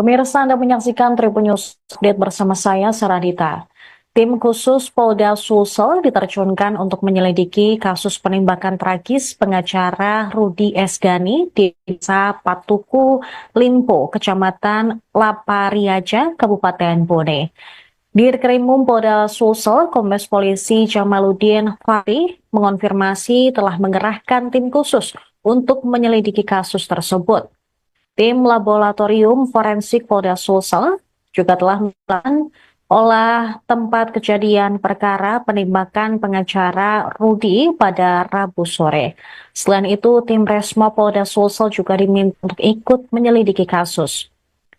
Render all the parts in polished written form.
Pemirsa, Anda menyaksikan Tribun News Update bersama saya, Saradita. Tim khusus Polda Sulsel diterjunkan untuk menyelidiki kasus penembakan tragis pengacara Rudi Esgani di Desa Patuku, Limpo, Kecamatan Lapariaja, Kabupaten Bone. Dirkrimum Polda Sulsel, Kombes Polisi Jamaluddin Fahri mengonfirmasi telah mengerahkan tim khusus untuk menyelidiki kasus tersebut. Tim Laboratorium Forensik Polda Sulsel juga telah melakukan olah tempat kejadian perkara penembakan pengacara Rudi pada Rabu sore. Selain itu, tim Resmo Polda Sulsel juga diminta untuk ikut menyelidiki kasus.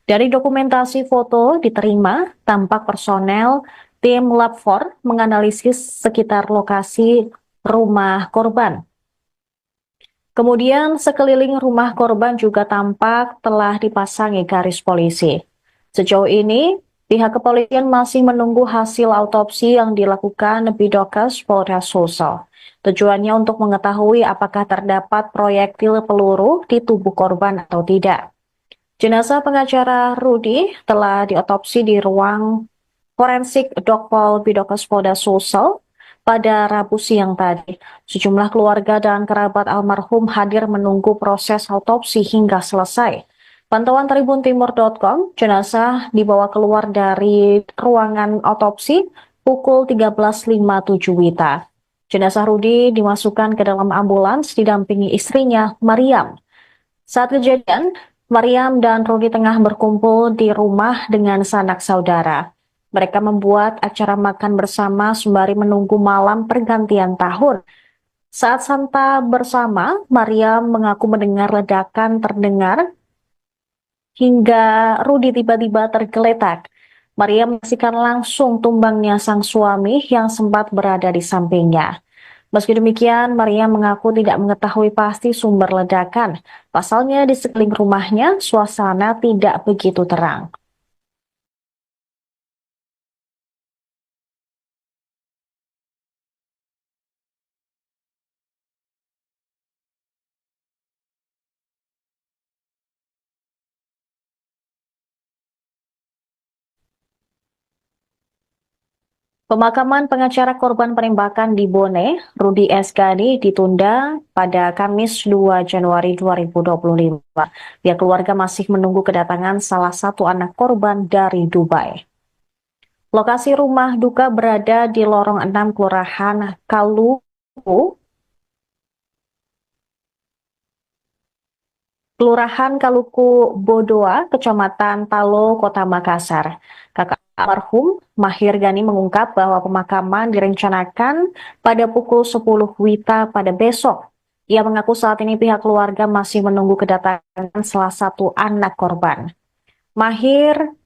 Dari dokumentasi foto diterima, tampak personel tim Lab 4 menganalisis sekitar lokasi rumah korban. Kemudian sekeliling rumah korban juga tampak telah dipasangi garis polisi. Sejauh ini, pihak kepolisian masih menunggu hasil autopsi yang dilakukan Bidokes Polda Sulsel. Tujuannya untuk mengetahui apakah terdapat proyektil peluru di tubuh korban atau tidak. Jenazah pengacara Rudi telah diotopsi di ruang forensik Dokpol Bidokes Polda Sulsel pada Rabu siang tadi. Sejumlah keluarga dan kerabat almarhum hadir menunggu proses autopsi hingga selesai. Pantauan tribuntimur.com, jenazah dibawa keluar dari ruangan autopsi pukul 13.57 WITA. Jenazah Rudi dimasukkan ke dalam ambulans didampingi istrinya, Mariam. Saat kejadian, Mariam dan Rudi tengah berkumpul di rumah dengan sanak saudara. Mereka membuat acara makan bersama sembari menunggu malam pergantian tahun. Saat santa bersama, Mariam mengaku mendengar ledakan terdengar hingga Rudi tiba-tiba tergeletak. Mariam menyaksikan langsung tumbangnya sang suami yang sempat berada di sampingnya. Meski demikian, Maria mengaku tidak mengetahui pasti sumber ledakan. Pasalnya di sekeliling rumahnya, suasana tidak begitu terang. Pemakaman pengacara korban penembakan di Bone, Rudi Esgani, ditunda pada Kamis 2 Januari 2025. Pihak keluarga masih menunggu kedatangan salah satu anak korban dari Dubai. Lokasi rumah duka berada di lorong 6 Kelurahan Kaluku Bodoa, Kecamatan Talo, Kota Makassar. Kakak almarhum Mahir Gani mengungkap bahwa pemakaman direncanakan pada pukul 10 WITA pada besok. Ia mengaku saat ini pihak keluarga masih menunggu kedatangan salah satu anak korban. Mahir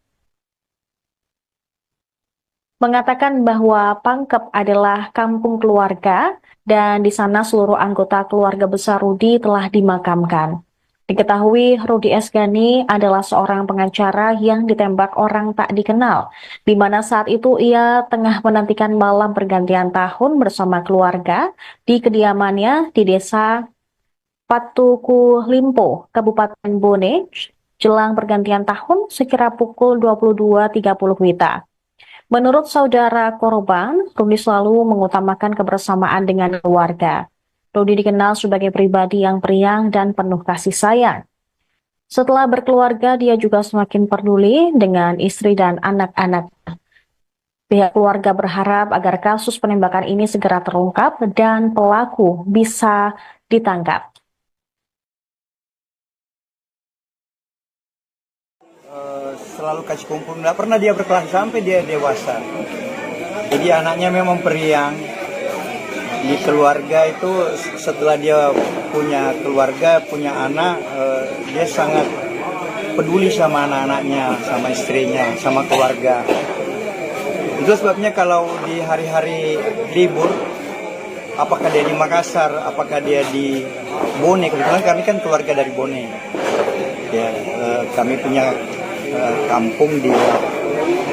mengatakan bahwa Pangkep adalah kampung keluarga dan di sana seluruh anggota keluarga besar Rudi telah dimakamkan. Diketahui Rudi Esgani adalah seorang pengacara yang ditembak orang tak dikenal, di mana saat itu ia tengah menantikan malam pergantian tahun bersama keluarga di kediamannya di Desa Patuku Limpo, Kabupaten Bone, jelang pergantian tahun sekira pukul 22.30 WITA. Menurut saudara korban, Rudi selalu mengutamakan kebersamaan dengan keluarga. Rudi dikenal sebagai pribadi yang periang dan penuh kasih sayang. Setelah berkeluarga, dia juga semakin peduli dengan istri dan anak-anak. Pihak keluarga berharap agar kasus penembakan ini segera terungkap dan pelaku bisa ditangkap. Selalu kasih kumpul, nggak pernah dia berkelas sampai dia dewasa. Jadi anaknya memang periang. Di keluarga itu setelah dia punya keluarga, punya anak, dia sangat peduli sama anak-anaknya, sama istrinya, sama keluarga. Itu sebabnya kalau di hari-hari libur, apakah dia di Makassar, apakah dia di Bone, kebetulan kami kan keluarga dari Bone. Ya, kami punya kampung di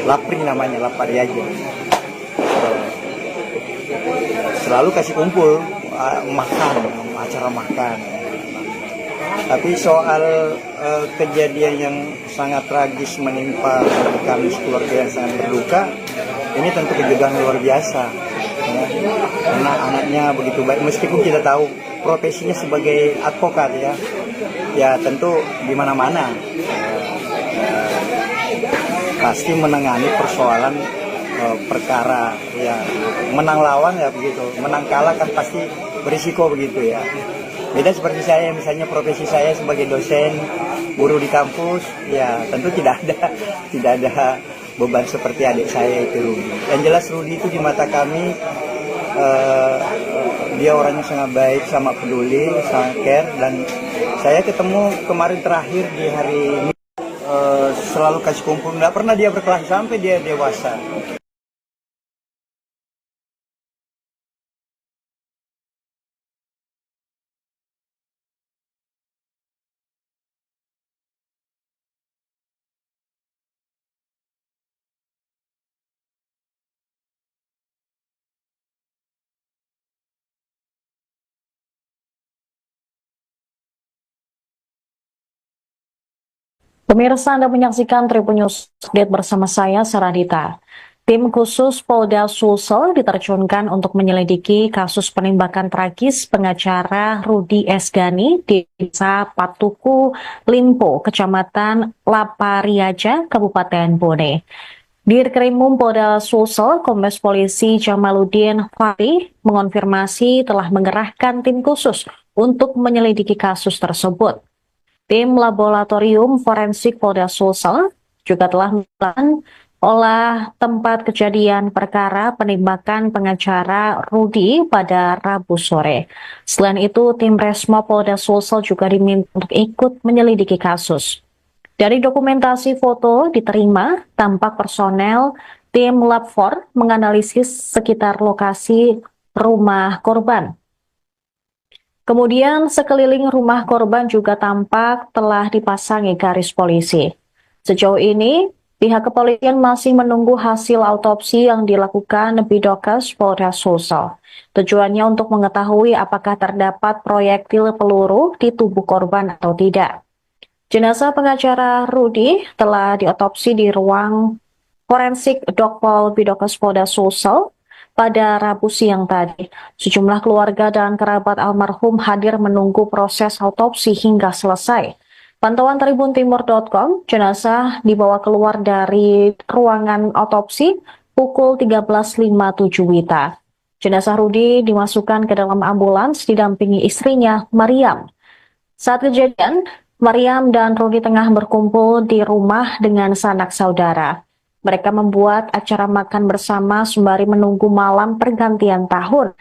Lapri namanya, Lapariaja. Selalu kasih kumpul, makan, acara makan. Tapi soal kejadian yang sangat tragis menimpa kami keluarga yang sangat berduka, ini tentu kejutan luar biasa. Ya. Karena anaknya begitu baik, meskipun kita tahu profesinya sebagai advokat ya tentu di mana-mana pasti menangani persoalan perkara ya, menang lawan ya begitu, menang kalah kan pasti berisiko begitu ya. Beda seperti saya, misalnya profesi saya sebagai dosen, guru di kampus, ya tentu tidak ada beban seperti adik saya itu Rudi. Yang jelas Rudi itu di mata kami dia orangnya sangat baik, sangat peduli, sangat care, dan saya ketemu kemarin terakhir di hari ini selalu kasih kumpul, nggak pernah dia berkelas sampai dia dewasa. Pemirsa, Anda menyaksikan Tribun News Update bersama saya, Saradita. Tim khusus Polda Sulsel diterjunkan untuk menyelidiki kasus penembakan tragis pengacara Rudi Esgani di Desa Patuku, Limpo, Kecamatan Lapariaja, Kabupaten Bone. Dirkrimum Polda Sulsel, Kombes Polisi Jamaluddin Fahri mengonfirmasi telah mengerahkan tim khusus untuk menyelidiki kasus tersebut. Tim Laboratorium Forensik Polda Sulsel juga telah melakukan olah tempat kejadian perkara penembakan pengacara Rudi pada Rabu sore. Selain itu, tim Resmo Polda Sulsel juga diminta untuk ikut menyelidiki kasus. Dari dokumentasi foto diterima, tampak personel tim Lab 4 menganalisis sekitar lokasi rumah korban. Kemudian sekeliling rumah korban juga tampak telah dipasangi garis polisi. Sejauh ini, pihak kepolisian masih menunggu hasil autopsi yang dilakukan Bidokes Polda Sulsel. Tujuannya untuk mengetahui apakah terdapat proyektil peluru di tubuh korban atau tidak. Jenazah pengacara Rudi telah diotopsi di ruang forensik Dokpol Bidokes Polda Sulsel pada Rabu siang tadi. Sejumlah keluarga dan kerabat almarhum hadir menunggu proses autopsi hingga selesai. Pantauan tribuntimur.com, jenazah dibawa keluar dari ruangan autopsi pukul 13.57 WITA. Jenazah Rudi dimasukkan ke dalam ambulans didampingi istrinya, Mariam. Saat kejadian, Mariam dan Rudi tengah berkumpul di rumah dengan sanak saudara. Mereka membuat acara makan bersama sembari menunggu malam pergantian tahun.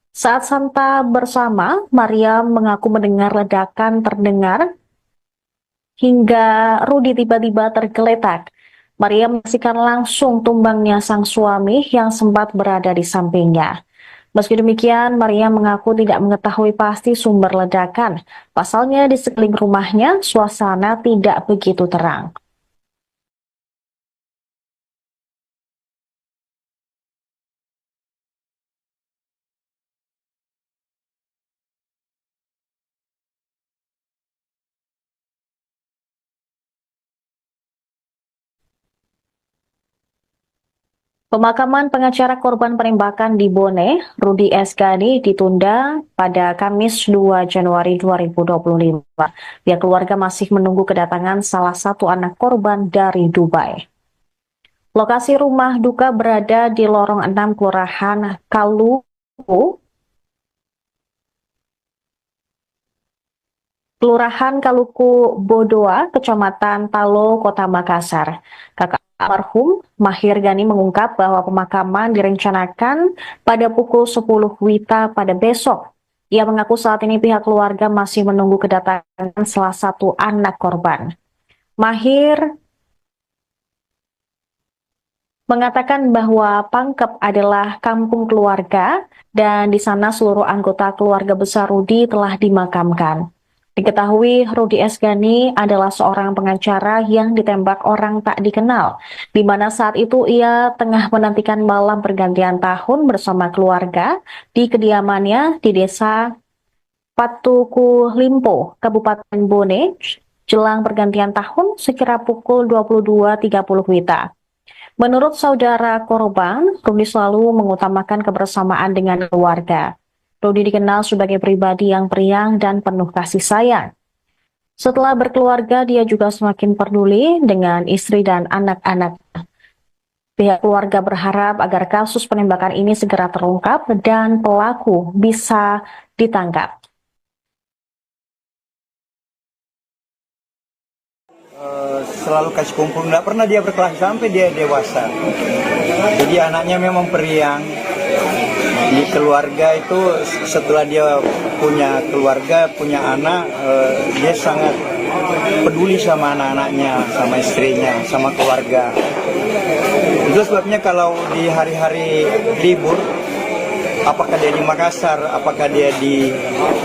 Saat santa bersama, Mariam mengaku mendengar ledakan terdengar hingga Rudi tiba-tiba tergeletak. Mariam menyaksikan langsung tumbangnya sang suami yang sempat berada di sampingnya. Meski demikian, Mariam mengaku tidak mengetahui pasti sumber ledakan. Pasalnya di sekeliling rumahnya, suasana tidak begitu terang. Pemakaman pengacara korban penembakan di Bone, Rudi Esgani, ditunda pada Kamis 2 Januari 2025. Pihak keluarga masih menunggu kedatangan salah satu anak korban dari Dubai. Lokasi rumah duka berada di lorong 6 Kelurahan Kaluku Bodoa, Kecamatan Talo, Kota Makassar. Kakak almarhum Mahir Gani mengungkap bahwa pemakaman direncanakan pada pukul 10 WITA pada besok. Ia mengaku saat ini pihak keluarga masih menunggu kedatangan salah satu anak korban. Mahir mengatakan bahwa Pangkep adalah kampung keluarga dan di sana seluruh anggota keluarga besar Rudi telah dimakamkan. Diketahui Rudi Esgani adalah seorang pengacara yang ditembak orang tak dikenal, di mana saat itu ia tengah menantikan malam pergantian tahun bersama keluarga di kediamannya di Desa Patuku Limpo, Kabupaten Bone, jelang pergantian tahun sekira pukul 22.30 WITA. Menurut saudara korban, Rudi selalu mengutamakan kebersamaan dengan keluarga. Rudi dikenal sebagai pribadi yang periang dan penuh kasih sayang. Setelah berkeluarga, dia juga semakin peduli dengan istri dan anak-anak. Pihak keluarga berharap agar kasus penembakan ini segera terungkap dan pelaku bisa ditangkap. Selalu kasih kumpul, nggak pernah dia berkelahi sampai dia dewasa. Jadi anaknya memang periang. Di keluarga itu setelah dia punya keluarga, punya anak, dia sangat peduli sama anak-anaknya, sama istrinya, sama keluarga. Itu sebabnya kalau di hari-hari libur, apakah dia di Makassar, apakah dia di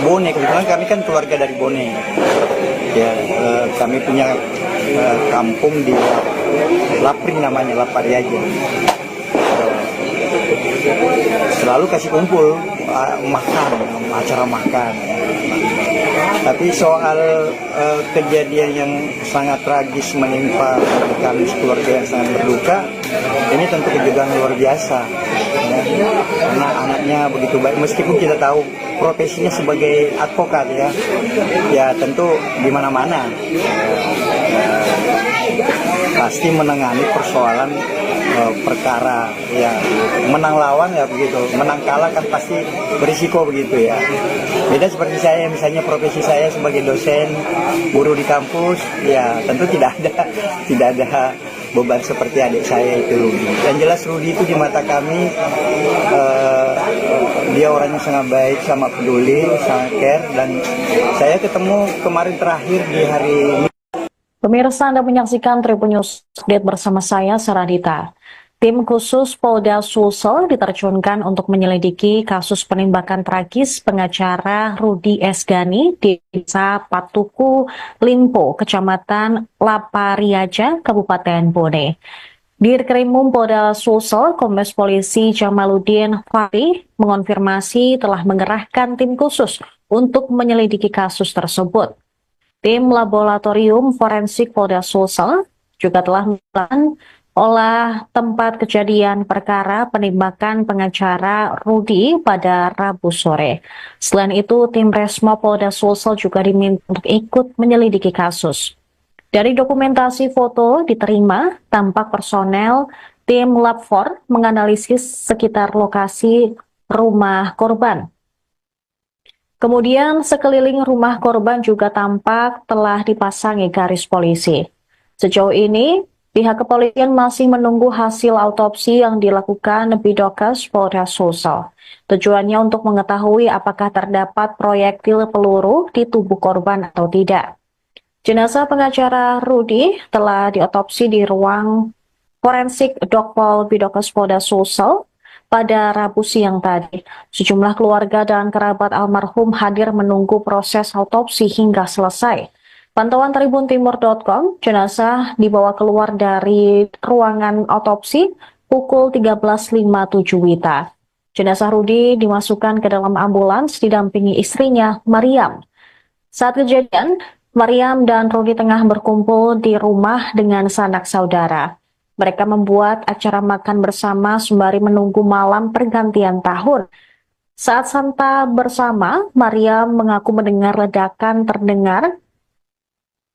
Bone, kebetulan kami kan keluarga dari Bone. Ya, kami punya kampung di Lapring namanya, Lapari aja. Selalu kasih kumpul, makan, acara makan. Tapi soal kejadian yang sangat tragis menimpa kami keluarga yang sangat berduka, ini tentu kejutan luar biasa. Ya. Karena anaknya begitu baik, meskipun kita tahu profesinya sebagai advokat ya tentu di mana-mana pasti menangani persoalan perkara ya, menang lawan ya begitu, menang kalah kan pasti berisiko begitu ya. Beda seperti saya, misalnya profesi saya sebagai dosen, guru di kampus, ya tentu tidak ada beban seperti adik saya itu Rudi. Dan jelas Rudi itu di mata kami dia orangnya sangat baik, sangat peduli, sangat care, dan saya ketemu kemarin terakhir di hari ini. Pemirsa, Anda menyaksikan Tribun News Update bersama saya, Saradita. Tim khusus Polda Sulsel diterjunkan untuk menyelidiki kasus penembakan tragis pengacara Rudi Esgani di Desa Patuku Limpo, Kecamatan Lapariaja, Kabupaten Bone. Dirkrimum Polda Sulsel, Kombes Polisi Jamaluddin Fahri mengonfirmasi telah mengerahkan tim khusus untuk menyelidiki kasus tersebut. Tim Laboratorium Forensik Polda Sulsel juga telah melakukan olah tempat kejadian perkara penembakan pengacara Rudi pada Rabu sore. Selain itu, tim Resmo Polda Sulsel juga diminta untuk ikut menyelidiki kasus. Dari dokumentasi foto diterima, tampak personel tim Lab 4 menganalisis sekitar lokasi rumah korban. Kemudian sekeliling rumah korban juga tampak telah dipasangi garis polisi. Sejauh ini, pihak kepolisian masih menunggu hasil autopsi yang dilakukan Bidokes Polda Sulsel. Tujuannya untuk mengetahui apakah terdapat proyektil peluru di tubuh korban atau tidak. Jenazah pengacara Rudi telah diotopsi di ruang forensik Dokpol Bidokes Polda Sulsel pada Rabu siang tadi. Sejumlah keluarga dan kerabat almarhum hadir menunggu proses autopsi hingga selesai. Pantauan tribuntimur.com, jenazah dibawa keluar dari ruangan autopsi pukul 13.57 WITA. Jenazah Rudi dimasukkan ke dalam ambulans didampingi istrinya, Mariam. Saat kejadian, Mariam dan Rudi tengah berkumpul di rumah dengan sanak saudara. Mereka membuat acara makan bersama sembari menunggu malam pergantian tahun. Saat santa bersama, Mariam mengaku mendengar ledakan terdengar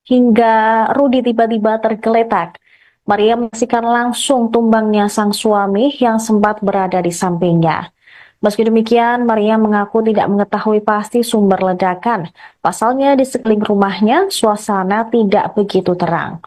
hingga Rudi tiba-tiba tergeletak. Mariam menyaksikan langsung tumbangnya sang suami yang sempat berada di sampingnya. Meski demikian, Mariam mengaku tidak mengetahui pasti sumber ledakan. Pasalnya di sekeliling rumahnya, suasana tidak begitu terang.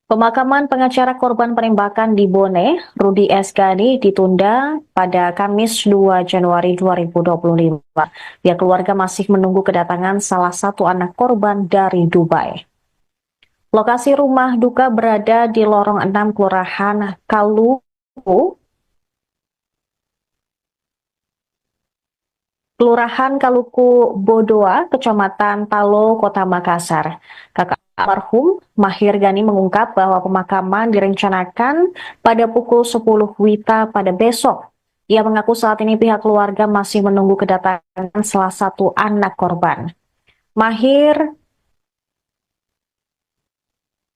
Pemakaman pengacara korban penembakan di Bone, Rudi Esgani, ditunda pada Kamis 2 Januari 2025. Pihak keluarga masih menunggu kedatangan salah satu anak korban dari Dubai. Lokasi rumah duka berada di lorong 6 Kelurahan Kaluku, Kelurahan Kaluku Bodoa, Kecamatan Talo, Kota Makassar. Kakak almarhum Mahir Gani mengungkap bahwa pemakaman direncanakan pada pukul 10 WITA pada besok. Ia mengaku saat ini pihak keluarga masih menunggu kedatangan salah satu anak korban. Mahir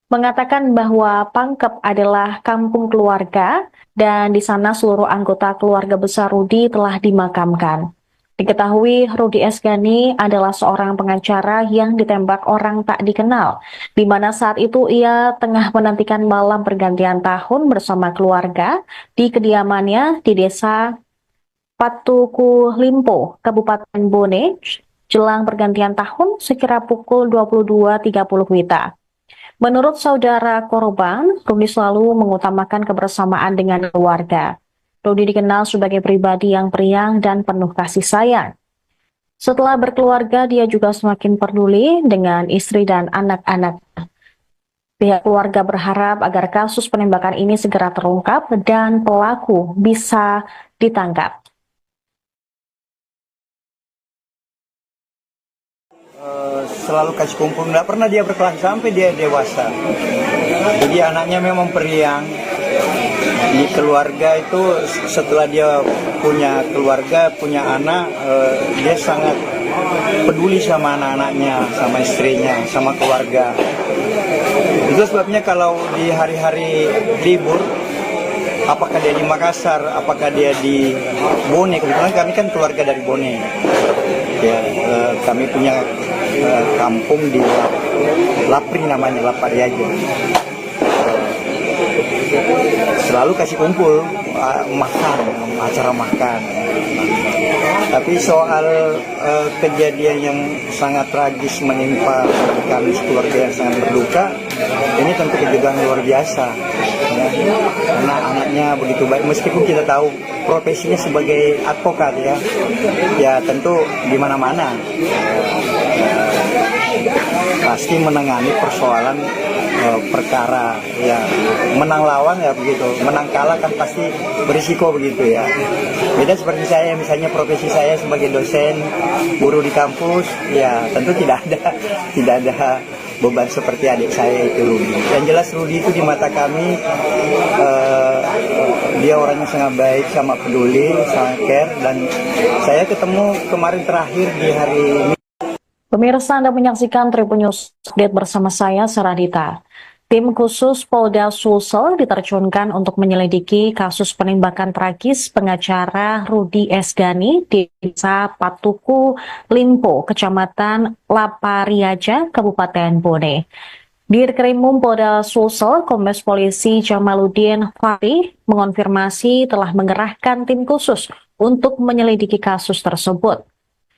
mengatakan bahwa Pangkep adalah kampung keluarga dan di sana seluruh anggota keluarga besar Rudi telah dimakamkan. Diketahui Rudi Esgani adalah seorang pengacara yang ditembak orang tak dikenal, di mana saat itu ia tengah menantikan malam pergantian tahun bersama keluarga di kediamannya di desa Patuku Limpo, Kabupaten Bone, jelang pergantian tahun sekira pukul 22.30 WITA. Menurut saudara korban, Rudi selalu mengutamakan kebersamaan dengan keluarga. Rudi dikenal sebagai pribadi yang periang dan penuh kasih sayang. Setelah berkeluarga, dia juga semakin peduli dengan istri dan anak-anak. Pihak keluarga berharap agar kasus penembakan ini segera terungkap dan pelaku bisa ditangkap. Selalu kasih kumpul, nggak pernah dia berkelahi sampai dia dewasa. Jadi anaknya memang periang. Di keluarga itu setelah dia punya keluarga, punya anak, dia sangat peduli sama anak-anaknya, sama istrinya, sama keluarga. Itu sebabnya kalau di hari-hari libur, apakah dia di Makassar, apakah dia di Bone, kebetulan kami kan keluarga dari Bone. Ya, kami punya kampung di Lapri namanya, Lapariaja. Selalu kasih kumpul, makan, acara makan. Tapi soal kejadian yang sangat tragis menimpa kami keluarga yang sangat berduka, ini tentu kejutan luar biasa. Ya. Karena anaknya begitu baik, meskipun kita tahu profesinya sebagai advokat ya tentu di mana-mana pasti menangani persoalan perkara ya, menang lawan ya begitu, menang kalah kan pasti berisiko begitu ya. Beda seperti saya, misalnya profesi saya sebagai dosen, guru di kampus, ya tentu tidak ada beban seperti adik saya itu Rudi. Yang jelas Rudi itu di mata kami dia orangnya sangat baik, sama peduli, sangat care, dan saya ketemu kemarin terakhir di hari Pemirsa, Anda menyaksikan Tribun News Update bersama saya, Saradita. Tim khusus Polda Sulsel diterjunkan untuk menyelidiki kasus penembakan tragis pengacara Rudi Esgani di Desa Patuku Limpo, Kecamatan Lapariaja, Kabupaten Bone. Dirkrimum Polda Sulsel, Kombes Polisi Jamaluddin Fahri mengonfirmasi telah mengerahkan tim khusus untuk menyelidiki kasus tersebut.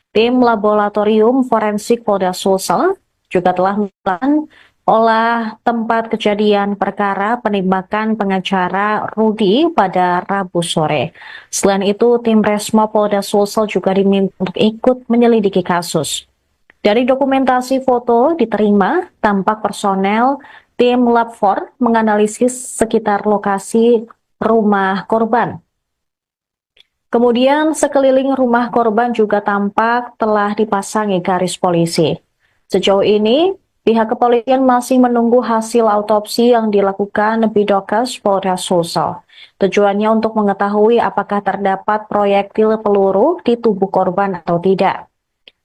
Tim Laboratorium Forensik Polda Sulsel juga telah melakukan olah tempat kejadian perkara penembakan pengacara Rudi pada Rabu sore. Selain itu, tim Resmo Polda Sulsel juga diminta untuk ikut menyelidiki kasus. Dari dokumentasi foto diterima, tampak personel tim Lab 4 menganalisis sekitar lokasi rumah korban. Kemudian sekeliling rumah korban juga tampak telah dipasangi garis polisi. Sejauh ini, pihak kepolisian masih menunggu hasil autopsi yang dilakukan Bidokes Polda Sulsel. Tujuannya untuk mengetahui apakah terdapat proyektil peluru di tubuh korban atau tidak.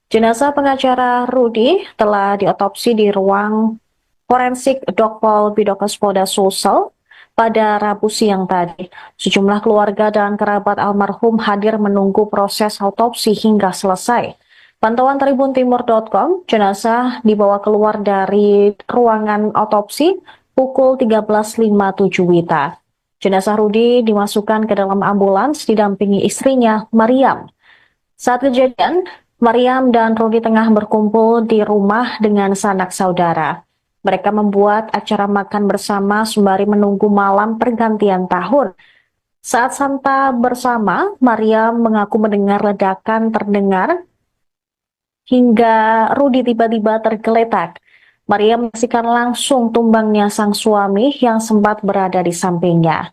Jenazah pengacara Rudi telah diotopsi di ruang forensik Dokpol Bidokes Polda Sulsel pada Rabu siang tadi. Sejumlah keluarga dan kerabat almarhum hadir menunggu proses autopsi hingga selesai. Pantauan tribuntimur.com, jenazah dibawa keluar dari ruangan autopsi pukul 13.57 WITA. Jenazah Rudi dimasukkan ke dalam ambulans didampingi istrinya, Mariam. Saat kejadian, Mariam dan Rudi tengah berkumpul di rumah dengan sanak saudara. Mereka membuat acara makan bersama sembari menunggu malam pergantian tahun. Saat santap bersama, Mariam mengaku mendengar ledakan terdengar hingga Rudi tiba-tiba tergeletak. Mariam menyaksikan langsung tumbangnya sang suami yang sempat berada di sampingnya.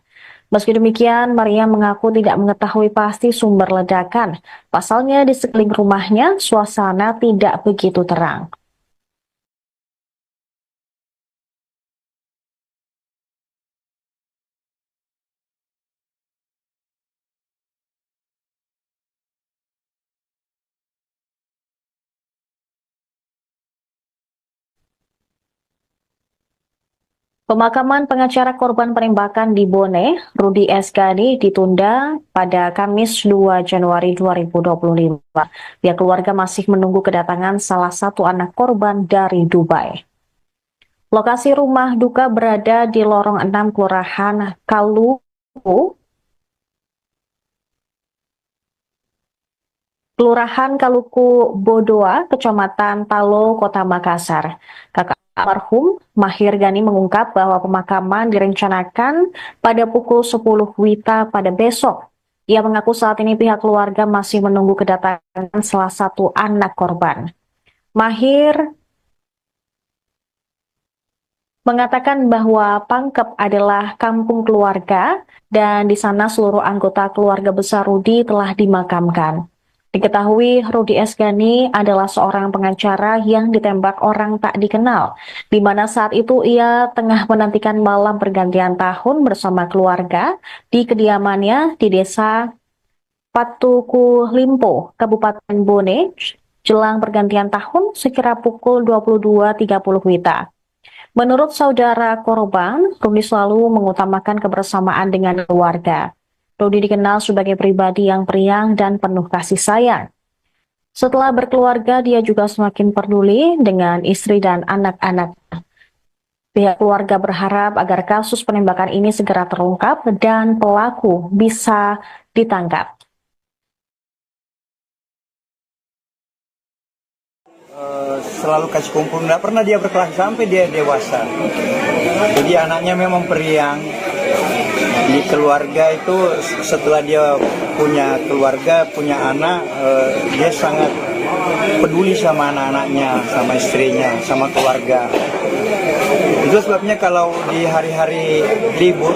Meski demikian, Maria mengaku tidak mengetahui pasti sumber ledakan. Pasalnya di sekeliling rumahnya, suasana tidak begitu terang. Pemakaman pengacara korban penembakan di Bone, Rudi Esgani, ditunda pada Kamis 2 Januari 2025. Pihak keluarga masih menunggu kedatangan salah satu anak korban dari Dubai. Lokasi rumah duka berada di lorong 6 Kelurahan Kaluku Bodoa, Kecamatan Talo, Kota Makassar. Kakak almarhum Mahir Gani mengungkap bahwa pemakaman direncanakan pada pukul 10 WITA pada besok. Ia mengaku saat ini pihak keluarga masih menunggu kedatangan salah satu anak korban. Mahir mengatakan bahwa Pangkep adalah kampung keluarga dan di sana seluruh anggota keluarga besar Rudi telah dimakamkan. Diketahui Rudi Esgani adalah seorang pengacara yang ditembak orang tak dikenal, di mana saat itu ia tengah menantikan malam pergantian tahun bersama keluarga di kediamannya di desa Patuku Limpo, Kabupaten Bone, jelang pergantian tahun sekira pukul 22.30 WITA. Menurut saudara korban, Rudi selalu mengutamakan kebersamaan dengan keluarga. Rudi dikenal sebagai pribadi yang periang dan penuh kasih sayang. Setelah berkeluarga, dia juga semakin peduli dengan istri dan anak-anak. Pihak keluarga berharap agar kasus penembakan ini segera terungkap dan pelaku bisa ditangkap. Selalu kasih kumpul, nggak pernah dia berkelahi sampai dia dewasa. Jadi anaknya memang periang. Di keluarga itu setelah dia punya keluarga, punya anak, dia sangat peduli sama anak-anaknya, sama istrinya, sama keluarga. Itu sebabnya kalau di hari-hari libur,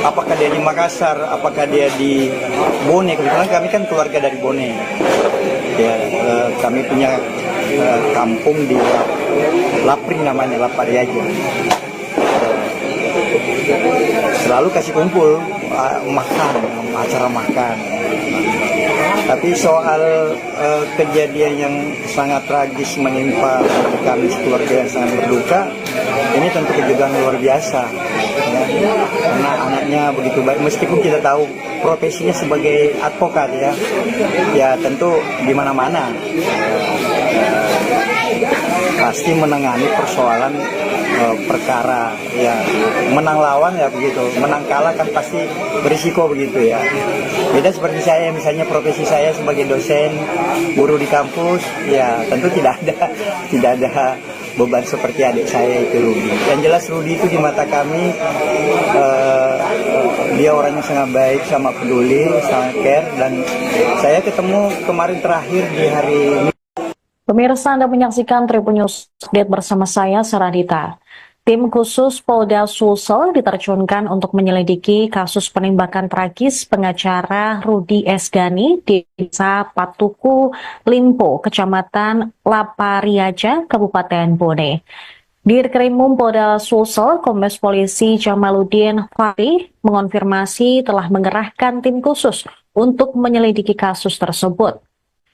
apakah dia di Makassar, apakah dia di Bone, kebetulan kami kan keluarga dari Bone. Ya, kami punya kampung di Lapri namanya, Lapari aja. Selalu kasih kumpul, makan, acara makan. Tapi soal kejadian yang sangat tragis menimpa kami keluarga yang sangat berduka, ini tentu kejadian luar biasa. Ya. Karena anaknya begitu baik, meskipun kita tahu profesinya sebagai advokat ya tentu di mana-mana pasti menangani persoalan perkara ya, menang lawan ya begitu, menang kalah kan pasti berisiko begitu ya. Beda seperti saya, misalnya profesi saya sebagai dosen, guru di kampus, ya tentu tidak ada beban seperti adik saya itu Rudi. Yang jelas Rudi itu di mata kami dia orangnya sangat baik, sama peduli, sangat care, dan saya ketemu kemarin terakhir di hari Pemirsa, Anda menyaksikan Tribun News Update bersama saya, Saradita. Tim khusus Polda Sulsel diterjunkan untuk menyelidiki kasus penembakan tragis pengacara Rudi Esgani di Desa Patuku Limpo, Kecamatan Lapariaja, Kabupaten Bone. Dirkrimum Polda Sulsel, Kombes Polisi Jamaluddin Fahri mengonfirmasi telah mengerahkan tim khusus untuk menyelidiki kasus tersebut.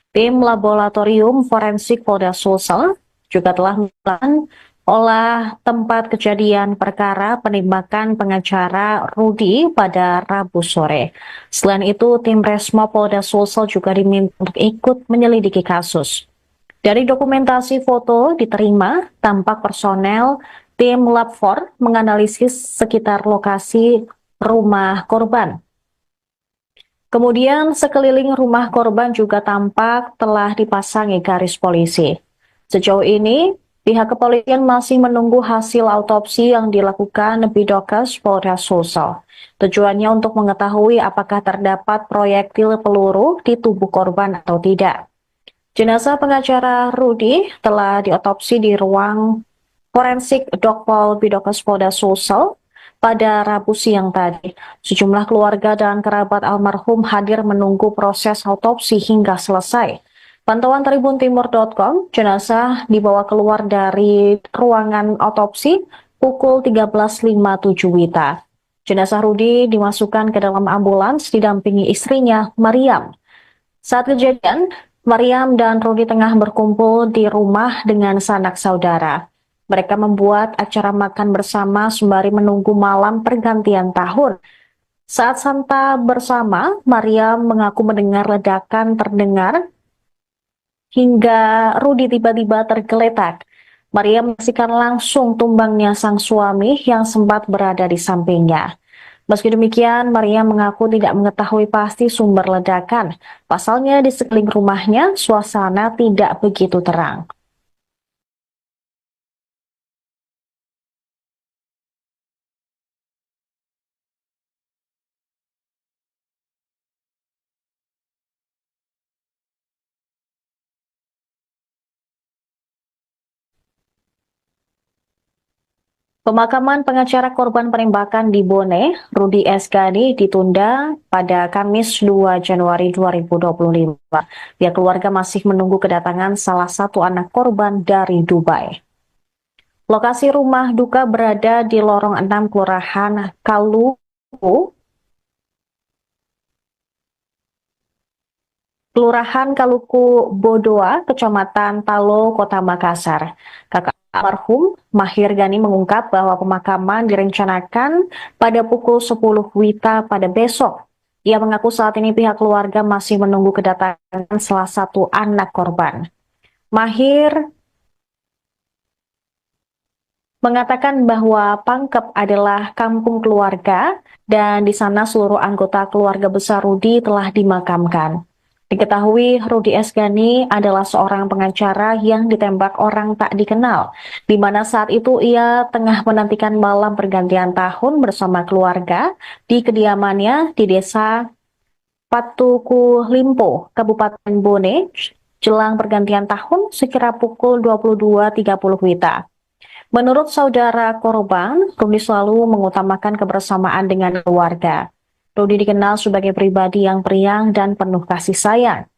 Tim Laboratorium Forensik Polda Sulsel juga telah melakukan olah tempat kejadian perkara penembakan pengacara Rudi pada Rabu sore. Selain itu, tim Resmo Polda Sulsel juga diminta untuk ikut menyelidiki kasus. Dari dokumentasi foto diterima, tampak personel tim Lab 4 menganalisis sekitar lokasi rumah korban. Kemudian sekeliling rumah korban juga tampak telah dipasangi garis polisi. Sejauh ini, pihak kepolisian masih menunggu hasil autopsi yang dilakukan Bidokes Polda Sulsel. Tujuannya untuk mengetahui apakah terdapat proyektil peluru di tubuh korban atau tidak. Jenazah pengacara Rudi telah diotopsi di ruang forensik Dokpol Bidokes Polda Sulsel. pada Rabu siang tadi. Sejumlah keluarga dan kerabat almarhum hadir menunggu proses autopsi hingga selesai. Pantauan tribuntimur.com, jenazah dibawa keluar dari ruangan autopsi pukul 13.57 WITA. Jenazah Rudi dimasukkan ke dalam ambulans didampingi istrinya, Mariam. Saat kejadian, Mariam dan Rudi tengah berkumpul di rumah dengan sanak saudara. Mereka membuat acara makan bersama sembari menunggu malam pergantian tahun. Saat santa bersama, Mariam mengaku mendengar ledakan terdengar hingga Rudi tiba-tiba tergeletak. Maria menyaksikan langsung tumbangnya sang suami yang sempat berada di sampingnya. Meski demikian, Maria mengaku tidak mengetahui pasti sumber ledakan. Pasalnya di sekeliling rumahnya, suasana tidak begitu terang. Pemakaman pengacara korban penembakan di Bone, Rudi Esgani, ditunda pada Kamis 2 Januari 2025. Pihak keluarga masih menunggu kedatangan salah satu anak korban dari Dubai. Lokasi rumah duka berada di lorong 6 Kelurahan Kaluku Bodoa, Kecamatan Talo, Kota Makassar. Kakak almarhum Mahir Gani mengungkap bahwa pemakaman direncanakan pada pukul 10 WITA pada besok. Ia mengaku saat ini pihak keluarga masih menunggu kedatangan salah satu anak korban. Mahir mengatakan bahwa Pangkep adalah kampung keluarga dan di sana seluruh anggota keluarga besar Rudi telah dimakamkan. Diketahui Rudi Esgani adalah seorang pengacara yang ditembak orang tak dikenal, di mana saat itu ia tengah menantikan malam pergantian tahun bersama keluarga di kediamannya di desa Patuku Limpo, Kabupaten Bone, jelang pergantian tahun sekira pukul 22.30 WITA. Menurut saudara korban, Rudi selalu mengutamakan kebersamaan dengan keluarga. Rudi dikenal sebagai pribadi yang periang dan penuh kasih sayang.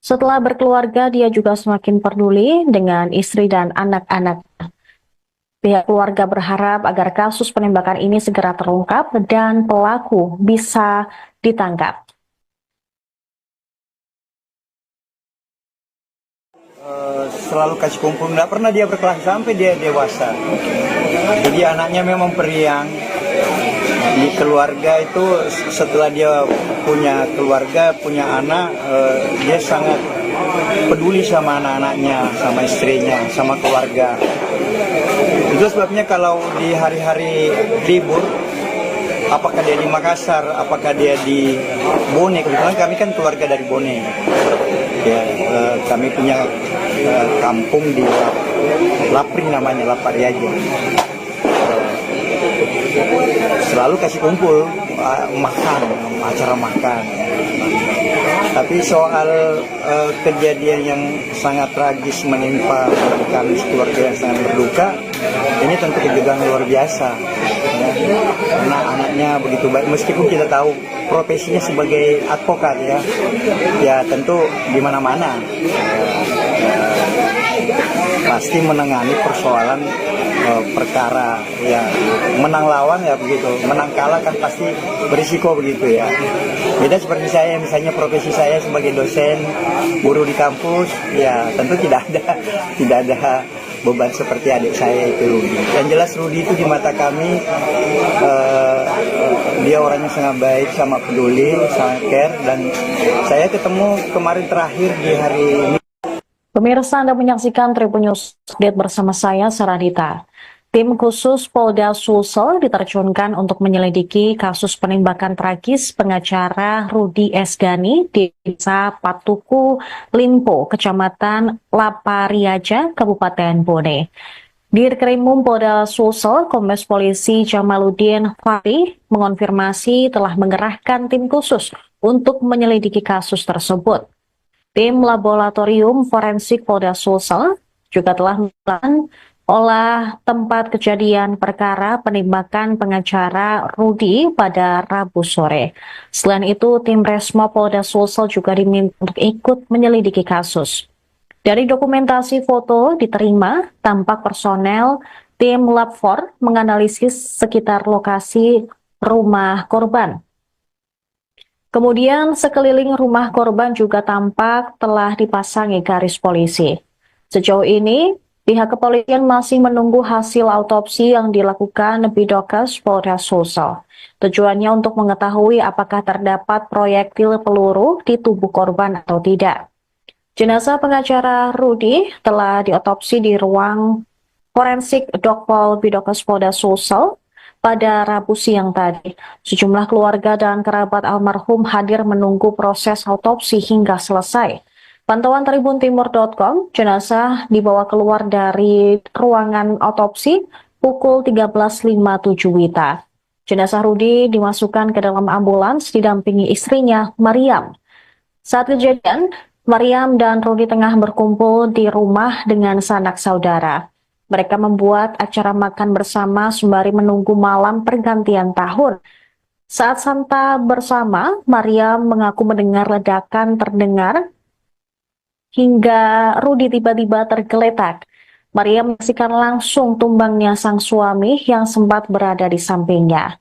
Setelah berkeluarga, dia juga semakin peduli dengan istri dan anak-anak. Pihak keluarga berharap agar kasus penembakan ini segera terungkap dan pelaku bisa ditangkap. Selalu kasih kumpul, nggak pernah dia berkelas sampai dia dewasa. Jadi anaknya memang periang. Di keluarga itu setelah dia punya keluarga, punya anak, dia sangat peduli sama anak-anaknya, sama istrinya, sama keluarga. Itu sebabnya kalau di hari-hari libur, apakah dia di Makassar, apakah dia di Bone, kebetulan kami kan keluarga dari Bone. Ya, kami punya kampung di Lapri namanya, Lapariaja. Selalu kasih kumpul, makan, acara makan. Tapi soal kejadian yang sangat tragis menimpa kami keluarga yang sangat berduka, ini tentu kejutan luar biasa. Ya. Karena anaknya begitu baik, meskipun kita tahu profesinya sebagai advokat ya tentu di mana-mana pasti menangani persoalan perkara ya, menang lawan ya begitu, menang kalah kan pasti berisiko begitu ya. Beda seperti saya, misalnya profesi saya sebagai dosen, guru di kampus, ya tentu tidak ada beban seperti adik saya itu Rudi. Yang jelas Rudi itu di mata kami dia orangnya sangat baik, sama peduli, sangat care, dan saya ketemu kemarin terakhir di hari ini. Pemirsa, Anda menyaksikan Tribun News Update bersama saya, Saradita. Tim khusus Polda Sulsel diterjunkan untuk menyelidiki kasus penembakan tragis pengacara Rudi Esgani di Desa Patuku Limpo, Kecamatan Lapariaja, Kabupaten Bone. Dirkrimum Polda Sulsel, Kombes Polisi Jamaluddin Fahri mengonfirmasi telah mengerahkan tim khusus untuk menyelidiki kasus tersebut. Tim Laboratorium Forensik Polda Sulsel juga telah melakukan olah tempat kejadian perkara penembakan pengacara Rudi pada Rabu sore. Selain itu, tim Resmo Polda Sulsel juga diminta untuk ikut menyelidiki kasus. Dari dokumentasi foto diterima, tampak personel tim Lab 4 menganalisis sekitar lokasi rumah korban. Kemudian sekeliling rumah korban juga tampak telah dipasangi garis polisi. Sejauh ini, pihak kepolisian masih menunggu hasil autopsi yang dilakukan Bidokes Polda Sulsel. Tujuannya untuk mengetahui apakah terdapat proyektil peluru di tubuh korban atau tidak. Jenazah pengacara Rudi telah diotopsi di ruang forensik Dokpol Bidokes Polda Sulsel pada Rabu siang tadi. Sejumlah keluarga dan kerabat almarhum hadir menunggu proses autopsi hingga selesai. Pantauan tribuntimur.com, jenazah dibawa keluar dari ruangan autopsi pukul 13.57 WITA. Jenazah Rudi dimasukkan ke dalam ambulans didampingi istrinya, Mariam. Saat kejadian, Mariam dan Rudi tengah berkumpul di rumah dengan sanak saudara. Mereka membuat acara makan bersama sembari menunggu malam pergantian tahun. Saat santa bersama, Mariam mengaku mendengar ledakan terdengar hingga Rudi tiba-tiba tergeletak. Mariam menyaksikan langsung tumbangnya sang suami yang sempat berada di sampingnya.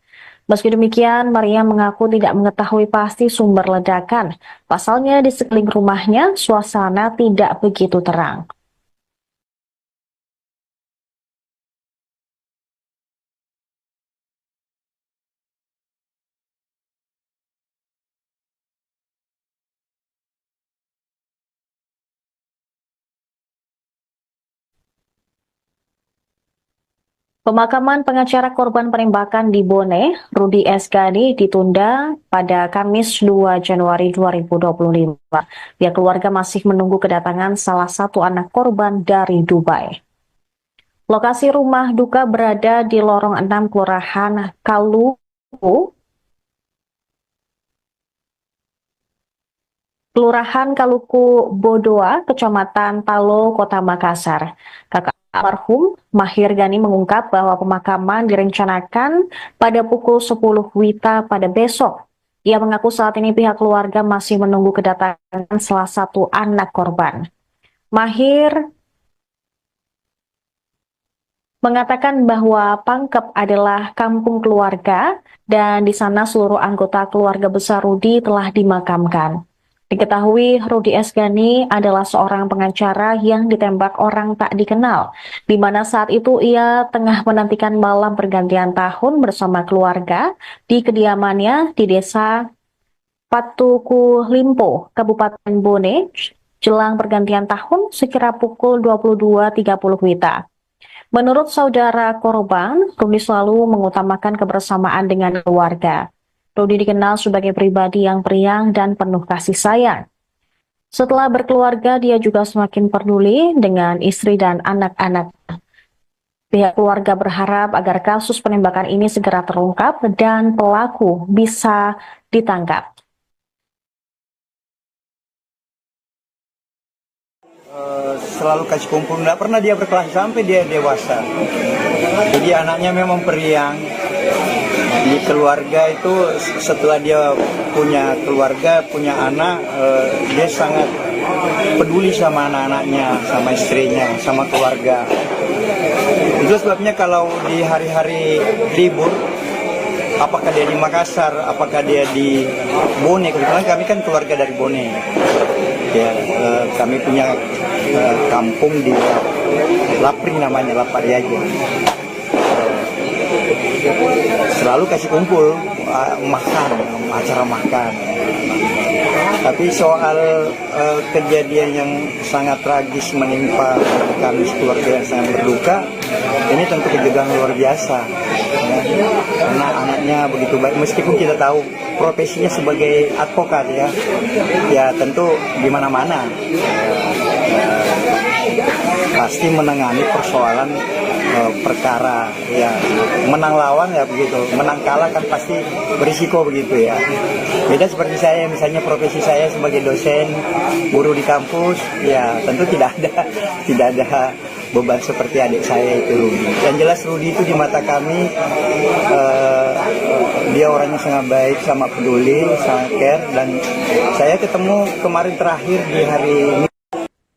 Meski demikian, Mariam mengaku tidak mengetahui pasti sumber ledakan. Pasalnya di sekeliling rumahnya, suasana tidak begitu terang. Pemakaman pengacara korban penembakan di Bone, Rudi S. Ghani, ditunda pada Kamis 2 Januari 2025. Pihak keluarga masih menunggu kedatangan salah satu anak korban dari Dubai. Lokasi rumah duka berada di lorong 6 Kelurahan Kaluku Bodoa, Kecamatan Talo, Kota Makassar. Kakak almarhum Mahir Ghani mengungkap bahwa pemakaman direncanakan pada pukul 10 WITA pada besok. Ia mengaku saat ini pihak keluarga masih menunggu kedatangan salah satu anak korban. Mahir mengatakan bahwa Pangkep adalah kampung keluarga dan di sana seluruh anggota keluarga besar Rudi telah dimakamkan. Diketahui Rudi S. Ghani adalah seorang pengacara yang ditembak orang tak dikenal, di mana saat itu ia tengah menantikan malam pergantian tahun bersama keluarga di kediamannya di desa Patuku Limpo, Kabupaten Bone, jelang pergantian tahun sekira pukul 22.30 WITA. Menurut saudara korban, Rudi selalu mengutamakan kebersamaan dengan keluarga. Rudi dikenal sebagai pribadi yang periang dan penuh kasih sayang. Setelah berkeluarga, dia juga semakin peduli dengan istri dan anak-anak. Pihak keluarga berharap agar kasus penembakan ini segera terungkap dan pelaku bisa ditangkap. Selalu kasih kumpul, nggak pernah dia berkelahi sampai dia dewasa. Jadi anaknya memang periang. Di keluarga itu setelah dia punya keluarga, punya anak, dia sangat peduli sama anak-anaknya, sama istrinya, sama keluarga. Itu sebabnya kalau di hari-hari libur, apakah dia di Makassar, apakah dia di Bone, kebetulan kami kan keluarga dari Bone. Ya, kami punya kampung di Lapri namanya, Lapari aja. Selalu kasih kumpul, makan, acara makan. Tapi soal kejadian yang sangat tragis menimpa kami keluarga yang sangat berduka, ini tentu kejutan luar biasa. Ya. Karena anaknya begitu baik, meskipun kita tahu profesinya sebagai advokat ya tentu di mana-mana pasti menangani persoalan perkara ya, menang lawan ya begitu, menang kalah kan pasti berisiko begitu ya. Beda seperti saya, misalnya profesi saya sebagai dosen, guru di kampus, ya tentu tidak ada beban seperti adik saya itu Rudi. Yang jelas Rudi itu di mata kami dia orangnya sangat baik, sangat peduli, sangat care, dan saya ketemu kemarin terakhir di hari ini.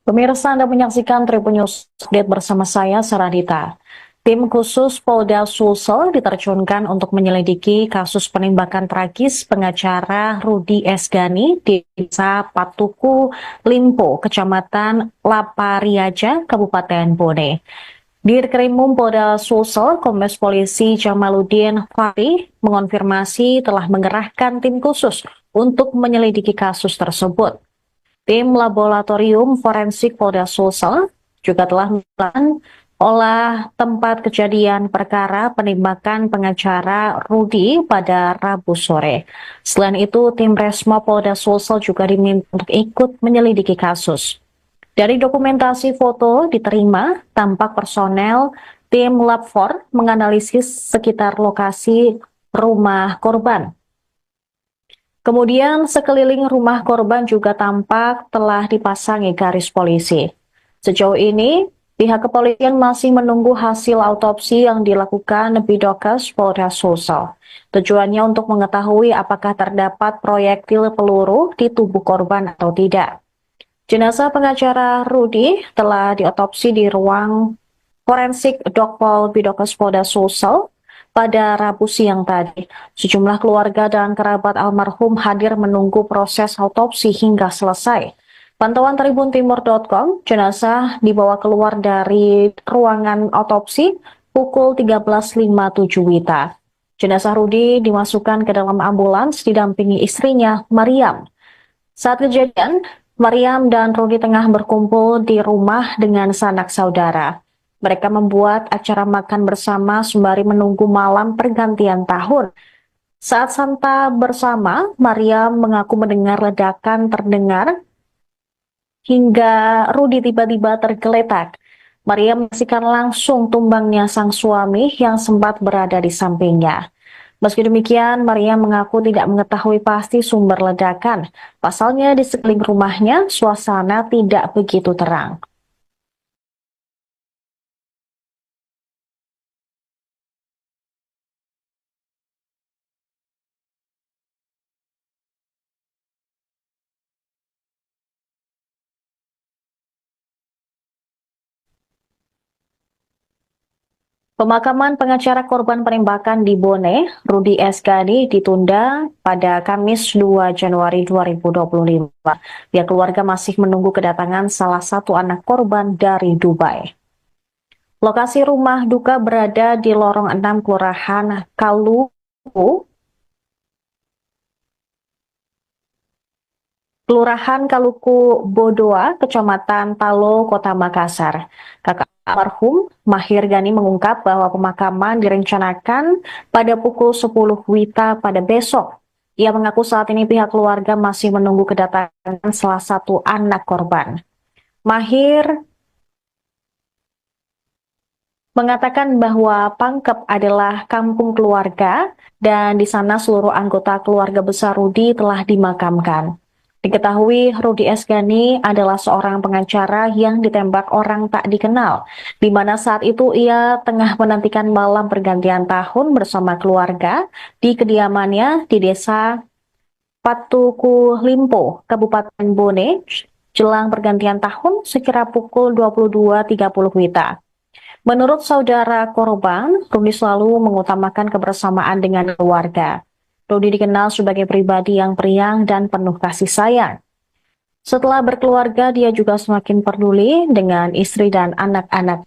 Pemirsa, Anda menyaksikan Tribun News Update bersama saya, Saradita. Tim khusus Polda Sulsel diterjunkan untuk menyelidiki kasus penembakan tragis pengacara Rudi Esgani di Desa Patuku, Limpo, Kecamatan Lapariaja, Kabupaten Bone. Dirkrimum Polda Sulsel, Kombes Polisi Jamaluddin Fahri mengonfirmasi telah mengerahkan tim khusus untuk menyelidiki kasus tersebut. Tim Laboratorium Forensik Polda Sulsel juga telah melakukan olah tempat kejadian perkara penembakan pengacara Rudi pada Rabu sore. Selain itu, tim Resmo Polda Sulsel juga diminta untuk ikut menyelidiki kasus. Dari dokumentasi foto diterima, tampak personel tim Lab 4 menganalisis sekitar lokasi rumah korban. Kemudian sekeliling rumah korban juga tampak telah dipasangi garis polisi. Sejauh ini, pihak kepolisian masih menunggu hasil autopsi yang dilakukan Bidokes Polda Sulsel. Tujuannya untuk mengetahui apakah terdapat proyektil peluru di tubuh korban atau tidak. Jenazah pengacara Rudi telah diotopsi di ruang forensik Dokpol Bidokes Polda Sulsel pada Rabu siang tadi. Sejumlah keluarga dan kerabat almarhum hadir menunggu proses autopsi hingga selesai. Pantauan tribuntimur.com, jenazah dibawa keluar dari ruangan autopsi pukul 13.57 WITA. Jenazah Rudi dimasukkan ke dalam ambulans didampingi istrinya, Mariam. Saat kejadian, Mariam dan Rudi tengah berkumpul di rumah dengan sanak saudara. Mereka membuat acara makan bersama sembari menunggu malam pergantian tahun. Saat santa bersama, Mariam mengaku mendengar ledakan terdengar hingga Rudi tiba-tiba tergeletak. Maria menyaksikan langsung tumbangnya sang suami yang sempat berada di sampingnya. Meski demikian, Maria mengaku tidak mengetahui pasti sumber ledakan. Pasalnya di sekeliling rumahnya, suasana tidak begitu terang. Pemakaman pengacara korban penembakan di Bone, Rudi Esgani, ditunda pada Kamis 2 Januari 2025. Pihak keluarga masih menunggu kedatangan salah satu anak korban dari Dubai. Lokasi rumah duka berada di lorong 6 Kelurahan Kaluku Bodoa, Kecamatan Talo, Kota Makassar. Kakak almarhum Mahir Gani mengungkap bahwa pemakaman direncanakan pada pukul 10 WITA pada besok. Ia mengaku saat ini pihak keluarga masih menunggu kedatangan salah satu anak korban. Mahir mengatakan bahwa Pangkep adalah kampung keluarga dan di sana seluruh anggota keluarga besar Rudi telah dimakamkan. Diketahui Rudi Esgani adalah seorang pengacara yang ditembak orang tak dikenal, di mana saat itu ia tengah menantikan malam pergantian tahun bersama keluarga di kediamannya di Desa Patuku Limpo, Kabupaten Bone, jelang pergantian tahun sekira pukul 22.30 WITA. Menurut saudara korban, Rudi selalu mengutamakan kebersamaan dengan keluarga. Rudi dikenal sebagai pribadi yang periang dan penuh kasih sayang. Setelah berkeluarga, dia juga semakin peduli dengan istri dan anak-anak.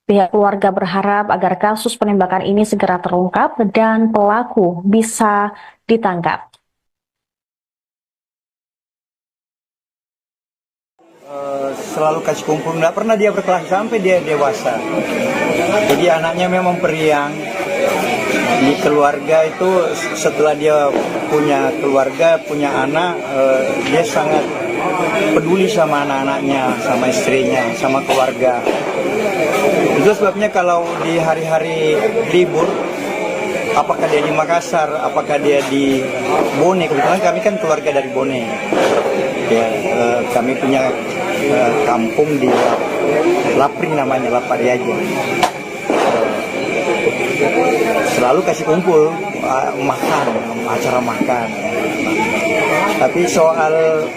Pihak keluarga berharap agar kasus penembakan ini segera terungkap dan pelaku bisa ditangkap. Selalu kasih kumpul, nggak pernah dia berkelahi sampai dia dewasa. Jadi anaknya memang periang. Di keluarga itu setelah dia punya keluarga, punya anak, dia sangat peduli sama anak-anaknya, sama istrinya, sama keluarga. Itu sebabnya kalau di hari-hari libur, apakah dia di Makassar, apakah dia di Bone, kebetulan kami kan keluarga dari Bone. Ya, kami punya kampung di Lapri namanya, Lapari aja. Selalu kasih kumpul, makan, acara makan. Tapi soal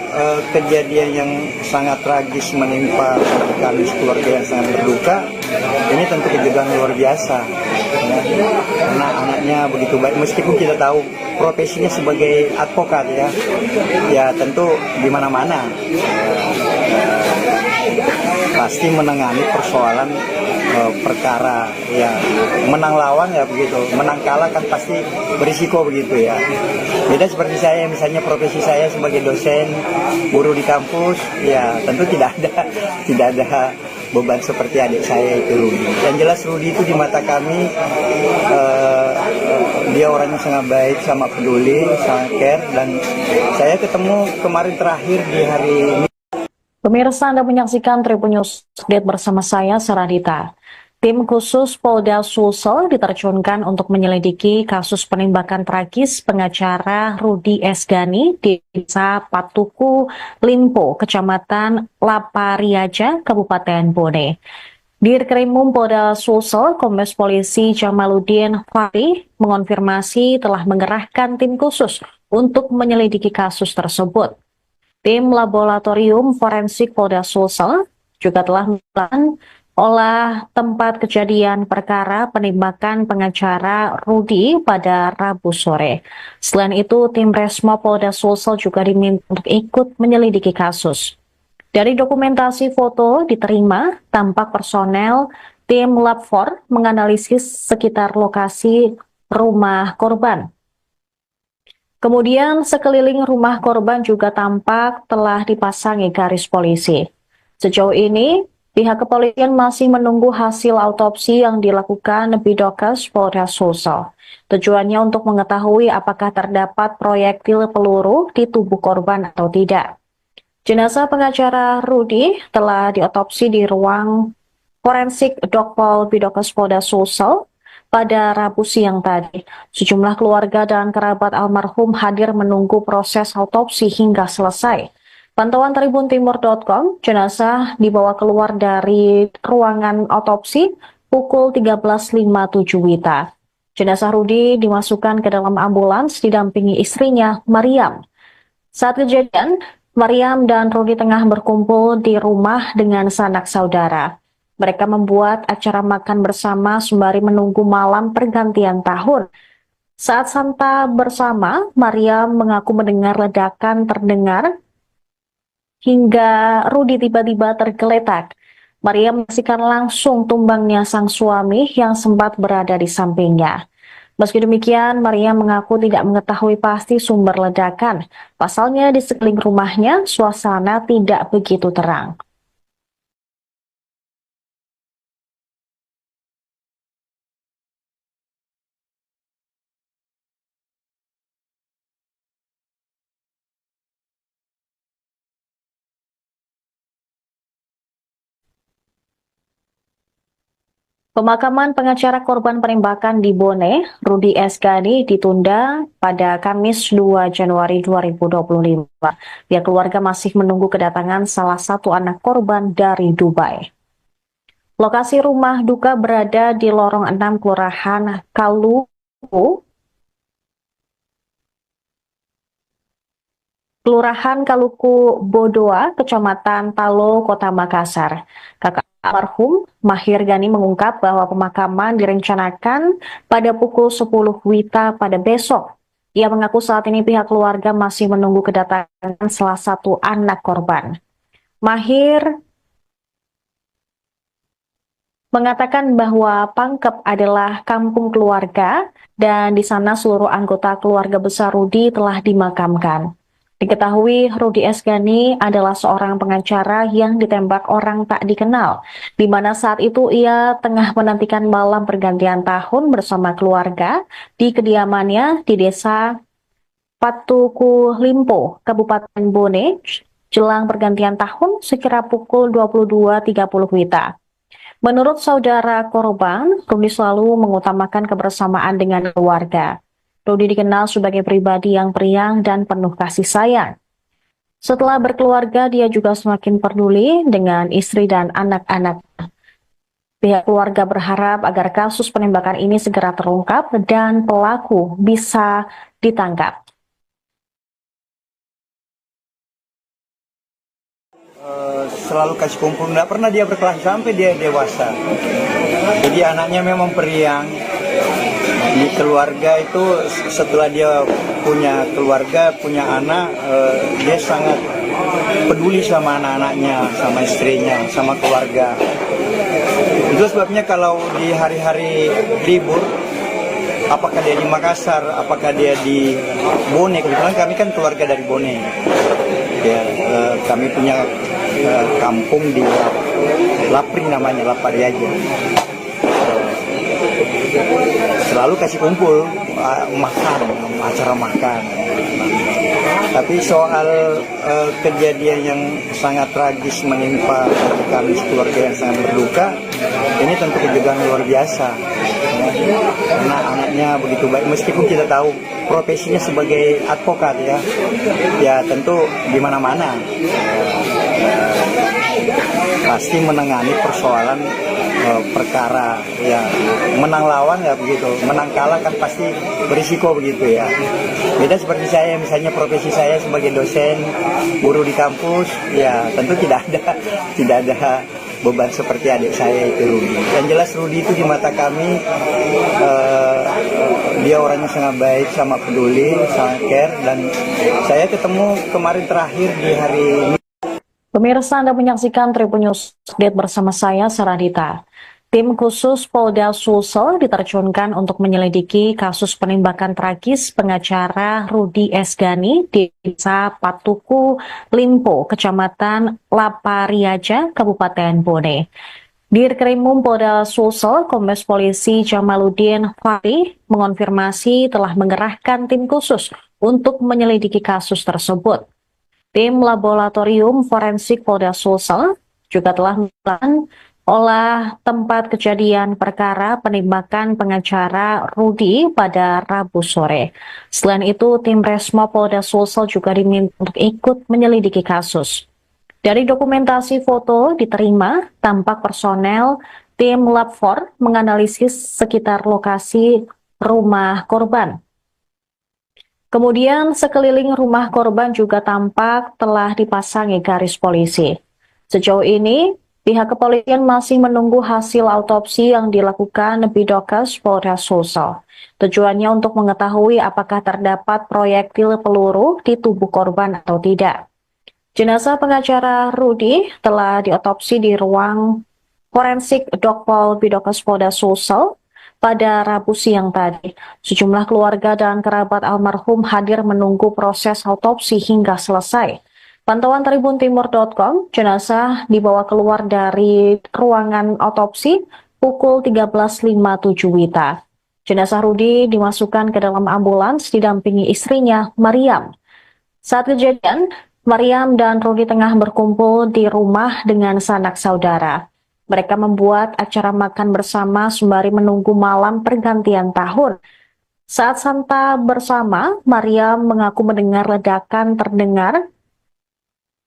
kejadian yang sangat tragis menimpa kami keluarga yang sangat berduka, ini tentu kejadian luar biasa. Ya. Karena anaknya begitu baik, meskipun kita tahu profesinya sebagai advokat ya tentu di mana-mana pasti menangani persoalan perkara ya, menang lawan ya begitu, menang kalah kan pasti berisiko begitu ya. Beda seperti saya, misalnya profesi saya sebagai dosen guru di kampus ya tentu tidak ada beban seperti adik saya itu Rudi. Yang jelas Rudi itu di mata kami dia orangnya sangat baik, sangat peduli, sangat care, dan saya ketemu kemarin terakhir di hari ini. Pemirsa, Anda menyaksikan Tribun News Update bersama saya, Saradita. Tim khusus Polda Sulsel diterjunkan untuk menyelidiki kasus penembakan tragis pengacara Rudi Esgani di Desa Patuku, Limpo, Kecamatan Lapariaja, Kabupaten Bone. Dirkrimum Polda Sulsel, Kombes Polisi Jamaluddin Fahri mengonfirmasi telah mengerahkan tim khusus untuk menyelidiki kasus tersebut. Tim Laboratorium Forensik Polda Sulsel juga telah melakukan olah tempat kejadian perkara penembakan pengacara Rudi pada Rabu sore. Selain itu, tim Resmo Polda Sulsel juga diminta untuk ikut menyelidiki kasus. Dari dokumentasi foto diterima, tampak personel tim Lab 4 menganalisis sekitar lokasi rumah korban. Kemudian sekeliling rumah korban juga tampak telah dipasangi garis polisi. Sejauh ini, pihak kepolisian masih menunggu hasil autopsi yang dilakukan Bidokes Polda Sulsel. Tujuannya untuk mengetahui apakah terdapat proyektil peluru di tubuh korban atau tidak. Jenazah pengacara Rudi telah diotopsi di ruang forensik Dokpol Bidokes Polda Sulsel pada Rabu siang tadi. Sejumlah keluarga dan kerabat almarhum hadir menunggu proses autopsi hingga selesai. Pantauan tribuntimur.com, jenazah dibawa keluar dari ruangan autopsi pukul 13.57 WITA. Jenazah Rudi dimasukkan ke dalam ambulans didampingi istrinya, Mariam. Saat kejadian, Mariam dan Rudi tengah berkumpul di rumah dengan sanak saudara. Mereka membuat acara makan bersama sembari menunggu malam pergantian tahun. Saat santa bersama, Mariam mengaku mendengar ledakan terdengar hingga Rudi tiba-tiba tergeletak. Mariam menyaksikan langsung tumbangnya sang suami yang sempat berada di sampingnya. Meski demikian, Mariam mengaku tidak mengetahui pasti sumber ledakan. Pasalnya di sekeliling rumahnya, suasana tidak begitu terang. Pemakaman pengacara korban penembakan di Bone, Rudi Esgani, ditunda pada Kamis 2 Januari 2025. Pihak keluarga masih menunggu kedatangan salah satu anak korban dari Dubai. Lokasi rumah duka berada di lorong 6 Kelurahan Kaluku Bodoa, Kecamatan Talo, Kota Makassar. Kakak almarhum Mahir Gani mengungkap bahwa pemakaman direncanakan pada pukul 10 WITA pada besok. Ia mengaku saat ini pihak keluarga masih menunggu kedatangan salah satu anak korban. Mahir mengatakan bahwa Pangkep adalah kampung keluarga dan di sana seluruh anggota keluarga besar Rudi telah dimakamkan. Diketahui Rudi Esgani adalah seorang pengacara yang ditembak orang tak dikenal, di mana saat itu ia tengah menantikan malam pergantian tahun bersama keluarga di kediamannya di Desa Patuku Limpo, Kabupaten Bone, jelang pergantian tahun sekira pukul 22.30 WITA. Menurut saudara korban, Rudi selalu mengutamakan kebersamaan dengan keluarga. Rudi dikenal sebagai pribadi yang periang dan penuh kasih sayang. Setelah berkeluarga, dia juga semakin peduli dengan istri dan anak-anak. Pihak keluarga berharap agar kasus penembakan ini segera terungkap dan pelaku bisa ditangkap. Selalu kasih kumpul, nggak pernah dia berkelahi sampai dia dewasa. Jadi anaknya memang periang. Di keluarga itu setelah dia punya keluarga, punya anak, dia sangat peduli sama anak-anaknya, sama istrinya, sama keluarga. Itu sebabnya kalau di hari-hari libur, apakah dia di Makassar, apakah dia di Bone, kebetulan kami kan keluarga dari Bone. Ya, kami punya kampung di Lapri namanya, Lapariaja. Selalu kasih kumpul, makan, acara makan. Tapi soal kejadian yang sangat tragis menimpa kami keluarga yang sangat berduka, ini tentu kejutan luar biasa. Ya. Karena anaknya begitu baik, meskipun kita tahu profesinya sebagai advokat ya tentu di mana-mana pasti menangani persoalan perkara ya, menang lawan ya begitu, menang kalah kan pasti berisiko begitu ya. Beda seperti saya, misalnya profesi saya sebagai dosen, guru di kampus, ya tentu tidak ada beban seperti adik saya itu Rudi. Yang jelas Rudi itu di mata kami dia orangnya sangat baik, sama peduli, sangat care, dan saya ketemu kemarin terakhir di hari ini. Pemirsa, Anda menyaksikan Tribun News Update bersama saya, Saradita. Tim khusus Polda Sulsel diterjunkan untuk menyelidiki kasus penembakan tragis pengacara Rudi Esgani di Desa Patuku, Limpo, Kecamatan Lapariaja, Kabupaten Bone. Dirkrimum Polda Sulsel, Kombes Polisi Jamaluddin Fahri mengonfirmasi telah mengerahkan tim khusus untuk menyelidiki kasus tersebut. Tim Laboratorium Forensik Polda Sulsel juga telah melakukan olah tempat kejadian perkara penembakan pengacara Rudi pada Rabu sore. Selain itu, tim Resmo Polda Sulsel juga diminta untuk ikut menyelidiki kasus. Dari dokumentasi foto diterima, tampak personel tim Lab 4 menganalisis sekitar lokasi rumah korban. Kemudian sekeliling rumah korban juga tampak telah dipasangi garis polisi. Sejauh ini, pihak kepolisian masih menunggu hasil autopsi yang dilakukan Bidokes Polda Sulsel. Tujuannya untuk mengetahui apakah terdapat proyektil peluru di tubuh korban atau tidak. Jenazah pengacara Rudi telah diotopsi di ruang forensik Dokpol Bidokes Polda Sulsel pada Rabu siang tadi. Sejumlah keluarga dan kerabat almarhum hadir menunggu proses autopsi hingga selesai. Pantauan tribuntimur.com, jenazah dibawa keluar dari ruangan autopsi pukul 13.57 WITA. Jenazah Rudi dimasukkan ke dalam ambulans didampingi istrinya, Mariam. Saat kejadian, Mariam dan Rudi tengah berkumpul di rumah dengan sanak saudara. Mereka membuat acara makan bersama sembari menunggu malam pergantian tahun. Saat santa bersama, Mariam mengaku mendengar ledakan terdengar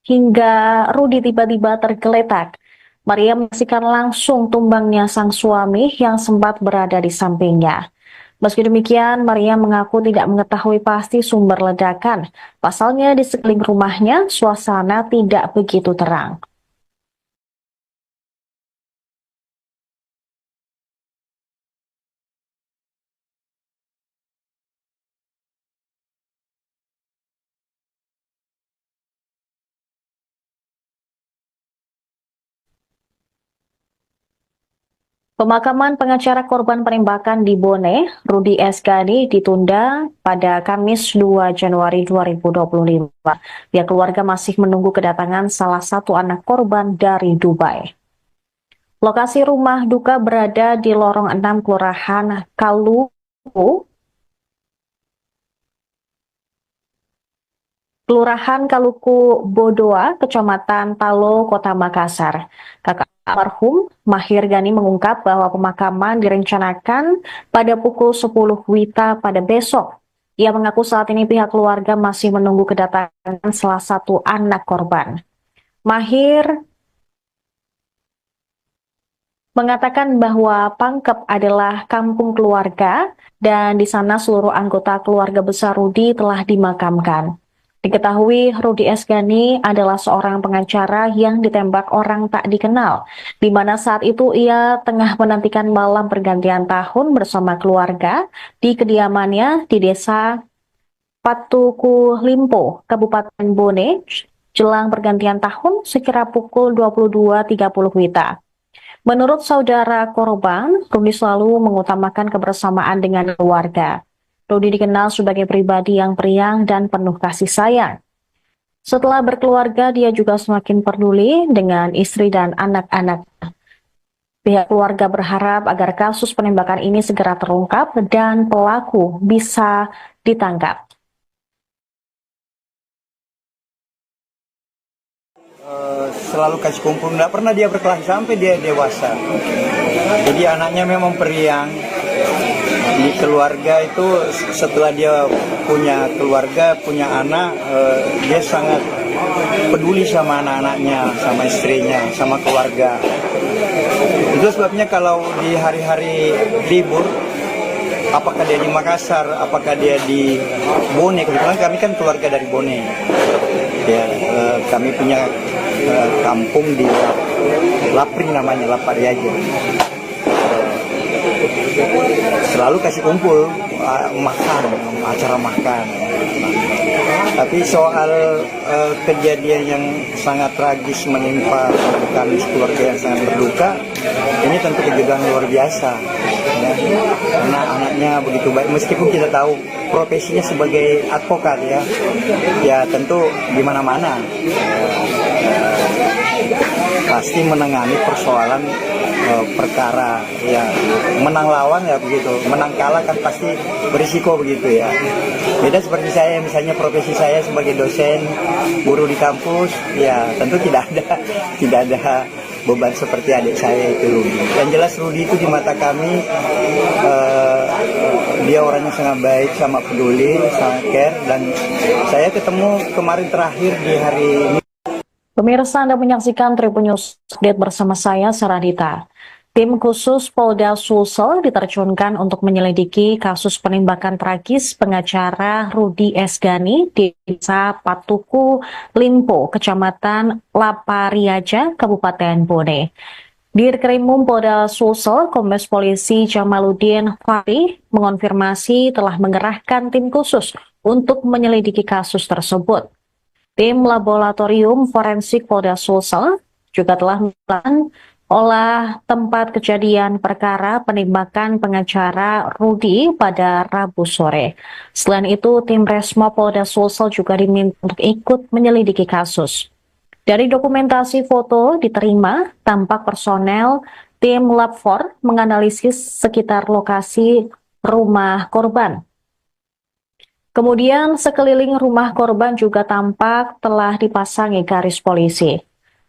hingga Rudi tiba-tiba tergeletak. Mariam menyaksikan langsung tumbangnya sang suami yang sempat berada di sampingnya. Meski demikian, Mariam mengaku tidak mengetahui pasti sumber ledakan. Pasalnya di sekeliling rumahnya, suasana tidak begitu terang. Pemakaman pengacara korban penembakan di Bone, Rudi Esgani, ditunda pada Kamis 2 Januari 2025. Pihak keluarga masih menunggu kedatangan salah satu anak korban dari Dubai. Lokasi rumah duka berada di lorong 6 Kelurahan Kaluku Bodoa, Kecamatan Talo, Kota Makassar. Kakak almarhum Mahir Gani mengungkap bahwa pemakaman direncanakan pada pukul 10 WITA pada besok. Ia mengaku saat ini pihak keluarga masih menunggu kedatangan salah satu anak korban. Mahir mengatakan bahwa Pangkep adalah kampung keluarga dan di sana seluruh anggota keluarga besar Rudi telah dimakamkan. Diketahui Rudi Esgani adalah seorang pengacara yang ditembak orang tak dikenal, di mana saat itu ia tengah menantikan malam pergantian tahun bersama keluarga di kediamannya di desa Patuku Limpo, Kabupaten Bone, jelang pergantian tahun sekira pukul 22.30 WITA. Menurut saudara korban, Rudi selalu mengutamakan kebersamaan dengan keluarga. Rudi dikenal sebagai pribadi yang periang dan penuh kasih sayang. Setelah berkeluarga, dia juga semakin peduli dengan istri dan anak-anak. Pihak keluarga berharap agar kasus penembakan ini segera terungkap dan pelaku bisa ditangkap. Selalu kasih kumpul, nggak pernah dia berkelahi sampai dia dewasa. Jadi anaknya memang periang. Di keluarga itu setelah dia punya keluarga, punya anak, dia sangat peduli sama anak-anaknya, sama istrinya, sama keluarga. Itu sebabnya kalau di hari-hari libur, apakah dia di Makassar, apakah dia di Bone, kebetulan kami kan keluarga dari Bone. Ya, kami punya kampung di Lapring namanya, Lapariaja. Selalu kasih kumpul, makan, acara makan. Tapi soal kejadian yang sangat tragis menimpa kami keluarga yang sangat berduka, ini tentu kejadian luar biasa. Ya. Karena anaknya begitu baik, meskipun kita tahu profesinya sebagai advokat ya tentu di mana-mana pasti menangani persoalan perkara ya, menang lawan ya begitu, menang kalah kan pasti berisiko begitu ya. Beda seperti saya, misalnya profesi saya sebagai dosen, guru di kampus, ya tentu tidak ada beban seperti adik saya itu Rudi. Yang jelas Rudi itu di mata kami dia orangnya sangat baik, sangat peduli, sangat care, dan saya ketemu kemarin terakhir di hari ini. Pemirsa, Anda menyaksikan Tribun News Update bersama saya, Saradita. Tim khusus Polda Sulsel diterjunkan untuk menyelidiki kasus penembakan tragis pengacara Rudi Esgani di Desa Patuku Limpo, Kecamatan Lapariaja, Kabupaten Bone. Dirkrimum Polda Sulsel, Kombes Polisi Jamaluddin Fahri mengonfirmasi telah mengerahkan tim khusus untuk menyelidiki kasus tersebut. Tim Laboratorium Forensik Polda Sulsel juga telah melakukan olah tempat kejadian perkara penembakan pengacara Rudi pada Rabu sore. Selain itu, tim Resmo Polda Sulsel juga diminta untuk ikut menyelidiki kasus. Dari dokumentasi foto diterima, tampak personel tim Lab 4 menganalisis sekitar lokasi rumah korban. Kemudian sekeliling rumah korban juga tampak telah dipasangi garis polisi.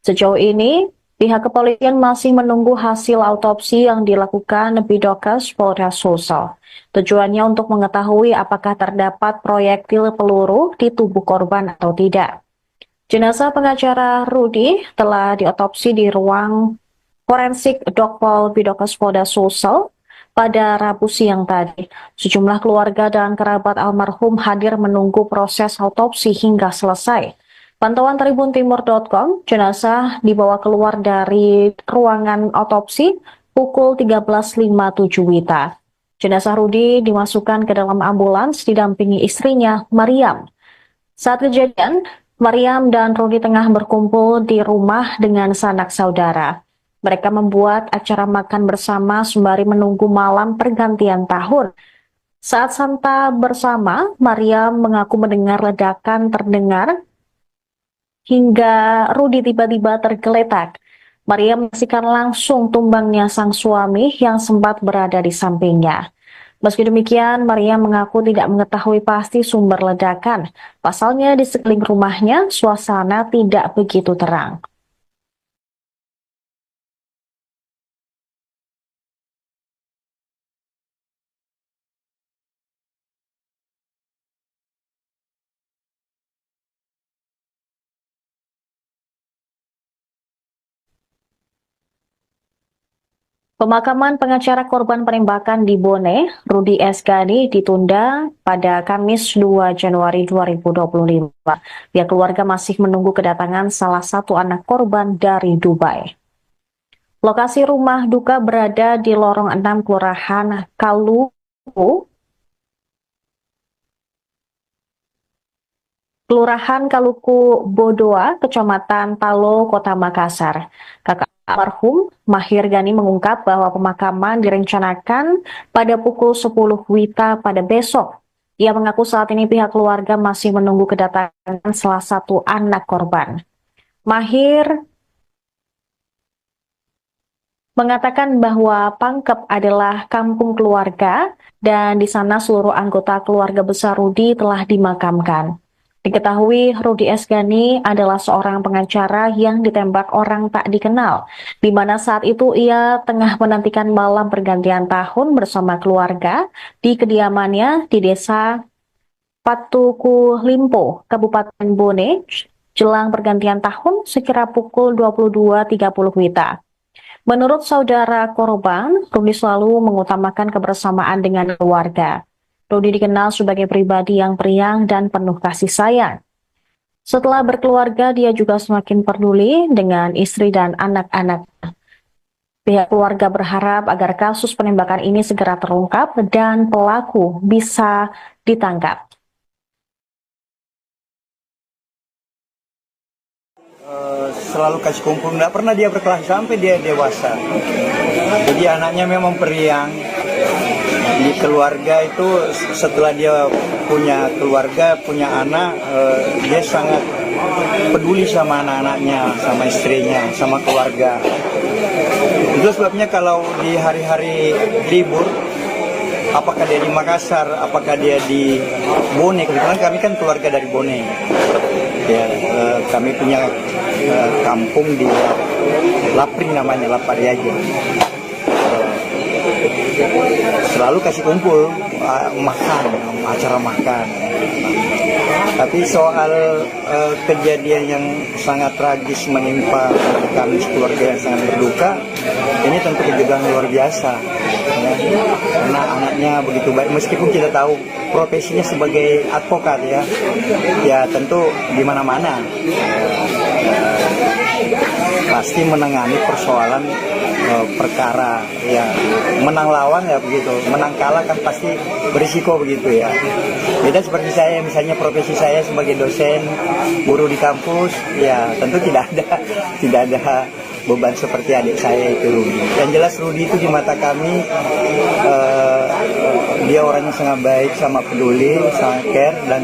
Sejauh ini, pihak kepolisian masih menunggu hasil autopsi yang dilakukan Bidokes Polda Sulsel. Tujuannya untuk mengetahui apakah terdapat proyektil peluru di tubuh korban atau tidak. Jenazah pengacara Rudi telah diotopsi di ruang forensik Dokpol Bidokes Polda Sulsel pada Rabu siang tadi. Sejumlah keluarga dan kerabat almarhum hadir menunggu proses autopsi hingga selesai. Pantauan tribuntimur.com, jenazah dibawa keluar dari ruangan autopsi pukul 13.57 WITA. Jenazah Rudi dimasukkan ke dalam ambulans didampingi istrinya, Mariam. Saat kejadian, Mariam dan Rudi tengah berkumpul di rumah dengan sanak saudara. Mereka membuat acara makan bersama sembari menunggu malam pergantian tahun. Saat santa bersama, Mariam mengaku mendengar ledakan terdengar hingga Rudi tiba-tiba tergeletak. Mariam menyaksikan langsung tumbangnya sang suami yang sempat berada di sampingnya. Meski demikian, Mariam mengaku tidak mengetahui pasti sumber ledakan. Pasalnya di sekeliling rumahnya, suasana tidak begitu terang. Pemakaman pengacara korban penembakan di Bone, Rudi Esgani, ditunda pada Kamis 2 Januari 2025. Pihak keluarga masih menunggu kedatangan salah satu anak korban dari Dubai. Lokasi rumah duka berada di lorong 6 Kelurahan Kaluku Bodoa, Kecamatan Talo, Kota Makassar. Kakak almarhum Mahir Gani mengungkap bahwa pemakaman direncanakan pada pukul 10 WITA pada besok. Ia mengaku saat ini pihak keluarga masih menunggu kedatangan salah satu anak korban. Mahir mengatakan bahwa Pangkep adalah kampung keluarga dan di sana seluruh anggota keluarga besar Rudi telah dimakamkan. Diketahui Rudi Esgani adalah seorang pengacara yang ditembak orang tak dikenal, di mana saat itu ia tengah menantikan malam pergantian tahun bersama keluarga di kediamannya di desa Patuku Limpo, Kabupaten Bone, jelang pergantian tahun sekira pukul 22.30 WITA. Menurut saudara korban, Rudi selalu mengutamakan kebersamaan dengan keluarga. Rudi dikenal sebagai pribadi yang periang dan penuh kasih sayang. Setelah berkeluarga, dia juga semakin peduli dengan istri dan anak-anak. Pihak keluarga berharap agar kasus penembakan ini segera terungkap dan pelaku bisa ditangkap. Selalu kasih kumpul, nggak pernah dia berkelahi sampai dia dewasa. Jadi anaknya memang periang. Di keluarga itu setelah dia punya keluarga, punya anak, dia sangat peduli sama anak-anaknya, sama istrinya, sama keluarga. Itu sebabnya kalau di hari-hari libur, apakah dia di Makassar, apakah dia di Bone, kebetulan kami kan keluarga dari Bone. Ya, kami punya kampung di Lapri namanya, Lapariaja. Selalu kasih kumpul, makan, acara makan. Tapi soal kejadian yang sangat tragis menimpa kami keluarga yang sangat berduka, ini tentu kejadian luar biasa. Ya. Karena anaknya begitu baik, meskipun kita tahu profesinya sebagai advokat ya tentu di mana-mana pasti menangani persoalan perkara ya, menang lawan ya begitu, menang kalah kan pasti berisiko begitu ya. Beda seperti saya, misalnya profesi saya sebagai dosen, guru di kampus, ya tentu tidak ada beban seperti adik saya itu Rudi. Yang jelas Rudi itu di mata kami dia orang yang sangat baik, sama peduli, sangat care, dan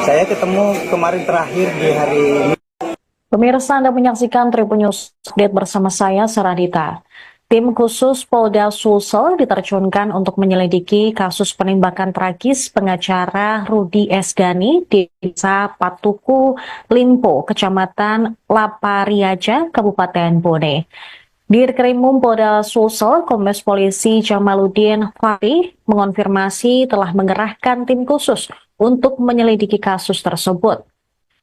saya ketemu kemarin terakhir di hari ini. Pemirsa, Anda menyaksikan Tribun News Update bersama saya, Saradita. Tim khusus Polda Sulsel diterjunkan untuk menyelidiki kasus penembakan tragis pengacara Rudi Esgani di Desa Patuku Limpo, Kecamatan Lapariaja, Kabupaten Bone. Dirkrimum Polda Sulsel, Kombes Polisi Jamaluddin Fahri mengonfirmasi telah mengerahkan tim khusus untuk menyelidiki kasus tersebut.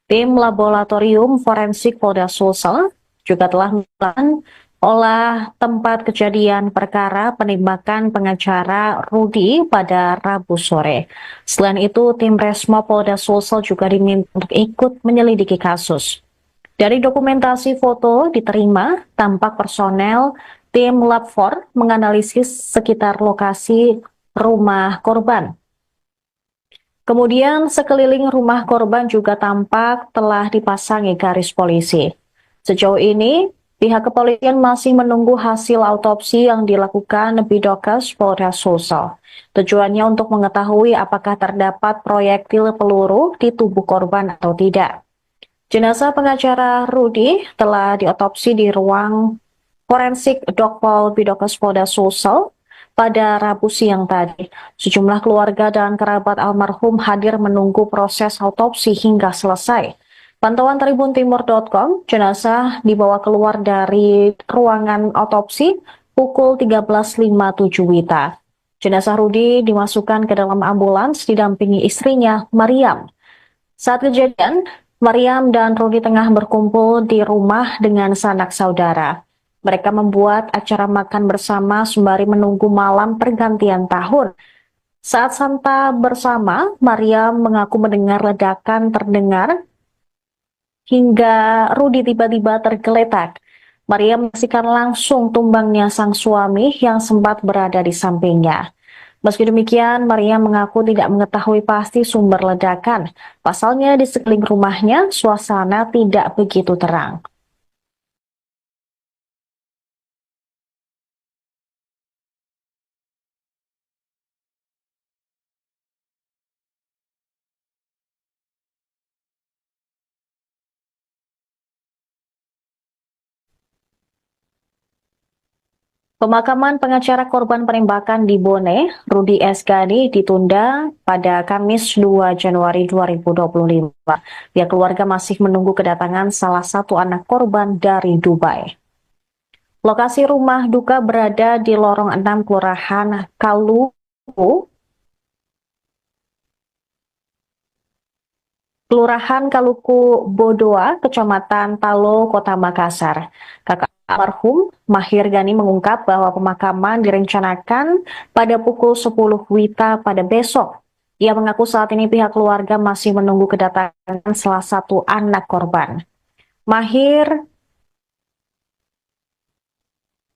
Tim Laboratorium Forensik Polda Sulsel juga telah melakukan olah tempat kejadian perkara penembakan pengacara Rudi pada Rabu sore. Selain itu, tim Resmo Polda Sulsel juga diminta untuk ikut menyelidiki kasus. Dari dokumentasi foto diterima, tampak personel tim Lab 4 menganalisis sekitar lokasi rumah korban. Kemudian sekeliling rumah korban juga tampak telah dipasangi garis polisi. Sejauh ini, pihak kepolisian masih menunggu hasil autopsi yang dilakukan Bidokes Polda Sulsel. Tujuannya untuk mengetahui apakah terdapat proyektil peluru di tubuh korban atau tidak. Jenazah pengacara Rudi telah diotopsi di ruang forensik Dokpol Bidokes Polda Sulsel pada Rabu siang tadi. Sejumlah keluarga dan kerabat almarhum hadir menunggu proses autopsi hingga selesai. Pantauan tribuntimur.com, jenazah dibawa keluar dari ruangan autopsi pukul 13.57 WITA. Jenazah Rudi dimasukkan ke dalam ambulans didampingi istrinya, Mariam. Saat kejadian, Mariam dan Rudi tengah berkumpul di rumah dengan sanak saudara. Mereka membuat acara makan bersama sembari menunggu malam pergantian tahun. Saat santa bersama, Maria mengaku mendengar ledakan terdengar hingga Rudi tiba-tiba tergeletak. Maria menyaksikan langsung tumbangnya sang suami yang sempat berada di sampingnya. Meski demikian, Maria mengaku tidak mengetahui pasti sumber ledakan. Pasalnya di sekeliling rumahnya, suasana tidak begitu terang. Pemakaman pengacara korban penembakan di Bone, Rudi S. Ghani, ditunda pada Kamis 2 Januari 2025. Pihak keluarga masih menunggu kedatangan salah satu anak korban dari Dubai. Lokasi rumah duka berada di lorong 6 Kelurahan Kaluku Bodoa, Kecamatan Talo, Kota Makassar. Kakak almarhum Mahir Ghani mengungkap bahwa pemakaman direncanakan pada pukul 10 WITA pada besok. Ia mengaku saat ini pihak keluarga masih menunggu kedatangan salah satu anak korban. Mahir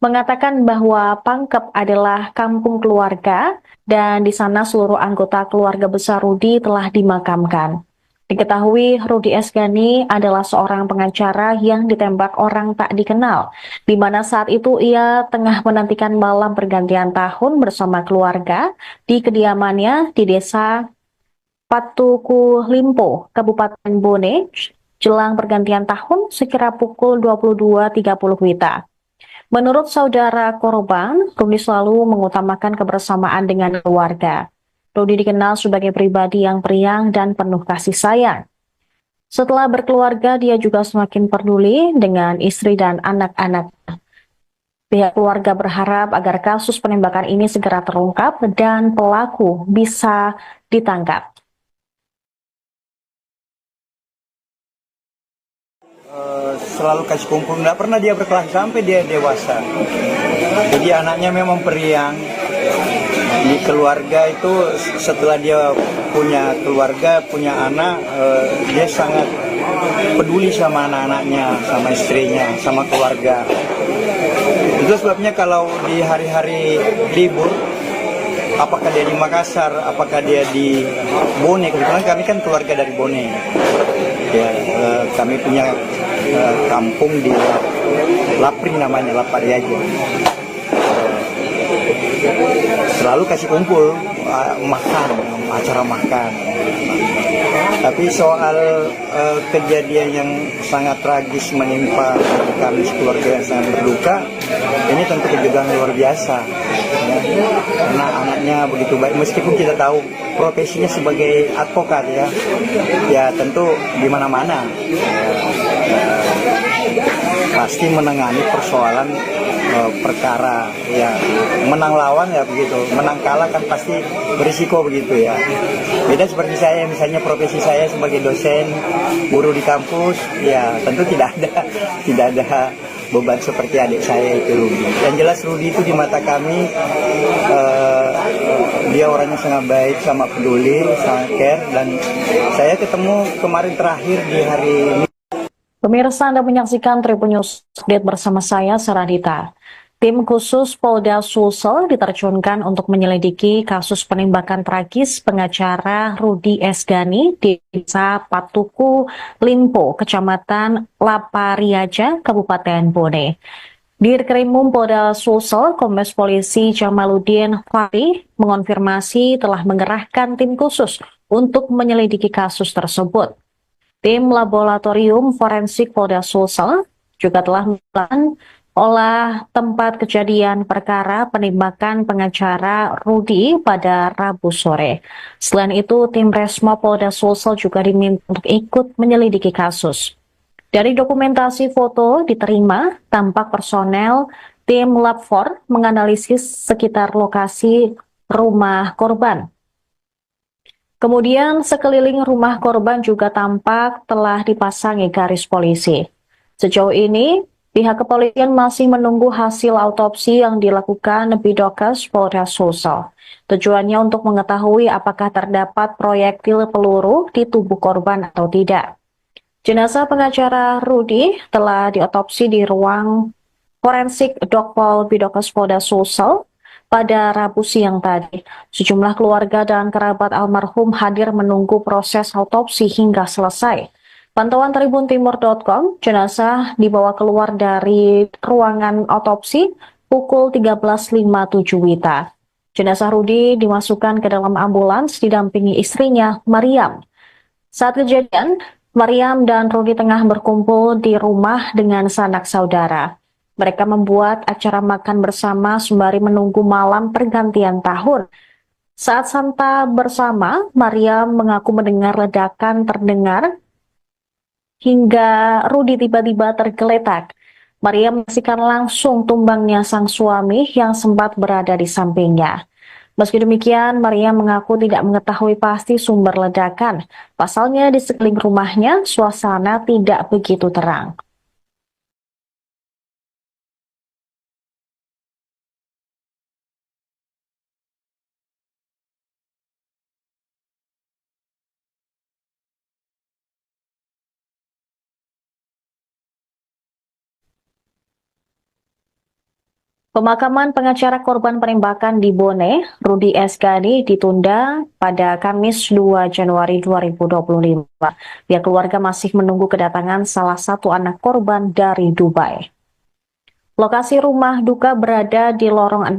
mengatakan bahwa Pangkep adalah kampung keluarga dan di sana seluruh anggota keluarga besar Rudi telah dimakamkan. Diketahui Rudi S. Ghani adalah seorang pengacara yang ditembak orang tak dikenal, di mana saat itu ia tengah menantikan malam pergantian tahun bersama keluarga di kediamannya di desa Patuku Limpo, Kabupaten Bone, jelang pergantian tahun sekira pukul 22.30 WITA. Menurut saudara korban, Rudi selalu mengutamakan kebersamaan dengan keluarga. Rudi dikenal sebagai pribadi yang periang dan penuh kasih sayang. Setelah berkeluarga, dia juga semakin peduli dengan istri dan anak-anak. Pihak keluarga berharap agar kasus penembakan ini segera terungkap dan pelaku bisa ditangkap. Selalu kasih kumpul, nggak pernah dia berkelas sampai dia dewasa. Jadi anaknya memang periang. Di keluarga itu setelah dia punya keluarga, punya anak, dia sangat peduli sama anak-anaknya, sama istrinya, sama keluarga. Itu sebabnya kalau di hari-hari libur, apakah dia di Makassar, apakah dia di Bone, kebetulan kami kan keluarga dari Bone. Ya, kami punya kampung di Lapri namanya, Lapari aja. Selalu kasih kumpul, makan, acara makan. Tapi soal kejadian yang sangat tragis menimpa kami keluarga yang sangat berduka, ini tentu kejadian luar biasa. Ya. Karena anaknya begitu baik, meskipun kita tahu profesinya sebagai advokat ya tentu di mana-mana pasti menangani persoalan perkara ya, menang lawan ya begitu, menang kalah kan pasti berisiko begitu ya. Beda seperti saya, misalnya profesi saya sebagai dosen, guru di kampus, ya tentu tidak ada beban seperti adik saya itu Rudi. Yang jelas Rudi itu di mata kami dia orangnya sangat baik, sangat peduli, sangat care, dan saya ketemu kemarin terakhir di hari ini. Pemirsa, Anda menyaksikan Tribun News Update bersama saya, Saradita. Tim khusus Polda Sulsel diterjunkan untuk menyelidiki kasus penembakan tragis pengacara Rudi S. Ghani di Desa Patuku Limpo, Kecamatan Lapariaja, Kabupaten Bone. Dirkrimum Polda Sulsel, Kombes Polisi Jamaluddin Fahri mengonfirmasi telah mengerahkan tim khusus untuk menyelidiki kasus tersebut. Tim Laboratorium Forensik Polda Sulsel juga telah melakukan olah tempat kejadian perkara penembakan pengacara Rudi pada Rabu sore. Selain itu, tim Resmo Polda Sulsel juga diminta untuk ikut menyelidiki kasus. Dari dokumentasi foto diterima, tampak personel tim Lab 4 menganalisis sekitar lokasi rumah korban. Kemudian sekeliling rumah korban juga tampak telah dipasangi garis polisi. Sejauh ini, Pihak kepolisian masih menunggu hasil autopsi yang dilakukan Bidokes Polres Sulsel. Tujuannya untuk mengetahui apakah terdapat proyektil peluru di tubuh korban atau tidak. Jenazah pengacara Rudi telah diotopsi di ruang forensik Dokpol Bidokes Polda Sulsel pada Rabu siang tadi. Sejumlah keluarga dan kerabat almarhum hadir menunggu proses autopsi hingga selesai. Pantauan tribuntimur.com, jenazah dibawa keluar dari ruangan autopsi pukul 13.57 WITA. Jenazah Rudi dimasukkan ke dalam ambulans didampingi istrinya, Mariam. Saat kejadian, Mariam dan Rudi tengah berkumpul di rumah dengan sanak saudara. Mereka membuat acara makan bersama sembari menunggu malam pergantian tahun. Saat santa bersama, Mariam mengaku mendengar ledakan terdengar hingga Rudi tiba-tiba tergeletak. Maria menyaksikan langsung tumbangnya sang suami yang sempat berada di sampingnya. Meski demikian, Maria mengaku tidak mengetahui pasti sumber ledakan. Pasalnya di sekeliling rumahnya, suasana tidak begitu terang. Pemakaman pengacara korban penembakan di Bone, Rudi S. Gani, ditunda pada Kamis 2 Januari 2025. Pihak keluarga masih menunggu kedatangan salah satu anak korban dari Dubai. Lokasi rumah duka berada di lorong 6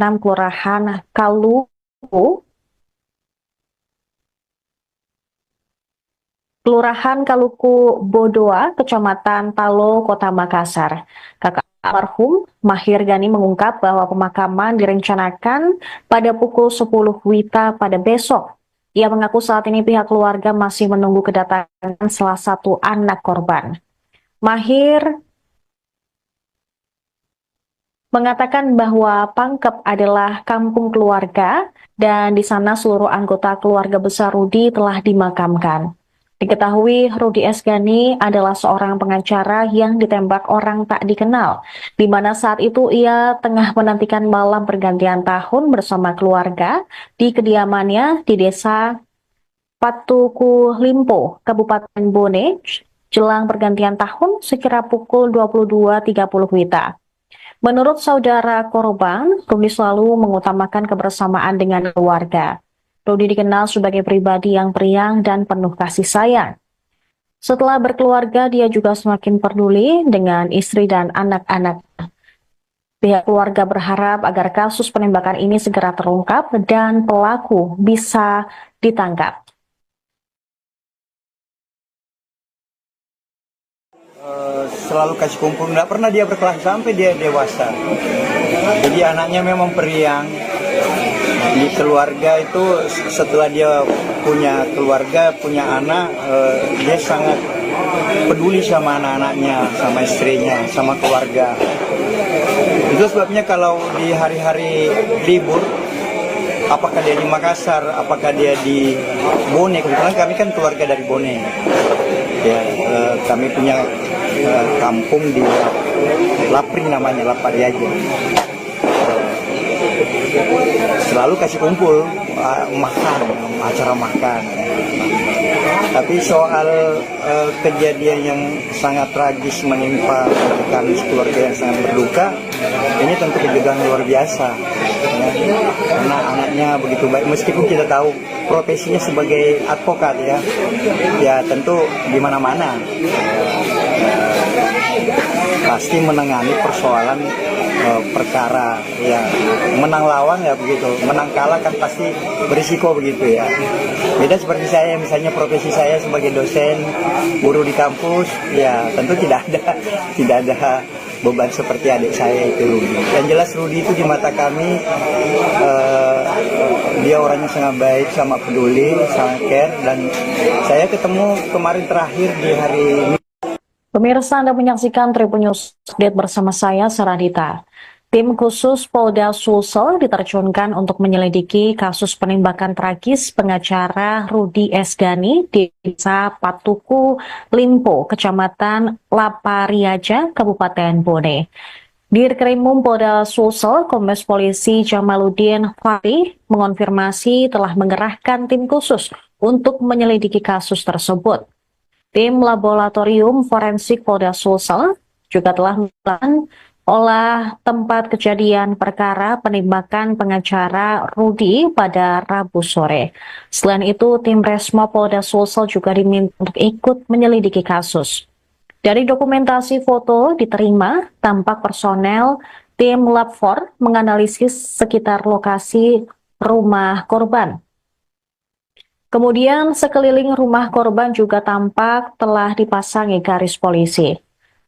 Kelurahan Kaluku Bodoa, Kecamatan Talo, Kota Makassar. Kakak almarhum Mahir Gani mengungkap bahwa pemakaman direncanakan pada pukul 10 WITA pada besok. Ia mengaku saat ini pihak keluarga masih menunggu kedatangan salah satu anak korban. Mahir mengatakan bahwa Pangkep adalah kampung keluarga dan di sana seluruh anggota keluarga besar Rudi telah dimakamkan. Diketahui Rudi S. Gani adalah seorang pengacara yang ditembak orang tak dikenal, di mana saat itu ia tengah menantikan malam pergantian tahun bersama keluarga di kediamannya di desa Patuku Limpo, Kabupaten Bone, jelang pergantian tahun sekira pukul 22.30 WITA. Menurut saudara korban, Rudi selalu mengutamakan kebersamaan dengan keluarga. Rudi dikenal sebagai pribadi yang periang dan penuh kasih sayang. Setelah berkeluarga, dia juga semakin peduli dengan istri dan anak-anak. Pihak keluarga berharap agar kasus penembakan ini segera terungkap dan pelaku bisa ditangkap. Selalu kasih kumpul, nggak pernah dia berkelas sampai dia dewasa. Jadi anaknya memang periang. Di keluarga itu setelah dia punya keluarga, punya anak, dia sangat peduli sama anak-anaknya, sama istrinya, sama keluarga. Itu sebabnya kalau di hari-hari libur, apakah dia di Makassar, apakah dia di Bone, kebetulan kami kan keluarga dari Bone. Ya, kami punya kampung di Lapri namanya, Lapari aja. Selalu kasih kumpul, makan, acara makan. Tapi soal kejadian yang sangat tragis menimpa kami keluarga yang sangat berduka, ini tentu kejadian luar biasa. Ya. Karena anaknya begitu baik, meskipun kita tahu profesinya sebagai advokat ya tentu di mana-mana pasti menangani persoalan perkara ya, menang lawan ya begitu, menang kalah kan pasti berisiko begitu ya. Beda seperti saya, misalnya profesi saya sebagai dosen, guru di kampus, ya tentu tidak ada beban seperti adik saya itu Rudi. Yang jelas Rudi itu di mata kami dia orangnya sangat baik, sangat peduli, sangat care, dan saya ketemu kemarin terakhir di hari Pemirsa, Anda menyaksikan Tribun News Update bersama saya, Saradita. Tim khusus Polda Sulsel diterjunkan untuk menyelidiki kasus penembakan tragis pengacara Rudi Esgani di Desa Patuku, Limpo, Kecamatan Lapariaja, Kabupaten Bone. Dirkrimum Polda Sulsel, Kombes Polisi Jamaluddin Fahri mengonfirmasi telah mengerahkan tim khusus untuk menyelidiki kasus tersebut. Tim Laboratorium Forensik Polda Sulsel juga telah melakukan olah tempat kejadian perkara penembakan pengacara Rudi pada Rabu sore. Selain itu, tim Resmo Polda Sulsel juga diminta untuk ikut menyelidiki kasus. Dari dokumentasi foto diterima, tampak personel tim Lab 4 menganalisis sekitar lokasi rumah korban. Kemudian sekeliling rumah korban juga tampak telah dipasangi garis polisi.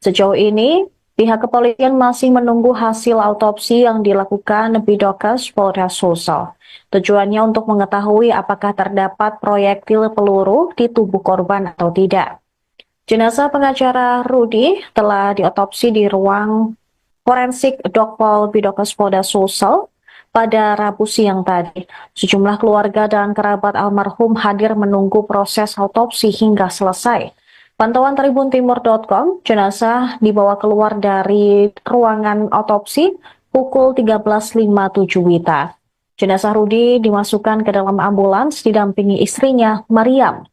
Sejauh ini, pihak kepolisian masih menunggu hasil autopsi yang dilakukan Bidokes Polda Sulsel. Tujuannya untuk mengetahui apakah terdapat proyektil peluru di tubuh korban atau tidak. Jenazah pengacara Rudi telah diotopsi di ruang forensik Dokpol Bidokes Polda Sulsel pada Rabu siang tadi. Sejumlah keluarga dan kerabat almarhum hadir menunggu proses autopsi hingga selesai. Pantauan tribuntimur.com, jenazah dibawa keluar dari ruangan autopsi pukul 13.57 WITA. Jenazah Rudi dimasukkan ke dalam ambulans didampingi istrinya, Mariam.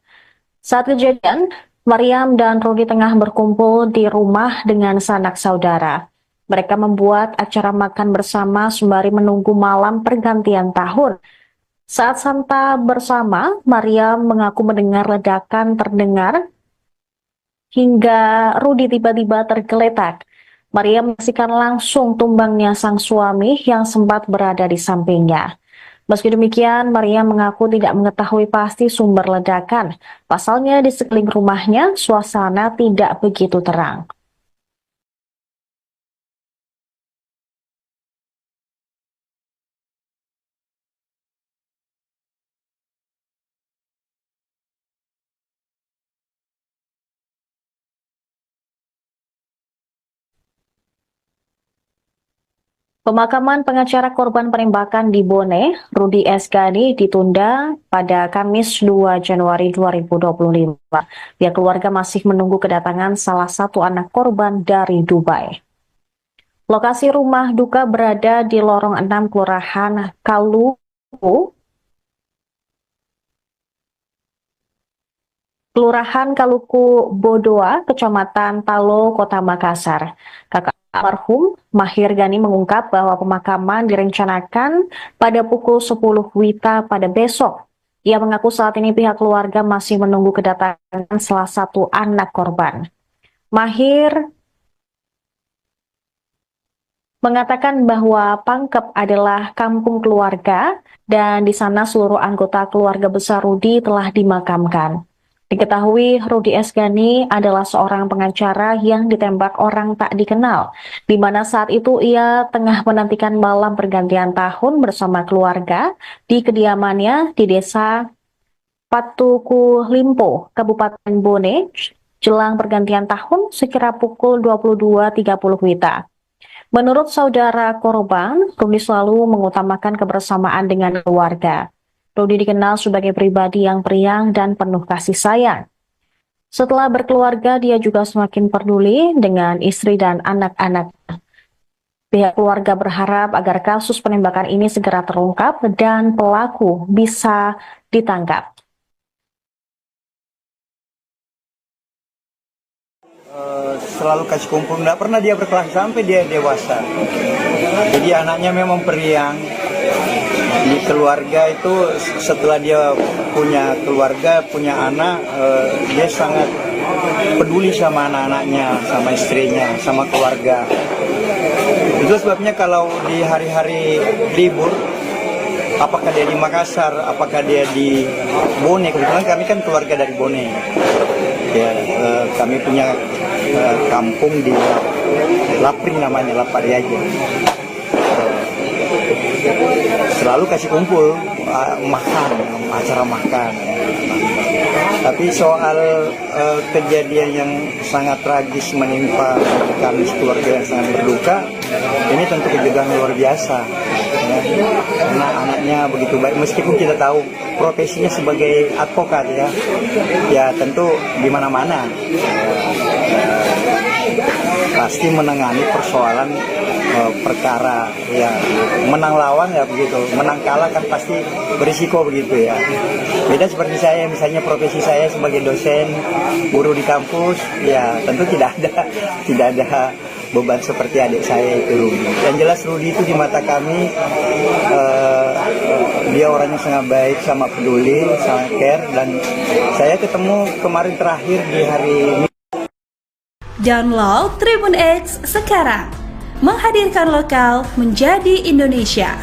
Saat kejadian, Mariam dan Rudi tengah berkumpul di rumah dengan sanak saudara. Mereka membuat acara makan bersama sembari menunggu malam pergantian tahun. Saat santa bersama, Mariam mengaku mendengar ledakan terdengar hingga Rudi tiba-tiba tergeletak. Maria menyaksikan langsung tumbangnya sang suami yang sempat berada di sampingnya. Meski demikian, Maria mengaku tidak mengetahui pasti sumber ledakan. Pasalnya di sekeliling rumahnya, suasana tidak begitu terang. Pemakaman pengacara korban penembakan di Bone, Rudi Esgani, ditunda pada Kamis 2 Januari 2025. Pihak keluarga masih menunggu kedatangan salah satu anak korban dari Dubai. Lokasi rumah duka berada di lorong 6 Kelurahan Kaluku Bodoa, Kecamatan Talo, Kota Makassar. Kakak almarhum Mahir Gani mengungkap bahwa pemakaman direncanakan pada pukul 10 WITA pada besok. Ia mengaku saat ini pihak keluarga masih menunggu kedatangan salah satu anak korban. Mahir mengatakan bahwa Pangkep adalah kampung keluarga dan di sana seluruh anggota keluarga besar Rudi telah dimakamkan. Diketahui Rudi Esgani adalah seorang pengacara yang ditembak orang tak dikenal, di mana saat itu ia tengah menantikan malam pergantian tahun bersama keluarga di kediamannya di Desa Patuku, Limpo, Kabupaten Bone, jelang pergantian tahun sekira pukul 22.30 WITA. Menurut saudara korban, Rudi selalu mengutamakan kebersamaan dengan keluarga. Rudi dikenal sebagai pribadi yang periang dan penuh kasih sayang. Setelah berkeluarga, dia juga semakin peduli dengan istri dan anak-anak. Pihak keluarga berharap agar kasus penembakan ini segera terungkap dan pelaku bisa ditangkap. Selalu kasih kumpul, nggak pernah dia berkelas sampai dia dewasa. Jadi anaknya memang periang. Di keluarga itu setelah dia punya keluarga, punya anak, dia sangat peduli sama anak-anaknya, sama istrinya, sama keluarga. Itu sebabnya kalau di hari-hari libur, apakah dia di Makassar, apakah dia di Bone, kebetulan kami kan keluarga dari Bone. Ya, kami punya kampung di Lapri namanya, Lapariaja. Selalu kasih kumpul, makan, acara makan. Tapi soal kejadian yang sangat tragis menimpa kami keluarga yang sangat berduka, ini tentu kejutan luar biasa. Ya. Karena anaknya begitu baik, meskipun kita tahu profesinya sebagai advokat ya tentu di mana-mana pasti menangani persoalan perkara ya, menang lawan ya begitu, menang kalah kan pasti berisiko begitu ya. Beda seperti saya, misalnya profesi saya sebagai dosen guru di kampus ya tentu tidak ada beban seperti adik saya itu Rudi. Yang jelas Rudi itu di mata kami dia orangnya sangat baik, sama peduli, sangat care, dan saya ketemu kemarin terakhir di hari Download Tribun X sekarang, menghadirkan lokal menjadi Indonesia.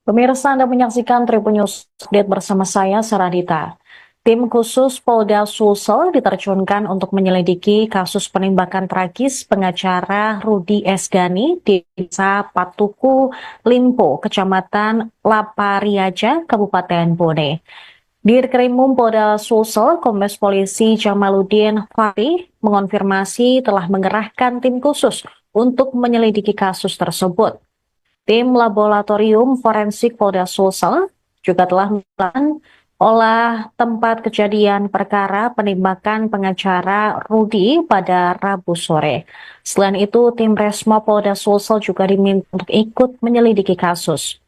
Pemirsa, Anda menyaksikan Tribun News Update bersama saya, Saradita. Tim khusus Polda Sulsel diterjunkan untuk menyelidiki kasus penembakan tragis pengacara Rudi Esgani di Desa Patuku, Limpo, Kecamatan Lapariaja, Kabupaten Bone. Dirkrimum Polda Sulsel, Kombes Polisi Jamaluddin Fahri mengonfirmasi telah mengerahkan tim khusus untuk menyelidiki kasus tersebut. Tim Laboratorium Forensik Polda Sulsel juga telah melakukan olah tempat kejadian perkara penembakan pengacara Rudi pada Rabu sore. Selain itu, tim Resmo Polda Sulsel juga diminta untuk ikut menyelidiki kasus.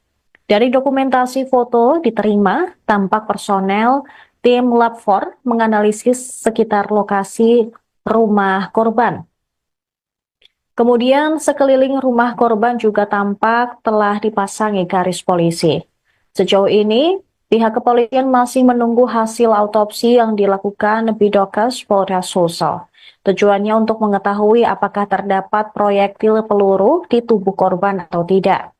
Dari dokumentasi foto diterima, tampak personel tim Lab 4 menganalisis sekitar lokasi rumah korban. Kemudian sekeliling rumah korban juga tampak telah dipasangi garis polisi. Sejauh ini, pihak kepolisian masih menunggu hasil autopsi yang dilakukan Bidokes Polda Sulsel. Tujuannya untuk mengetahui apakah terdapat proyektil peluru di tubuh korban atau tidak.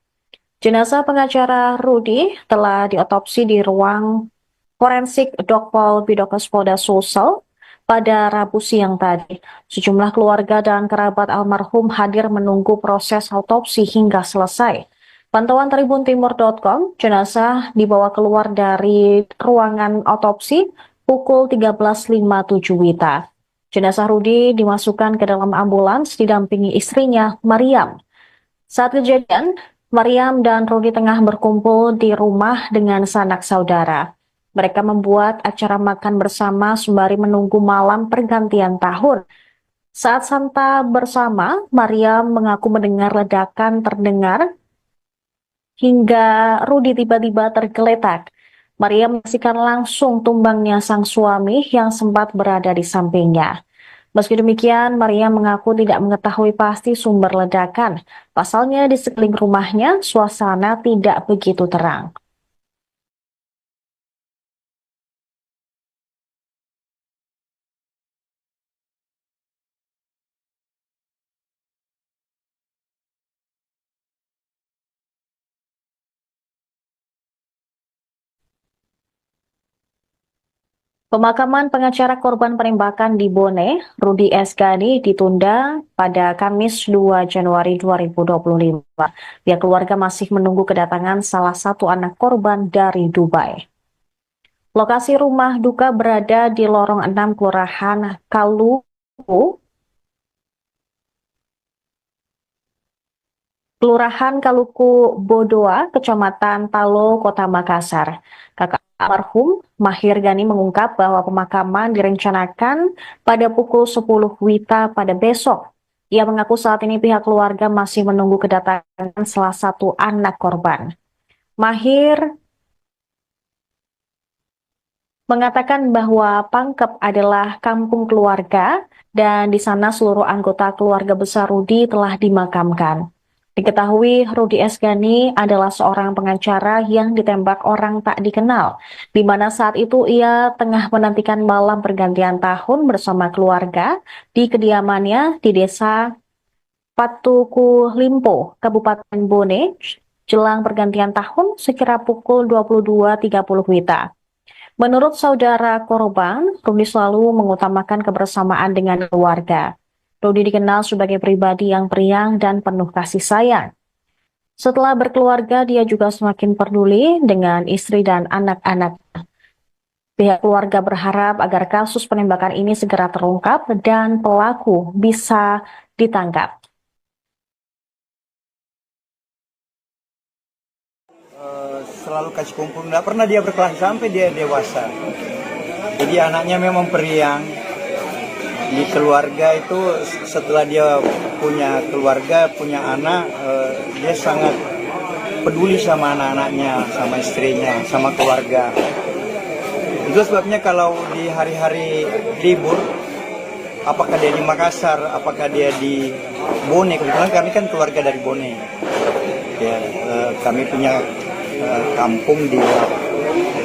Jenazah pengacara Rudi telah diotopsi di ruang forensik Dokpol Bidokes Polda Sulsel pada Rabu siang tadi. Sejumlah keluarga dan kerabat almarhum hadir menunggu proses autopsi hingga selesai. Pantauan tribuntimur.com, jenazah dibawa keluar dari ruangan autopsi pukul 13.57 WITA. Jenazah Rudi dimasukkan ke dalam ambulans didampingi istrinya, Mariam. Saat kejadian, Mariam dan Rudi tengah berkumpul di rumah dengan sanak saudara. Mereka membuat acara makan bersama sembari menunggu malam pergantian tahun. Saat santa bersama, Mariam mengaku mendengar ledakan terdengar hingga Rudi tiba-tiba tergeletak. Mariam menyaksikan langsung tumbangnya sang suami yang sempat berada di sampingnya. Meski demikian, Mariam mengaku tidak mengetahui pasti sumber ledakan. Pasalnya di sekeliling rumahnya, suasana tidak begitu terang. Pemakaman pengacara korban penembakan di Bone, Rudi Esgani, ditunda pada Kamis 2 Januari 2025. Pihak keluarga masih menunggu kedatangan salah satu anak korban dari Dubai. Lokasi rumah duka berada di lorong 6 Kelurahan Kaluku Bodoa, Kecamatan Talo, Kota Makassar. Kakak almarhum Mahir Gani mengungkap bahwa pemakaman direncanakan pada pukul 10 WITA pada besok. Ia mengaku saat ini pihak keluarga masih menunggu kedatangan salah satu anak korban. Mahir mengatakan bahwa Pangkep adalah kampung keluarga dan di sana seluruh anggota keluarga besar Rudi telah dimakamkan. Diketahui Rudi Esgani adalah seorang pengacara yang ditembak orang tak dikenal, di mana saat itu ia tengah menantikan malam pergantian tahun bersama keluarga di kediamannya di desa Patuku Limpo, Kabupaten Bone, jelang pergantian tahun sekira pukul 22.30 WITA. Menurut saudara korban, Rudi selalu mengutamakan kebersamaan dengan keluarga. Rudi dikenal sebagai pribadi yang periang dan penuh kasih sayang. Setelah berkeluarga, dia juga semakin peduli dengan istri dan anak-anak. Pihak keluarga berharap agar kasus penembakan ini segera terungkap dan pelaku bisa ditangkap. Selalu kasih kumpul, nggak pernah dia berkelas sampai dia dewasa. Jadi anaknya memang periang. Di keluarga itu setelah dia punya keluarga, punya anak, dia sangat peduli sama anak-anaknya, sama istrinya, sama keluarga. Itu sebabnya kalau di hari-hari libur, apakah dia di Makassar, apakah dia di Bone, kebetulan kami kan keluarga dari Bone. Ya, kami punya kampung di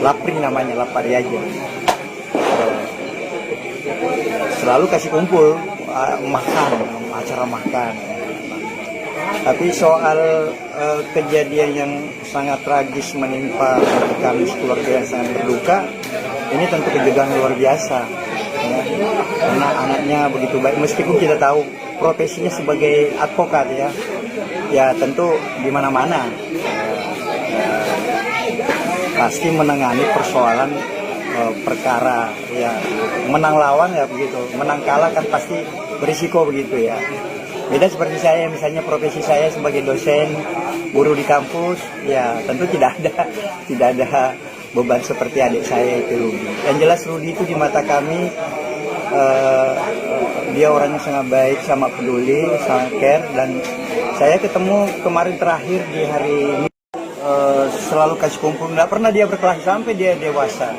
Lapri namanya, Lapariaja. Selalu kasih kumpul, makan, acara makan. Tapi soal kejadian yang sangat tragis menimpa kami keluarga yang sangat berduka, ini tentu kejutan luar biasa. Ya. Karena anaknya begitu baik, meskipun kita tahu profesinya sebagai advokat ya tentu di mana-mana pasti menangani persoalan perkara ya, menang lawan ya begitu, menang kalah kan pasti berisiko begitu ya. Beda seperti saya, misalnya profesi saya sebagai dosen, guru di kampus, ya tentu tidak ada beban seperti adik saya itu Rudi. Yang jelas Rudi itu di mata kami dia orangnya sangat baik, sangat peduli, sangat care, dan saya ketemu kemarin terakhir di hari ini. Selalu kasih kumpul, nggak pernah dia berkelas sampai dia dewasa.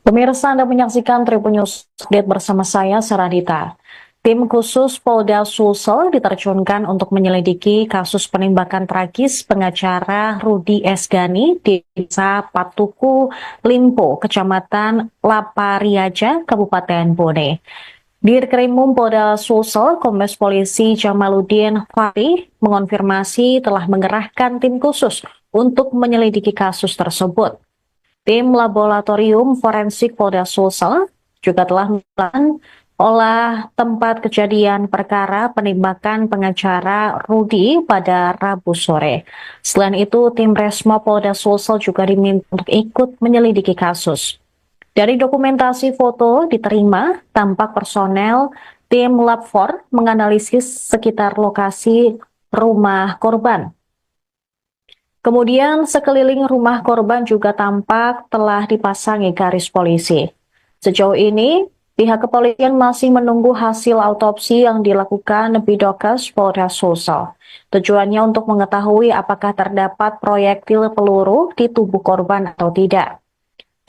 Pemirsa, Anda menyaksikan Tribun News Update bersama saya, Saradita. Tim khusus Polda Sulsel diterjunkan untuk menyelidiki kasus penembakan tragis pengacara Rudi Esgani di Desa Patuku Limpo, Kecamatan Lapariaja, Kabupaten Bone. Dirkrimum Polda Sulsel, Kombes Polisi Jamaluddin Fahri mengonfirmasi telah mengerahkan tim khusus untuk menyelidiki kasus tersebut. Tim Laboratorium Forensik Polda Sulsel juga telah melakukan olah tempat kejadian perkara penembakan pengacara Rudi pada Rabu sore. Selain itu, tim Resmo Polda Sulsel juga diminta untuk ikut menyelidiki kasus. Dari dokumentasi foto diterima, tampak personel tim Lab 4 menganalisis sekitar lokasi rumah korban. Kemudian sekeliling rumah korban juga tampak telah dipasangi garis polisi. Sejauh ini, pihak kepolisian masih menunggu hasil autopsi yang dilakukan Bidokes Polda Sulsel. Tujuannya untuk mengetahui apakah terdapat proyektil peluru di tubuh korban atau tidak.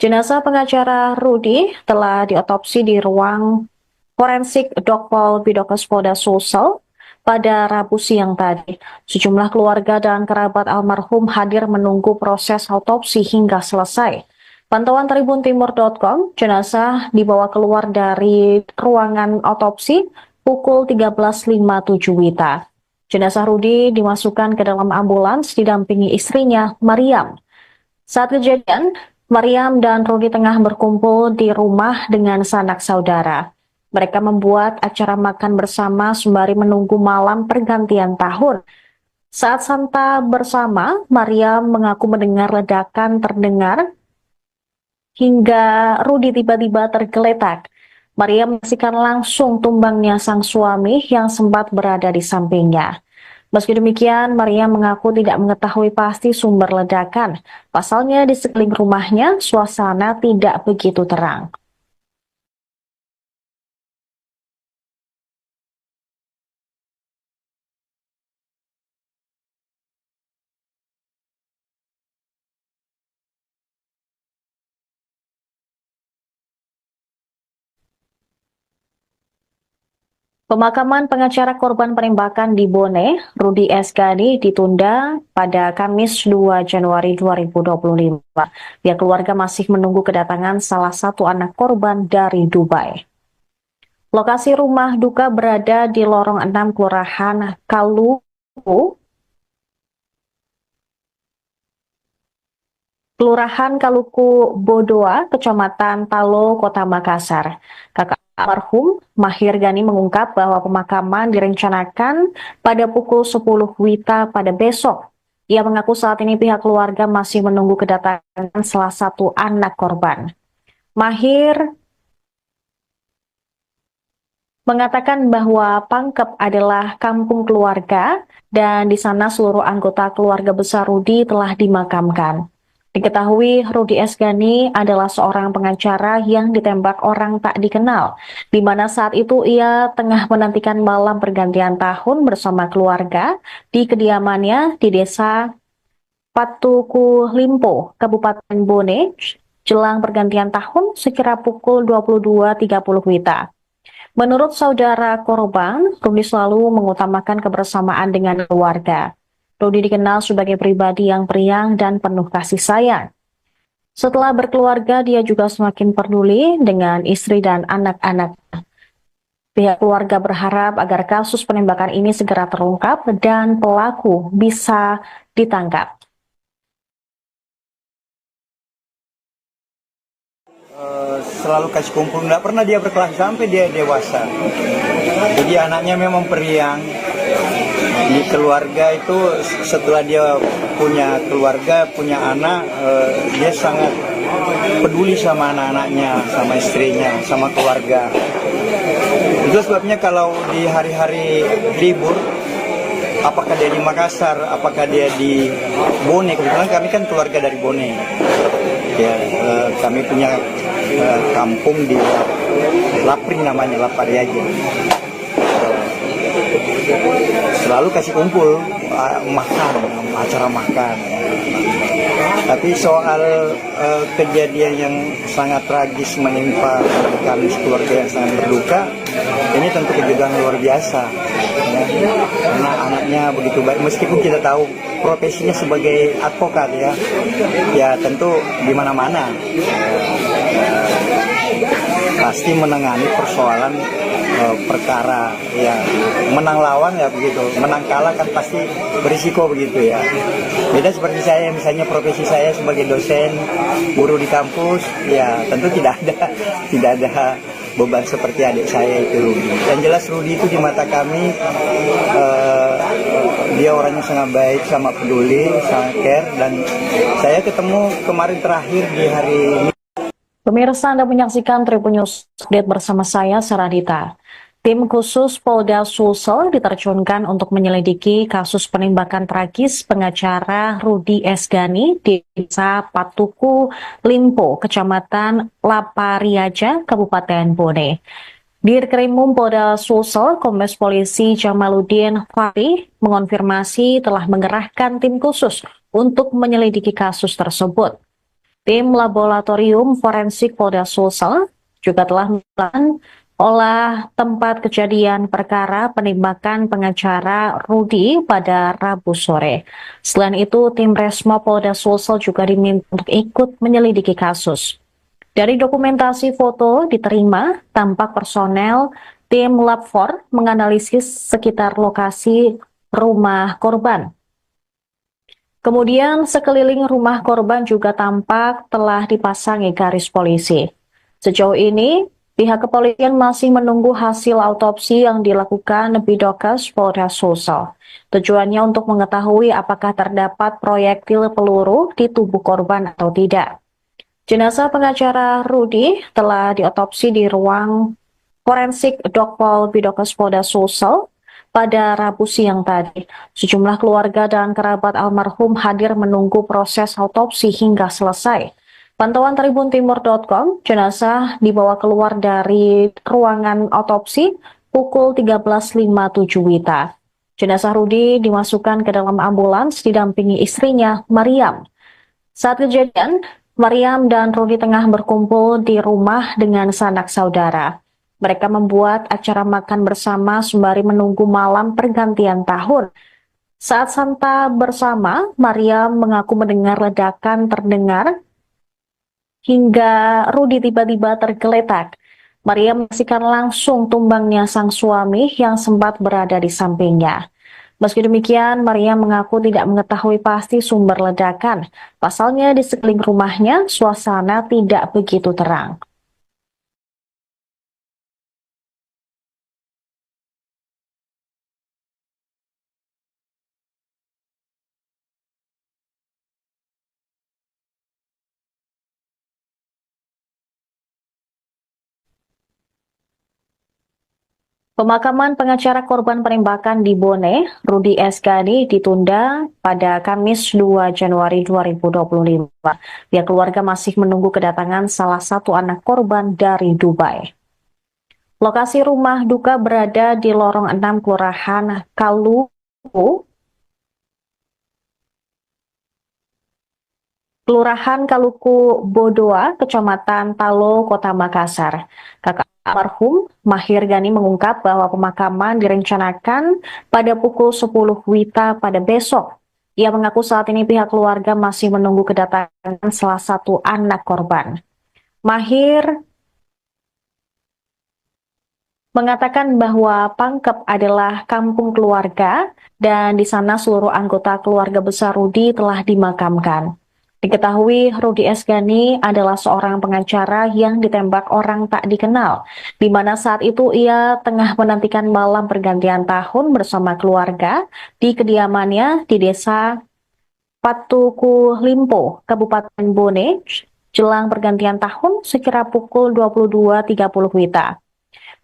Jenazah pengacara Rudi telah diotopsi di ruang forensik Dokpol Bidokes Polda Sulsel pada Rabu siang tadi. Sejumlah keluarga dan kerabat almarhum hadir menunggu proses autopsi hingga selesai. Pantauan tribuntimur.com, jenazah dibawa keluar dari ruangan autopsi pukul 13.57 WITA. Jenazah Rudi dimasukkan ke dalam ambulans didampingi istrinya, Mariam. Saat kejadian, Mariam dan Rudi tengah berkumpul di rumah dengan sanak saudara. Mereka membuat acara makan bersama sembari menunggu malam pergantian tahun. Saat santa bersama, Mariam mengaku mendengar ledakan terdengar hingga Rudi tiba-tiba tergeletak. Maria menyaksikan langsung tumbangnya sang suami yang sempat berada di sampingnya. Meski demikian, Maria mengaku tidak mengetahui pasti sumber ledakan. Pasalnya di sekeliling rumahnya, suasana tidak begitu terang. Pemakaman pengacara korban penembakan di Bone, Rudi S. Ghani, ditunda pada Kamis 2 Januari 2025. Pihak keluarga masih menunggu kedatangan salah satu anak korban dari Dubai. Lokasi rumah duka berada di lorong 6 Kelurahan Kaluku Bodoa, Kecamatan Talo, Kota Makassar. Kakak almarhum Mahir Ghani mengungkap bahwa pemakaman direncanakan pada pukul 10 WITA pada besok. Ia mengaku saat ini pihak keluarga masih menunggu kedatangan salah satu anak korban. Mahir mengatakan bahwa Pangkep adalah kampung keluarga dan di sana seluruh anggota keluarga besar Rudi telah dimakamkan. Diketahui Rudi S. Ghani adalah seorang pengacara yang ditembak orang tak dikenal, di mana saat itu ia tengah menantikan malam pergantian tahun bersama keluarga di kediamannya di desa Patuku Limpo, Kabupaten Bone, jelang pergantian tahun sekira pukul 22.30 WITA. Menurut saudara korban, Rudi selalu mengutamakan kebersamaan dengan keluarga. Rudi dikenal sebagai pribadi yang periang dan penuh kasih sayang. Setelah berkeluarga, dia juga semakin peduli dengan istri dan anak-anak. Pihak keluarga berharap agar kasus penembakan ini segera terungkap dan pelaku bisa ditangkap. Selalu kasih kumpul, nggak pernah dia berkelas sampai dia dewasa. Jadi anaknya memang periang. Di keluarga itu setelah dia punya keluarga, punya anak, dia sangat peduli sama anak-anaknya, sama istrinya, sama keluarga. Itu sebabnya kalau di hari-hari libur, apakah dia di Makassar, apakah dia di Bone, kebetulan kami kan keluarga dari Bone. Ya, kami punya kampung di Lapring namanya, Lapari aja. Selalu kasih kumpul, makan, acara makan. Tapi soal kejadian yang sangat tragis menimpa kami keluarga yang sangat berduka, ini tentu kejutan luar biasa. Ya. Karena anaknya begitu baik, meskipun kita tahu profesinya sebagai advokat ya tentu di mana-mana pasti menangani persoalan perkara ya, menang lawan ya begitu, menang kalah kan pasti berisiko begitu ya. Beda seperti saya, misalnya profesi saya sebagai dosen, guru di kampus, ya tentu tidak ada beban seperti adik saya itu Rudi. Yang jelas Rudi itu di mata kami dia orangnya sangat baik, sangat peduli, sangat care, dan saya ketemu kemarin terakhir di hari ini. Pemirsa, Anda menyaksikan Tribun News Update bersama saya, Saradita. Tim khusus Polda Sulsel diterjunkan untuk menyelidiki kasus penembakan tragis pengacara Rudi S. Ghani di Desa Patuku Limpo, Kecamatan Lapariaja, Kabupaten Bone. Dirkrimum Polda Sulsel, Kombes Polisi Jamaluddin Fatih mengonfirmasi telah mengerahkan tim khusus untuk menyelidiki kasus tersebut. Tim Laboratorium Forensik Polda Sulsel juga telah melakukan olah tempat kejadian perkara penembakan pengacara Rudi pada Rabu sore. Selain itu, tim Resmo Polda Sulsel juga diminta untuk ikut menyelidiki kasus. Dari dokumentasi foto diterima, tampak personel tim Lab 4 menganalisis sekitar lokasi rumah korban. Kemudian sekeliling rumah korban juga tampak telah dipasangi garis polisi. Sejauh ini, pihak kepolisian masih menunggu hasil autopsi yang dilakukan Bidokes Polda Sulsel. Tujuannya untuk mengetahui apakah terdapat proyektil peluru di tubuh korban atau tidak. Jenazah pengacara Rudi telah diotopsi di ruang Forensik Dokpol Bidokes Polda Sulsel pada Rabu siang tadi. Sejumlah keluarga dan kerabat almarhum hadir menunggu proses autopsi hingga selesai. Pantauan tribuntimur.com, jenazah dibawa keluar dari ruangan autopsi pukul 13.57 WITA. Jenazah Rudi dimasukkan ke dalam ambulans didampingi istrinya, Mariam. Saat kejadian, Mariam dan Rudi tengah berkumpul di rumah dengan sanak saudara. Mereka membuat acara makan bersama sembari menunggu malam pergantian tahun. Saat santa bersama, Mariam mengaku mendengar ledakan terdengar hingga Rudi tiba-tiba tergeletak. Mariam menyaksikan langsung tumbangnya sang suami yang sempat berada di sampingnya. Meski demikian, Mariam mengaku tidak mengetahui pasti sumber ledakan. Pasalnya di sekeliling rumahnya, suasana tidak begitu terang. Pemakaman pengacara korban penembakan di Bone, Rudi S. Ghani, ditunda pada Kamis 2 Januari 2025. Pihak keluarga masih menunggu kedatangan salah satu anak korban dari Dubai. Lokasi rumah duka berada di lorong 6 Kelurahan Kaluku Bodoa, Kecamatan Talo, Kota Makassar. Kakak almarhum Mahir Ghani mengungkap bahwa pemakaman direncanakan pada pukul 10 WITA pada besok. Ia mengaku saat ini pihak keluarga masih menunggu kedatangan salah satu anak korban. Mahir mengatakan bahwa Pangkep adalah kampung keluarga dan di sana seluruh anggota keluarga besar Rudi telah dimakamkan. Diketahui Rudi S. Ghani adalah seorang pengacara yang ditembak orang tak dikenal, di mana saat itu ia tengah menantikan malam pergantian tahun bersama keluarga di kediamannya di desa Patuku Limpo, Kabupaten Bone, jelang pergantian tahun sekira pukul 22.30 WITA.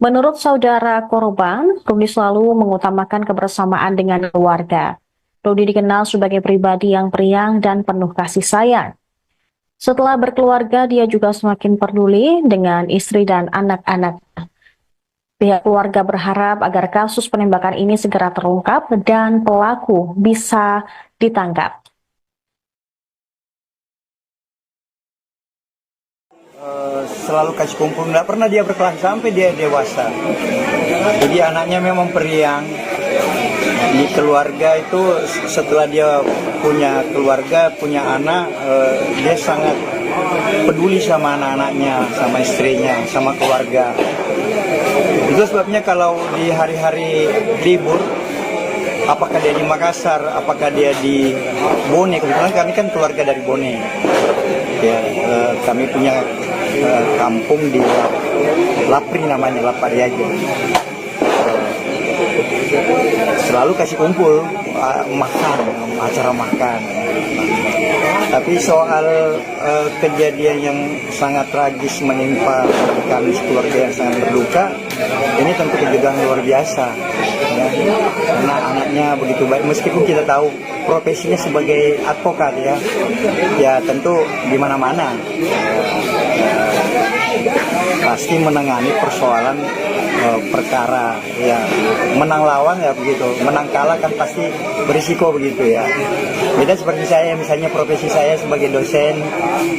Menurut saudara korban, Rudi selalu mengutamakan kebersamaan dengan keluarga. Rudi dikenal sebagai pribadi yang periang dan penuh kasih sayang. Setelah berkeluarga, dia juga semakin peduli dengan istri dan anak-anak. Pihak keluarga berharap agar kasus penembakan ini segera terungkap dan pelaku bisa ditangkap. Selalu kasih kumpul, nggak pernah dia berkelas sampai dia dewasa. Jadi anaknya memang periang. Di keluarga itu setelah dia punya keluarga, punya anak, dia sangat peduli sama anak-anaknya, sama istrinya, sama keluarga. Itu sebabnya kalau di hari-hari libur, apakah dia di Makassar, apakah dia di Bone, kebetulan kami kan keluarga dari Bone. Ya, kami punya kampung di Lapri namanya, Lapariaja. Selalu kasih kumpul, makan, acara makan. Tapi soal kejadian yang sangat tragis menimpa kami keluarga yang sangat berduka, ini tentu kejutan luar biasa. Ya. Karena anaknya begitu baik, meskipun kita tahu profesinya sebagai advokat ya tentu di mana-mana pasti menangani persoalan perkara ya, menang lawan ya begitu, menang kalah kan pasti berisiko begitu ya. Beda seperti saya, misalnya profesi saya sebagai dosen,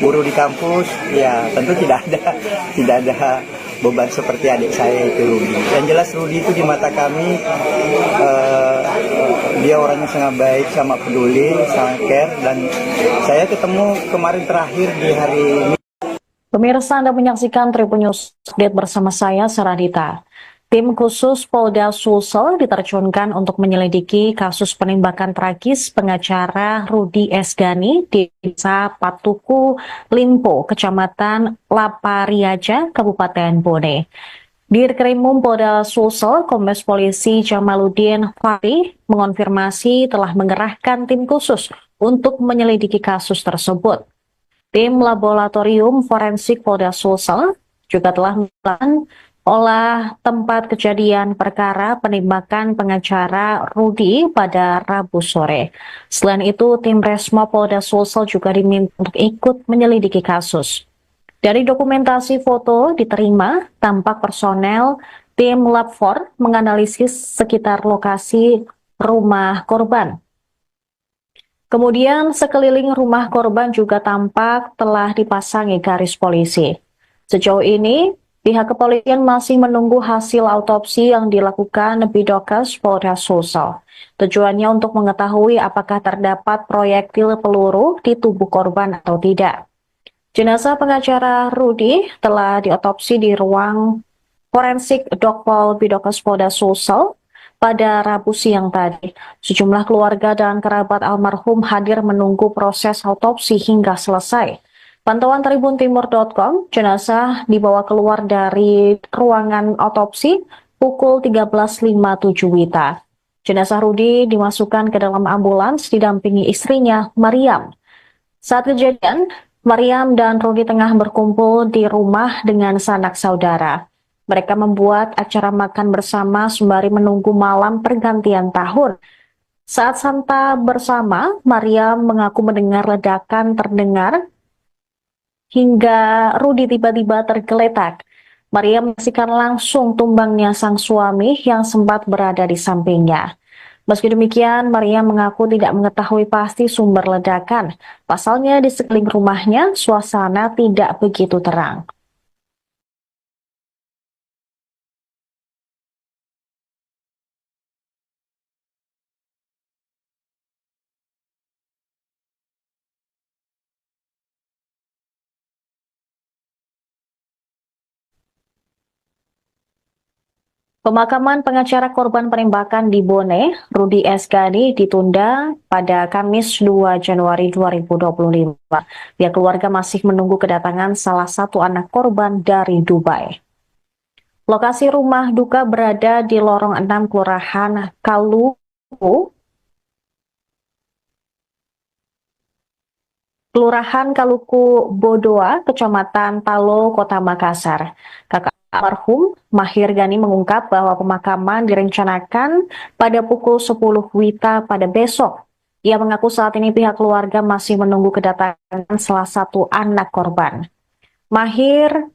guru di kampus, ya tentu tidak ada beban seperti adik saya itu Rudi. Yang jelas Rudi itu di mata kami dia orangnya sangat baik, sangat peduli, sangat care, dan saya ketemu kemarin terakhir di hari ini. Pemirsa, Anda menyaksikan Tribun News Update bersama saya, Saradita. Tim khusus Polda Sulsel diterjunkan untuk menyelidiki kasus penembakan tragis pengacara Rudi S. Ghani di Desa Patuku Limpo, Kecamatan Lapariaja, Kabupaten Bone. Dirkrimum Polda Sulsel, Kombes Polisi Jamaluddin Fahri mengonfirmasi telah mengerahkan tim khusus untuk menyelidiki kasus tersebut. Tim Laboratorium Forensik Polda Sulsel juga telah melakukan olah tempat kejadian perkara penembakan pengacara Rudi pada Rabu sore. Selain itu, tim Resmo Polda Sulsel juga diminta untuk ikut menyelidiki kasus. Dari dokumentasi foto diterima, tampak personel tim Lab 4 menganalisis sekitar lokasi rumah korban. Kemudian sekeliling rumah korban juga tampak telah dipasangi garis polisi. Sejauh ini, pihak kepolisian masih menunggu hasil autopsi yang dilakukan Bidokes Polda Sulsel. Tujuannya untuk mengetahui apakah terdapat proyektil peluru di tubuh korban atau tidak. Jenazah pengacara Rudi telah diotopsi di ruang forensik Dokpol Bidokes Polda Sulsel pada Rabu siang tadi. Sejumlah keluarga dan kerabat almarhum hadir menunggu proses autopsi hingga selesai. Pantauan tribuntimur.com, jenazah dibawa keluar dari ruangan otopsi pukul 13.57 WITA. Jenazah Rudi dimasukkan ke dalam ambulans didampingi istrinya, Mariam. Saat kejadian, Mariam dan Rudi tengah berkumpul di rumah dengan sanak saudara. Mereka membuat acara makan bersama sembari menunggu malam pergantian tahun. Saat santa bersama, Mariam mengaku mendengar ledakan terdengar hingga Rudi tiba-tiba tergeletak. Mariam menyaksikan langsung tumbangnya sang suami yang sempat berada di sampingnya. Meski demikian, Maria mengaku tidak mengetahui pasti sumber ledakan. Pasalnya di sekeliling rumahnya, suasana tidak begitu terang. Pemakaman pengacara korban penembakan di Bone, Rudi S. Ghani, ditunda pada Kamis 2 Januari 2025. Pihak keluarga masih menunggu kedatangan salah satu anak korban dari Dubai. Lokasi rumah duka berada di lorong 6 Kelurahan Kaluku Bodoa, Kecamatan Talo, Kota Makassar. Kakak almarhum Mahir Ghani mengungkap bahwa pemakaman direncanakan pada pukul 10 WITA pada besok. Ia mengaku saat ini pihak keluarga masih menunggu kedatangan salah satu anak korban. Mahir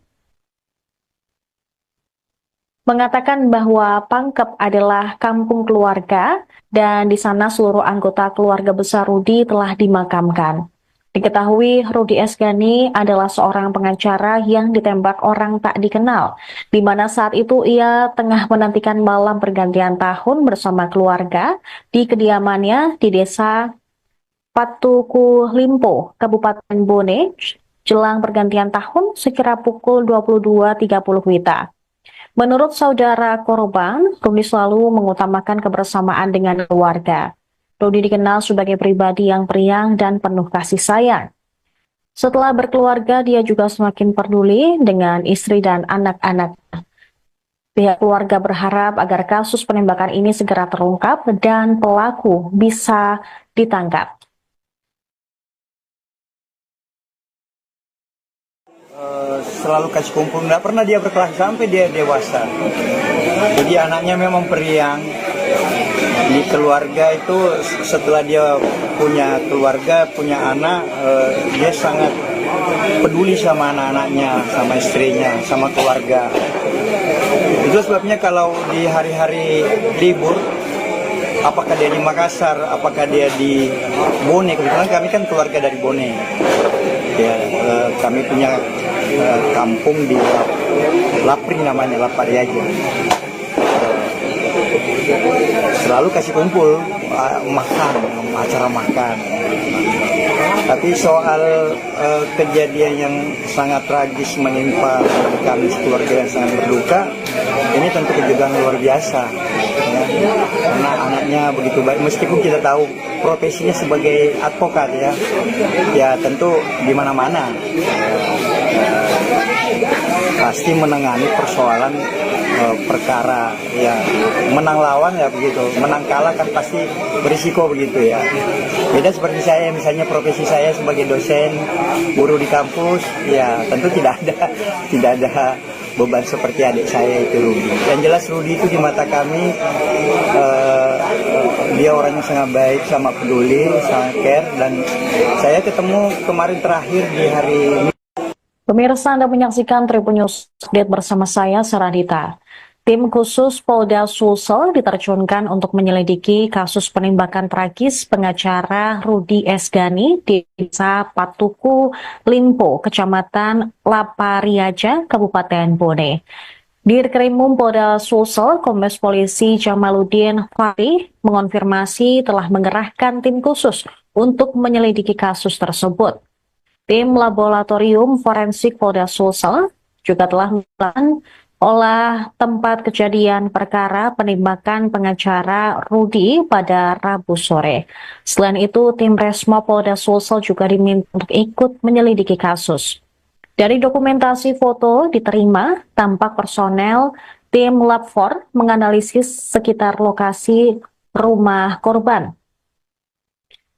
mengatakan bahwa Pangkep adalah kampung keluarga dan di sana seluruh anggota keluarga besar Rudi telah dimakamkan. Diketahui Rudi S. Ghani adalah seorang pengacara yang ditembak orang tak dikenal, di mana saat itu ia tengah menantikan malam pergantian tahun bersama keluarga di kediamannya di desa Patuku Limpo, Kabupaten Bone, jelang pergantian tahun sekira pukul 22.30 WITA. Menurut saudara korban, Rudi selalu mengutamakan kebersamaan dengan keluarga. Rudi dikenal sebagai pribadi yang periang dan penuh kasih sayang. Setelah berkeluarga, dia juga semakin peduli dengan istri dan anak-anak. Pihak keluarga berharap agar kasus penembakan ini segera terungkap dan pelaku bisa ditangkap. Selalu kasih kumpul, nggak pernah dia berkelahi sampai dia dewasa. Jadi anaknya memang periang. Di keluarga itu setelah dia punya keluarga, punya anak, dia sangat peduli sama anak-anaknya, sama istrinya, sama keluarga. Itu sebabnya kalau di hari-hari libur, apakah dia di Makassar, apakah dia di Bone, kebetulan kami kan keluarga dari Bone. Ya, kami punya kampung di Lapring namanya, Lapariaja. Selalu kasih kumpul, makan, acara makan. Tapi soal kejadian yang sangat tragis menimpa kami keluarga yang sangat berduka, ini tentu kejutan luar biasa. Ya. Karena anaknya begitu baik, meskipun kita tahu profesinya sebagai advokat ya tentu di mana-mana pasti menangani persoalan perkara ya, menang lawan ya begitu, menang kalah kan pasti berisiko begitu ya. Beda seperti saya, misalnya profesi saya sebagai dosen, guru di kampus, ya tentu tidak ada beban seperti adik saya itu Rudi. Yang jelas Rudi itu di mata kami dia orang yang sangat baik, sangat peduli, sangat care, dan saya ketemu kemarin terakhir di hari ini. Pemirsa, Anda menyaksikan Tribun News Update bersama saya, Saradita. Tim khusus Polda Sulsel diterjunkan untuk menyelidiki kasus penembakan tragis pengacara Rudi Esgani di Desa Patuku, Limpo, Kecamatan Lapariaja, Kabupaten Bone. Dirkrimum Polda Sulsel, Kombes Polisi Jamaluddin Fatih mengonfirmasi telah mengerahkan tim khusus untuk menyelidiki kasus tersebut. Tim Laboratorium Forensik Polda Sulsel juga telah melakukan olah tempat kejadian perkara penembakan pengacara Rudi pada Rabu sore. Selain itu, tim Resmo Polda Sulsel juga diminta untuk ikut menyelidiki kasus. Dari dokumentasi foto diterima, tampak personel tim Lab 4 menganalisis sekitar lokasi rumah korban.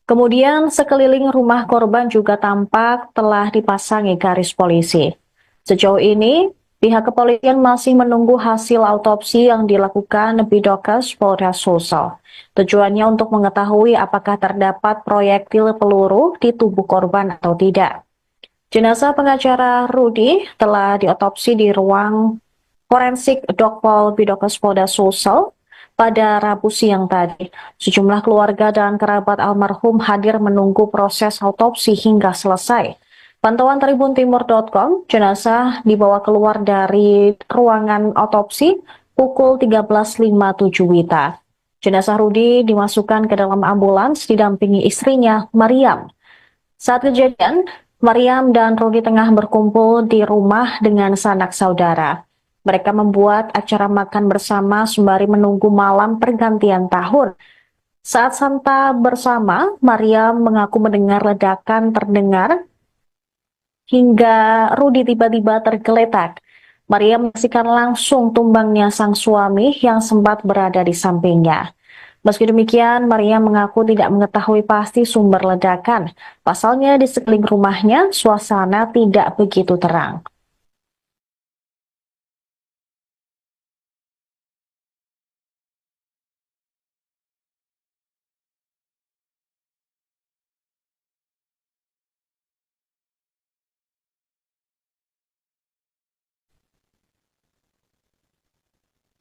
Kemudian sekeliling rumah korban juga tampak telah dipasangi garis polisi. Sejauh ini, pihak kepolisian masih menunggu hasil autopsi yang dilakukan Bidokes Polda Sulsel. Tujuannya untuk mengetahui apakah terdapat proyektil peluru di tubuh korban atau tidak. Jenazah pengacara Rudi telah diotopsi di ruang forensik Dokpol Bidokes Polda Sulsel pada Rabu siang tadi. Sejumlah keluarga dan kerabat almarhum hadir menunggu proses autopsi hingga selesai. Pantauan tribuntimur.com, jenazah dibawa keluar dari ruangan otopsi pukul 13.57 WITA. Jenazah Rudi dimasukkan ke dalam ambulans didampingi istrinya, Mariam. Saat kejadian, Mariam dan Rudi tengah berkumpul di rumah dengan sanak saudara. Mereka membuat acara makan bersama sembari menunggu malam pergantian tahun. Saat santap bersama, Mariam mengaku mendengar ledakan terdengar hingga Rudi tiba-tiba tergeletak. Maria menyaksikan langsung tumbangnya sang suami yang sempat berada di sampingnya. Meski demikian, Maria mengaku tidak mengetahui pasti sumber ledakan. Pasalnya di sekeliling rumahnya, suasana tidak begitu terang.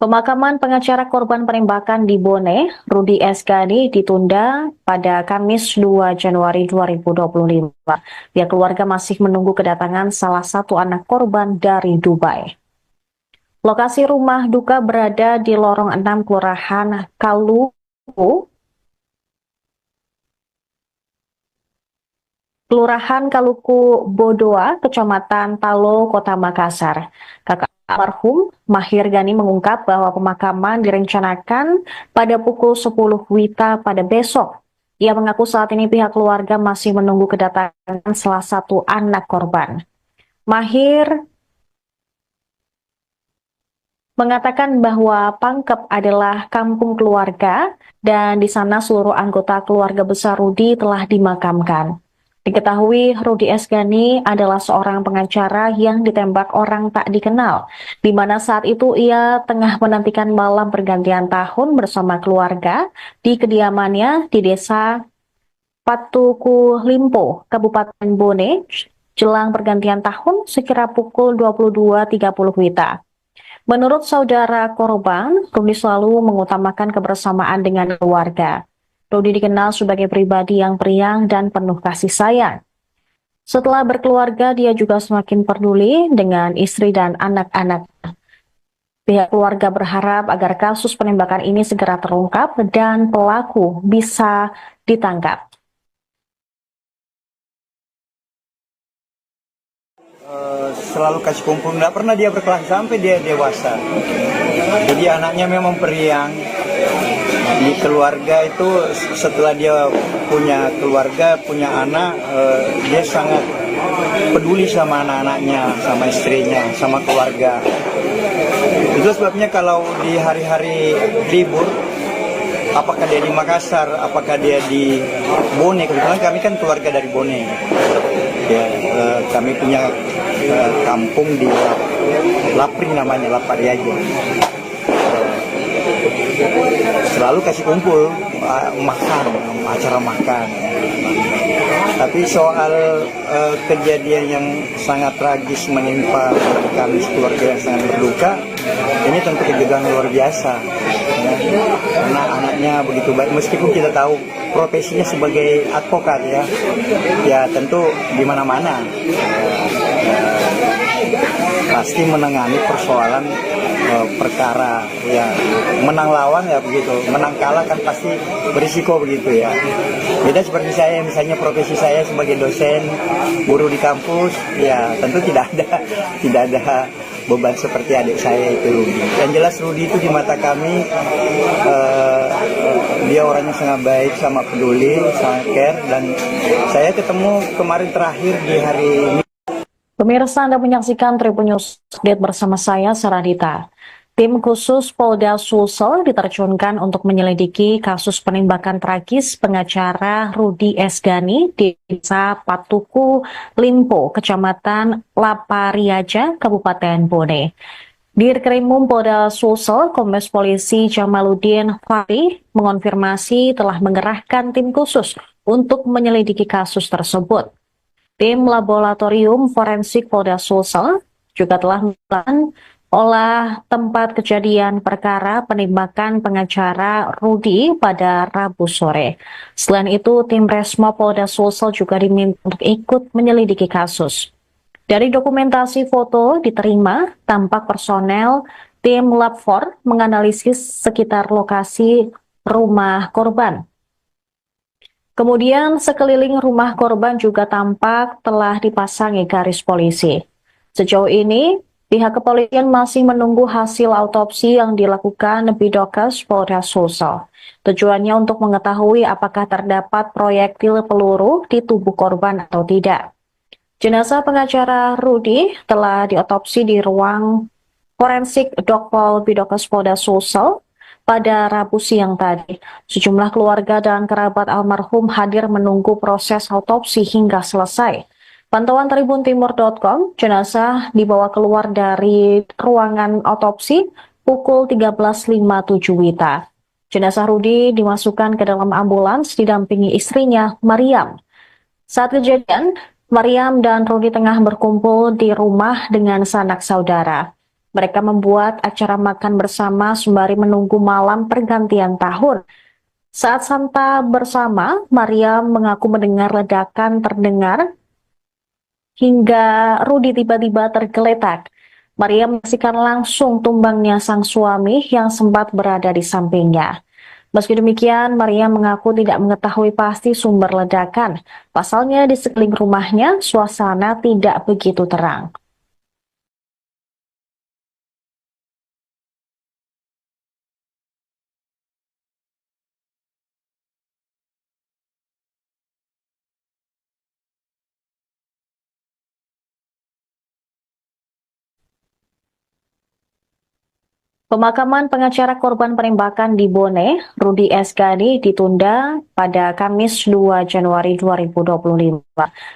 Pemakaman pengacara korban penembakan di Bone, Rudi Esgani, ditunda pada Kamis 2 Januari 2025. Pihak keluarga masih menunggu kedatangan salah satu anak korban dari Dubai. Lokasi rumah duka berada di lorong 6 Kelurahan Kaluku Bodoa, Kecamatan Talo, Kota Makassar. Kakak almarhum Mahir Gani mengungkap bahwa pemakaman direncanakan pada pukul 10 WITA pada besok. Ia mengaku saat ini pihak keluarga masih menunggu kedatangan salah satu anak korban. Mahir mengatakan bahwa Pangkep adalah kampung keluarga dan di sana seluruh anggota keluarga besar Rudi telah dimakamkan. Diketahui Rudi Esgani adalah seorang pengacara yang ditembak orang tak dikenal, di mana saat itu ia tengah menantikan malam pergantian tahun bersama keluarga di kediamannya di Desa Patuku Limpo, Kabupaten Bone, jelang pergantian tahun sekira pukul 22.30 WITA. Menurut saudara korban, Rudi selalu mengutamakan kebersamaan dengan keluarga. Rudi dikenal sebagai pribadi yang periang dan penuh kasih sayang. Setelah berkeluarga, dia juga semakin peduli dengan istri dan anak-anak. Pihak keluarga berharap agar kasus penembakan ini segera terungkap dan pelaku bisa ditangkap. Selalu kasih kumpul, nggak pernah dia berkelas sampai dia dewasa. Jadi anaknya memang periang. Di keluarga itu setelah dia punya keluarga, punya anak, dia sangat peduli sama anak-anaknya, sama istrinya, sama keluarga. Itu sebabnya kalau di hari-hari libur, apakah dia di Makassar, apakah dia di Bone, kebetulan kami kan keluarga dari Bone. Ya, kami punya kampung di Lapri namanya, Lapariaja. Selalu kasih kumpul, makan, acara makan. Tapi soal kejadian yang sangat tragis menimpa kami keluarga yang sangat berduka, ini tentu kegagalan luar biasa. Ya. Karena anaknya begitu baik, meskipun kita tahu profesinya sebagai advokat ya tentu di mana-mana pasti menangani persoalan perkara ya, menang lawan ya begitu, menang kalah kan pasti berisiko begitu ya. Beda seperti saya, misalnya profesi saya sebagai dosen guru di kampus ya tentu tidak ada beban seperti adik saya itu Rudi. Yang jelas Rudi itu di mata kami dia orangnya sangat baik, sangat peduli, sangat care, dan saya ketemu kemarin terakhir di hari ini. Pemirsa, Anda menyaksikan Tribun News Update bersama saya, Saradita. Tim khusus Polda Sulsel diterjunkan untuk menyelidiki kasus penembakan tragis pengacara Rudi Esgani di Desa Patuku, Limpo, Kecamatan Lapariaja, Kabupaten Bone. Dirkrimum Polda Sulsel, Kombes Polisi Jamaluddin Fahri mengonfirmasi telah mengerahkan tim khusus untuk menyelidiki kasus tersebut. Tim Laboratorium Forensik Polda Sulsel juga telah melakukan olah tempat kejadian perkara penembakan pengacara Rudi pada Rabu sore. Selain itu, tim Resmo Polda Sulsel juga diminta untuk ikut menyelidiki kasus. Dari dokumentasi foto diterima, tampak personel tim Lab 4 menganalisis sekitar lokasi rumah korban. Kemudian sekeliling rumah korban juga tampak telah dipasangi garis polisi. Sejauh ini, pihak kepolisian masih menunggu hasil autopsi yang dilakukan Bidokes Polda Sulsel. Tujuannya untuk mengetahui apakah terdapat proyektil peluru di tubuh korban atau tidak. Jenazah pengacara Rudi telah diotopsi di ruang forensik Dokpol Bidokes Polda Sulsel pada Rabu siang tadi. Sejumlah keluarga dan kerabat almarhum hadir menunggu proses autopsi hingga selesai. Pantauan tribuntimur.com, jenazah dibawa keluar dari ruangan otopsi pukul 13.57 WITA. Jenazah Rudi dimasukkan ke dalam ambulans didampingi istrinya, Mariam. Saat kejadian, Mariam dan Rudi tengah berkumpul di rumah dengan sanak saudara. Mereka membuat acara makan bersama sembari menunggu malam pergantian tahun. Saat santap bersama, Mariam mengaku mendengar ledakan terdengar hingga Rudi tiba-tiba tergeletak. Mariam menyaksikan langsung tumbangnya sang suami yang sempat berada di sampingnya. Meski demikian, Mariam mengaku tidak mengetahui pasti sumber ledakan. Pasalnya di sekeliling rumahnya, suasana tidak begitu terang. Pemakaman pengacara korban penembakan di Bone, Rudi Esgani, ditunda pada Kamis 2 Januari 2025.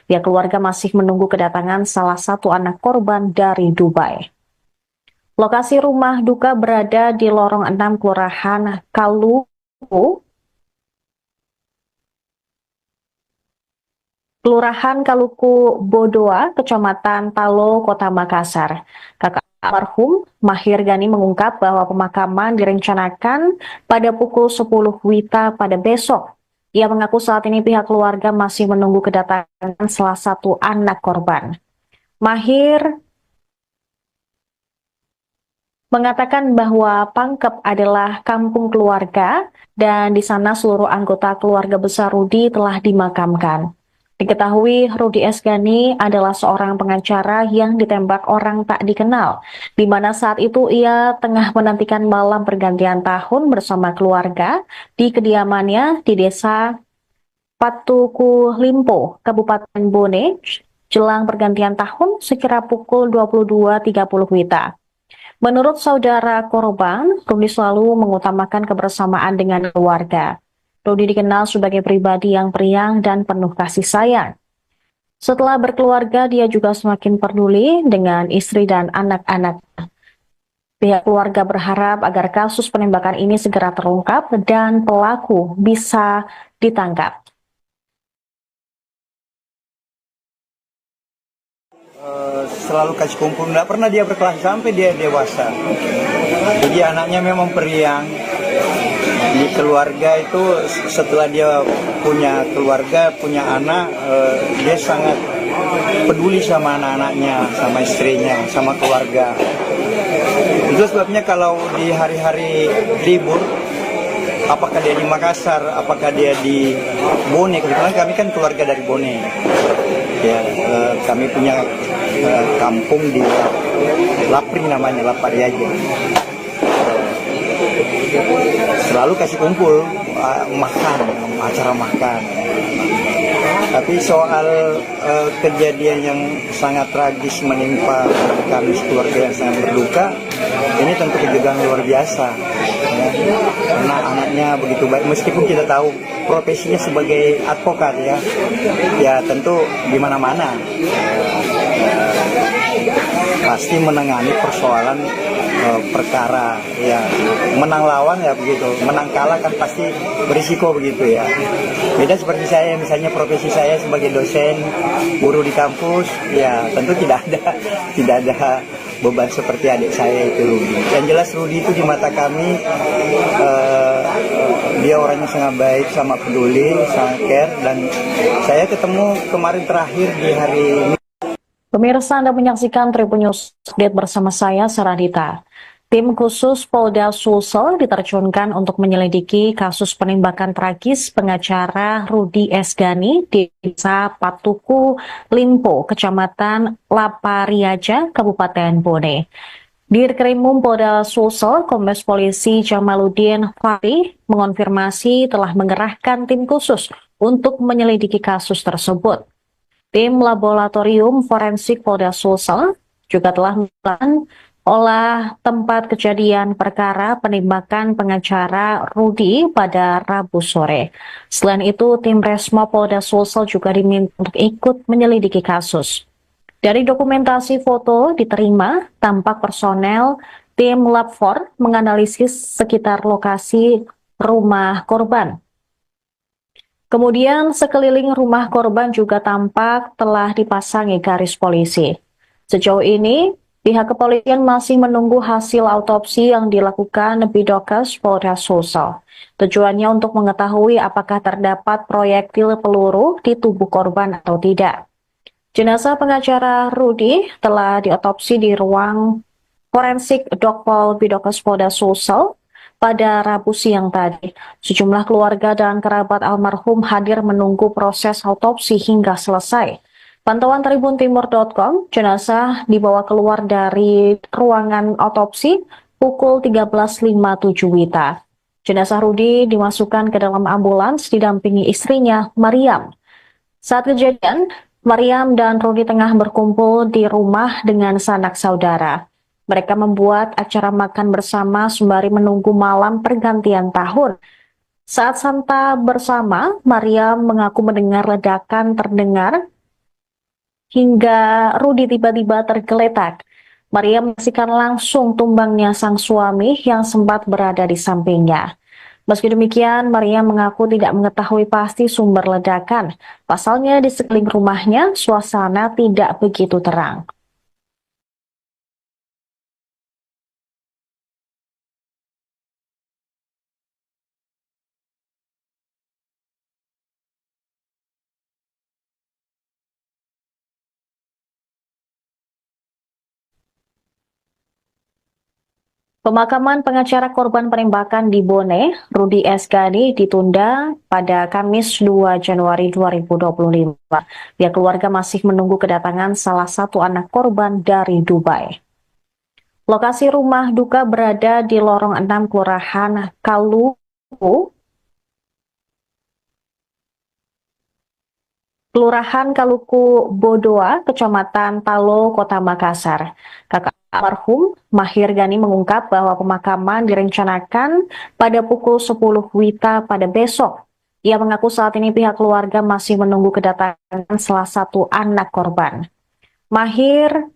Pihak keluarga masih menunggu kedatangan salah satu anak korban dari Dubai. Lokasi rumah duka berada di lorong 6 Kelurahan Kaluku Bodoa, Kecamatan Talo, Kota Makassar. Kakak almarhum Mahir Gani mengungkap bahwa pemakaman direncanakan pada pukul 10 WITA pada besok. Ia mengaku saat ini pihak keluarga masih menunggu kedatangan salah satu anak korban. Mahir mengatakan bahwa Pangkep adalah kampung keluarga dan di sana seluruh anggota keluarga besar Rudi telah dimakamkan. Diketahui Rudi Esgani adalah seorang pengacara yang ditembak orang tak dikenal, di mana saat itu ia tengah menantikan malam pergantian tahun bersama keluarga di kediamannya di Desa Patuku, Limpo, Kabupaten Bone, jelang pergantian tahun sekira pukul 22.30 WITA. Menurut saudara korban, Rudi selalu mengutamakan kebersamaan dengan keluarga. Rudi dikenal sebagai pribadi yang periang dan penuh kasih sayang. Setelah berkeluarga, dia juga semakin peduli dengan istri dan anak-anak. Pihak keluarga berharap agar kasus penembakan ini segera terungkap dan pelaku bisa ditangkap. Selalu kasih kumpul, nggak pernah dia berkelahi sampai dia dewasa. Jadi anaknya memang periang. Di keluarga itu setelah dia punya keluarga, punya anak, dia sangat peduli sama anak-anaknya, sama istrinya, sama keluarga. Itu sebabnya kalau di hari-hari libur, apakah dia di Makassar, apakah dia di Bone, kebetulan kami kan keluarga dari Bone. Ya, kami punya kampung di Lapri namanya, Lapariaja. Selalu kasih kumpul, makan, acara makan. Tapi soal kejadian yang sangat tragis menimpa kami keluarga yang sangat berduka, ini tentu kejadian luar biasa. Ya. Karena anaknya begitu baik, meskipun kita tahu profesinya sebagai advokat ya tentu di mana-mana pasti menangani persoalan perkara, ya menang lawan ya begitu, menang kalah kan pasti berisiko begitu ya. Beda seperti saya, misalnya profesi saya sebagai dosen, guru di kampus, ya tentu tidak ada beban seperti adik saya itu Rudi. Yang jelas Rudi itu di mata kami dia orangnya sangat baik, sangat peduli, sangat care, dan saya ketemu kemarin terakhir di hari ini. Pemirsa, Anda menyaksikan Tribun News Update bersama saya, Saradita. Tim khusus Polda Sulsel diterjunkan untuk menyelidiki kasus penembakan tragis pengacara Rudi Esgani di Desa Patuku, Limpo, Kecamatan Lapariaja, Kabupaten Bone. Dirkrimum Polda Sulsel, Kombes Polisi Jamaluddin Fatih mengonfirmasi telah mengerahkan tim khusus untuk menyelidiki kasus tersebut. Tim Laboratorium Forensik Polda Sulsel juga telah melakukan olah tempat kejadian perkara penembakan pengacara Rudi pada Rabu sore. Selain itu, tim Resmo Polda Sulsel juga diminta untuk ikut menyelidiki kasus. Dari dokumentasi foto diterima, tampak personel tim Lab 4 menganalisis sekitar lokasi rumah korban. Kemudian sekeliling rumah korban juga tampak telah dipasangi garis polisi. Sejauh ini, pihak kepolisian masih menunggu hasil autopsi yang dilakukan Bidokes Polda Sulsel. Tujuannya untuk mengetahui apakah terdapat proyektil peluru di tubuh korban atau tidak. Jenazah pengacara Rudi telah diotopsi di ruang forensik Dokpol Bidokes Polda Sulsel pada Rabu siang tadi. Sejumlah keluarga dan kerabat almarhum hadir menunggu proses autopsi hingga selesai. Pantauan tribuntimur.com, jenazah dibawa keluar dari ruangan autopsi pukul 13.57 WITA. Jenazah Rudi dimasukkan ke dalam ambulans didampingi istrinya, Mariam. Saat kejadian, Mariam dan Rudi tengah berkumpul di rumah dengan sanak saudara. Mereka membuat acara makan bersama sembari menunggu malam pergantian tahun. Saat santap bersama, Mariam mengaku mendengar ledakan terdengar hingga Rudi tiba-tiba tergeletak. Mariam menyaksikan langsung tumbangnya sang suami yang sempat berada di sampingnya. Meski demikian, Mariam mengaku tidak mengetahui pasti sumber ledakan. Pasalnya di sekeliling rumahnya, suasana tidak begitu terang. Pemakaman pengacara korban penembakan di Bone, Rudi Esgani, ditunda pada Kamis 2 Januari 2025. Pihak keluarga masih menunggu kedatangan salah satu anak korban dari Dubai. Lokasi rumah duka berada di lorong 6 Kelurahan Kaluku Bodoa, Kecamatan Talo, Kota Makassar. Kakak almarhum Mahir Gani mengungkap bahwa pemakaman direncanakan pada pukul 10 WITA pada besok. Ia mengaku saat ini pihak keluarga masih menunggu kedatangan salah satu anak korban. Mahir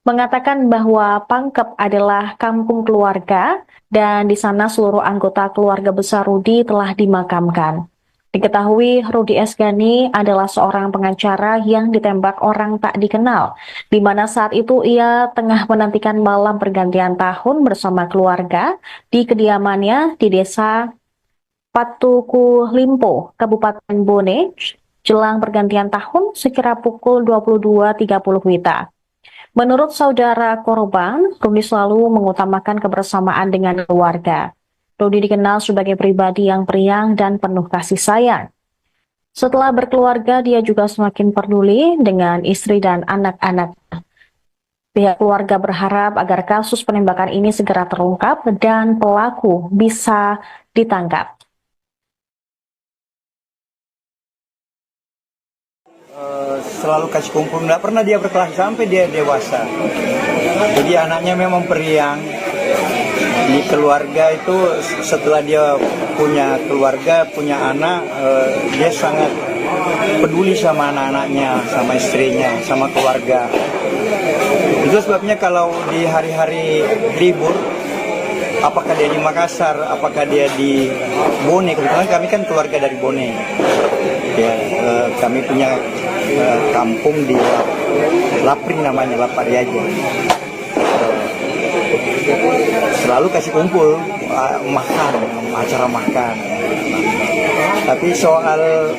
mengatakan bahwa Pangkep adalah kampung keluarga dan di sana seluruh anggota keluarga besar Rudi telah dimakamkan. Diketahui Rudi Esgani adalah seorang pengacara yang ditembak orang tak dikenal, di mana saat itu ia tengah menantikan malam pergantian tahun bersama keluarga di kediamannya di desa Patuku Limpo, Kabupaten Bone, jelang pergantian tahun sekira pukul 22.30 WITA. Menurut saudara korban, Rudi selalu mengutamakan kebersamaan dengan keluarga. Rudi dikenal sebagai pribadi yang periang dan penuh kasih sayang. Setelah berkeluarga, dia juga semakin peduli dengan istri dan anak-anak. Pihak keluarga berharap agar kasus penembakan ini segera terungkap dan pelaku bisa ditangkap. Selalu kasih kumpul, nggak pernah dia berkelahi sampai dia dewasa. Jadi anaknya memang periang. Di keluarga itu setelah dia punya keluarga, punya anak, dia sangat peduli sama anak-anaknya, sama istrinya, sama keluarga. Itu sebabnya kalau di hari-hari libur, apakah dia di Makassar, apakah dia di Bone, kebetulan kami kan keluarga dari Bone. Ya, kami punya kampung di Lapring namanya, Lapariaja. Selalu kasih kumpul, makan, acara makan. Tapi soal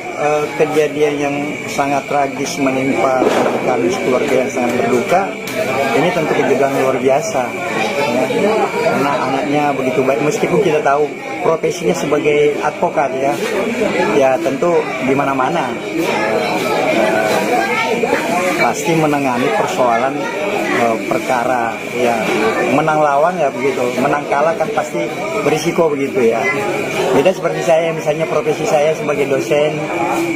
kejadian yang sangat tragis menimpa kami keluarga yang sangat berduka, ini tentu kejadian luar biasa. Ya. Karena anaknya begitu baik, meskipun kita tahu profesinya sebagai advokat ya tentu di mana-mana pasti menangani persoalan perkara ya, menang lawan ya begitu, menang kalah kan pasti berisiko begitu ya. Beda seperti saya, misalnya profesi saya sebagai dosen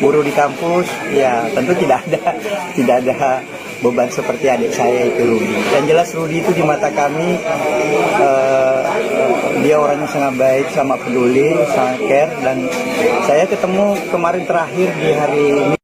guru di kampus ya tentu tidak ada beban seperti adik saya itu Rudi. Yang jelas Rudi itu di mata kami dia orangnya sangat baik, sangat peduli, sangat care, dan saya ketemu kemarin terakhir di hari ini.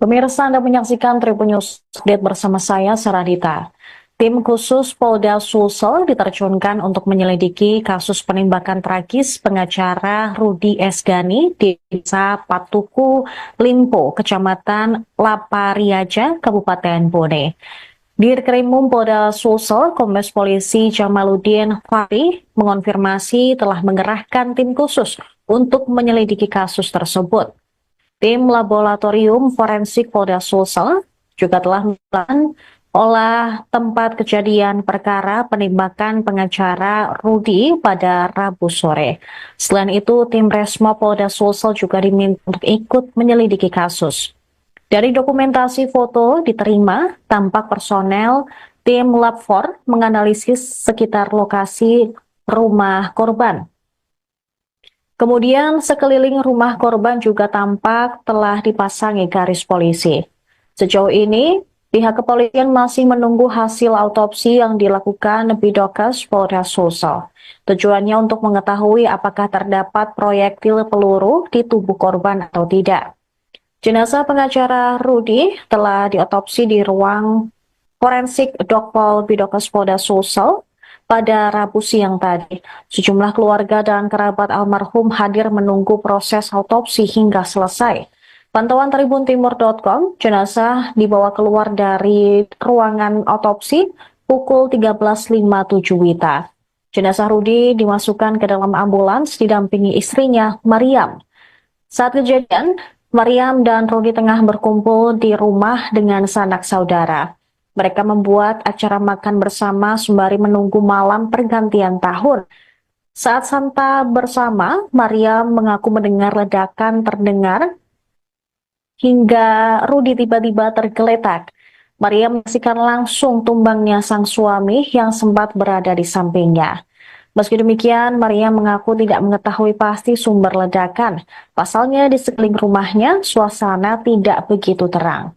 Pemirsa, Anda menyaksikan Tribun News Update bersama saya, Saradita. Tim khusus Polda Sulsel diterjunkan untuk menyelidiki kasus penembakan tragis pengacara Rudi Esgani di Desa Patuku Limpo, Kecamatan Lapariaja, Kabupaten Bone. Dirkrimum Polda Sulsel, Kombes Polisi Jamaluddin Fahri mengonfirmasi telah mengerahkan tim khusus untuk menyelidiki kasus tersebut. Tim Laboratorium Forensik Polda Sulsel juga telah melakukan olah tempat kejadian perkara penembakan pengacara Rudi pada Rabu sore. Selain itu, tim Resmo Polda Sulsel juga diminta untuk ikut menyelidiki kasus. Dari dokumentasi foto diterima, tampak personel tim Lab 4 menganalisis sekitar lokasi rumah korban. Kemudian sekeliling rumah korban juga tampak telah dipasangi garis polisi. Sejauh ini, pihak kepolisian masih menunggu hasil autopsi yang dilakukan Bidokes Polda Sulsel. Tujuannya untuk mengetahui apakah terdapat proyektil peluru di tubuh korban atau tidak. Jenazah pengacara Rudi telah diotopsi di ruang forensik Dokpol Bidokes Polda Sulsel pada Rabu siang tadi. Sejumlah keluarga dan kerabat almarhum hadir menunggu proses autopsi hingga selesai. Pantauan tribuntimur.com, jenazah dibawa keluar dari ruangan otopsi pukul 13.57 WITA. Jenazah Rudi dimasukkan ke dalam ambulans didampingi istrinya, Mariam. Saat kejadian, Mariam dan Rudi tengah berkumpul di rumah dengan sanak saudara. Mereka membuat acara makan bersama sembari menunggu malam pergantian tahun. Saat santap bersama, Mariam mengaku mendengar ledakan terdengar hingga Rudi tiba-tiba tergeletak. Mariam menyaksikan langsung tumbangnya sang suami yang sempat berada di sampingnya. Meski demikian, Mariam mengaku tidak mengetahui pasti sumber ledakan. Pasalnya di sekeliling rumahnya, suasana tidak begitu terang.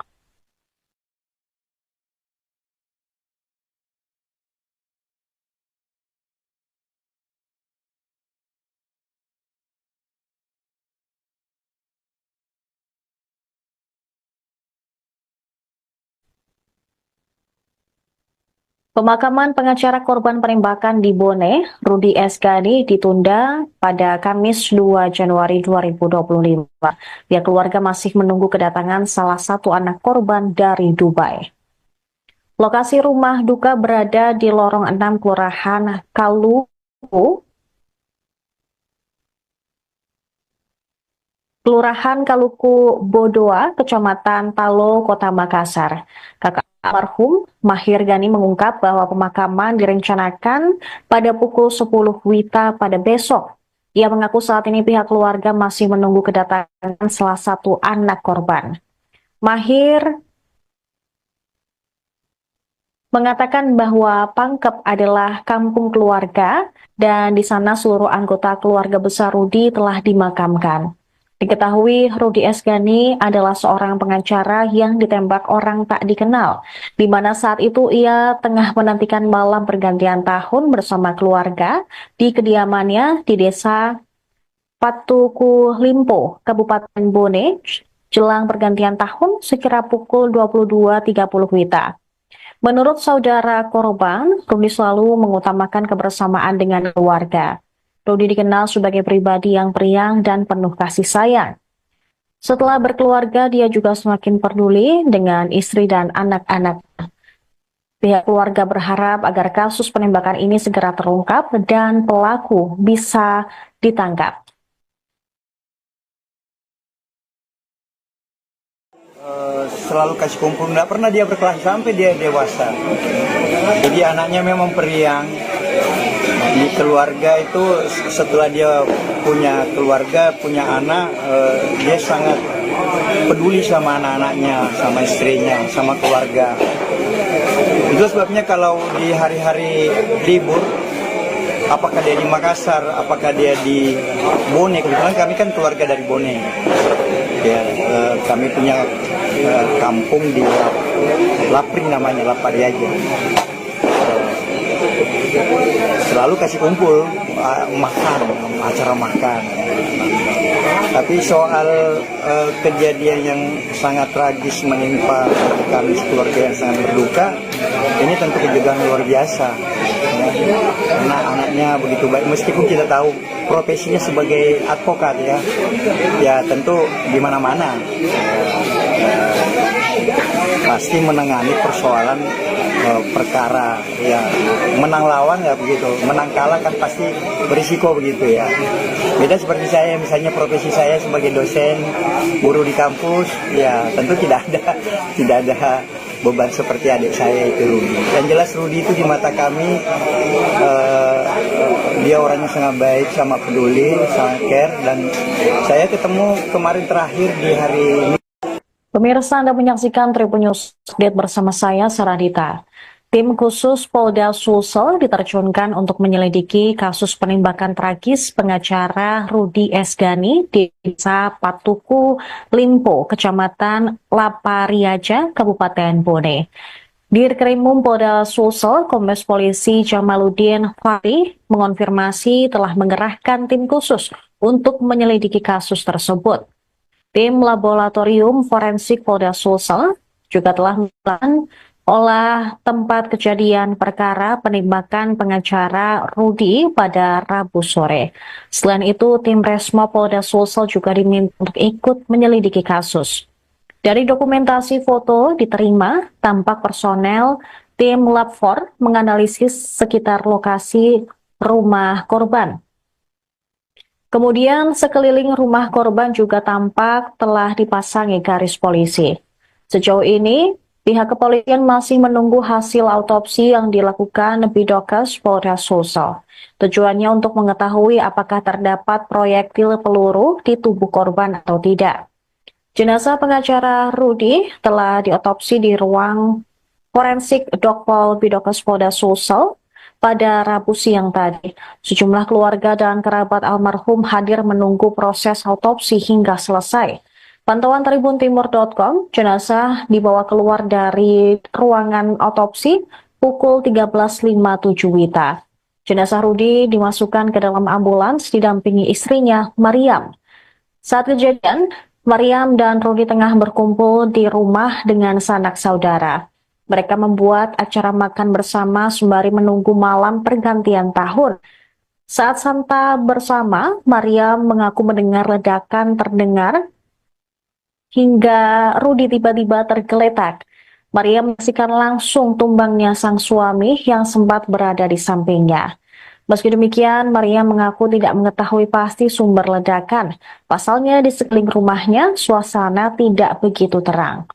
Pemakaman pengacara korban penembakan di Bone, Rudi Esgani, ditunda pada Kamis 2 Januari 2025. Pihak keluarga masih menunggu kedatangan salah satu anak korban dari Dubai. Lokasi rumah duka berada di lorong 6 Kelurahan Kaluku Bodoa, Kecamatan Talo, Kota Makassar. Kakak almarhum Mahir Gani mengungkap bahwa pemakaman direncanakan pada pukul 10 WITA pada besok. Ia mengaku saat ini pihak keluarga masih menunggu kedatangan salah satu anak korban. Mahir mengatakan bahwa Pangkep adalah kampung keluarga dan di sana seluruh anggota keluarga besar Rudi telah dimakamkan. Diketahui Rudi Esgani adalah seorang pengacara yang ditembak orang tak dikenal, di mana saat itu ia tengah menantikan malam pergantian tahun bersama keluarga di kediamannya di desa Patuku Limpo, Kabupaten Bone, jelang pergantian tahun sekira pukul 22.30 WITA. Menurut saudara korban, Rudi selalu mengutamakan kebersamaan dengan keluarga. Rudi dikenal sebagai pribadi yang periang dan penuh kasih sayang. Setelah berkeluarga, dia juga semakin peduli dengan istri dan anak-anak. Pihak keluarga berharap agar kasus penembakan ini segera terungkap dan pelaku bisa ditangkap. Selalu kasih kumpul, nggak pernah dia berkelahi sampai dia dewasa. Jadi anaknya memang periang. Di keluarga itu setelah dia punya keluarga, punya anak, dia sangat peduli sama anak-anaknya, sama istrinya, sama keluarga. Itu sebabnya kalau di hari-hari libur, apakah dia di Makassar, apakah dia di Bone, kebetulan kami kan keluarga dari Bone. Ya, kami punya kampung di Lapring namanya, Lapariaja. Selalu kasih kumpul, makan, acara makan. Tapi soal kejadian yang sangat tragis menimpa kami keluarga yang sangat berduka, ini tentu kejadian luar biasa. Karena anaknya begitu baik, meskipun kita tahu profesinya sebagai advokat ya tentu di mana-mana pasti menangani persoalan perkara ya, menang lawan ya begitu, menang kalah kan pasti berisiko begitu ya. Beda seperti saya, misalnya profesi saya sebagai dosen, guru di kampus, ya tentu tidak ada beban seperti adik saya itu Rudi. Yang jelas Rudi itu di mata kami dia orangnya sangat baik, sangat peduli, sangat care, dan saya ketemu kemarin terakhir di hari ini. Pemirsa, Anda menyaksikan Tribun News Update bersama saya, Saradita. Tim khusus Polda Sulsel diterjunkan untuk menyelidiki kasus penembakan tragis pengacara Rudi Esgani di Desa Patuku Limpo, Kecamatan Lapariaja, Kabupaten Bone. Dirkrimum Polda Sulsel, Kombes Polisi Jamaluddin Fahri mengonfirmasi telah mengerahkan tim khusus untuk menyelidiki kasus tersebut. Tim Laboratorium Forensik Polda Sulsel juga telah melakukan olah tempat kejadian perkara penembakan pengacara Rudi pada Rabu sore. Selain itu, tim Resmo Polda Sulsel juga diminta untuk ikut menyelidiki kasus. Dari dokumentasi foto diterima, tampak personel tim Lab 4 menganalisis sekitar lokasi rumah korban. Kemudian sekeliling rumah korban juga tampak telah dipasangi garis polisi. Sejauh ini, pihak kepolisian masih menunggu hasil autopsi yang dilakukan Bidokes Polda Sulsel. Tujuannya untuk mengetahui apakah terdapat proyektil peluru di tubuh korban atau tidak. Jenazah pengacara Rudi telah diotopsi di ruang forensik Dokpol Bidokes Polda Sulsel pada Rabu siang tadi. Sejumlah keluarga dan kerabat almarhum hadir menunggu proses autopsi hingga selesai. Pantauan tribuntimur.com, jenazah dibawa keluar dari ruangan autopsi pukul 13.57 WITA. Jenazah Rudi dimasukkan ke dalam ambulans didampingi istrinya, Mariam. Saat kejadian, Mariam dan Rudi tengah berkumpul di rumah dengan sanak saudara. Mereka membuat acara makan bersama sembari menunggu malam pergantian tahun. Saat santa bersama, Maria mengaku mendengar ledakan terdengar hingga Rudi tiba-tiba tergeletak. Maria menyaksikan langsung tumbangnya sang suami yang sempat berada di sampingnya. Meski demikian, Maria mengaku tidak mengetahui pasti sumber ledakan. Pasalnya di sekeliling rumahnya, suasana tidak begitu terang.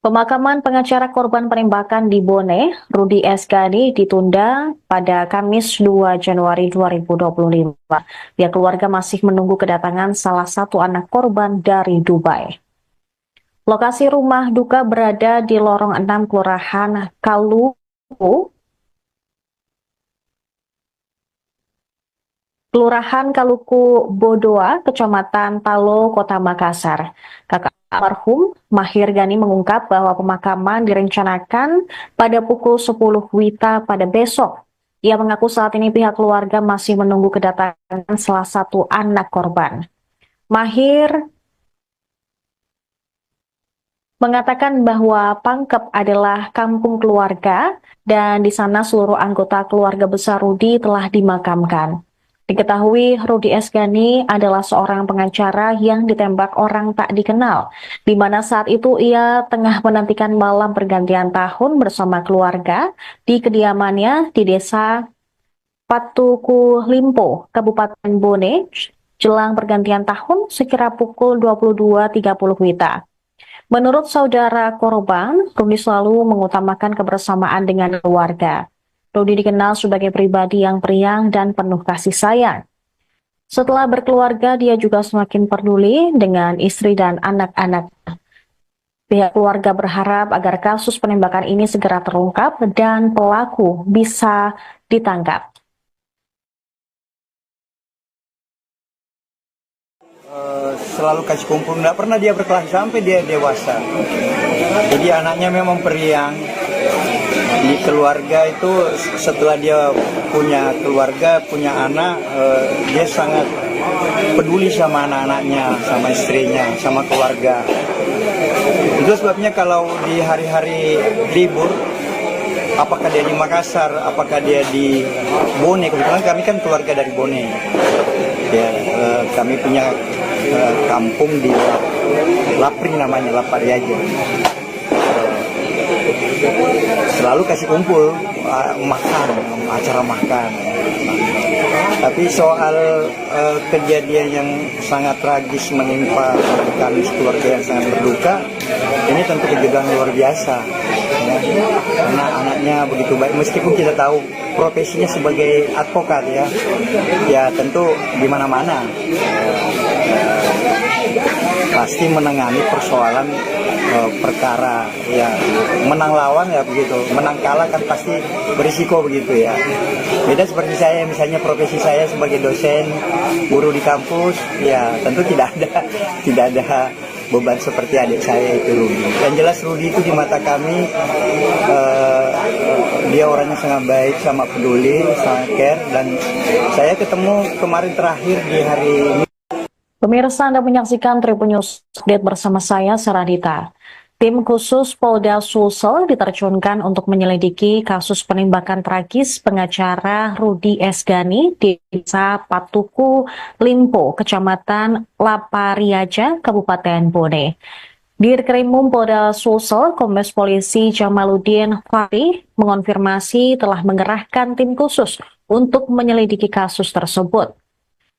Pemakaman pengacara korban penembakan di Bone, Rudi Esgani, ditunda pada Kamis 2 Januari 2025. Pihak keluarga masih menunggu kedatangan salah satu anak korban dari Dubai. Lokasi rumah duka berada di lorong 6 Kelurahan Kaluku Bodoa, Kecamatan Talo, Kota Makassar. Kakak almarhum Mahir Gani mengungkap bahwa pemakaman direncanakan pada pukul 10 WITA pada besok. Ia mengaku saat ini pihak keluarga masih menunggu kedatangan salah satu anak korban. Mahir mengatakan bahwa Pangkep adalah kampung keluarga dan di sana seluruh anggota keluarga besar Rudi telah dimakamkan. Diketahui Rudi Esgani adalah seorang pengacara yang ditembak orang tak dikenal, di mana saat itu ia tengah menantikan malam pergantian tahun bersama keluarga di kediamannya di desa Patuku Limpo, Kabupaten Bone, jelang pergantian tahun sekira pukul 22.30 WITA. Menurut saudara korban, Rudi selalu mengutamakan kebersamaan dengan keluarga. Rudi dikenal sebagai pribadi yang periang dan penuh kasih sayang. Setelah berkeluarga, dia juga semakin peduli dengan istri dan anak-anak. Pihak keluarga berharap agar kasus penembakan ini segera terungkap dan pelaku bisa ditangkap. Selalu kasih kumpul, nggak pernah dia berkelahi sampai dia dewasa. Jadi anaknya memang periang. Di keluarga itu setelah dia punya keluarga, punya anak, dia sangat peduli sama anak-anaknya, sama istrinya, sama keluarga. Itu sebabnya kalau di hari-hari libur, apakah dia di Makassar, apakah dia di Bone, kebetulan kami kan keluarga dari Bone. Ya, kami punya kampung di Lapring namanya, Lapariaja. Selalu kasih kumpul, makan, acara makan. Tapi soal kejadian yang sangat tragis menimpa kami keluarga yang sangat berduka, ini tentu kejutan luar biasa. Ya. Karena anaknya begitu baik, meskipun kita tahu profesinya sebagai advokat ya tentu di mana-mana pasti menangani persoalan perkara ya, menang lawan ya begitu, menang kalah kan pasti berisiko begitu ya. Beda seperti saya, misalnya profesi saya sebagai dosen, guru di kampus, ya tentu tidak ada beban seperti adik saya itu Rudi. Yang jelas Rudi itu di mata kami dia orangnya sangat baik, sangat peduli, sangat care, dan saya ketemu kemarin terakhir di hari ini. Pemirsa, Anda menyaksikan Tribun News Update bersama saya, Saradita. Tim khusus Polda Sulsel diterjunkan untuk menyelidiki kasus penembakan tragis pengacara Rudi Esgani di Desa Patuku Limpo, Kecamatan Lapariaja, Kabupaten Bone. Dirkrimum Polda Sulsel, Kombes Polisi Jamaluddin Fahri mengonfirmasi telah mengerahkan tim khusus untuk menyelidiki kasus tersebut.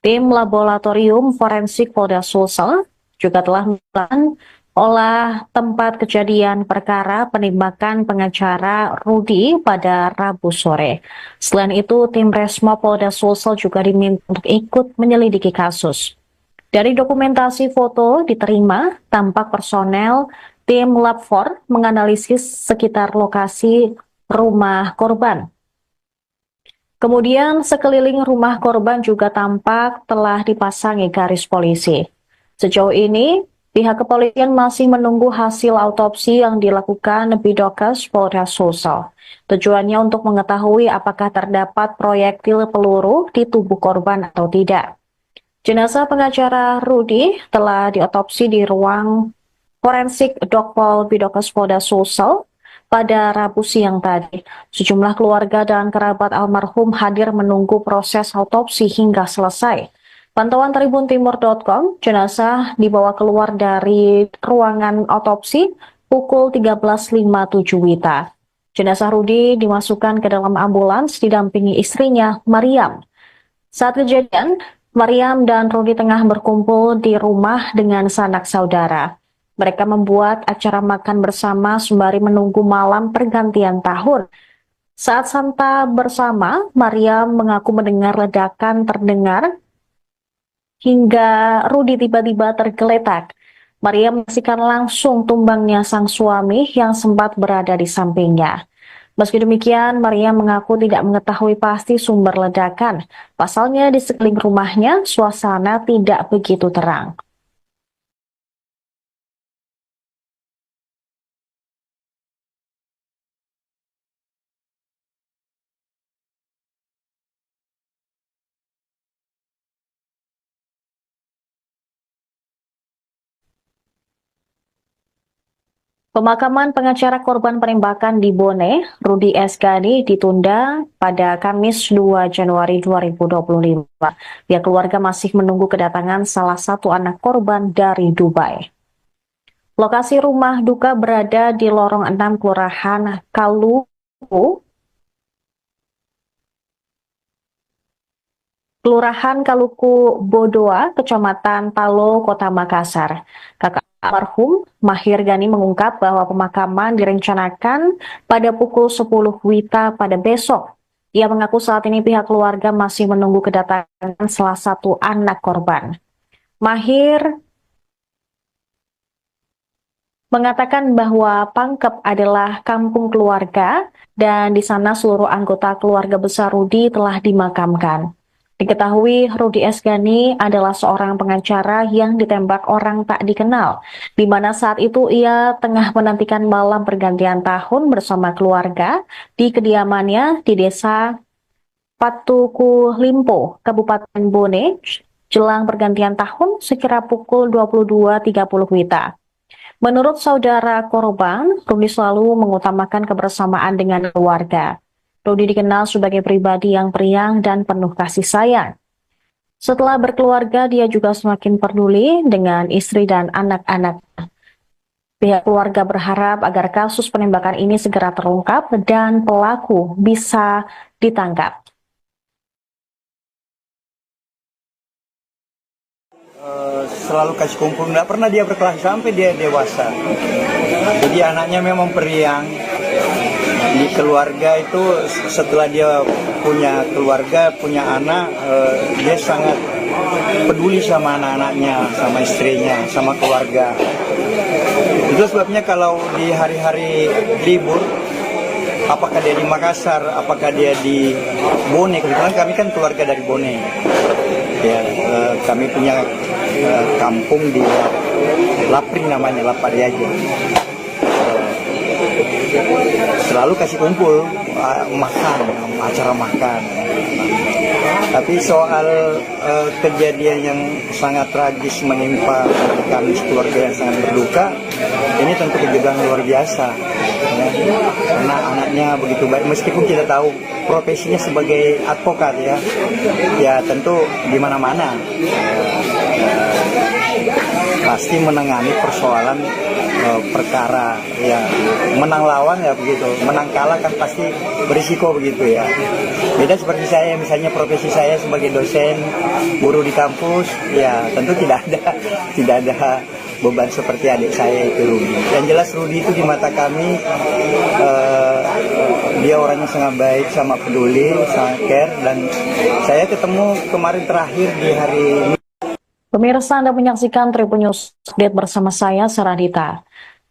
Tim Laboratorium Forensik Polda Sulsel juga telah melakukan olah tempat kejadian perkara penembakan pengacara Rudi pada Rabu sore. Selain itu, tim Resmo Polda Sulsel juga diminta untuk ikut menyelidiki kasus. Dari dokumentasi foto diterima, tampak personel tim Lab 4 menganalisis sekitar lokasi rumah korban. Kemudian sekeliling rumah korban juga tampak telah dipasangi garis polisi. Sejauh ini, Pihak kepolisian masih menunggu hasil autopsi yang dilakukan Bidokes Polda Sulsel. Tujuannya untuk mengetahui apakah terdapat proyektil peluru di tubuh korban atau tidak. Jenazah pengacara Rudi telah diotopsi di ruang forensik Dokpol Bidokes Polda Sulsel pada Rabu siang tadi. Sejumlah keluarga dan kerabat almarhum hadir menunggu proses autopsi hingga selesai. Pantauan tribuntimur.com, jenazah dibawa keluar dari ruangan otopsi pukul 13.57 WITA. Jenazah Rudi dimasukkan ke dalam ambulans didampingi istrinya, Mariam. Saat kejadian, Mariam dan Rudi tengah berkumpul di rumah dengan sanak saudara. Mereka membuat acara makan bersama sembari menunggu malam pergantian tahun. Saat santap bersama, Mariam mengaku mendengar ledakan terdengar hingga Rudi tiba-tiba tergeletak. Maria menyaksikan langsung tumbangnya sang suami yang sempat berada di sampingnya. Meski demikian, Maria mengaku tidak mengetahui pasti sumber ledakan. Pasalnya di sekeliling rumahnya, suasana tidak begitu terang. Pemakaman pengacara korban penembakan di Bone, Rudi S. Ghani, ditunda pada Kamis 2 Januari 2025. Pihak keluarga masih menunggu kedatangan salah satu anak korban dari Dubai. Lokasi rumah duka berada di lorong 6 Kelurahan Kaluku Bodoa, Kecamatan Talo, Kota Makassar. Kakak almarhum Mahir Ghani mengungkap bahwa pemakaman direncanakan pada pukul 10 WITA pada besok. Ia mengaku saat ini pihak keluarga masih menunggu kedatangan salah satu anak korban. Mahir mengatakan bahwa Pangkep adalah kampung keluarga dan di sana seluruh anggota keluarga besar Rudi telah dimakamkan. Diketahui Rudi S. Ghani adalah seorang pengacara yang ditembak orang tak dikenal, di mana saat itu ia tengah menantikan malam pergantian tahun bersama keluarga di kediamannya di desa Patuku Limpo, Kabupaten Bone, jelang pergantian tahun sekira pukul 22.30 WITA. Menurut saudara korban, Rudi selalu mengutamakan kebersamaan dengan keluarga. Rudi dikenal sebagai pribadi yang periang dan penuh kasih sayang. Setelah berkeluarga, dia juga semakin peduli dengan istri dan anak-anak. Pihak keluarga berharap agar kasus penembakan ini segera terungkap dan pelaku bisa ditangkap. Selalu kasih kumpul, nggak pernah dia berkelahi sampai dia dewasa. Jadi anaknya memang periang. Di keluarga itu setelah dia punya keluarga, punya anak, dia sangat peduli sama anak-anaknya, sama istrinya, sama keluarga. Itu sebabnya kalau di hari-hari libur, apakah dia di Makassar, apakah dia di Bone, kebetulan kami kan keluarga dari Bone. Ya, kami punya kampung di Lapring namanya, Lapariaja. Selalu kasih kumpul, makan, acara makan. Tapi soal kejadian yang sangat tragis menimpa kami keluarga yang sangat berduka, ini tentu kejutan luar biasa. Ya. Karena anaknya begitu baik, meskipun kita tahu profesinya sebagai advokat ya tentu di mana-mana pasti menangani persoalan perkara ya, menang lawan ya begitu, menang kalah kan pasti berisiko begitu ya. Beda seperti saya, misalnya profesi saya sebagai dosen, guru di kampus, ya tentu tidak ada beban seperti adik saya itu Rudi. Yang jelas Rudi itu di mata kami dia orangnya sangat baik, sangat peduli, sangat care, dan saya ketemu kemarin terakhir di hari Pemirsa, Anda menyaksikan Tribun News Update bersama saya, Saradita.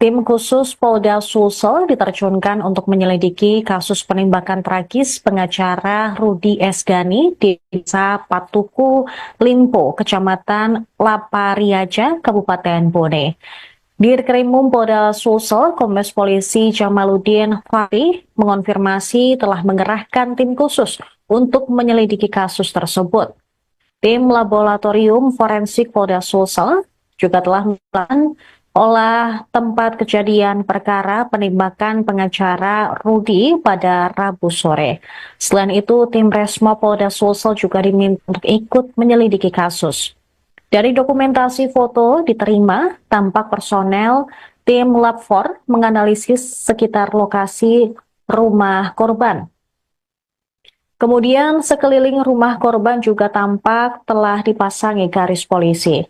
Tim khusus Polda Sulsel diterjunkan untuk menyelidiki kasus penembakan tragis pengacara Rudi Esgani di Desa Patuku, Limpo, Kecamatan Lapariaja, Kabupaten Bone. Dirkrimum Polda Sulsel, Kombes Polisi Jamaluddin Fatih mengonfirmasi telah mengerahkan tim khusus untuk menyelidiki kasus tersebut. Tim Laboratorium Forensik Polda Sulsel juga telah melakukan olah tempat kejadian perkara penembakan pengacara Rudi pada Rabu sore. Selain itu, tim Resmo Polda Sulsel juga diminta untuk ikut menyelidiki kasus. Dari dokumentasi foto diterima, tampak personel tim Lab 4 menganalisis sekitar lokasi rumah korban. Kemudian sekeliling rumah korban juga tampak telah dipasangi garis polisi.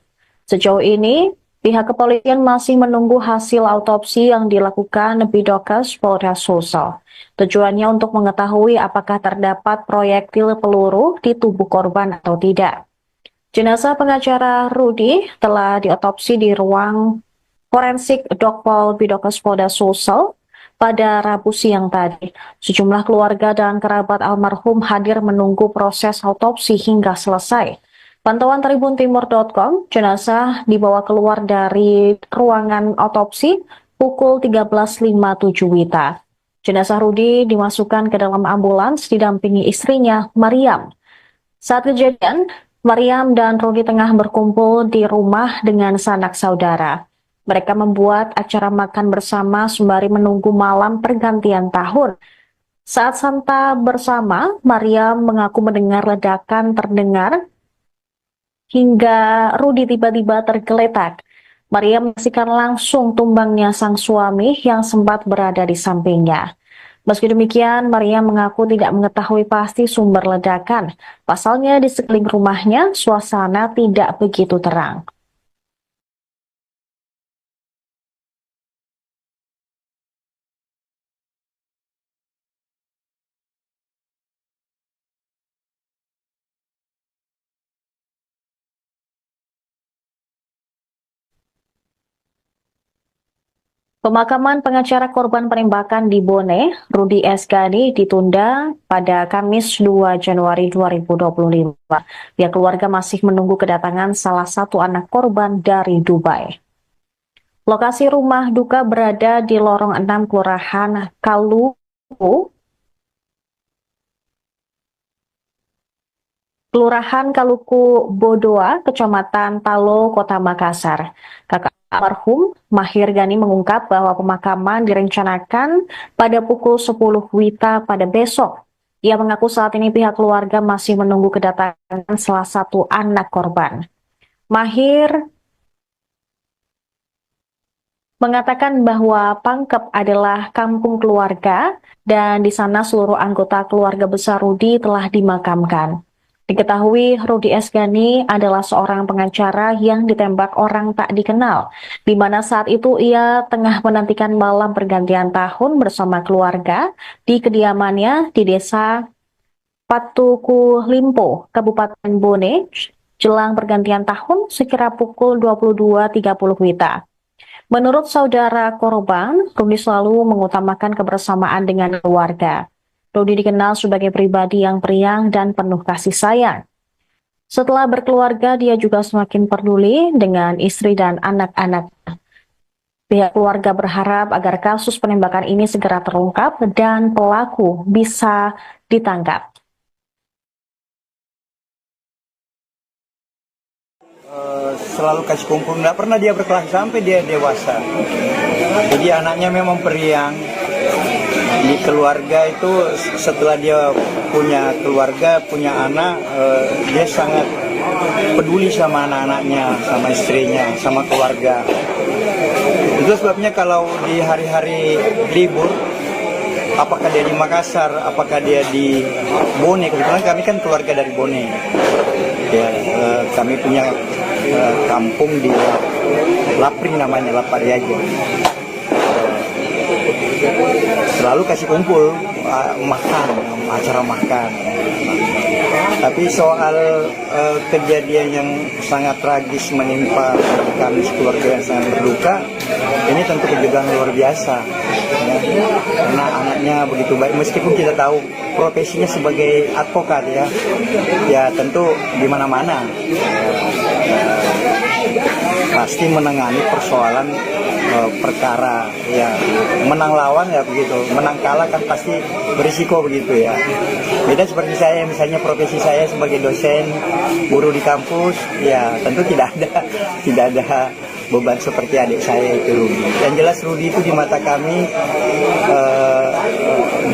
Sejauh ini, pihak kepolisian masih menunggu hasil autopsi yang dilakukan Bidokes Polda Sulsel. Tujuannya untuk mengetahui apakah terdapat proyektil peluru di tubuh korban atau tidak. Jenazah pengacara Rudi telah diotopsi di ruang forensik Dokpol Bidokes Polda Sulsel pada Rabu siang tadi. Sejumlah keluarga dan kerabat almarhum hadir menunggu proses autopsi hingga selesai. Pantauan tribuntimur.com, jenazah dibawa keluar dari ruangan otopsi pukul 13.57 WITA. Jenazah Rudi dimasukkan ke dalam ambulans didampingi istrinya, Mariam. Saat kejadian, Mariam dan Rudi tengah berkumpul di rumah dengan sanak saudara. Mereka membuat acara makan bersama sembari menunggu malam pergantian tahun. Saat santa bersama, Mariam mengaku mendengar ledakan terdengar hingga Rudi tiba-tiba tergeletak. Mariam menyaksikan langsung tumbangnya sang suami yang sempat berada di sampingnya. Meski demikian, Mariam mengaku tidak mengetahui pasti sumber ledakan. Pasalnya di sekeliling rumahnya, suasana tidak begitu terang. Pemakaman pengacara korban penembakan di Bone, Rudi Esgani, ditunda pada Kamis 2 Januari 2025. Pihak keluarga masih menunggu kedatangan salah satu anak korban dari Dubai. Lokasi rumah duka berada di lorong 6 Kelurahan Kaluku Bodoa, Kecamatan Talo, Kota Makassar. Kakak almarhum Mahir Gani mengungkap bahwa pemakaman direncanakan pada pukul 10 WITA pada besok. Ia mengaku saat ini pihak keluarga masih menunggu kedatangan salah satu anak korban. Mahir mengatakan bahwa Pangkep adalah kampung keluarga dan di sana seluruh anggota keluarga besar Rudi telah dimakamkan. Diketahui Rudi Esgani adalah seorang pengacara yang ditembak orang tak dikenal, di mana saat itu ia tengah menantikan malam pergantian tahun bersama keluarga di kediamannya di Desa Patuku, Limpo, Kabupaten Bone, jelang pergantian tahun sekira pukul 22.30 WITA. Menurut saudara korban, Rudi selalu mengutamakan kebersamaan dengan keluarga. Rudi dikenal sebagai pribadi yang periang dan penuh kasih sayang. Setelah berkeluarga, dia juga semakin peduli dengan istri dan anak-anak. Pihak keluarga berharap agar kasus penembakan ini segera terungkap dan pelaku bisa ditangkap. Selalu kasih kumpul, nggak pernah dia berkelas sampai dia dewasa. Jadi anaknya memang periang. Di keluarga itu setelah dia punya keluarga, punya anak, dia sangat peduli sama anak-anaknya, sama istrinya, sama keluarga. Itu sebabnya kalau di hari-hari libur, apakah dia di Makassar, apakah dia di Bone, kebetulan kami kan keluarga dari Bone. Ya, kami punya kampung di Lapring namanya, Lapariaja. Selalu kasih kumpul, makan, acara makan. Tapi soal kejadian yang sangat tragis menimpa kami keluarga yang sangat berduka, Ini tentu kejutan luar biasa, ya. Karena anaknya begitu baik, meskipun kita tahu profesinya sebagai advokat, ya tentu di mana-mana pasti menangani persoalan perkara, ya menang lawan ya begitu, menang kalah kan pasti berisiko begitu ya. Beda seperti saya, misalnya profesi saya sebagai dosen, guru di kampus, ya tentu tidak ada beban seperti adik saya itu Rudi. Yang jelas Rudi itu di mata kami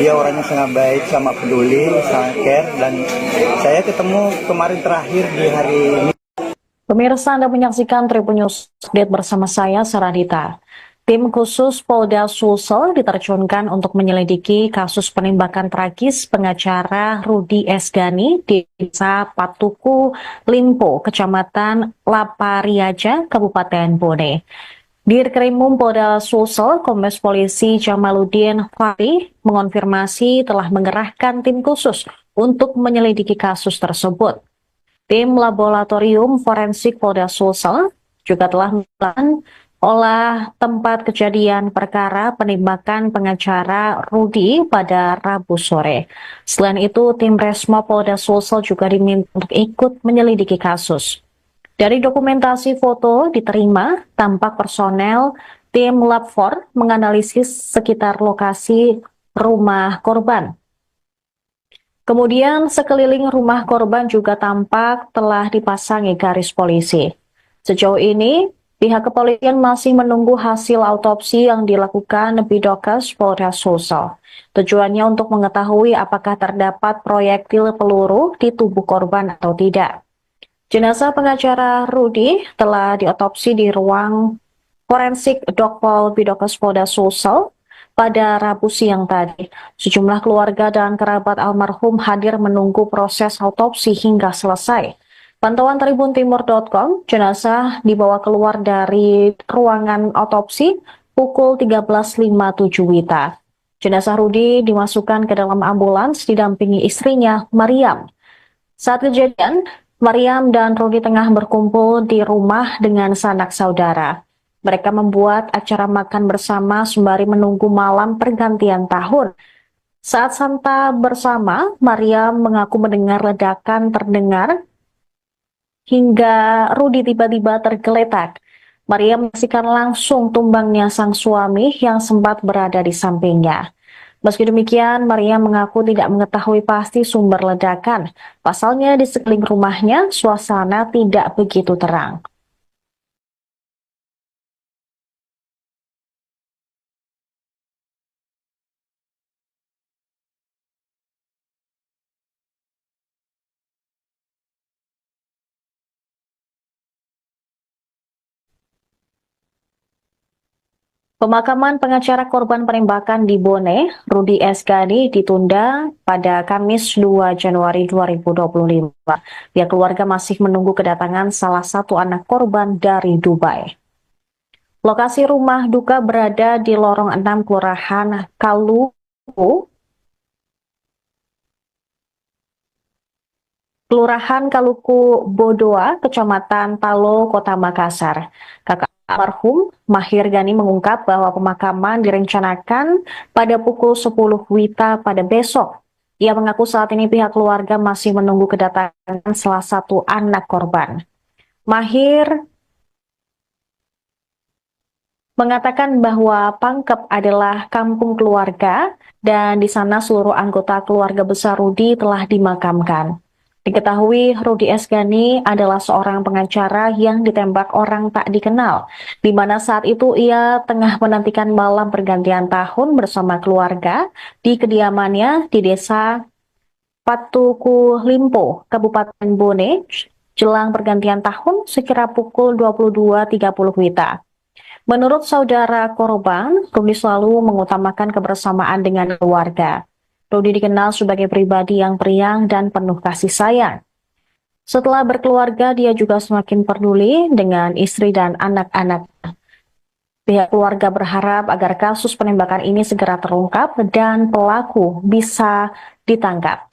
dia orangnya sangat baik, sangat peduli, sangat care, dan saya ketemu kemarin terakhir di hari ini. Pemirsa, Anda menyaksikan Tribun News Update bersama saya, Saradita. Tim khusus Polda Sulsel diterjunkan untuk menyelidiki kasus penembakan tragis pengacara Rudi Esgani di Desa Patuku, Limpo, Kecamatan Lapariaja, Kabupaten Bone. Dirkrimum Polda Sulsel, Kombes Polisi Jamaluddin Fahri mengonfirmasi telah mengerahkan tim khusus untuk menyelidiki kasus tersebut. Tim Laboratorium Forensik Polda Sulsel juga telah melakukan olah tempat kejadian perkara penembakan pengacara Rudi pada Rabu sore. Selain itu, tim Resmo Polda Sulsel juga diminta untuk ikut menyelidiki kasus. Dari dokumentasi foto diterima, tampak personel tim Lab 4 menganalisis sekitar lokasi rumah korban. Kemudian sekeliling rumah korban juga tampak telah dipasangi garis polisi. Sejauh ini, pihak kepolisian masih menunggu hasil autopsi yang dilakukan Bidokes Polda Sulsel. Tujuannya untuk mengetahui apakah terdapat proyektil peluru di tubuh korban atau tidak. Jenazah pengacara Rudi telah diotopsi di ruang forensik Dokpol Bidokes Polda Sulsel pada Rabu siang tadi. Sejumlah keluarga dan kerabat almarhum hadir menunggu proses autopsi hingga selesai. Pantauan tribuntimur.com, jenazah dibawa keluar dari ruangan autopsi pukul 13.57 WITA. Jenazah Rudi dimasukkan ke dalam ambulans didampingi istrinya, Mariam. Saat kejadian, Mariam dan Rudi tengah berkumpul di rumah dengan sanak saudara. Mereka membuat acara makan bersama sembari menunggu malam pergantian tahun. Saat santa bersama, Mariam mengaku mendengar ledakan terdengar hingga Rudi tiba-tiba tergeletak. Mariam menyaksikan langsung tumbangnya sang suami yang sempat berada di sampingnya. Meski demikian, Mariam mengaku tidak mengetahui pasti sumber ledakan. Pasalnya di sekeliling rumahnya, suasana tidak begitu terang. Pemakaman pengacara korban penembakan di Bone, Rudi Esgani, ditunda pada Kamis 2 Januari 2025. Pihak keluarga masih menunggu kedatangan salah satu anak korban dari Dubai. Lokasi rumah duka berada di lorong 6 Kelurahan Kaluku Bodoa, Kecamatan Talo, Kota Makassar. Kakak almarhum Mahir Gani mengungkap bahwa pemakaman direncanakan pada pukul 10 WITA pada besok. Ia mengaku saat ini pihak keluarga masih menunggu kedatangan salah satu anak korban. Mahir mengatakan bahwa Pangkep adalah kampung keluarga dan di sana seluruh anggota keluarga besar Rudi telah dimakamkan. Diketahui Rudi Esgani adalah seorang pengacara yang ditembak orang tak dikenal, di mana saat itu ia tengah menantikan malam pergantian tahun bersama keluarga di kediamannya di Desa Patuku Limpo, Kabupaten Bone, jelang pergantian tahun sekira pukul 22.30 WITA. Menurut saudara korban, Rudi selalu mengutamakan kebersamaan dengan keluarga. Rudi dikenal sebagai pribadi yang periang dan penuh kasih sayang. Setelah berkeluarga, dia juga semakin peduli dengan istri dan anak-anak. Pihak keluarga berharap agar kasus penembakan ini segera terungkap dan pelaku bisa ditangkap.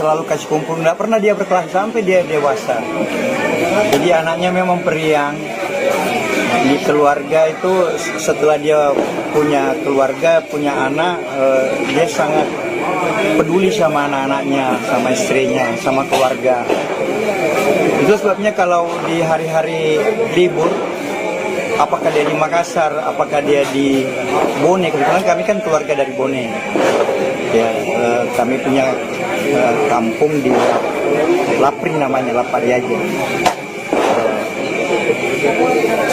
selalu kasih kumpul, nggak pernah dia berkelahi sampai dia dewasa. Jadi anaknya memang periang. Di keluarga itu setelah dia punya keluarga, punya anak, dia sangat peduli sama anak-anaknya, sama istrinya, sama keluarga. Itu sebabnya kalau di hari-hari libur, apakah dia di Makassar, apakah dia di Bone, kebetulan kami kan keluarga dari Bone. Ya, kami punya kampung di Lapring namanya, Lapariaja.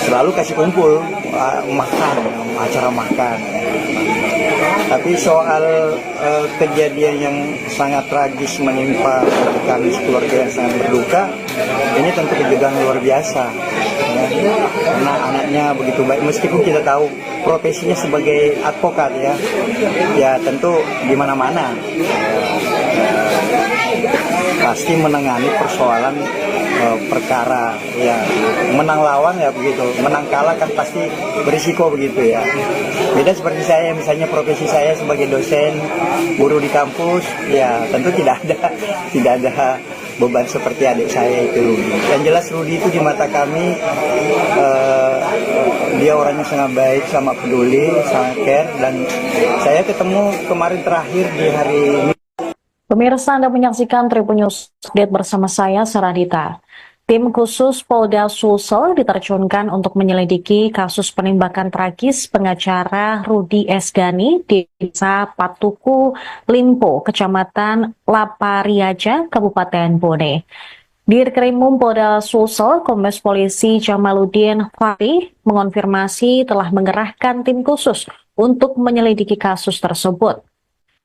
Selalu kasih kumpul, makan, acara makan. Tapi soal kejadian yang sangat tragis menimpa kami keluarga yang sangat berduka, ini tentu kejutan luar biasa. Ya. Karena anaknya begitu baik, meskipun kita tahu profesinya sebagai advokat ya tentu di mana-mana pasti menangani persoalan perkara, ya menang lawan ya begitu, menang kalah kan pasti berisiko begitu ya. Beda seperti saya, misalnya profesi saya sebagai dosen, guru di kampus, ya tentu tidak ada beban seperti adik saya itu Rudi. Yang jelas Rudi itu di mata kami dia orangnya sangat baik, sangat peduli, sangat care, dan saya ketemu kemarin terakhir di hari ini. Pemirsa, Anda menyaksikan Tribun News Update bersama saya, Saradita. Tim khusus Polda Sulsel diterjunkan untuk menyelidiki kasus penembakan tragis pengacara Rudi Esgani di Desa Patuku, Limpo, Kecamatan Lapariaja, Kabupaten Bone. Dirkrimum Polda Sulsel, Kombes Polisi Jamaluddin Fatih mengonfirmasi telah mengerahkan tim khusus untuk menyelidiki kasus tersebut.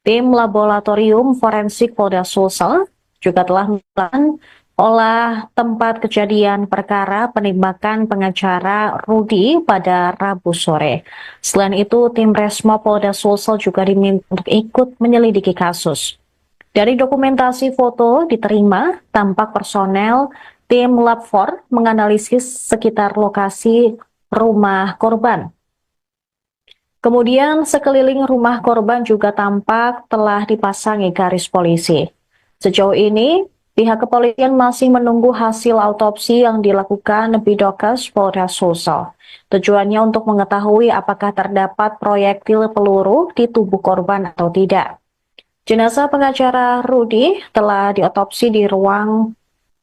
Tim Laboratorium Forensik Polda Sulsel juga telah melakukan olah tempat kejadian perkara penembakan pengacara Rudi pada Rabu sore. Selain itu, tim Resmo Polda Sulsel juga diminta untuk ikut menyelidiki kasus. Dari dokumentasi foto diterima, tampak personel tim Lab 4 menganalisis sekitar lokasi rumah korban. Kemudian sekeliling rumah korban juga tampak telah dipasangi garis polisi. Sejauh ini, pihak kepolisian masih menunggu hasil autopsi yang dilakukan Bidokes Polda Sulsel. Tujuannya untuk mengetahui apakah terdapat proyektil peluru di tubuh korban atau tidak. Jenazah pengacara Rudi telah diotopsi di ruang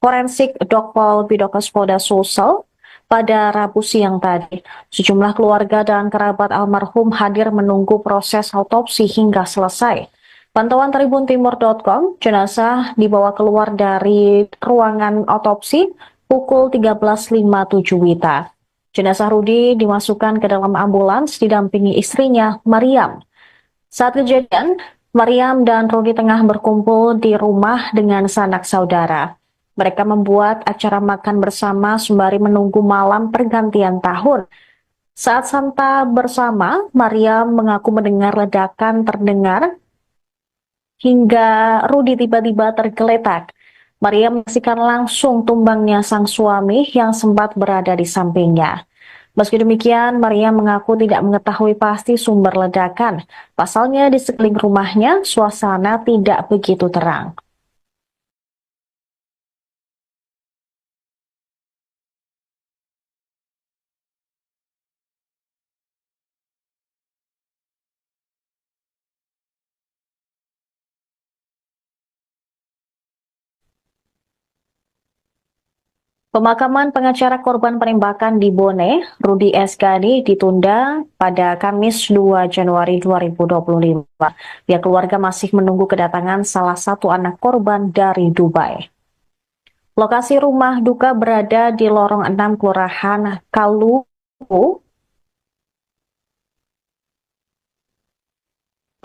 forensik Dokpol Bidokes Polda Sulsel pada Rabu siang tadi. Sejumlah keluarga dan kerabat almarhum hadir menunggu proses autopsi hingga selesai. Pantauan tribuntimur.com, jenazah dibawa keluar dari ruangan otopsi pukul 13.57 WITA. Jenazah Rudi dimasukkan ke dalam ambulans didampingi istrinya, Mariam. Saat kejadian, Mariam dan Rudi tengah berkumpul di rumah dengan sanak saudara. Mereka membuat acara makan bersama sembari menunggu malam pergantian tahun. Saat santap bersama, Mariam mengaku mendengar ledakan terdengar hingga Rudi tiba-tiba tergeletak. Mariam menyaksikan langsung tumbangnya sang suami yang sempat berada di sampingnya. Meski demikian, Mariam mengaku tidak mengetahui pasti sumber ledakan. Pasalnya di sekeliling rumahnya, suasana tidak begitu terang. Pemakaman pengacara korban penembakan di Bone, Rudi Esgani, ditunda pada Kamis 2 Januari 2025. Pihak keluarga masih menunggu kedatangan salah satu anak korban dari Dubai. Lokasi rumah duka berada di lorong 6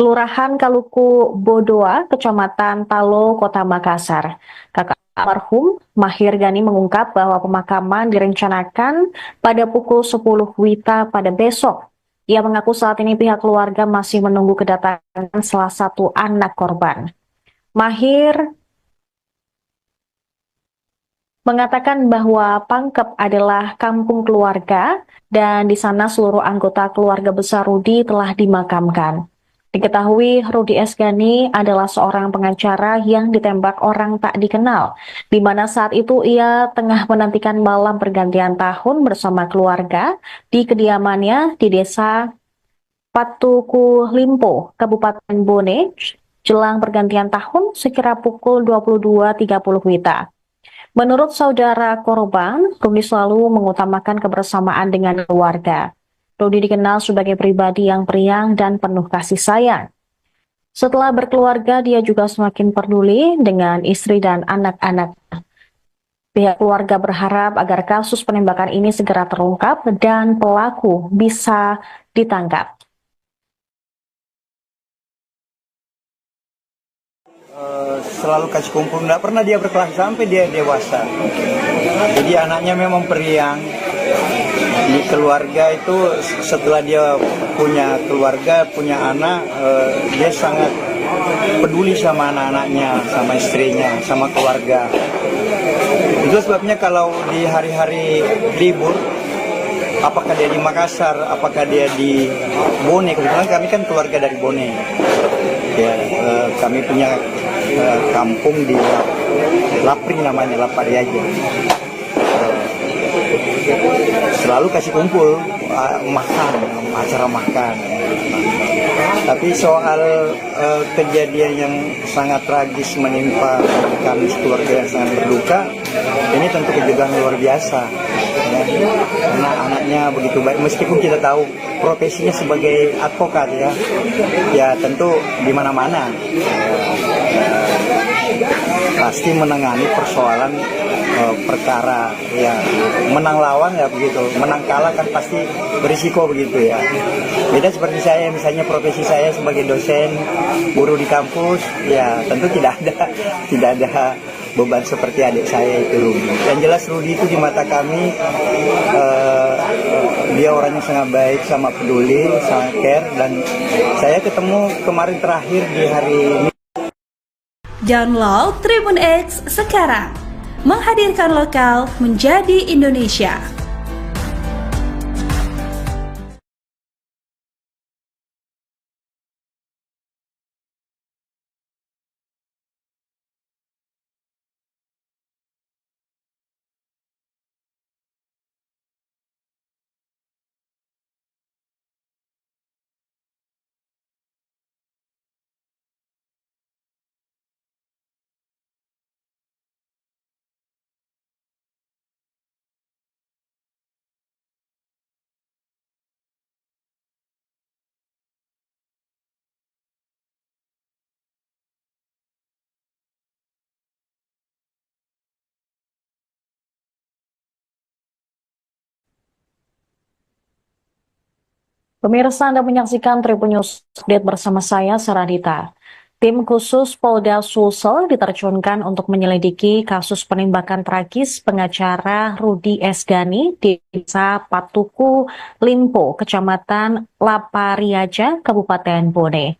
Kelurahan Kaluku Bodoa, Kecamatan Talo, Kota Makassar. Kakak almarhum Mahir Gani mengungkap bahwa pemakaman direncanakan pada pukul 10 WITA pada besok. Ia mengaku saat ini pihak keluarga masih menunggu kedatangan salah satu anak korban. Mahir mengatakan bahwa Pangkep adalah kampung keluarga dan di sana seluruh anggota keluarga besar Rudi telah dimakamkan. Diketahui Rudi Esgani adalah seorang pengacara yang ditembak orang tak dikenal, di mana saat itu ia tengah menantikan malam pergantian tahun bersama keluarga di kediamannya di desa Patuku Limpo, Kabupaten Bone, jelang pergantian tahun sekira pukul 22.30 WITA. Menurut saudara korban, Rudi selalu mengutamakan kebersamaan dengan keluarga. Rudi dikenal sebagai pribadi yang periang dan penuh kasih sayang. Setelah berkeluarga, dia juga semakin peduli dengan istri dan anak-anak. Pihak keluarga berharap agar kasus penembakan ini segera terungkap dan pelaku bisa ditangkap. Selalu kasih kumpul, nggak pernah dia berkelas sampai dia dewasa. Jadi anaknya memang periang. Di keluarga itu setelah dia punya keluarga, punya anak, dia sangat peduli sama anak-anaknya, sama istrinya, sama keluarga. Itu sebabnya kalau di hari-hari libur, apakah dia di Makassar, apakah dia di Bone, kebetulan kami kan keluarga dari Bone. Ya, kami punya kampung di Lapring namanya, Lapariaja. Selalu kasih kumpul, makan, acara makan. Tapi soal kejadian yang sangat tragis menimpa kami keluarga yang sangat berduka, ini tentu kejutan luar biasa. Ya. Karena anaknya begitu baik, meskipun kita tahu profesinya sebagai advokat ya tentu di mana-mana pasti menangani persoalan perkara ya, menang lawan ya begitu, menang kalah kan pasti berisiko begitu ya. Beda seperti saya, misalnya profesi saya sebagai dosen guru di kampus ya tentu tidak ada beban seperti adik saya itu Rudi. Yang jelas Rudi itu di mata kami dia orang yang sangat baik, sangat peduli, sangat care, dan saya ketemu kemarin terakhir di hari ini. Download Tribun X sekarang, menghadirkan lokal menjadi Indonesia. Pemirsa, Anda menyaksikan Tribun News Update bersama saya, Saradita. Tim khusus Polda Sulsel diterjunkan untuk menyelidiki kasus penembakan tragis pengacara Rudi Esgani di Desa Patuku Limpo, Kecamatan Lapariaja, Kabupaten Bone.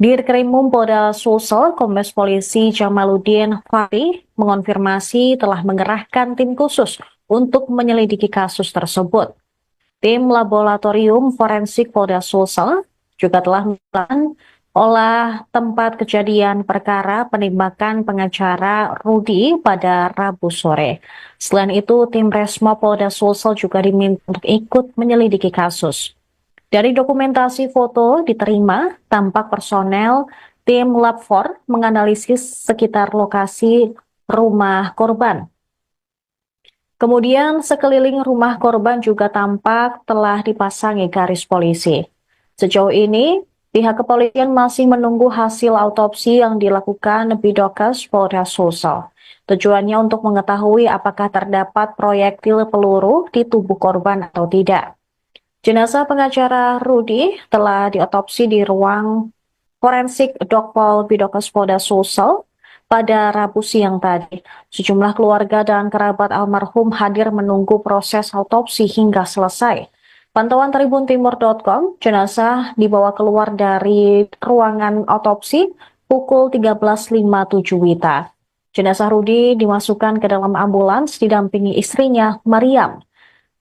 Dirkrimum Polda Sulsel, Kombes Polisi Jamaluddin Fahri mengonfirmasi telah mengerahkan tim khusus untuk menyelidiki kasus tersebut. Tim Laboratorium Forensik Polda Sulsel juga telah melakukan olah tempat kejadian perkara penembakan pengacara Rudi pada Rabu sore. Selain itu, tim Resmo Polda Sulsel juga diminta untuk ikut menyelidiki kasus. Dari dokumentasi foto diterima, tampak personel tim Lab 4 menganalisis sekitar lokasi rumah korban. Kemudian sekeliling rumah korban juga tampak telah dipasangi garis polisi. Sejauh ini, pihak kepolisian masih menunggu hasil autopsi yang dilakukan Bidokes Polda Sulsel. Tujuannya untuk mengetahui apakah terdapat proyektil peluru di tubuh korban atau tidak. Jenazah pengacara Rudi telah diotopsi di ruang forensik Dokpol Bidokes Polda Sulsel pada Rabu siang tadi. Sejumlah keluarga dan kerabat almarhum hadir menunggu proses autopsi hingga selesai. Pantauan tribuntimur.com, jenazah dibawa keluar dari ruangan autopsi pukul 13.57 WITA. Jenazah Rudi dimasukkan ke dalam ambulans didampingi istrinya, Mariam.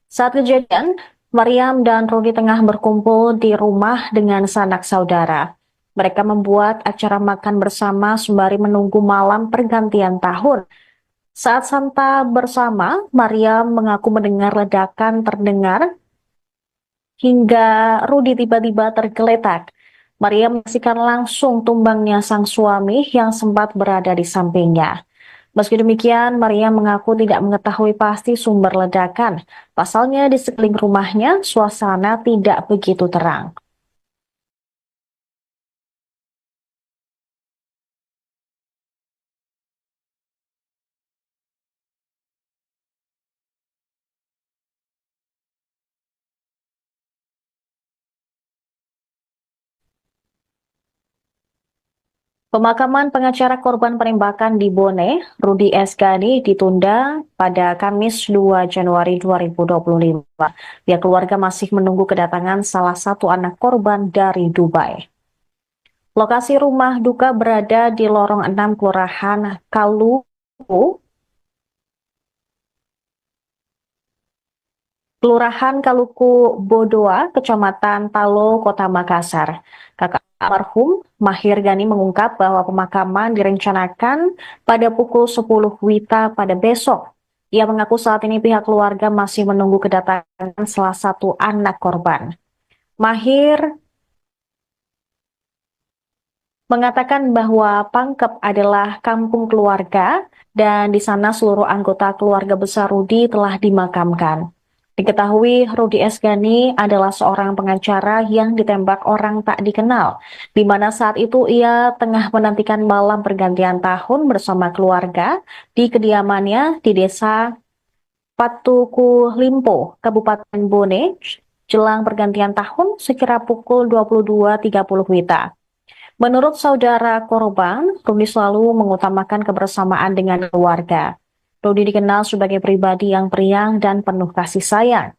Saat kejadian, Mariam dan Rudi tengah berkumpul di rumah dengan sanak saudara. Mereka membuat acara makan bersama sembari menunggu malam pergantian tahun. Saat santa bersama, Maria mengaku mendengar ledakan terdengar hingga Rudi tiba-tiba tergeletak. Maria menyaksikan langsung tumbangnya sang suami yang sempat berada di sampingnya. Meski demikian, Maria mengaku tidak mengetahui pasti sumber ledakan. Pasalnya di sekeliling rumahnya, suasana tidak begitu terang. Pemakaman pengacara korban penembakan di Bone, Rudi Esgani, ditunda pada Kamis 2 Januari 2025. Pihak keluarga masih menunggu kedatangan salah satu anak korban dari Dubai. Lokasi rumah duka berada di lorong 6 Kelurahan Kaluku Bodoa, Kecamatan Talo, Kota Makassar. Kakak almarhum Mahir Gani mengungkap bahwa pemakaman direncanakan pada pukul 10 WITA pada besok. Ia mengaku saat ini pihak keluarga masih menunggu kedatangan salah satu anak korban. Mahir mengatakan bahwa Pangkep adalah kampung keluarga dan di sana seluruh anggota keluarga besar Rudi telah dimakamkan. Diketahui Rudi Esgani adalah seorang pengacara yang ditembak orang tak dikenal, di mana saat itu ia tengah menantikan malam pergantian tahun bersama keluarga di kediamannya di desa Patuku Limpo, Kabupaten Bone, jelang pergantian tahun sekira pukul 22.30 WITA. Menurut saudara korban, Rudi selalu mengutamakan kebersamaan dengan keluarga. Rudi dikenal sebagai pribadi yang periang dan penuh kasih sayang.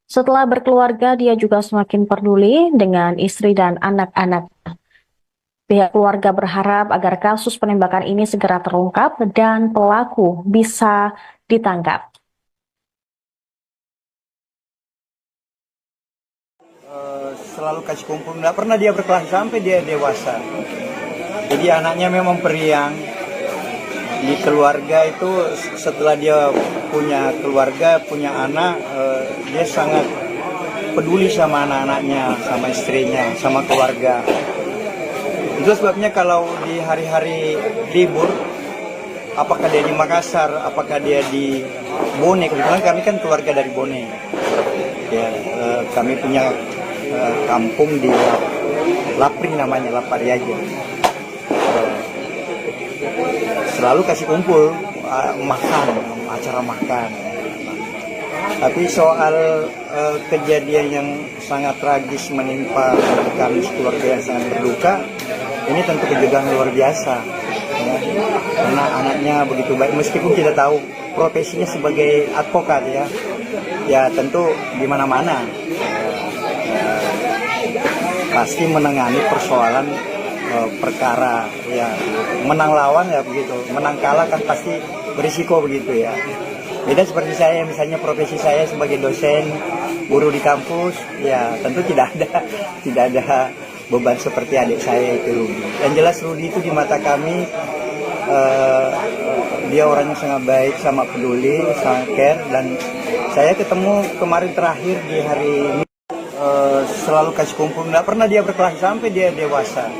Setelah berkeluarga, dia juga semakin peduli dengan istri dan anak-anak. Pihak keluarga berharap agar kasus penembakan ini segera terungkap dan pelaku bisa ditangkap. Selalu kasih kumpul, nggak pernah dia berkelahi sampai dia dewasa. Jadi anaknya memang periang. Di keluarga itu setelah dia punya keluarga, punya anak, dia sangat peduli sama anak-anaknya, sama istrinya, sama keluarga. Itu sebabnya kalau di hari-hari libur, apakah dia di Makassar, apakah dia di Bone, kebetulan kami kan keluarga dari Bone. Ya, kami punya kampung di Lapri namanya, Lapariaja. Selalu kasih kumpul, makan, acara makan. Tapi soal kejadian yang sangat tragis menimpa kami keluarga yang sangat berduka, ini tentu kejutan luar biasa. Ya. Karena anaknya begitu baik, meskipun kita tahu profesinya sebagai advokat ya tentu di mana-mana pasti menangani persoalan perkara ya, menang lawan ya begitu, menang kalah kan pasti berisiko begitu ya. Beda seperti saya, misalnya profesi saya sebagai dosen, guru di kampus, ya tentu tidak ada beban seperti adik saya itu Rudi. Yang jelas Rudi itu di mata kami dia orang yang sangat baik, sama peduli, sangat care, dan saya ketemu kemarin terakhir di hari ini selalu kasih kumpul, nggak pernah dia berkelahi sampai dia dewasa.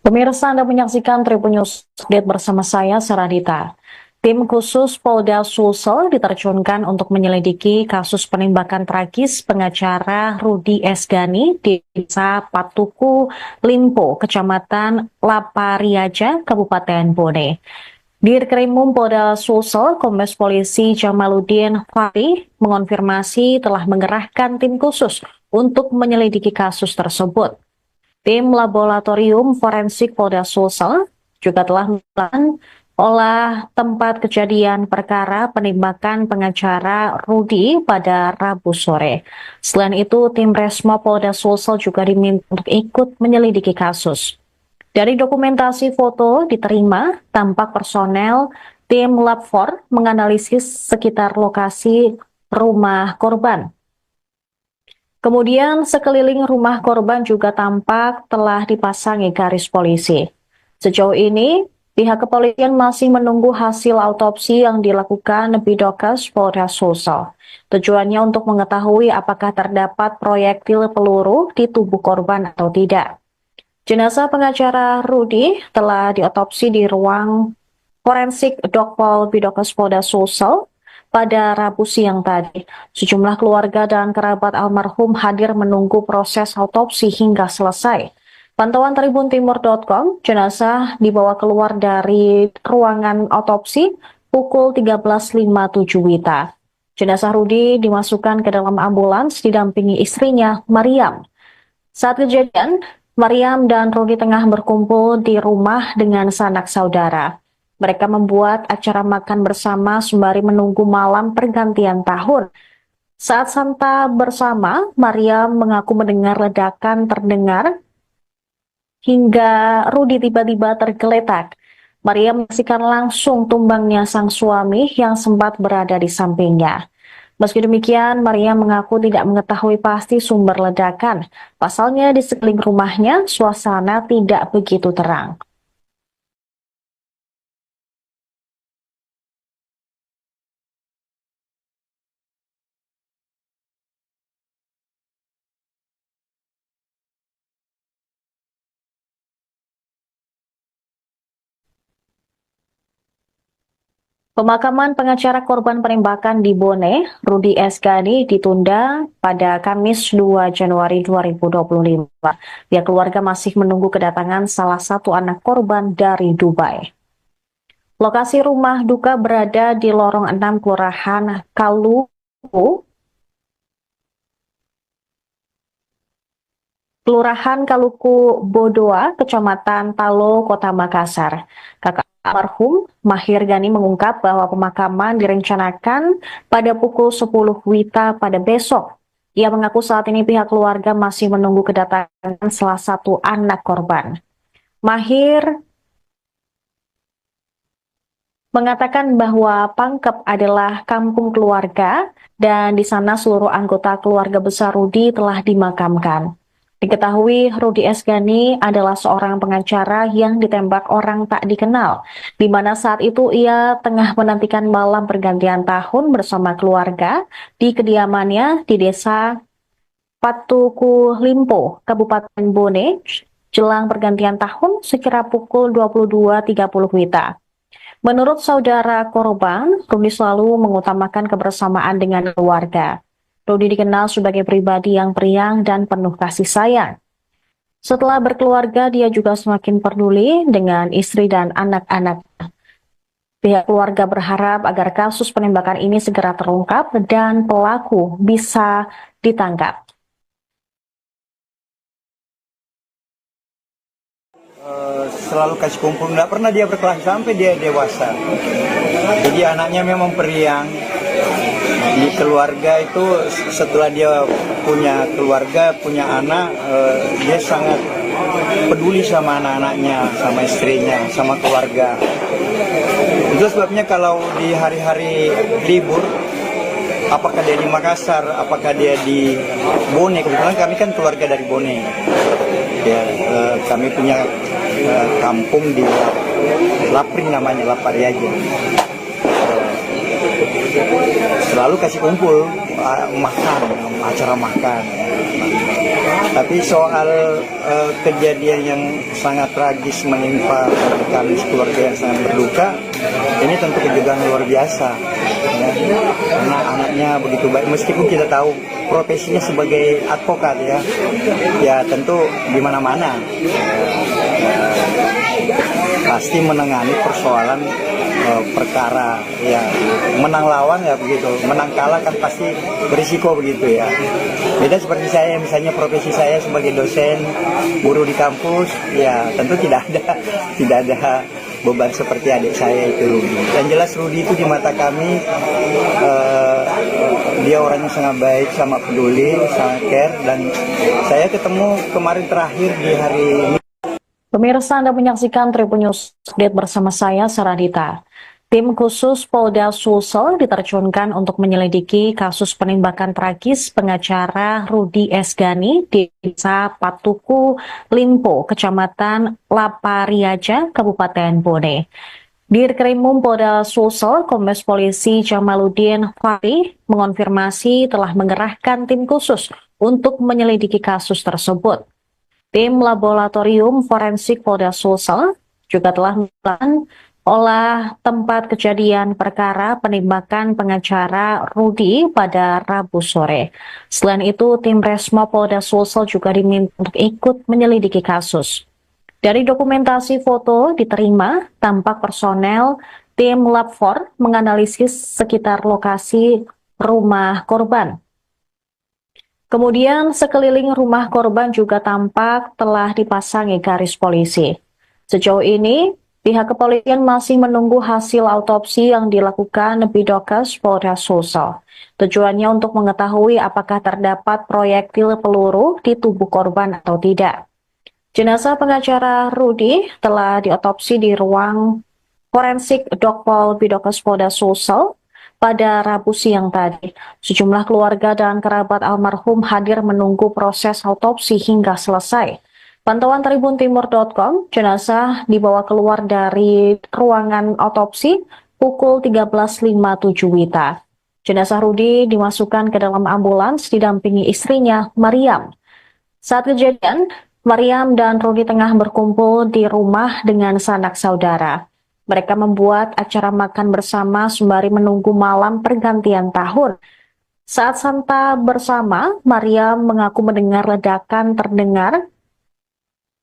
Pemirsa, Anda menyaksikan Tribun News Update bersama saya, Saradita. Tim khusus Polda Sulsel diterjunkan untuk menyelidiki kasus penembakan tragis pengacara Rudi Esgani di Desa Patuku Limpo, Kecamatan Lapariaja, Kabupaten Bone. Dirkrimum Polda Sulsel, Kombes Polisi Jamaluddin Fahri mengonfirmasi telah mengerahkan tim khusus untuk menyelidiki kasus tersebut. Tim Laboratorium Forensik Polda Sulsel juga telah melakukan olah tempat kejadian perkara penembakan pengacara Rudi pada Rabu sore. Selain itu, tim Resmo Polda Sulsel juga diminta untuk ikut menyelidiki kasus. Dari dokumentasi foto diterima, tampak personel tim Lab 4 menganalisis sekitar lokasi rumah korban. Kemudian sekeliling rumah korban juga tampak telah dipasangi garis polisi. Sejauh ini, pihak kepolisian masih menunggu hasil autopsi yang dilakukan Bidokes Polda Sulsel. Tujuannya untuk mengetahui apakah terdapat proyektil peluru di tubuh korban atau tidak. Jenazah pengacara Rudi telah diotopsi di ruang forensik Dokpol Bidokes Polda Sulsel pada Rabu siang tadi. Sejumlah keluarga dan kerabat almarhum hadir menunggu proses autopsi hingga selesai. Pantauan tribuntimur.com, jenazah dibawa keluar dari ruangan autopsi pukul 13.57 WITA. Jenazah Rudi dimasukkan ke dalam ambulans didampingi istrinya, Mariam. Saat kejadian, Mariam dan Rudi tengah berkumpul di rumah dengan sanak saudara. Mereka membuat acara makan bersama sembari menunggu malam pergantian tahun. Saat santa bersama, Mariam mengaku mendengar ledakan terdengar hingga Rudi tiba-tiba tergeletak. Mariam menyaksikan langsung tumbangnya sang suami yang sempat berada di sampingnya. Meski demikian, Mariam mengaku tidak mengetahui pasti sumber ledakan. Pasalnya di sekeliling rumahnya, suasana tidak begitu terang. Pemakaman pengacara korban penembakan di Bone, Rudi Esgani, ditunda pada Kamis 2 Januari 2025. Pihak keluarga masih menunggu kedatangan salah satu anak korban dari Dubai. Lokasi rumah duka berada di lorong 6 Kelurahan Kaluku Bodoa, Kecamatan Talo, Kota Makassar. Kakak almarhum Mahir Gani mengungkap bahwa pemakaman direncanakan pada pukul 10 WITA pada besok. Ia mengaku saat ini pihak keluarga masih menunggu kedatangan salah satu anak korban. Mahir mengatakan bahwa Pangkep adalah kampung keluarga dan di sana seluruh anggota keluarga besar Rudi telah dimakamkan. Diketahui Rudi Esgani adalah seorang pengacara yang ditembak orang tak dikenal, di mana saat itu ia tengah menantikan malam pergantian tahun bersama keluarga di kediamannya di desa Patuku Limpo, Kabupaten Bone, jelang pergantian tahun sekira pukul 22.30 WITA. Menurut saudara korban, Rudi selalu mengutamakan kebersamaan dengan keluarga. Rudi dikenal sebagai pribadi yang periang dan penuh kasih sayang. Setelah berkeluarga, dia juga semakin peduli dengan istri dan anak-anak. Pihak keluarga berharap agar kasus penembakan ini segera terungkap dan pelaku bisa ditangkap. Selalu kasih kumpul, nggak pernah dia berkelahi sampai dia dewasa. Jadi anaknya memang periang. Di keluarga itu setelah dia punya keluarga, punya anak, dia sangat peduli sama anak-anaknya, sama istrinya, sama keluarga. Itu sebabnya kalau di hari-hari libur, apakah dia di Makassar, apakah dia di Bone, kebetulan kami kan keluarga dari Bone. Ya, kami punya kampung di Lapring namanya, Lapariaja. Selalu kasih kumpul, makan, acara makan. Tapi soal kejadian yang sangat tragis menimpa kami keluarga yang sangat berduka, ini tentu kejutan luar biasa. Ya. Karena anaknya begitu baik, meskipun kita tahu profesinya sebagai advokat ya tentu di mana-mana pasti menangani persoalan perkara ya, menang lawan ya begitu, menang kalah kan pasti berisiko begitu ya. Beda seperti saya, misalnya profesi saya sebagai dosen, guru di kampus, ya tentu tidak ada beban seperti adik saya itu Rudi. Dan jelas Rudi itu di mata kami dia orangnya sangat baik, sangat peduli, sangat care. Dan saya ketemu kemarin terakhir di hari ini. Pemirsa, Anda menyaksikan Tribun News Update bersama saya, Saradita. Tim khusus Polda Sulsel diterjunkan untuk menyelidiki kasus penembakan tragis pengacara Rudi Esgani di Desa Patuku, Limpo, Kecamatan Lapariaja, Kabupaten Bone. Dirkrimum Polda Sulsel, Kombes Polisi Jamaluddin Fahri mengonfirmasi telah mengerahkan tim khusus untuk menyelidiki kasus tersebut. Tim Laboratorium Forensik Polda Sulsel juga telah melakukan olah tempat kejadian perkara penembakan pengacara Rudi pada Rabu sore. Selain itu, tim Resmo Polda Sulsel juga diminta untuk ikut menyelidiki kasus. Dari dokumentasi foto diterima, tampak personel tim Lab 4 menganalisis sekitar lokasi rumah korban. Kemudian sekeliling rumah korban juga tampak telah dipasangi garis polisi. Sejauh ini, pihak kepolisian masih menunggu hasil autopsi yang dilakukan Bidokes Polda Sulsel. Tujuannya untuk mengetahui apakah terdapat proyektil peluru di tubuh korban atau tidak. Jenazah pengacara Rudi telah diotopsi di ruang forensik Dokpol Bidokes Polda Sulsel pada Rabu siang tadi. Sejumlah keluarga dan kerabat almarhum hadir menunggu proses autopsi hingga selesai. Pantauan tribuntimur.com, jenazah dibawa keluar dari ruangan autopsi pukul 13.57 WITA. Jenazah Rudi dimasukkan ke dalam ambulans didampingi istrinya, Mariam. Saat kejadian, Mariam dan Rudi tengah berkumpul di rumah dengan sanak saudara. Mereka membuat acara makan bersama sembari menunggu malam pergantian tahun. Saat santap bersama, Mariam mengaku mendengar ledakan terdengar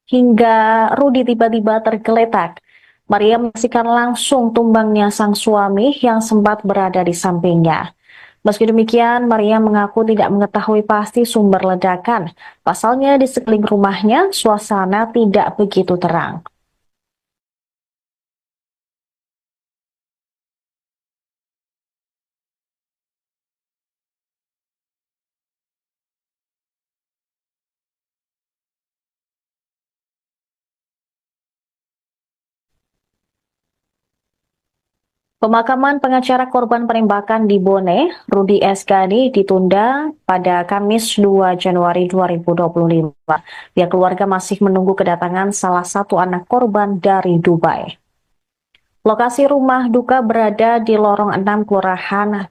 hingga Rudi tiba-tiba tergeletak. Mariam menyaksikan langsung tumbangnya sang suami yang sempat berada di sampingnya. Meski demikian, Mariam mengaku tidak mengetahui pasti sumber ledakan. Pasalnya di sekeliling rumahnya, suasana tidak begitu terang. Pemakaman pengacara korban penembakan di Bone, Rudi Esgani, ditunda pada Kamis 2 Januari 2025. Pihak keluarga masih menunggu kedatangan salah satu anak korban dari Dubai. Lokasi rumah duka berada di lorong 6 Kelurahan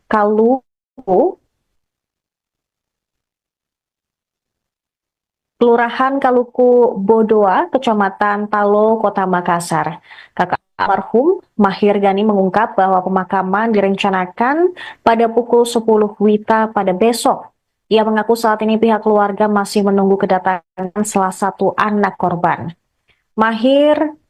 Kaluku Bodoa, Kecamatan Talo, Kota Makassar. Kakak almarhum Mahir Gani mengungkap bahwa pemakaman direncanakan pada pukul 10 WITA pada besok. Ia mengaku saat ini pihak keluarga masih menunggu kedatangan salah satu anak korban. Mahir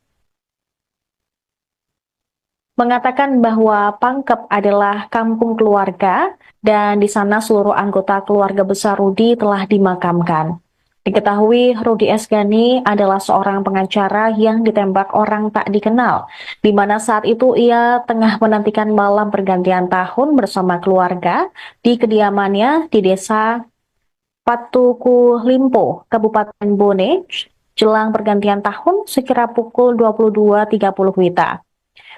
mengatakan bahwa Pangkep adalah kampung keluarga dan di sana seluruh anggota keluarga besar Rudi telah dimakamkan. Diketahui Rudi Esgani adalah seorang pengacara yang ditembak orang tak dikenal, di mana saat itu ia tengah menantikan malam pergantian tahun bersama keluarga di kediamannya di Desa Patuku, Limpo, Kabupaten Bone, jelang pergantian tahun sekira pukul 22.30 WITA.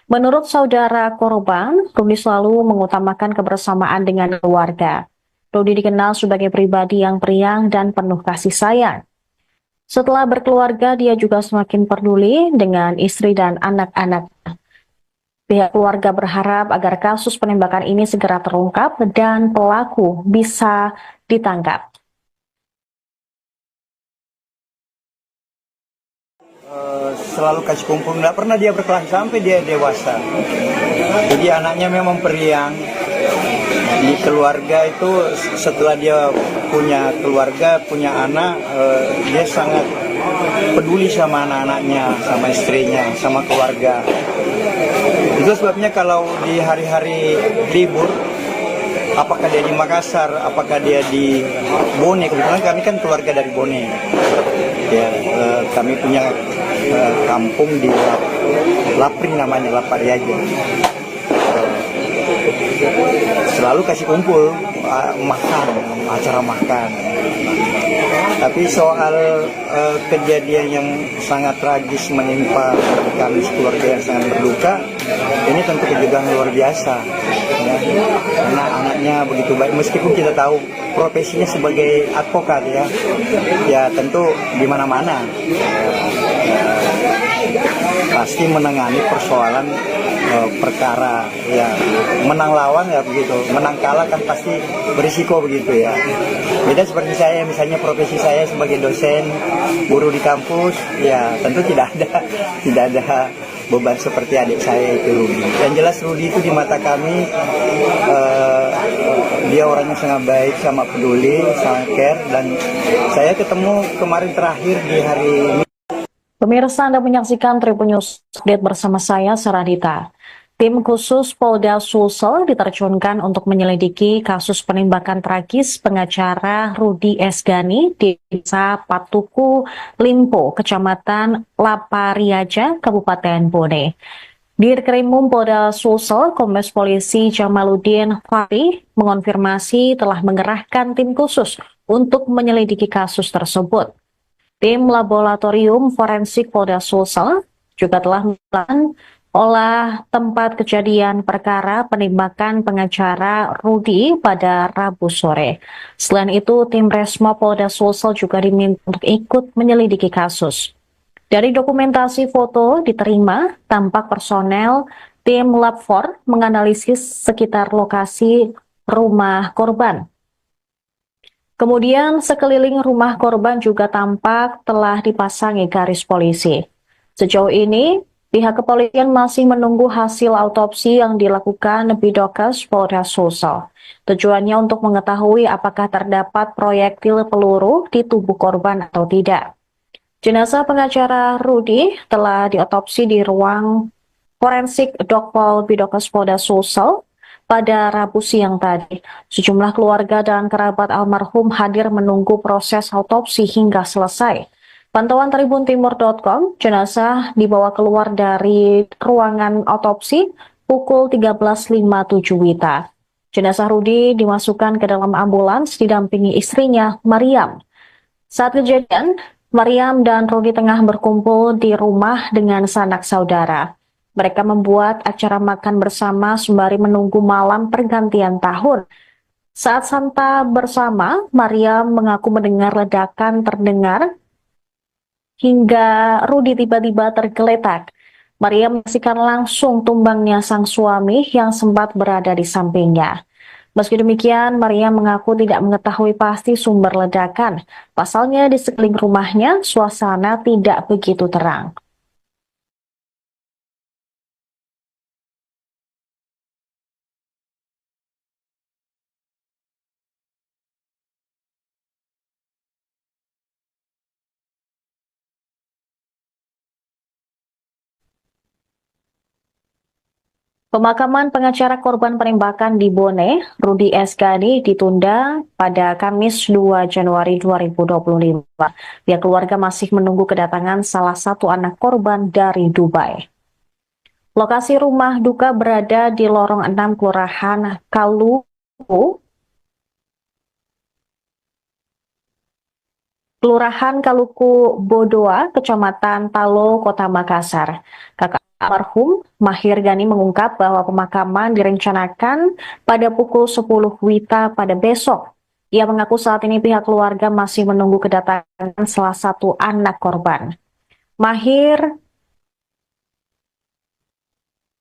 Menurut saudara korban, Rudi selalu mengutamakan kebersamaan dengan keluarga. Rudi dikenal sebagai pribadi yang periang dan penuh kasih sayang. Setelah berkeluarga, dia juga semakin peduli dengan istri dan anak-anak. Pihak keluarga berharap agar kasus penembakan ini segera terungkap dan pelaku bisa ditangkap. Selalu kasih kumpul, nggak pernah dia berkelahi sampai dia dewasa. Jadi anaknya memang periang. Di keluarga itu setelah dia punya keluarga, punya anak, dia sangat peduli sama anak-anaknya, sama istrinya, sama keluarga. Itu sebabnya kalau di hari-hari libur, apakah dia di Makassar, apakah dia di Bone, kebetulan kami kan keluarga dari Bone. Ya, kami punya kampung di Lapri namanya, Lapari aja. Selalu kasih kumpul, makan, acara makan. Tapi soal kejadian yang sangat tragis menimpa kami keluarga yang sangat berduka, ini tentu kejutan luar biasa. Ya. Karena anaknya begitu baik, meskipun kita tahu profesinya sebagai advokat ya tentu di mana-mana pasti menangani persoalan perkara ya, menang lawan ya begitu, menang kalah kan pasti berisiko begitu ya. Beda seperti saya, misalnya profesi saya sebagai dosen, guru di kampus, ya tentu tidak ada beban seperti adik saya itu Rudi. Yang jelas Rudi itu di mata kami dia orangnya sangat baik, sangat peduli, sangat care, dan saya ketemu kemarin terakhir di hari ini. Pemirsa, Anda menyaksikan Tribun News Update bersama saya, Saradita. Tim khusus Polda Sulsel diterjunkan untuk menyelidiki kasus penembakan tragis pengacara Rudi Esgani di Desa Patuku, Limpo, Kecamatan Lapariaja, Kabupaten Bone. Dirkrimum Polda Sulsel, Kombes Polisi Jamaluddin Fahri mengonfirmasi telah mengerahkan tim khusus untuk menyelidiki kasus tersebut. Tim Laboratorium Forensik Polda Sulsel juga telah melakukan olah tempat kejadian perkara penembakan pengacara Rudi pada Rabu sore. Selain itu, tim Resmo Polda Sulsel juga diminta untuk ikut menyelidiki kasus. Dari dokumentasi foto diterima, tampak personel tim Lab 4 menganalisis sekitar lokasi rumah korban. Kemudian sekeliling rumah korban juga tampak telah dipasangi garis polisi. Sejauh ini, pihak kepolisian masih menunggu hasil autopsi yang dilakukan Bidokes Polda Sulsel. Tujuannya untuk mengetahui apakah terdapat proyektil peluru di tubuh korban atau tidak. Jenazah pengacara Rudi telah diotopsi di ruang forensik Dokpol Bidokes Polda Sulsel pada Rabu siang tadi. Sejumlah keluarga dan kerabat almarhum hadir menunggu proses autopsi hingga selesai. Pantauan tribuntimur.com, jenazah dibawa keluar dari ruangan autopsi pukul 13.57 WITA. Jenazah Rudi dimasukkan ke dalam ambulans didampingi istrinya, Mariam. Saat kejadian, Mariam dan Rudi tengah berkumpul di rumah dengan sanak saudara. Mereka membuat acara makan bersama sembari menunggu malam pergantian tahun. Saat santa bersama, Mariam mengaku mendengar ledakan terdengar hingga Rudi tiba-tiba tergeletak. Mariam menyaksikan langsung tumbangnya sang suami yang sempat berada di sampingnya. Meski demikian, Mariam mengaku tidak mengetahui pasti sumber ledakan. Pasalnya di sekeliling rumahnya, suasana tidak begitu terang. Pemakaman pengacara korban penembakan di Bone, Rudi Esgani, ditunda pada Kamis 2 Januari 2025. Pihak keluarga masih menunggu kedatangan salah satu anak korban dari Dubai. Lokasi rumah duka berada di lorong 6 Kelurahan Kaluku Bodoa, Kecamatan Talo, Kota Makassar. Kakak almarhum Mahir Gani mengungkap bahwa pemakaman direncanakan pada pukul 10 WITA pada besok. Ia mengaku saat ini pihak keluarga masih menunggu kedatangan salah satu anak korban. Mahir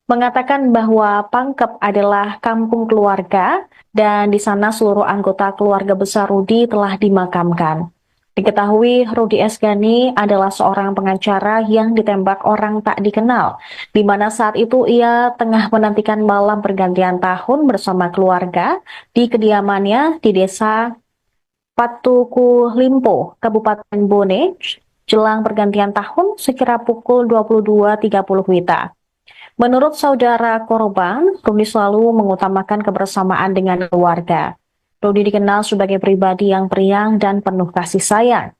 mengatakan bahwa Pangkep adalah kampung keluarga dan di sana seluruh anggota keluarga besar Rudi telah dimakamkan. Diketahui Rudi Esgani adalah seorang pengacara yang ditembak orang tak dikenal, di mana saat itu ia tengah menantikan malam pergantian tahun bersama keluarga di kediamannya di Desa Patuku Limpo, Kabupaten Bone, jelang pergantian tahun sekira pukul 22.30 WITA. Menurut saudara korban, Rudi selalu mengutamakan kebersamaan dengan keluarga. Rudi dikenal sebagai pribadi yang periang dan penuh kasih sayang.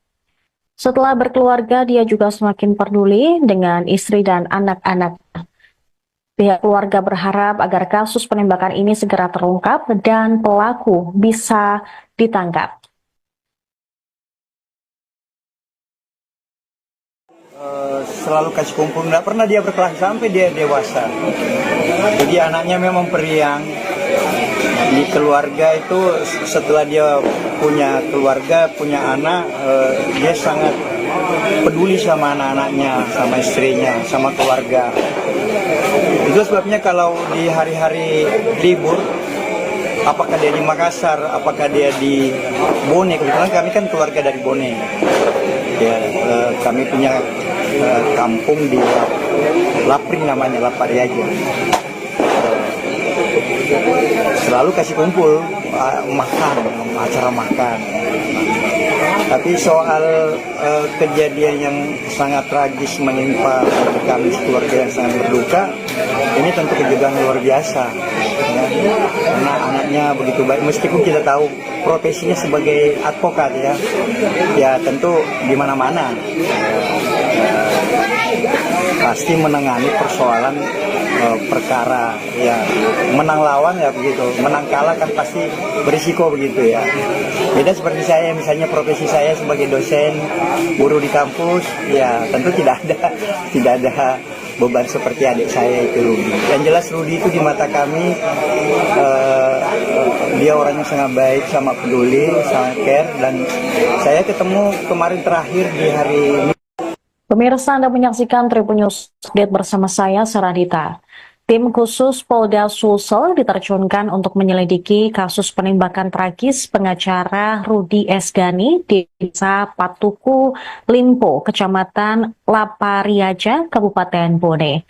Setelah berkeluarga, dia juga semakin peduli dengan istri dan anak-anak. Pihak keluarga berharap agar kasus penembakan ini segera terungkap dan pelaku bisa ditangkap. Selalu kasih kumpul, nggak pernah dia berkelahi sampai dia dewasa. Jadi anaknya memang periang. Di keluarga itu setelah dia punya keluarga, punya anak, dia sangat peduli sama anak-anaknya, sama istrinya, sama keluarga. Itu sebabnya kalau di hari-hari libur, apakah dia di Makassar, apakah dia di Bone, kebetulan kami kan keluarga dari Bone. Ya, kami punya kampung di Lapring namanya, Lapariaja. Selalu kasih kumpul, makan, acara makan. Tapi soal kejadian yang sangat tragis menimpa kami keluarga yang sangat berduka, ini tentu kejutan luar biasa. Ya. Karena anaknya begitu baik, meskipun kita tahu profesinya sebagai advokat ya tentu di mana-mana pasti menangani persoalan perkara, ya menang lawan ya begitu, menang kalah kan pasti berisiko begitu ya. Beda seperti saya, misalnya profesi saya sebagai dosen, guru di kampus, ya tentu tidak ada beban seperti adik saya itu Rudi. Yang jelas Rudi itu di mata kami dia orang yang sangat baik, sangat peduli, sangat care, dan saya ketemu kemarin terakhir di hari Pemirsa, Anda menyaksikan Tribun News Update bersama saya, Saradita. Tim khusus Polda Sulsel diterjunkan untuk menyelidiki kasus penembakan tragis pengacara Rudi Esgani di Desa Patuku, Limpo, Kecamatan Lapariaja, Kabupaten Bone.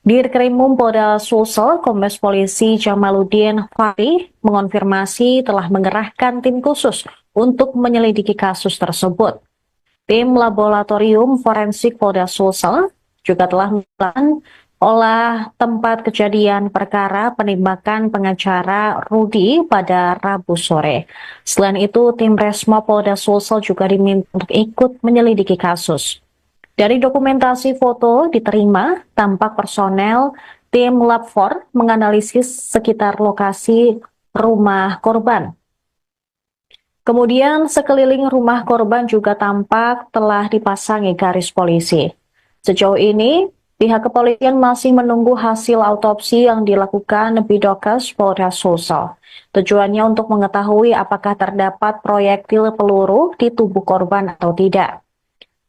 Dirkrimum Polda Sulsel, Kombes Polisi Jamaluddin Fahri mengonfirmasi telah mengerahkan tim khusus untuk menyelidiki kasus tersebut. Tim Laboratorium Forensik Polda Sulsel juga telah melakukan olah tempat kejadian perkara penembakan pengacara Rudi pada Rabu sore. Selain itu, tim Resmo Polda Sulsel juga diminta untuk ikut menyelidiki kasus. Dari dokumentasi foto diterima, tampak personel tim Lab 4 menganalisis sekitar lokasi rumah korban. Kemudian sekeliling rumah korban juga tampak telah dipasangi garis polisi. Sejauh ini, pihak kepolisian masih menunggu hasil autopsi yang dilakukan Bidokes Polda Sulsel. Tujuannya untuk mengetahui apakah terdapat proyektil peluru di tubuh korban atau tidak.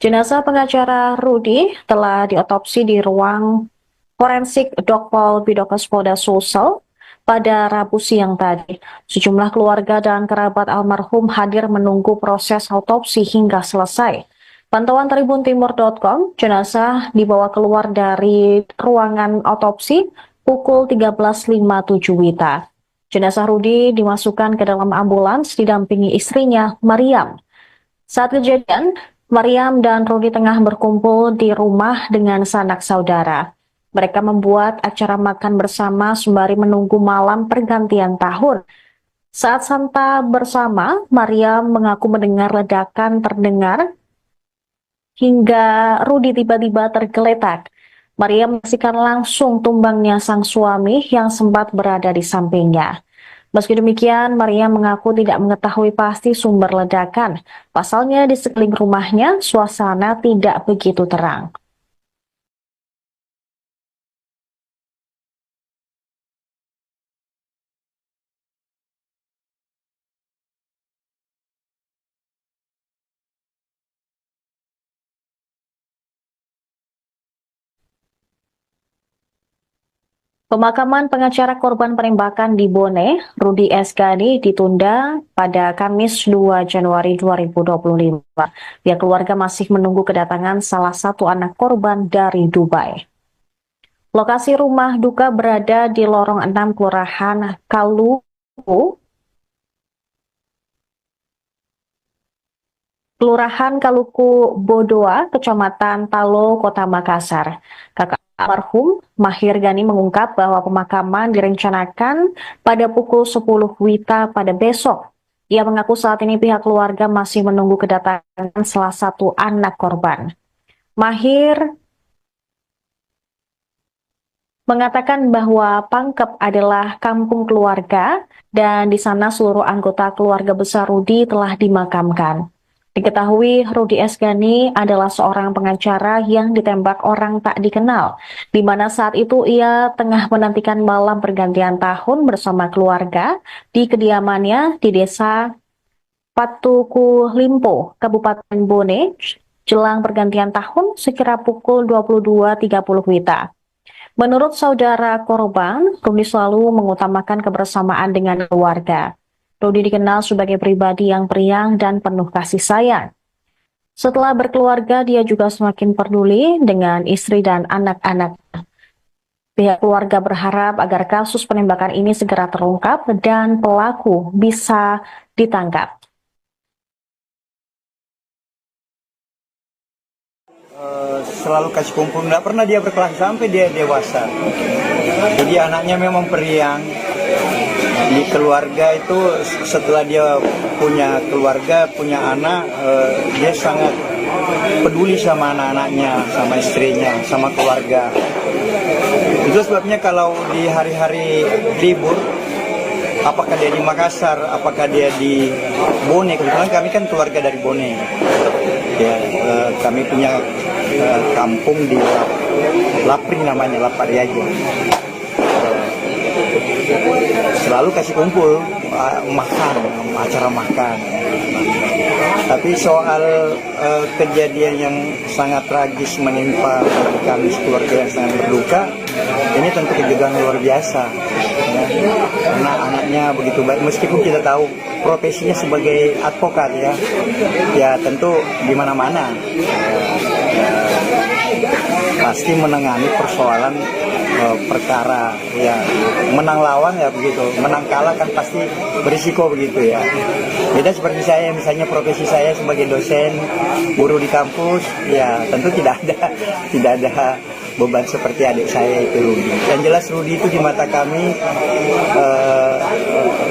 Jenazah pengacara Rudi telah diotopsi di ruang forensik Dokpol Bidokes Polda Sulsel pada Rabu siang tadi. Sejumlah keluarga dan kerabat almarhum hadir menunggu proses autopsi hingga selesai. Pantauan tribuntimur.com, jenazah dibawa keluar dari ruangan autopsi pukul 13.57 WITA. Jenazah Rudi dimasukkan ke dalam ambulans didampingi istrinya, Mariam. Saat kejadian, Mariam dan Rudi tengah berkumpul di rumah dengan sanak saudara. Mereka membuat acara makan bersama sembari menunggu malam pergantian tahun. Saat santa bersama, Mariam mengaku mendengar ledakan terdengar hingga Rudi tiba-tiba tergeletak. Mariam menyaksikan langsung tumbangnya sang suami yang sempat berada di sampingnya. Meski demikian, Mariam mengaku tidak mengetahui pasti sumber ledakan. Pasalnya di sekeliling rumahnya, suasana tidak begitu terang. Pemakaman pengacara korban penembakan di Bone, Rudi Esgani, ditunda pada Kamis 2 Januari 2025. Pihak keluarga masih menunggu kedatangan salah satu anak korban dari Dubai. Lokasi rumah duka berada di lorong 6 Kelurahan Kaluku Bodoa, Kecamatan Talo, Kota Makassar. Kakak almarhum Mahir Gani mengungkap bahwa pemakaman direncanakan pada pukul 10 WITA pada besok. Ia mengaku saat ini pihak keluarga masih menunggu kedatangan salah satu anak korban. Mahir mengatakan bahwa Pangkep adalah kampung keluarga dan di sana seluruh anggota keluarga besar Rudi telah dimakamkan. Diketahui Rudi Esgani adalah seorang pengacara yang ditembak orang tak dikenal, di mana saat itu ia tengah menantikan malam pergantian tahun bersama keluarga di kediamannya di desa Patuku Limpo, Kabupaten Bone, jelang pergantian tahun sekira pukul 22.30 WITA. Menurut saudara korban, Rudi selalu mengutamakan kebersamaan dengan keluarga. Rudi dikenal sebagai pribadi yang periang dan penuh kasih sayang. Setelah berkeluarga, dia juga semakin peduli dengan istri dan anak-anak. Pihak keluarga berharap agar kasus penembakan ini segera terungkap dan pelaku bisa ditangkap. Selalu kasih kumpul, nggak pernah dia berkelas sampai dia dewasa. Jadi anaknya memang periang. Di keluarga itu setelah dia punya keluarga, punya anak, dia sangat peduli sama anak-anaknya, sama istrinya, sama keluarga. Itu sebabnya kalau di hari-hari libur, apakah dia di Makassar, apakah dia di Bone, kebetulan kami kan keluarga dari Bone. Ya, kami punya kampung di Lapri namanya, Lapariaja. Selalu kasih kumpul, makan, acara makan. Tapi soal kejadian yang sangat tragis menimpa kami keluarga yang sangat berduka, ini tentu kejutan luar biasa. Ya. Karena anaknya begitu baik, meskipun kita tahu profesinya sebagai advokat ya tentu di mana-mana pasti menangani persoalan perkara ya, menang lawan ya begitu, menang kalah kan pasti berisiko begitu ya. Beda seperti saya, misalnya profesi saya sebagai dosen, guru di kampus, ya tentu tidak ada beban seperti adik saya itu Rudi. Yang jelas Rudi itu di mata kami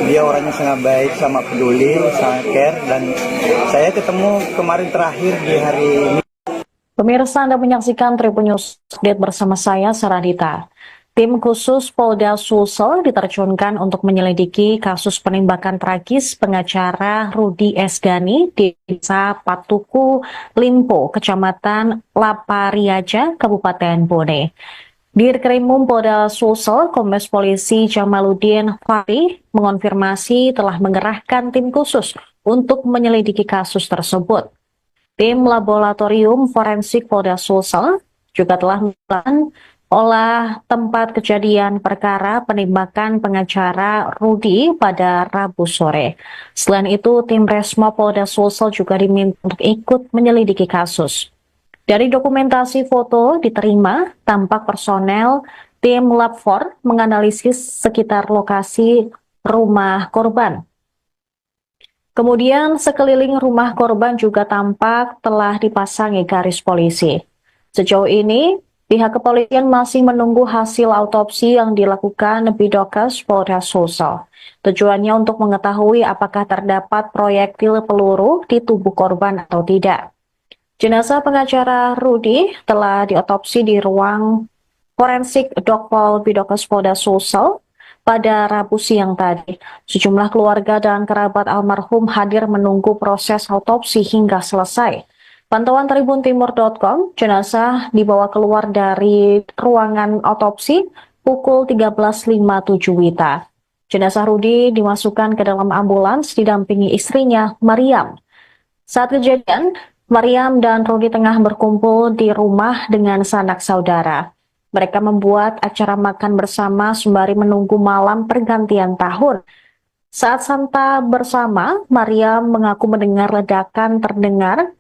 dia orangnya sangat baik, sama peduli, sangat care, dan saya ketemu kemarin terakhir di hari Pemirsa, Anda menyaksikan Tribun News Update bersama saya, Saradita. Tim khusus Polda Sulsel diterjunkan untuk menyelidiki kasus penembakan tragis pengacara Rudi Esgani di Desa Patuku Limpo, Kecamatan Lapariaja, Kabupaten Bone. Dirkrimum Polda Sulsel, Kombes Polisi Jamaluddin Fahri mengonfirmasi telah mengerahkan tim khusus untuk menyelidiki kasus tersebut. Tim Laboratorium Forensik Polda Sulsel juga telah melakukan olah tempat kejadian perkara penembakan pengacara Rudi pada Rabu sore. Selain itu, tim Resmo Polda Sulsel juga diminta untuk ikut menyelidiki kasus. Dari dokumentasi foto diterima, tampak personel tim Lab 4 menganalisis sekitar lokasi rumah korban. Kemudian sekeliling rumah korban juga tampak telah dipasangi garis polisi. Sejauh ini, pihak kepolisian masih menunggu hasil autopsi yang dilakukan Bidokes Polda Sulsel. Tujuannya untuk mengetahui apakah terdapat proyektil peluru di tubuh korban atau tidak. Jenazah pengacara Rudi telah diotopsi di ruang forensik Dokpol Bidokes Polda Sulsel pada Rabu siang tadi. Sejumlah keluarga dan kerabat almarhum hadir menunggu proses autopsi hingga selesai. Pantauan tribuntimur.com, jenazah dibawa keluar dari ruangan autopsi pukul 13.57 WITA. Jenazah Rudi dimasukkan ke dalam ambulans didampingi istrinya, Mariam. Saat kejadian, Mariam dan Rudi tengah berkumpul di rumah dengan sanak saudara. Mereka membuat acara makan bersama sembari menunggu malam pergantian tahun. Saat santa bersama, Mariam mengaku mendengar ledakan terdengar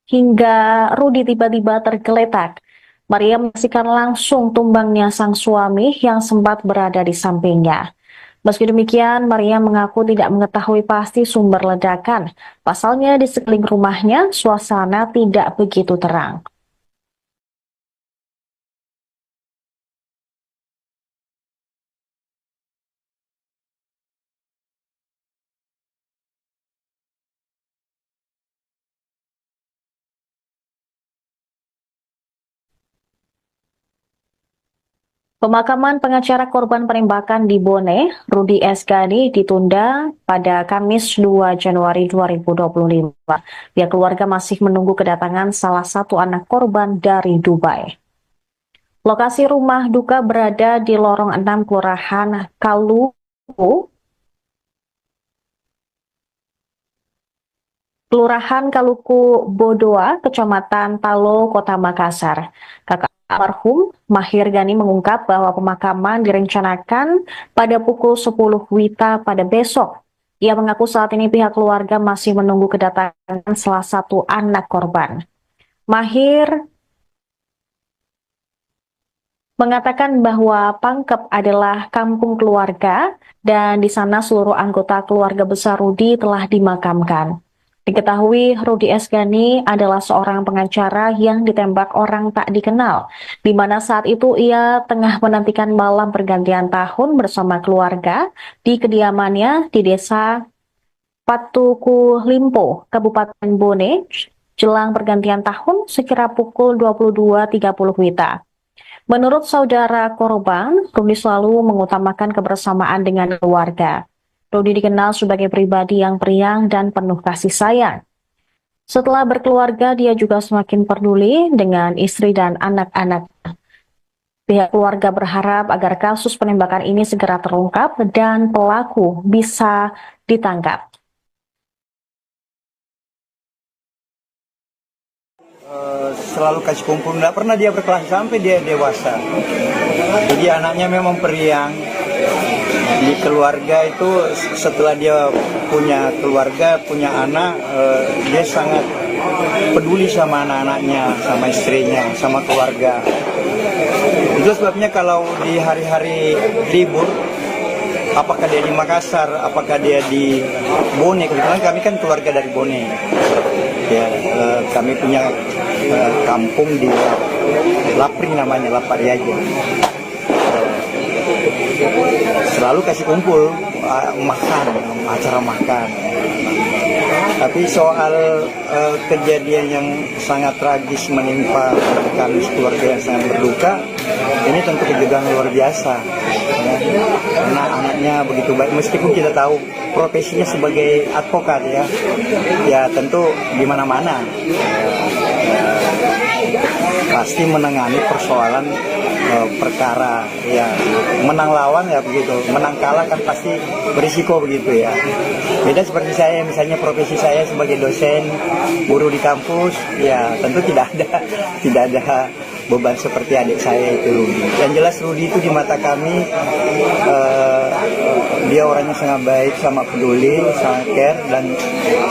hingga Rudi tiba-tiba tergeletak. Mariam menyaksikan langsung tumbangnya sang suami yang sempat berada di sampingnya. Meski demikian, Mariam mengaku tidak mengetahui pasti sumber ledakan. Pasalnya di sekeliling rumahnya, suasana tidak begitu terang. Pemakaman pengacara korban penembakan di Bone, Rudi Esgani, ditunda pada Kamis 2 Januari 2025. Pihak keluarga masih menunggu kedatangan salah satu anak korban dari Dubai. Lokasi rumah duka berada di lorong 6 Kelurahan Kaluku Bodoa, Kecamatan Talo, Kota Makassar. Kakak almarhum Mahir Gani mengungkap bahwa pemakaman direncanakan pada pukul 10 WITA pada besok. Ia mengaku saat ini pihak keluarga masih menunggu kedatangan salah satu anak korban. Mahir mengatakan bahwa Pangkep adalah kampung keluarga dan di sana seluruh anggota keluarga besar Rudi telah dimakamkan. Diketahui Rudi Esgani adalah seorang pengacara yang ditembak orang tak dikenal, di mana saat itu ia tengah menantikan malam pergantian tahun bersama keluarga di kediamannya di desa Patuku Limpo, Kabupaten Bone, jelang pergantian tahun sekira pukul 22.30 WITA. Menurut saudara korban, Rudi selalu mengutamakan kebersamaan dengan keluarga. Rudi dikenal sebagai pribadi yang periang dan penuh kasih sayang. Setelah berkeluarga, dia juga semakin peduli dengan istri dan anak-anak. Pihak keluarga berharap agar kasus penembakan ini segera terungkap dan pelaku bisa ditangkap. Selalu kasih kumpul, nggak pernah dia berkelahi sampai dia dewasa. Jadi anaknya memang periang. Di keluarga itu setelah dia punya keluarga, punya anak, dia sangat peduli sama anak-anaknya, sama istrinya, sama keluarga. Itu sebabnya kalau di hari-hari libur, apakah dia di Makassar, apakah dia di Bone, kebetulan kami kan keluarga dari Bone. Ya, kami punya kampung di Lapri namanya, Lapariaja. Selalu kasih kumpul, makan, acara makan. Tapi soal kejadian yang sangat tragis menimpa kami keluarga yang sangat berduka, ini tentu kejutan luar biasa. Ya. Karena anaknya begitu baik, meskipun kita tahu profesinya sebagai advokat ya tentu di mana-mana pasti menangani persoalan perkara, ya menang lawan ya begitu, menang kalah kan pasti berisiko begitu ya. Beda seperti saya, misalnya profesi saya sebagai dosen, guru di kampus, ya tentu tidak ada beban seperti adik saya itu Rudi. Yang jelas Rudi itu di mata kami dia orangnya sangat baik, sangat peduli, sangat care, dan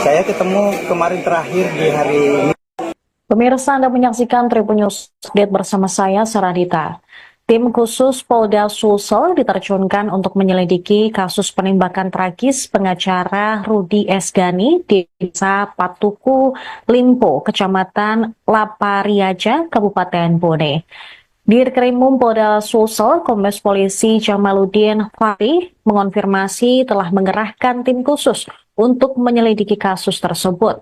saya ketemu kemarin terakhir di hari ini. Pemirsa, Anda menyaksikan Tribun News Update bersama saya, Saradita. Tim khusus Polda Sulsel diterjunkan untuk menyelidiki kasus penembakan tragis pengacara Rudi Esgani di Desa Patuku Limpo, Kecamatan Lapariaja, Kabupaten Bone. Dirkrimum Polda Sulsel, Kombes Polisi Jamaluddin Fahri mengonfirmasi telah mengerahkan tim khusus untuk menyelidiki kasus tersebut.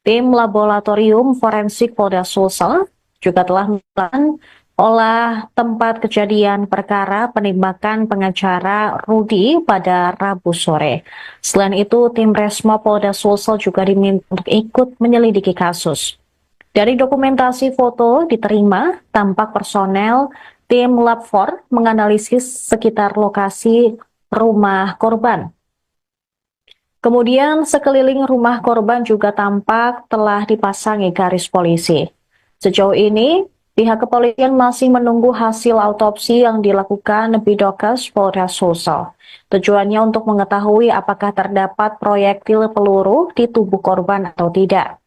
Tim Laboratorium Forensik Polda Sulsel juga telah melakukan olah tempat kejadian perkara penembakan pengacara Rudi pada Rabu sore. Selain itu, tim Resmo Polda Sulsel juga diminta untuk ikut menyelidiki kasus. Dari dokumentasi foto diterima, tampak personel tim Lab 4 menganalisis sekitar lokasi rumah korban. Kemudian sekeliling rumah korban juga tampak telah dipasangi garis polisi. Sejauh ini, pihak kepolisian masih menunggu hasil autopsi yang dilakukan Bidokes Polda Sulsel. Tujuannya untuk mengetahui apakah terdapat proyektil peluru di tubuh korban atau tidak.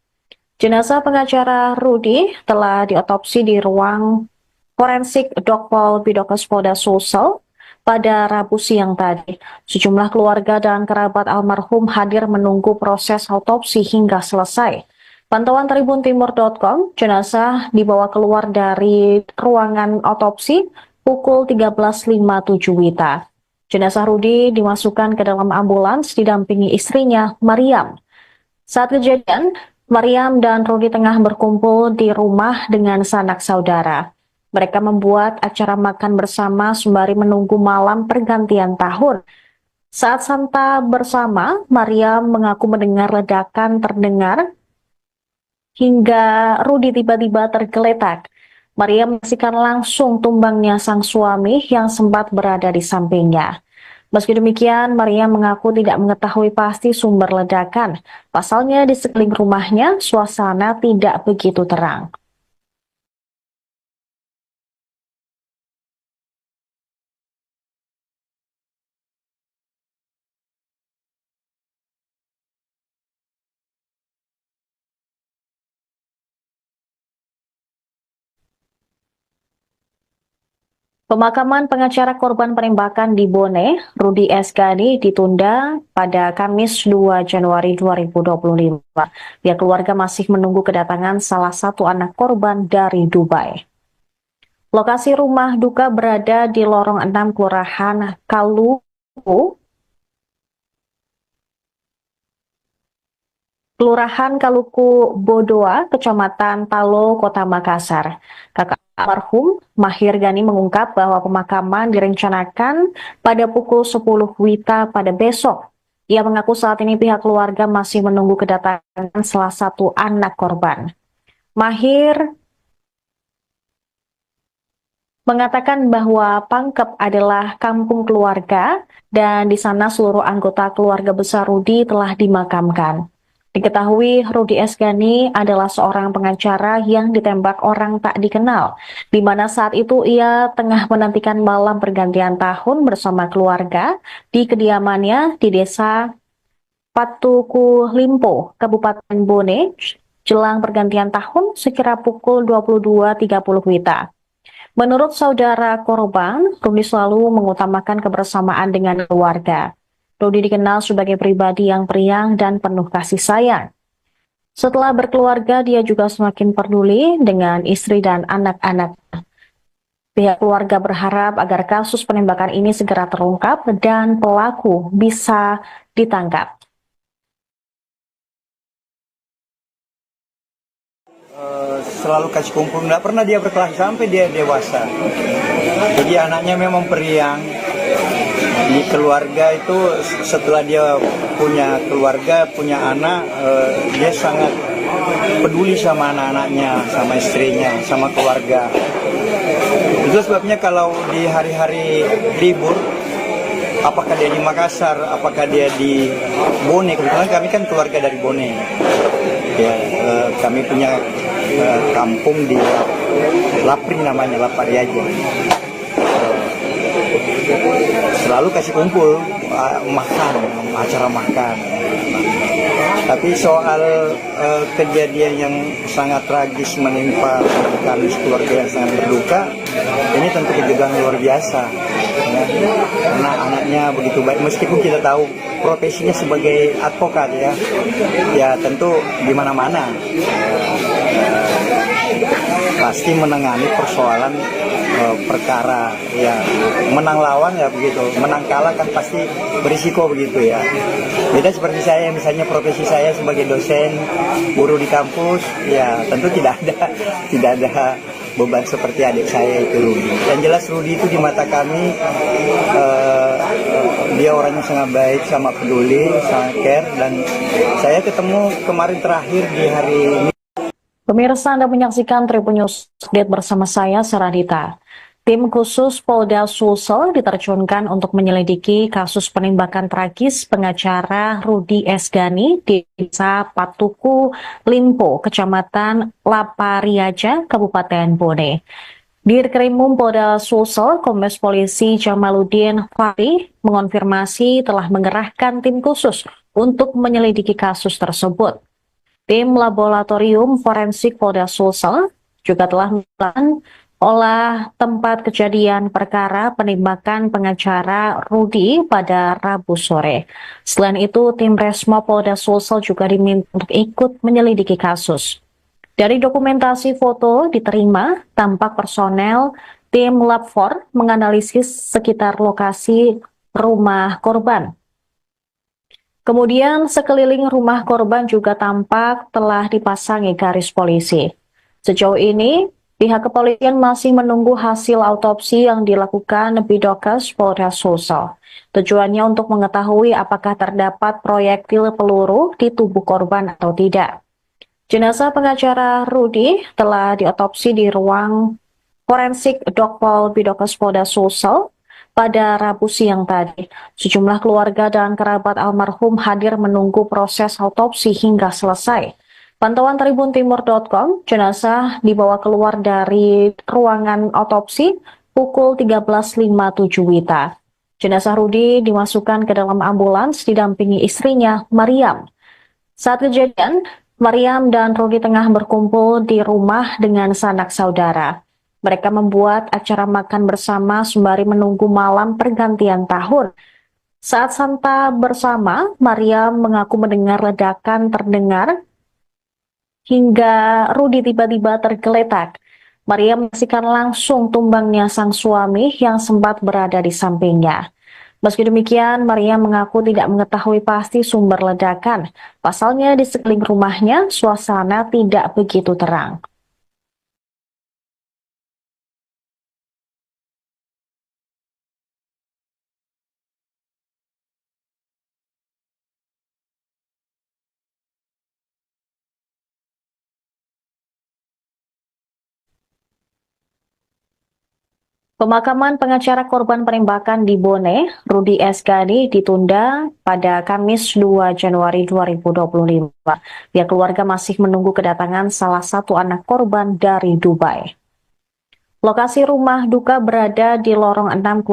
Jenazah pengacara Rudi telah diotopsi di ruang forensik Dokpol Bidokes Polda Sulsel pada Rabu siang tadi. Sejumlah keluarga dan kerabat almarhum hadir menunggu proses autopsi hingga selesai. Pantauan tribuntimur.com, jenazah dibawa keluar dari ruangan otopsi pukul 13.57 WITA. Jenazah Rudi dimasukkan ke dalam ambulans didampingi istrinya, Mariam. Saat kejadian, Mariam dan Rudi tengah berkumpul di rumah dengan sanak saudara. Mereka membuat acara makan bersama sembari menunggu malam pergantian tahun. Saat santa bersama, Maria mengaku mendengar ledakan terdengar hingga Rudi tiba-tiba tergeletak. Maria menyaksikan langsung tumbangnya sang suami yang sempat berada di sampingnya. Meski demikian, Maria mengaku tidak mengetahui pasti sumber ledakan. Pasalnya di sekeliling rumahnya, suasana tidak begitu terang. Pemakaman pengacara korban penembakan di Bone, Rudi S. Ghani, ditunda pada Kamis 2 Januari 2025. Pihak keluarga masih menunggu kedatangan salah satu anak korban dari Dubai. Lokasi rumah duka berada di lorong 6 Kelurahan Kaluku Bodoa, Kecamatan Talo, Kota Makassar. Kakak almarhum Mahir Ghani mengungkap bahwa pemakaman direncanakan pada pukul 10 WITA pada besok. Ia mengaku saat ini pihak keluarga masih menunggu kedatangan salah satu anak korban. Mahir mengatakan bahwa Pangkep adalah kampung keluarga dan di sana seluruh anggota keluarga besar Rudi telah dimakamkan. Diketahui Rudi S. Ghani adalah seorang pengacara yang ditembak orang tak dikenal, di mana saat itu ia tengah menantikan malam pergantian tahun bersama keluarga di kediamannya di desa Patuku Limpo, Kabupaten Bone, jelang pergantian tahun sekira pukul 22.30 WITA. Menurut saudara korban, Rudi selalu mengutamakan kebersamaan dengan keluarga. Rudi dikenal sebagai pribadi yang periang dan penuh kasih sayang. Setelah berkeluarga, dia juga semakin peduli dengan istri dan anak-anak. Pihak keluarga berharap agar kasus penembakan ini segera terungkap dan pelaku bisa ditangkap. Selalu kasih kumpul, nggak pernah dia berkelahi sampai dia dewasa. Jadi anaknya memang periang. Di keluarga itu setelah dia punya keluarga, punya anak, dia sangat peduli sama anak-anaknya, sama istrinya, sama keluarga. Itu sebabnya kalau di hari-hari libur, apakah dia di Makassar, apakah dia di Bone, kebetulan kami kan keluarga dari Bone. Ya, kami punya kampung di Lapri namanya, Lapariaja. Selalu kasih kumpul, makan, acara makan. Tapi soal kejadian yang sangat tragis menimpa kami keluarga yang sangat berduka, ini tentu kejutan luar biasa. Ya. Karena anaknya begitu baik, meskipun kita tahu profesinya sebagai advokat ya tentu di mana-mana pasti menangani persoalan perkara, ya menang lawan ya begitu, menang kalah kan pasti berisiko begitu ya. Beda seperti saya, misalnya profesi saya sebagai dosen, guru di kampus, ya tentu tidak ada beban seperti adik saya itu Rudi. Yang jelas Rudi itu di mata kami dia orangnya sangat baik, sangat peduli, sangat care, dan saya ketemu kemarin terakhir di hari ini. Pemirsa, Anda menyaksikan Tribun News Update bersama saya, Saradita. Tim khusus Polda Sulsel diterjunkan untuk menyelidiki kasus penembakan tragis pengacara Rudi S. Ghani di Desa Patuku Limpo, Kecamatan Lapariaja, Kabupaten Bone. Dirkrimum Polda Sulsel, Kombes Polisi Jamaluddin Fahri mengonfirmasi telah mengerahkan tim khusus untuk menyelidiki kasus tersebut. Tim Laboratorium Forensik Polda Sulsel juga telah melakukan olah tempat kejadian perkara penembakan pengacara Rudi pada Rabu sore. Selain itu, tim Resmo Polda Sulsel juga diminta untuk ikut menyelidiki kasus. Dari dokumentasi foto diterima, tampak personel tim Lab 4 menganalisis sekitar lokasi rumah korban. Kemudian sekeliling rumah korban juga tampak telah dipasangi garis polisi. Sejauh ini, Pihak kepolisian masih menunggu hasil autopsi yang dilakukan Bidokes Polda Sulsel. Tujuannya untuk mengetahui apakah terdapat proyektil peluru di tubuh korban atau tidak. Jenazah pengacara Rudi telah diotopsi di ruang forensik Dokpol Bidokes Polda Sulsel pada Rabu siang tadi. Sejumlah keluarga dan kerabat almarhum hadir menunggu proses autopsi hingga selesai. Pantauan tribuntimur.com, jenazah dibawa keluar dari ruangan otopsi pukul 13.57 WITA. Jenazah Rudi dimasukkan ke dalam ambulans didampingi istrinya, Mariam. Saat kejadian, Mariam dan Rudi tengah berkumpul di rumah dengan sanak saudara. Mereka membuat acara makan bersama sembari menunggu malam pergantian tahun. Saat santap bersama, Mariam mengaku mendengar ledakan terdengar hingga Rudi tiba-tiba tergeletak. Maria menyaksikan langsung tumbangnya sang suami yang sempat berada di sampingnya. Meski demikian, Maria mengaku tidak mengetahui pasti sumber ledakan. Pasalnya di sekeliling rumahnya, suasana tidak begitu terang. Pemakaman pengacara korban penembakan di Bone, Rudi S. Ghani, ditunda pada Kamis 2 Januari 2025. Pihak keluarga masih menunggu kedatangan salah satu anak korban dari Dubai. Lokasi rumah duka berada di lorong 6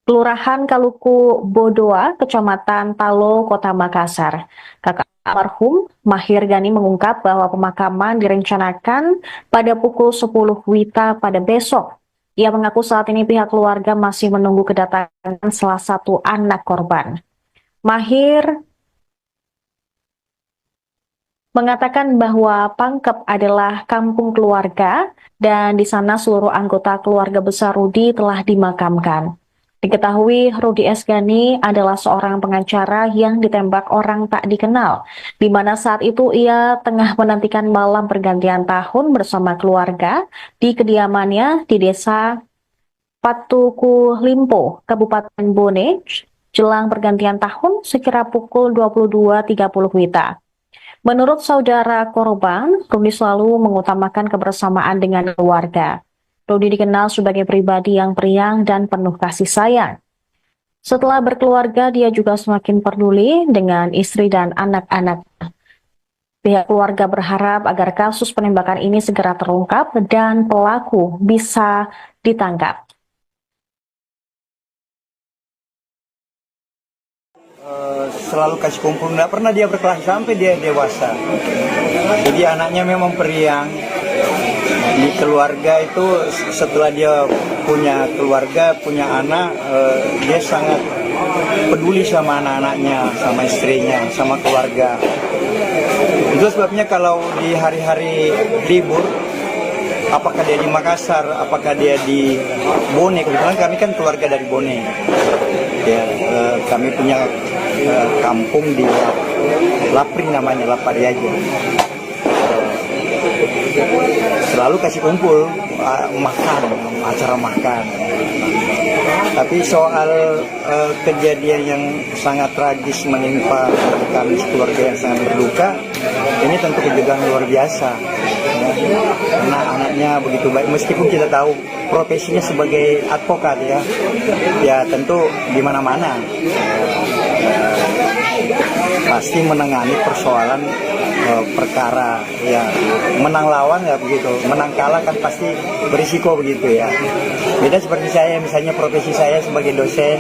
Kelurahan Kaluku Bodoa, Kecamatan Talo, Kota Makassar. Kakak almarhum Mahir Ghani mengungkap bahwa pemakaman direncanakan pada pukul 10 WITA pada besok. Ia mengaku saat ini pihak keluarga masih menunggu kedatangan salah satu anak korban. Mahir mengatakan bahwa Pangkep adalah kampung keluarga dan di sana seluruh anggota keluarga besar Rudi telah dimakamkan. Diketahui Rudi S. Ghani adalah seorang pengacara yang ditembak orang tak dikenal, di mana saat itu ia tengah menantikan malam pergantian tahun bersama keluarga di kediamannya di desa Patuku Limpo, Kabupaten Bone, jelang pergantian tahun sekira pukul 22.30 WITA. Menurut saudara korban, Rudi selalu mengutamakan kebersamaan dengan keluarga. Rudi dikenal sebagai pribadi yang periang dan penuh kasih sayang. Setelah berkeluarga, dia juga semakin peduli dengan istri dan anak-anak. Pihak keluarga berharap agar kasus penembakan ini segera terungkap dan pelaku bisa ditangkap. Selalu kasih kumpul, nggak pernah dia berkelahi sampai dia dewasa. Jadi anaknya memang periang. Di keluarga itu setelah dia punya keluarga, punya anak, dia sangat peduli sama anak-anaknya, sama istrinya, sama keluarga. Itu sebabnya kalau di hari-hari libur, apakah dia di Makassar, apakah dia di Bone, kebetulan kami kan keluarga dari Bone. Ya, kami punya kampung di Lapri namanya, Lapariaja. Selalu kasih kumpul, makan, acara makan. Tapi soal kejadian yang sangat tragis menimpa kami keluarga yang sangat berduka, ini tentu kejutan luar biasa. Karena anaknya begitu baik, meskipun kita tahu profesinya sebagai advokat ya tentu di mana-mana pasti menangani persoalan perkara, ya menang lawan ya begitu, menang kalah kan pasti berisiko begitu ya. Beda seperti saya, misalnya profesi saya sebagai dosen,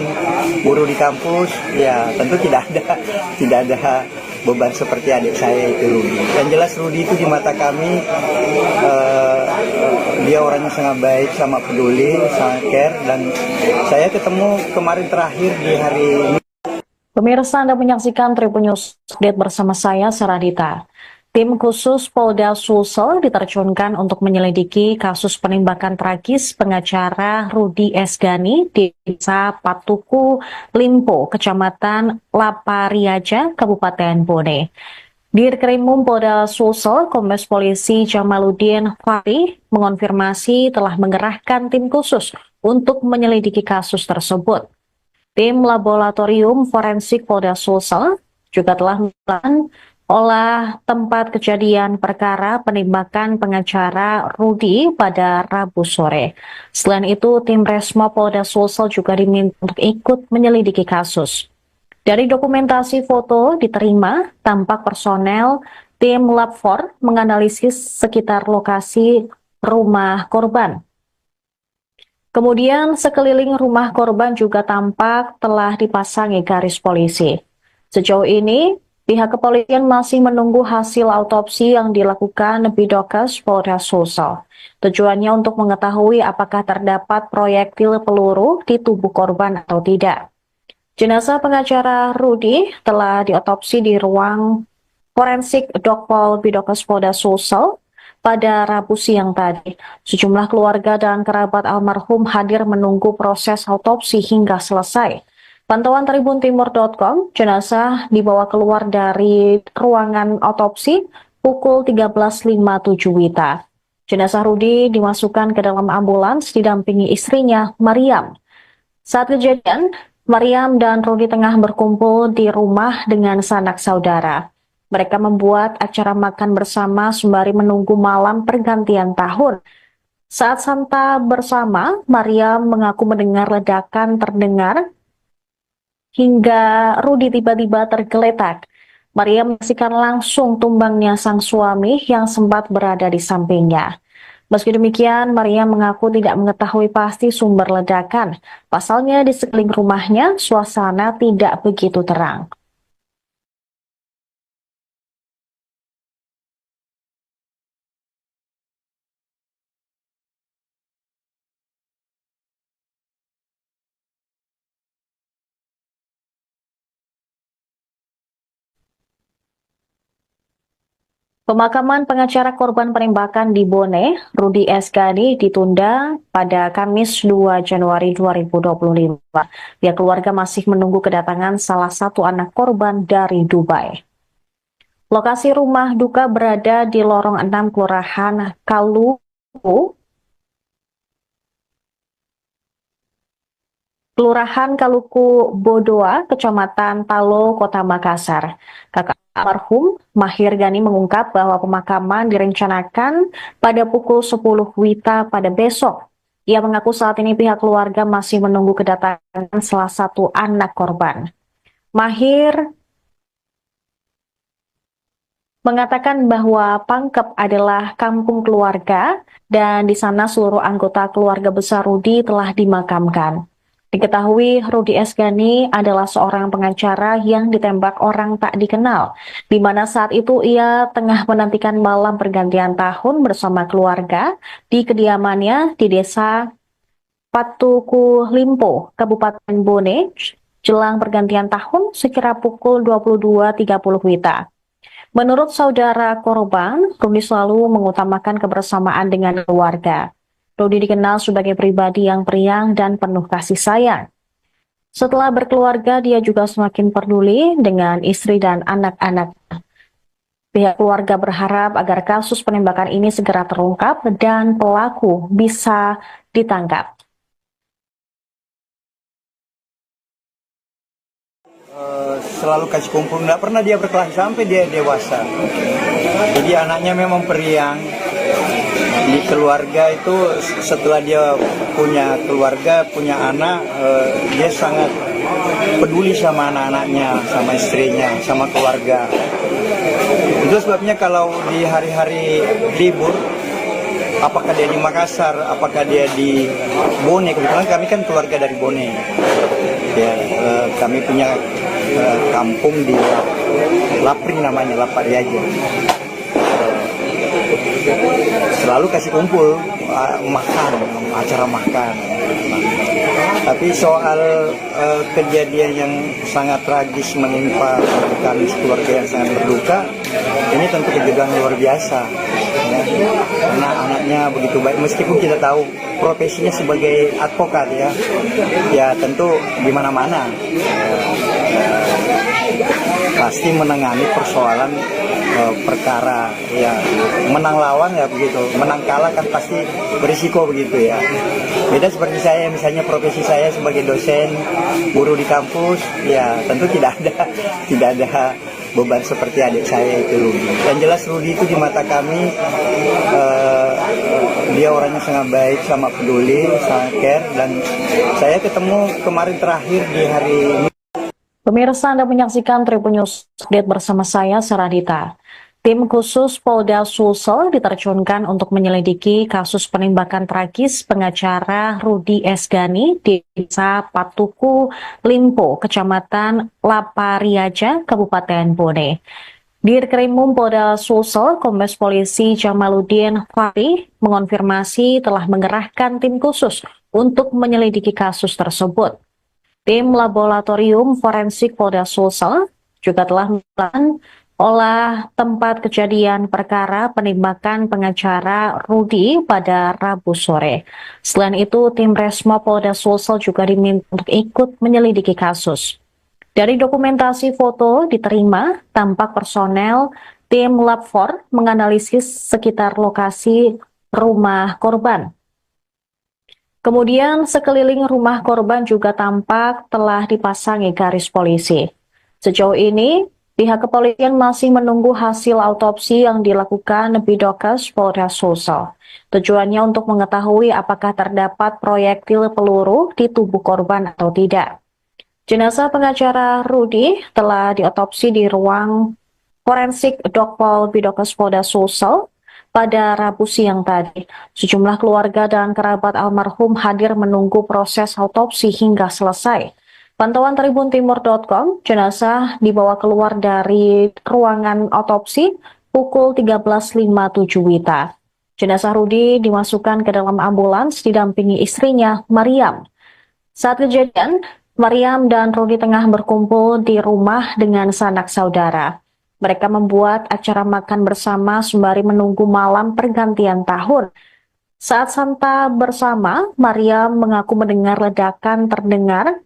guru di kampus, ya tentu tidak ada beban seperti adik saya itu Rudi. Yang jelas Rudi itu di mata kami dia orangnya sangat baik, sangat peduli, sangat care, dan saya ketemu kemarin terakhir di hari ini. Pemirsa, Anda menyaksikan Tribun News Update bersama saya, Saradita. Tim khusus Polda Sulsel diterjunkan untuk menyelidiki kasus penembakan tragis pengacara Rudi Esgani di Desa Patuku, Limpo, Kecamatan Lapariaja, Kabupaten Bone. Dirkrimum Polda Sulsel, Kombes Polisi Jamaluddin Fahri mengonfirmasi telah mengerahkan tim khusus untuk menyelidiki kasus tersebut. Tim Laboratorium Forensik Polda Sulsel juga telah melakukan olah tempat kejadian perkara penembakan pengacara Rudi pada Rabu sore. Selain itu, tim Resmo Polda Sulsel juga diminta untuk ikut menyelidiki kasus. Dari dokumentasi foto diterima, tampak personel tim Lab 4 menganalisis sekitar lokasi rumah korban. Kemudian sekeliling rumah korban juga tampak telah dipasangi garis polisi. Sejauh ini, pihak kepolisian masih menunggu hasil autopsi yang dilakukan Bidokes Polda Sulsel. Tujuannya untuk mengetahui apakah terdapat proyektil peluru di tubuh korban atau tidak. Jenazah pengacara Rudi telah diotopsi di ruang forensik Dokpol Bidokes Polda Sulsel pada Rabu siang tadi. Sejumlah keluarga dan kerabat almarhum hadir menunggu proses autopsi hingga selesai. Pantauan tribuntimur.com, jenazah dibawa keluar dari ruangan otopsi pukul 13.57 WITA. Jenazah Rudi dimasukkan ke dalam ambulans didampingi istrinya, Mariam. Saat kejadian, Mariam dan Rudi tengah berkumpul di rumah dengan sanak saudara. Mereka membuat acara makan bersama sembari menunggu malam pergantian tahun. Saat santa bersama, Mariam mengaku mendengar ledakan terdengar hingga Rudi tiba-tiba tergeletak. Maria menyaksikan langsung tumbangnya sang suami yang sempat berada di sampingnya. Meski demikian, Maria mengaku tidak mengetahui pasti sumber ledakan. Pasalnya di sekeliling rumahnya, suasana tidak begitu terang. Pemakaman pengacara korban penembakan di Bone, Rudi Esgani, ditunda pada Kamis 2 Januari 2025. Pihak keluarga masih menunggu kedatangan salah satu anak korban dari Dubai. Lokasi rumah duka berada di lorong 6 Kelurahan Kaluku Bodoa, Kecamatan Talo, Kota Makassar. Kakak almarhum Mahir Gani mengungkap bahwa pemakaman direncanakan pada pukul 10 WITA pada besok. Ia mengaku saat ini pihak keluarga masih menunggu kedatangan salah satu anak korban. Mahir mengatakan bahwa Pangkep adalah kampung keluarga dan di sana seluruh anggota keluarga besar Rudi telah dimakamkan. Diketahui Rudi Esgani adalah seorang pengacara yang ditembak orang tak dikenal, di mana saat itu ia tengah menantikan malam pergantian tahun bersama keluarga di kediamannya di Desa Patuku, Limpo, Kabupaten Bone, jelang pergantian tahun sekira pukul 22.30 WITA. Menurut saudara korban, Rudi selalu mengutamakan kebersamaan dengan keluarga. Rudi dikenal sebagai pribadi yang periang dan penuh kasih sayang. Setelah berkeluarga, dia juga semakin peduli dengan istri dan anak-anak. Pihak keluarga berharap agar kasus penembakan ini segera terungkap dan pelaku bisa ditangkap. Selalu kasih kumpul, nggak pernah dia berkelahi sampai dia dewasa. Jadi anaknya memang periang. Di keluarga itu setelah dia punya keluarga, punya anak, dia sangat peduli sama anak-anaknya, sama istrinya, sama keluarga. Itu sebabnya kalau di hari-hari libur, apakah dia di Makassar, apakah dia di Bone, kebetulan kami kan keluarga dari Bone. Ya, kami punya kampung di Lapri namanya, Lapariaja. Selalu kasih kumpul makan, acara makan. Tapi soal kejadian yang sangat tragis menimpa kami keluarga yang sangat berduka, ini tentu kejutan luar biasa. Ya. Karena anaknya begitu baik, meskipun kita tahu profesinya sebagai advokat ya tentu di mana-mana pasti menangani persoalan perkara ya, menang lawan ya begitu, menang kalah kan pasti berisiko begitu ya. Beda seperti saya, misalnya profesi saya sebagai dosen guru di kampus ya tentu tidak ada beban seperti adik saya itu Rudi. Yang jelas Rudi itu di mata kami dia orangnya sangat baik, sangat peduli, sangat care, dan saya ketemu kemarin terakhir di hari Pemirsa, Anda menyaksikan Tribun News Update bersama saya, Saradita. Tim khusus Polda Sulsel diterjunkan untuk menyelidiki kasus penembakan tragis pengacara Rudi Esgani di Desa Patuku, Limpo, Kecamatan Lapariaja, Kabupaten Bone. Dirkrimum Polda Sulsel, Kombes Polisi Jamaluddin Fahri mengonfirmasi telah mengerahkan tim khusus untuk menyelidiki kasus tersebut. Tim Laboratorium Forensik Polda Sulsel juga telah melakukan olah tempat kejadian perkara penembakan pengacara Rudi pada Rabu sore. Selain itu, tim Resmo Polda Sulsel juga diminta untuk ikut menyelidiki kasus. Dari dokumentasi foto diterima, tampak personel tim Lab 4 menganalisis sekitar lokasi rumah korban. Kemudian sekeliling rumah korban juga tampak telah dipasangi garis polisi. Sejauh ini, pihak kepolisian masih menunggu hasil autopsi yang dilakukan Bidokes Polda Sulsel. Tujuannya untuk mengetahui apakah terdapat proyektil peluru di tubuh korban atau tidak. Jenazah pengacara Rudi telah diotopsi di ruang forensik Dokpol Bidokes Polda Sulsel pada Rabu siang tadi. Sejumlah keluarga dan kerabat almarhum hadir menunggu proses autopsi hingga selesai. Pantauan tribuntimur.com, jenazah dibawa keluar dari ruangan otopsi pukul 13.57 WITA. Jenazah Rudi dimasukkan ke dalam ambulans didampingi istrinya, Mariam. Saat kejadian, Mariam dan Rudi tengah berkumpul di rumah dengan sanak saudara. Mereka membuat acara makan bersama sembari menunggu malam pergantian tahun. Saat santa bersama, Mariam mengaku mendengar ledakan terdengar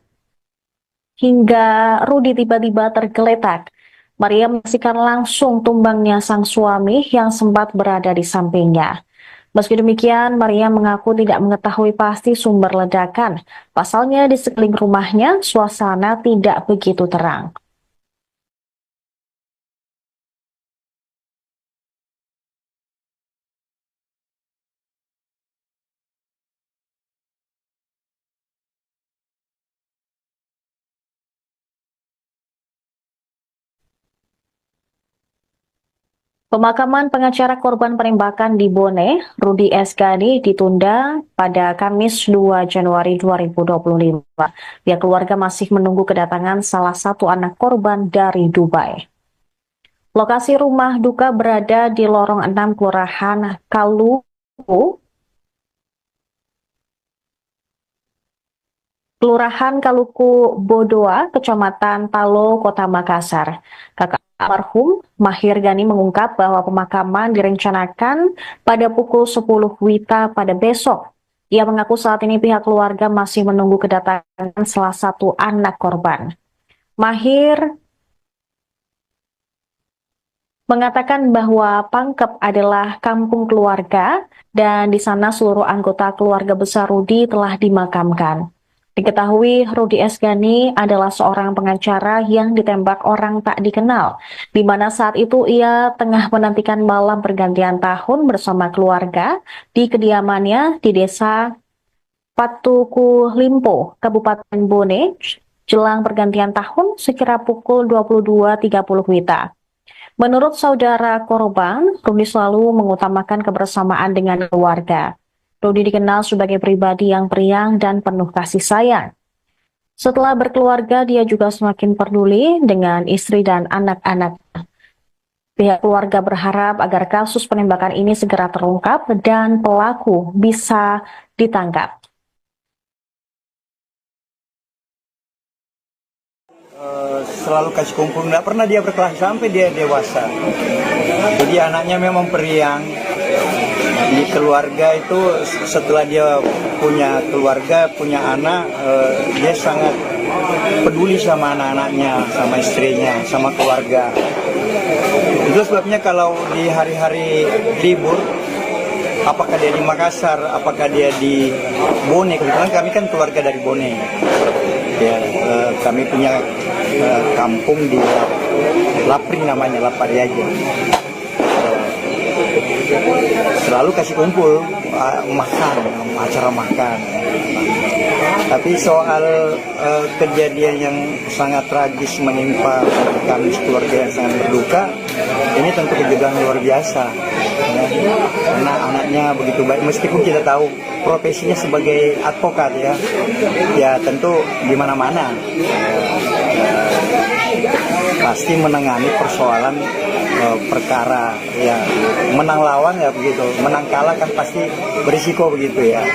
hingga Rudi tiba-tiba tergeletak. Mariam menyaksikan langsung tumbangnya sang suami yang sempat berada di sampingnya. Meski demikian, Mariam mengaku tidak mengetahui pasti sumber ledakan. Pasalnya di sekeliling rumahnya, suasana tidak begitu terang. Pemakaman pengacara korban penembakan di Bone, Rudi Esgani, ditunda pada Kamis 2 Januari 2025. Pihak keluarga masih menunggu kedatangan salah satu anak korban dari Dubai. Lokasi rumah duka berada di lorong 6 Kelurahan Kaluku Bodoa, Kecamatan Talo, Kota Makassar. Kakak almarhum Mahir Gani mengungkap bahwa pemakaman direncanakan pada pukul 10 WITA pada besok. Ia mengaku saat ini pihak keluarga masih menunggu kedatangan salah satu anak korban. Mahir mengatakan bahwa Pangkep adalah kampung keluarga dan di sana seluruh anggota keluarga besar Rudi telah dimakamkan. Diketahui Rudi Esgani adalah seorang pengacara yang ditembak orang tak dikenal, di mana saat itu ia tengah menantikan malam pergantian tahun bersama keluarga di kediamannya di Desa Patuku Limpo, Kabupaten Bone, jelang pergantian tahun sekira pukul 22.30 WITA. Menurut saudara korban, Rudi selalu mengutamakan kebersamaan dengan keluarga. Rudi dikenal sebagai pribadi yang periang dan penuh kasih sayang. Setelah berkeluarga, dia juga semakin peduli dengan istri dan anak-anak. Pihak keluarga berharap agar kasus penembakan ini segera terungkap dan pelaku bisa ditangkap. Selalu kasih kumpul, nggak pernah dia berkelahi sampai dia dewasa. Jadi anaknya memang periang. Di keluarga itu setelah dia punya keluarga, punya anak, dia sangat peduli sama anak-anaknya, sama istrinya, sama keluarga. Itu sebabnya kalau di hari-hari libur, apakah dia di Makassar, apakah dia di Bone, kebetulan kami kan keluarga dari Bone. Ya, kami punya kampung di Lapri namanya, Lapari aja. Selalu kasih kumpul, makan, acara makan. Tapi soal kejadian yang sangat tragis menimpa kami keluarga yang sangat berduka, ini tentu kejutan luar biasa. Ya. Karena anaknya begitu baik, meskipun kita tahu profesinya sebagai advokat ya tentu di mana-mana pasti menangani persoalan perkara ya, menang lawan ya begitu, menang kalah kan pasti berisiko begitu ya.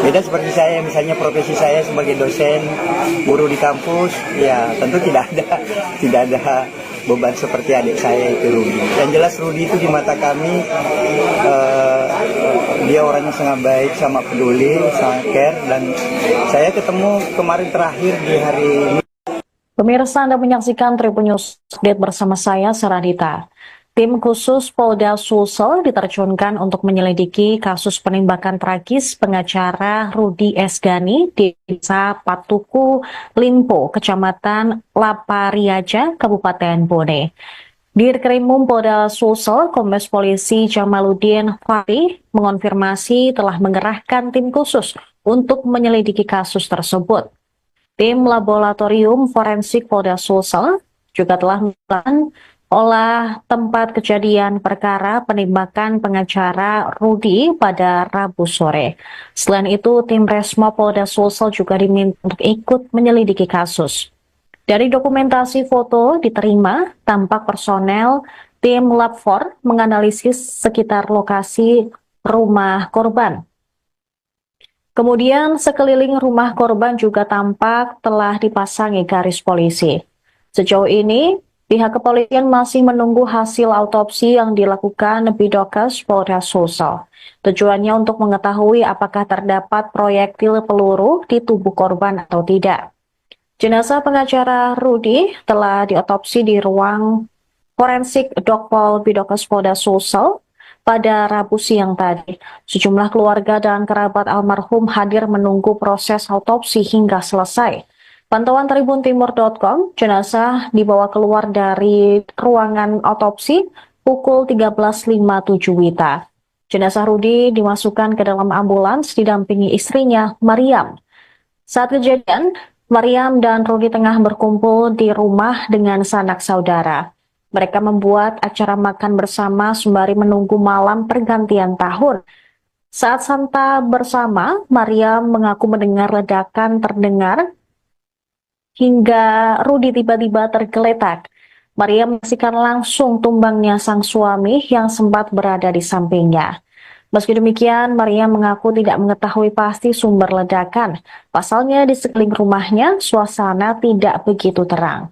Beda seperti saya, misalnya profesi saya sebagai dosen, guru di kampus, ya tentu tidak ada beban seperti adik saya itu Rudi. Yang jelas Rudi itu di mata kami dia orangnya sangat baik, sangat peduli, sangat care, dan saya ketemu kemarin terakhir di hari ini. Pemirsa, Anda menyaksikan Tribun News Update bersama saya, Saradita. Tim khusus Polda Sulsel diterjunkan untuk menyelidiki kasus penembakan tragis pengacara Rudi Esgani di Desa Patuku, Limpo, Kecamatan Lapariaja, Kabupaten Bone. Dirkrimum Polda Sulsel, Kombes Polisi Jamaluddin Fahri mengonfirmasi telah mengerahkan tim khusus untuk menyelidiki kasus tersebut. Tim Laboratorium Forensik Polda Sulsel juga telah melakukan olah tempat kejadian perkara penembakan pengacara Rudi pada Rabu sore. Selain itu, tim Resmo Polda Sulsel juga diminta untuk ikut menyelidiki kasus. Dari dokumentasi foto diterima, tampak personel tim Lab 4 menganalisis sekitar lokasi rumah korban. Kemudian sekeliling rumah korban juga tampak telah dipasangi garis polisi. Sejauh ini, pihak kepolisian masih menunggu hasil autopsi yang dilakukan Bidokes Polda Sulsel. Tujuannya untuk mengetahui apakah terdapat proyektil peluru di tubuh korban atau tidak. Jenazah pengacara Rudi telah diotopsi di ruang forensik Dokpol Bidokes Polda Sulsel pada Rabu siang tadi. Sejumlah keluarga dan kerabat almarhum hadir menunggu proses autopsi hingga selesai. Pantauan tribuntimur.com, jenazah dibawa keluar dari ruangan autopsi pukul 13.57 WITA. Jenazah Rudi dimasukkan ke dalam ambulans didampingi istrinya, Mariam. Saat kejadian, Mariam dan Rudi tengah berkumpul di rumah dengan sanak saudara. Mereka membuat acara makan bersama sembari menunggu malam pergantian tahun. Saat santa bersama, Mariam mengaku mendengar ledakan terdengar hingga Rudi tiba-tiba tergeletak. Mariam menyaksikan langsung tumbangnya sang suami yang sempat berada di sampingnya. Meski demikian, Mariam mengaku tidak mengetahui pasti sumber ledakan. Pasalnya di sekeliling rumahnya, suasana tidak begitu terang.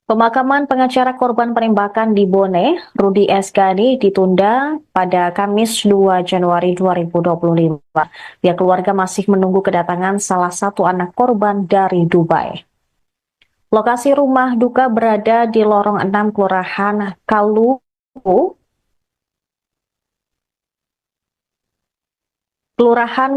Pemakaman pengacara korban penembakan di Bone, Rudi Esgani, ditunda pada Kamis 2 Januari 2025. Pihak keluarga masih menunggu kedatangan salah satu anak korban dari Dubai. Lokasi rumah duka berada di lorong 6 Kelurahan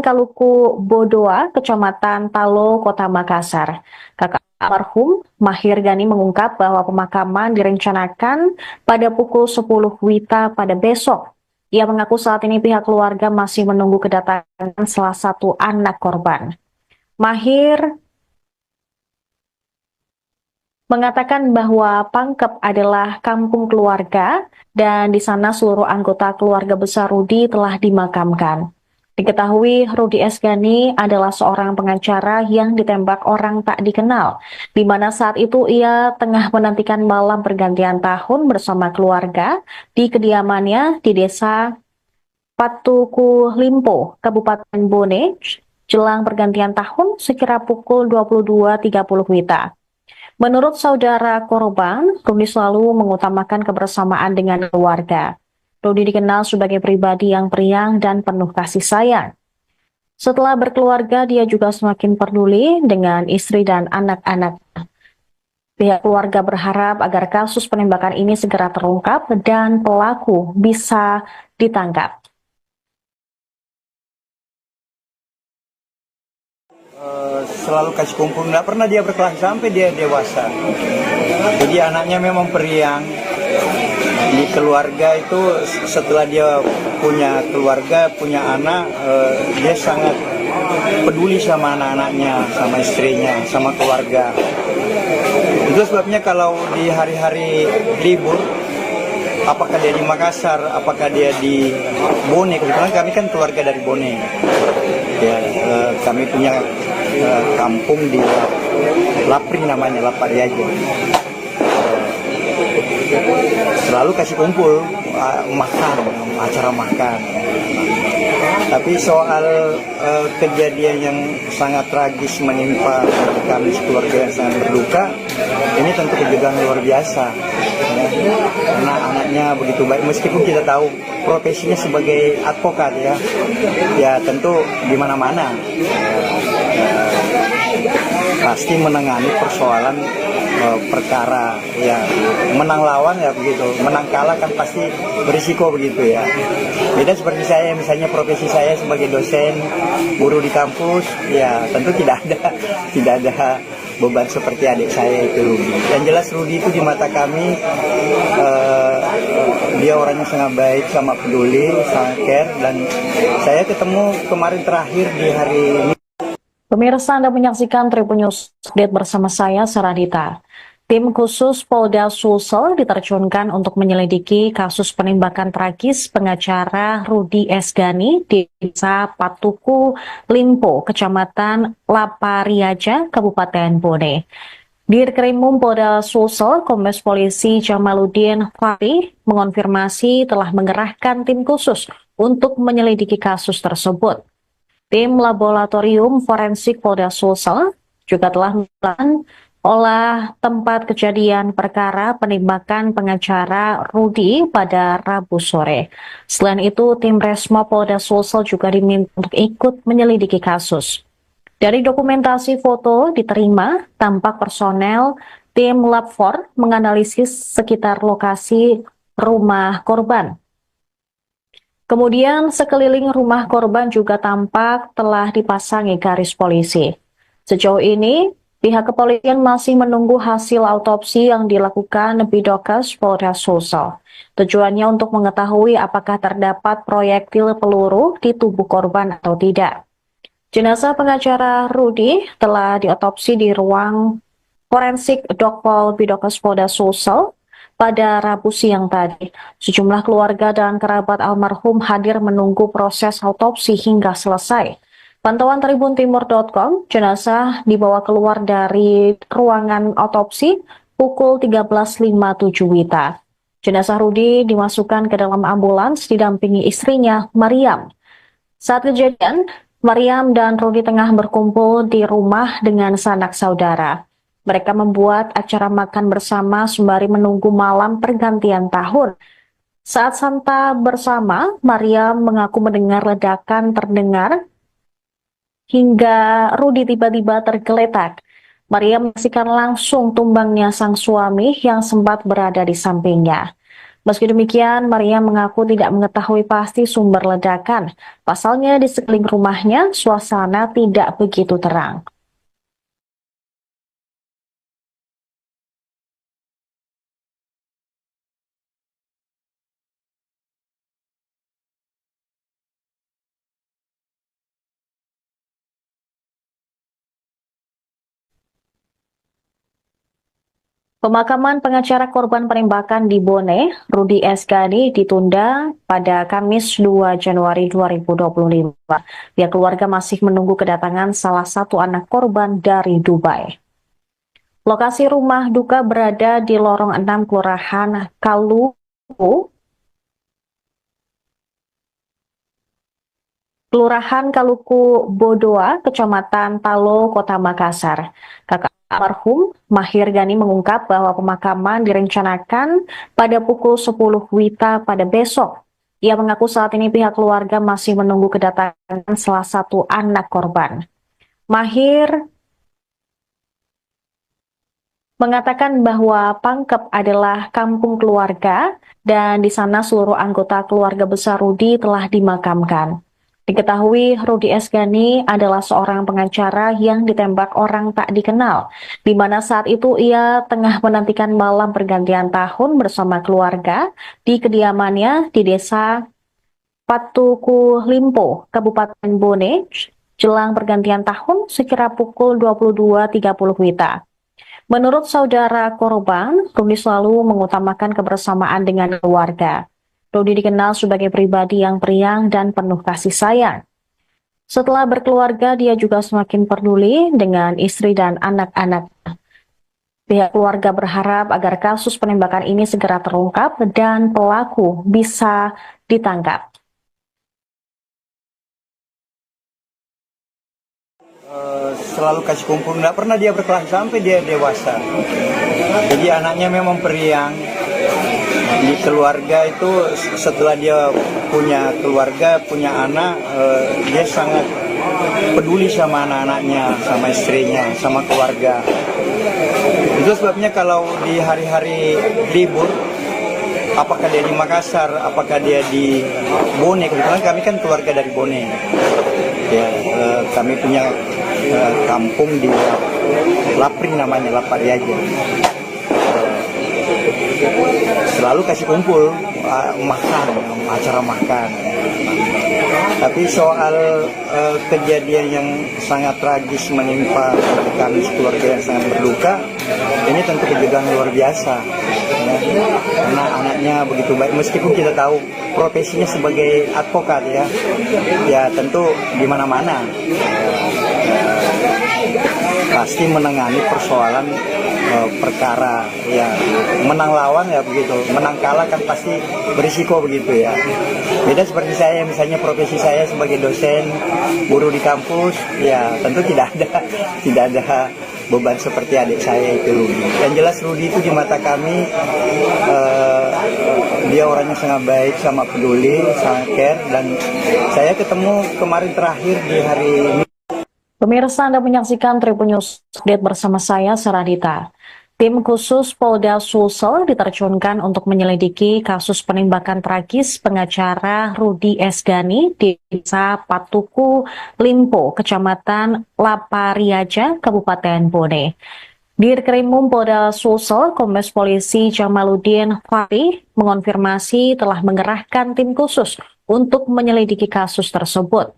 Kaluku Bodoa, Kecamatan Talo, Kota Makassar. Kakak almarhum Mahir Gani mengungkap bahwa pemakaman direncanakan pada pukul 10 WITA pada besok. Ia mengaku saat ini pihak keluarga masih menunggu kedatangan salah satu anak korban. Mahir mengatakan bahwa Pangkep adalah kampung keluarga dan di sana seluruh anggota keluarga besar Rudi telah dimakamkan. Diketahui Rudi Esgani adalah seorang pengacara yang ditembak orang tak dikenal, di mana saat itu ia tengah menantikan malam pergantian tahun bersama keluarga di kediamannya di desa Patuku Limpo, Kabupaten Bone, jelang pergantian tahun sekira pukul 22.30 WITA. Menurut saudara korban, Rudi selalu mengutamakan kebersamaan dengan keluarga. Rudi dikenal sebagai pribadi yang periang dan penuh kasih sayang. Setelah berkeluarga, dia juga semakin peduli dengan istri dan anak-anak. Pihak keluarga berharap agar kasus penembakan ini segera terungkap dan pelaku bisa ditangkap. Selalu kasih kumpul, nggak pernah dia berkelahi sampai dia dewasa. Jadi anaknya memang periang. Di keluarga itu setelah dia punya keluarga, punya anak, dia sangat peduli sama anak-anaknya, sama istrinya, sama keluarga. Itu sebabnya kalau di hari-hari libur, apakah dia di Makassar, apakah dia di Bone, kebetulan kami kan keluarga dari Bone. Ya, kami punya kampung di Lapri namanya, Lapariaja. Selalu kasih kumpul, makan, acara makan. Tapi soal kejadian yang sangat tragis menimpa kami sekeluarga yang sangat berduka, ini tentu kejutan luar biasa. Ya. Karena anaknya begitu baik, meskipun kita tahu profesinya sebagai advokat ya tentu di mana-mana pasti menangani persoalan perkara ya, menang lawan ya begitu, menang kalah kan pasti berisiko begitu ya. Beda seperti saya, misalnya profesi saya sebagai dosen, guru di kampus, ya tentu tidak ada beban seperti adik saya itu Rudi. Yang jelas Rudi itu di mata kami dia orangnya sangat baik, sangat peduli, sangat care, dan saya ketemu kemarin terakhir di hari ini. Pemirsa, Anda menyaksikan Tribun News Update bersama saya, Saradita. Tim khusus Polda Sulsel diterjunkan untuk menyelidiki kasus penembakan tragis pengacara Rudi Esgani di Desa Patuku Limpo, Kecamatan Lapariaja, Kabupaten Bone. Dirkrimum Polda Sulsel, Kombes Polisi Jamaluddin Fahri mengonfirmasi telah mengerahkan tim khusus untuk menyelidiki kasus tersebut. Tim Laboratorium Forensik Polda Sulsel juga telah melakukan olah tempat kejadian perkara penembakan pengacara Rudi pada Rabu sore. Selain itu, tim Resmo Polda Sulsel juga diminta untuk ikut menyelidiki kasus. Dari dokumentasi foto diterima, tampak personel tim Lab 4 menganalisis sekitar lokasi rumah korban. Kemudian sekeliling rumah korban juga tampak telah dipasangi garis polisi. Sejauh ini, pihak kepolisian masih menunggu hasil autopsi yang dilakukan Bidokes Polda Sulsel. Tujuannya untuk mengetahui apakah terdapat proyektil peluru di tubuh korban atau tidak. Jenazah pengacara Rudi telah diotopsi di ruang forensik Dokpol Bidokes Polda Sulsel pada Rabu siang tadi. Sejumlah keluarga dan kerabat almarhum hadir menunggu proses autopsi hingga selesai. Pantauan tribuntimur.com, jenazah dibawa keluar dari ruangan autopsi pukul 13.57 WITA. Jenazah Rudi dimasukkan ke dalam ambulans didampingi istrinya, Mariam. Saat kejadian, Mariam dan Rudi tengah berkumpul di rumah dengan sanak saudara. Mereka membuat acara makan bersama sembari menunggu malam pergantian tahun. Saat santa bersama, Mariam mengaku mendengar ledakan terdengar hingga Rudi tiba-tiba tergeletak. Mariam menyaksikan langsung tumbangnya sang suami yang sempat berada di sampingnya. Meski demikian, Mariam mengaku tidak mengetahui pasti sumber ledakan. Pasalnya di sekeliling rumahnya, suasana tidak begitu terang. Pemakaman pengacara korban penembakan di Bone, Rudi Esgani, ditunda pada Kamis 2 Januari 2025. Pihak keluarga masih menunggu kedatangan salah satu anak korban dari Dubai. Lokasi rumah duka berada di lorong 6 Kelurahan Kaluku Bodoa, Kecamatan Talo, Kota Makassar. Kakak almarhum Mahir Gani mengungkap bahwa pemakaman direncanakan pada pukul 10 WITA pada besok. Ia mengaku saat ini pihak keluarga masih menunggu kedatangan salah satu anak korban. Mahir mengatakan bahwa Pangkep adalah kampung keluarga dan di sana seluruh anggota keluarga besar Rudi telah dimakamkan. Diketahui Rudi Esgani adalah seorang pengacara yang ditembak orang tak dikenal, di mana saat itu ia tengah menantikan malam pergantian tahun bersama keluarga di kediamannya di desa Patuku Limpo, Kabupaten Bone, jelang pergantian tahun sekira pukul 22.30 WITA. Menurut saudara korban, Rudi selalu mengutamakan kebersamaan dengan keluarga. Rudi dikenal sebagai pribadi yang periang dan penuh kasih sayang. Setelah berkeluarga, dia juga semakin peduli dengan istri dan anak-anak. Pihak keluarga berharap agar kasus penembakan ini segera terungkap dan pelaku bisa ditangkap. Selalu kasih kumpul, nggak pernah dia berkelas sampai dia dewasa. Jadi anaknya memang periang. Di keluarga itu setelah dia punya keluarga, punya anak, dia sangat peduli sama anak-anaknya, sama istrinya, sama keluarga. Itu sebabnya kalau di hari-hari libur, apakah dia di Makassar, apakah dia di Bone, kebetulan kami kan keluarga dari Bone. Ya, kami punya kampung di Lapring namanya, Lapariaja. Selalu kasih kumpul, makan, acara makan. Tapi soal kejadian yang sangat tragis menimpa kami keluarga yang sangat berduka, ini tentu kejutan luar biasa. Ya. Karena anaknya begitu baik, meskipun kita tahu profesinya sebagai advokat ya tentu di mana-mana pasti menangani persoalan perkara ya, menang lawan ya begitu, menang kalah kan pasti berisiko begitu ya. Beda seperti saya, misalnya profesi saya sebagai dosen, guru di kampus, ya tentu tidak ada beban seperti adik saya itu Rudi. Yang jelas Rudi itu di mata kami dia orangnya sangat baik, sangat peduli, sangat care, dan saya ketemu kemarin terakhir di hari ini. Pemirsa, Anda menyaksikan Tribun News Update bersama saya, Saradita. Tim khusus Polda Sulsel diterjunkan untuk menyelidiki kasus penembakan tragis pengacara Rudi Esgani di Desa Patuku Limpo, Kecamatan Lapariaja, Kabupaten Bone. Dirkrimum Polda Sulsel, Kombes Polisi Jamaluddin Fahri mengonfirmasi telah mengerahkan tim khusus untuk menyelidiki kasus tersebut.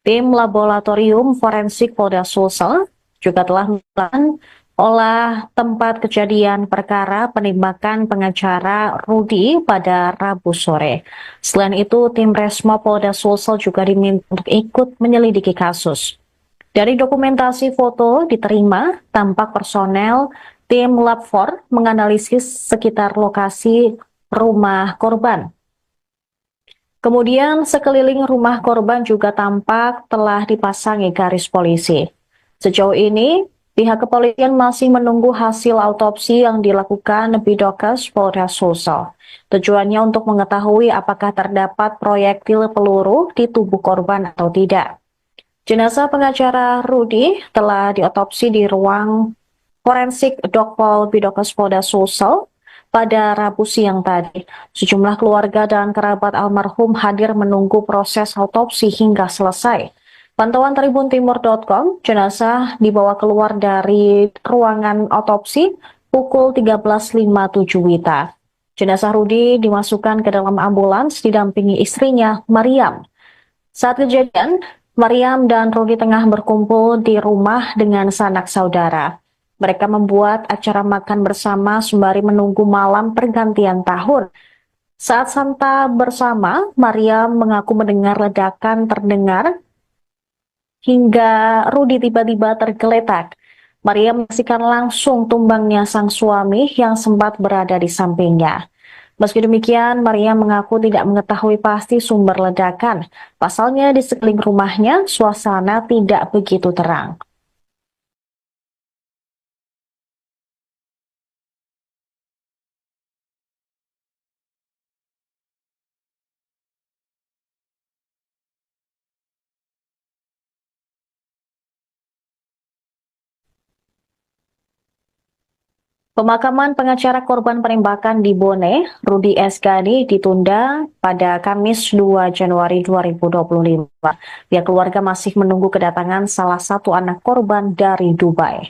Tim Laboratorium Forensik Polda Sulsel juga telah melakukan olah tempat kejadian perkara penembakan pengacara Rudi pada Rabu sore. Selain itu, tim Resmo Polda Sulsel juga diminta untuk ikut menyelidiki kasus. Dari dokumentasi foto diterima, tampak personel tim Lab 4 menganalisis sekitar lokasi rumah korban. Kemudian sekeliling rumah korban juga tampak telah dipasangi garis polisi. Sejauh ini, pihak kepolisian masih menunggu hasil autopsi yang dilakukan Bidokes Polda Sulsel. Tujuannya untuk mengetahui apakah terdapat proyektil peluru di tubuh korban atau tidak. Jenazah pengacara Rudi telah diotopsi di ruang forensik Dokpol Bidokes Polda Sulsel pada Rabu siang tadi. Sejumlah keluarga dan kerabat almarhum hadir menunggu proses autopsi hingga selesai. Pantauan tribuntimur.com, jenazah dibawa keluar dari ruangan otopsi pukul 13.57 WITA. Jenazah Rudi dimasukkan ke dalam ambulans didampingi istrinya, Mariam. Saat kejadian, Mariam dan Rudi tengah berkumpul di rumah dengan sanak saudara. Mereka membuat acara makan bersama sembari menunggu malam pergantian tahun. Saat santa bersama, Maria mengaku mendengar ledakan terdengar hingga Rudi tiba-tiba tergeletak. Maria menyaksikan langsung tumbangnya sang suami yang sempat berada di sampingnya. Meski demikian, Maria mengaku tidak mengetahui pasti sumber ledakan. Pasalnya di sekeliling rumahnya, suasana tidak begitu terang. Pemakaman pengacara korban penembakan di Bone, Rudi S. Gani, ditunda pada Kamis 2 Januari 2025. Pihak keluarga masih menunggu kedatangan salah satu anak korban dari Dubai.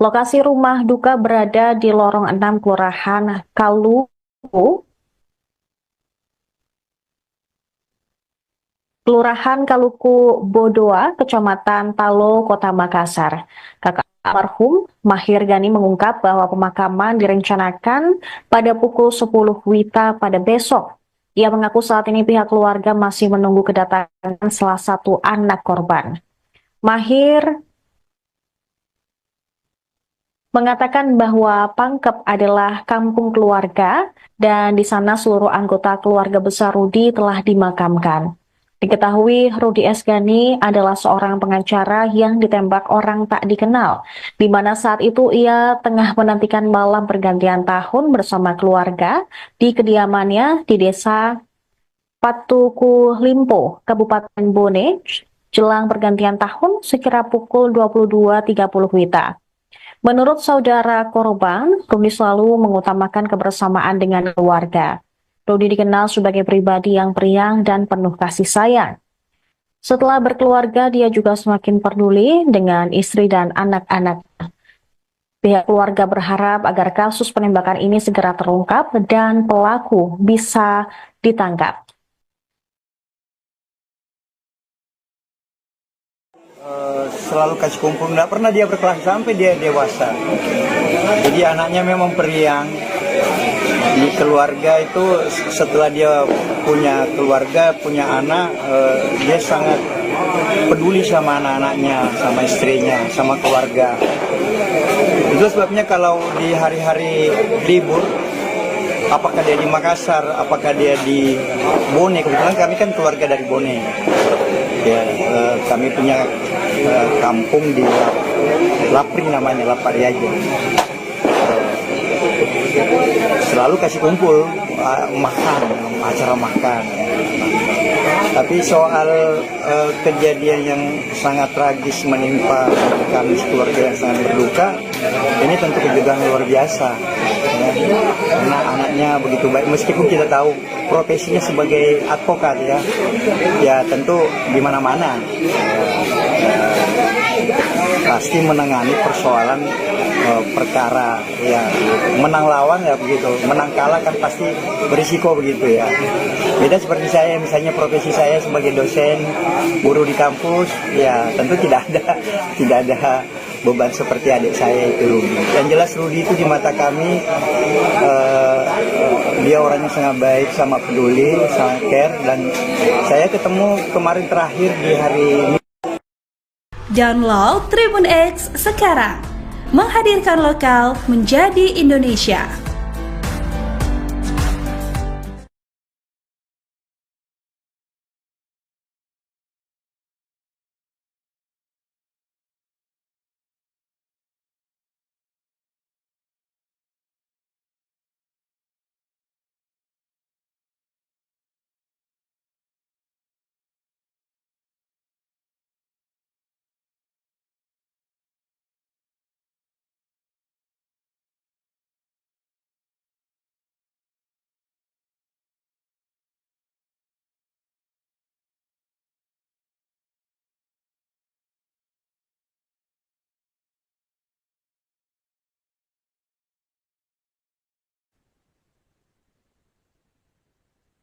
Lokasi rumah duka berada di lorong 6 Kelurahan Kaluku Bodoa, Kecamatan Talo, Kota Makassar. Kakak almarhum Mahir Gani mengungkap bahwa pemakaman direncanakan pada pukul 10 WITA pada besok. Ia mengaku saat ini pihak keluarga masih menunggu kedatangan salah satu anak korban. Mahir mengatakan bahwa Pangkep adalah kampung keluarga dan di sana seluruh anggota keluarga besar Rudi telah dimakamkan. Diketahui Rudi S. Gani adalah seorang pengacara yang ditembak orang tak dikenal, di mana saat itu ia tengah menantikan malam pergantian tahun bersama keluarga di kediamannya di desa Patuku Limpo, Kabupaten Bone, jelang pergantian tahun sekira pukul 22.30 WITA. Menurut saudara korban, Rudi selalu mengutamakan kebersamaan dengan keluarga. Rudi dikenal sebagai pribadi yang periang dan penuh kasih sayang. Setelah berkeluarga, dia juga semakin peduli dengan istri dan anak-anak. Pihak keluarga berharap agar kasus penembakan ini segera terungkap dan pelaku bisa ditangkap. Selalu kasih kumpul, nggak pernah dia berkelas sampai dia dewasa. Jadi anaknya memang periang. Di keluarga itu setelah dia punya keluarga, punya anak, dia sangat peduli sama anak-anaknya, sama istrinya, sama keluarga. Itu sebabnya kalau di hari-hari libur, apakah dia di Makassar, apakah dia di Bone, kebetulan kami kan keluarga dari Bone. Ya, kami punya kampung di Lapri namanya, Lapariaja. Selalu kasih kumpul, makan, acara makan. Tapi soal kejadian yang sangat tragis menimpa kami keluarga yang sangat berduka, ini tentu kejutan luar biasa. Ya. Karena anaknya begitu baik, meskipun kita tahu profesinya sebagai advokat ya tentu di mana-mana pasti menangani persoalan perkara ya, menang lawan ya begitu, menang kalah kan pasti berisiko begitu ya. Beda seperti saya, misalnya profesi saya sebagai dosen, guru di kampus, ya tentu tidak ada beban seperti adik saya itu Rudi. Yang jelas Rudi itu di mata kami dia orangnya sangat baik, sama peduli, sangat care, dan saya ketemu kemarin terakhir di hari ini. Download Tribun X sekarang, menghadirkan lokal menjadi Indonesia.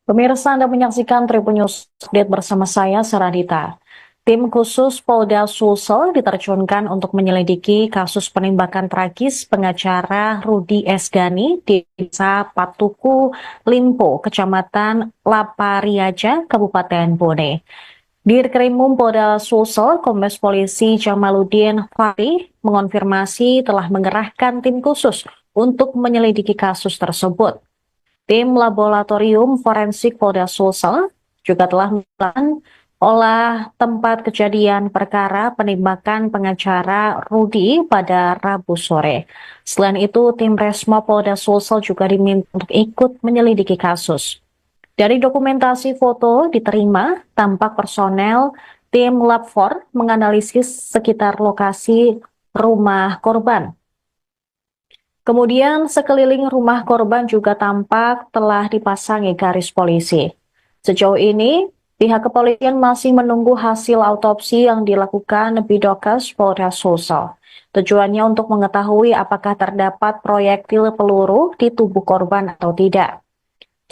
Pemirsa, Anda menyaksikan Tribun News Update bersama saya, Saradita. Tim khusus Polda Sulsel diterjunkan untuk menyelidiki kasus penembakan tragis pengacara Rudi Esgani di Desa Patuku, Limpo, Kecamatan Lapariaja, Kabupaten Bone. Dirkrimum Polda Sulsel, Kombes Polisi Jamaluddin Fahri mengonfirmasi telah mengerahkan tim khusus untuk menyelidiki kasus tersebut. Tim Laboratorium Forensik Polda Sulsel juga telah melakukan olah tempat kejadian perkara penembakan pengacara Rudi pada Rabu sore. Selain itu, tim Resmo Polda Sulsel juga diminta untuk ikut menyelidiki kasus. Dari dokumentasi foto diterima, tampak personel tim Lab 4 menganalisis sekitar lokasi rumah korban. Kemudian sekeliling rumah korban juga tampak telah dipasangi garis polisi. Sejauh ini, pihak kepolisian masih menunggu hasil autopsi yang dilakukan Bidokes Polda Sulsel. Tujuannya untuk mengetahui apakah terdapat proyektil peluru di tubuh korban atau tidak.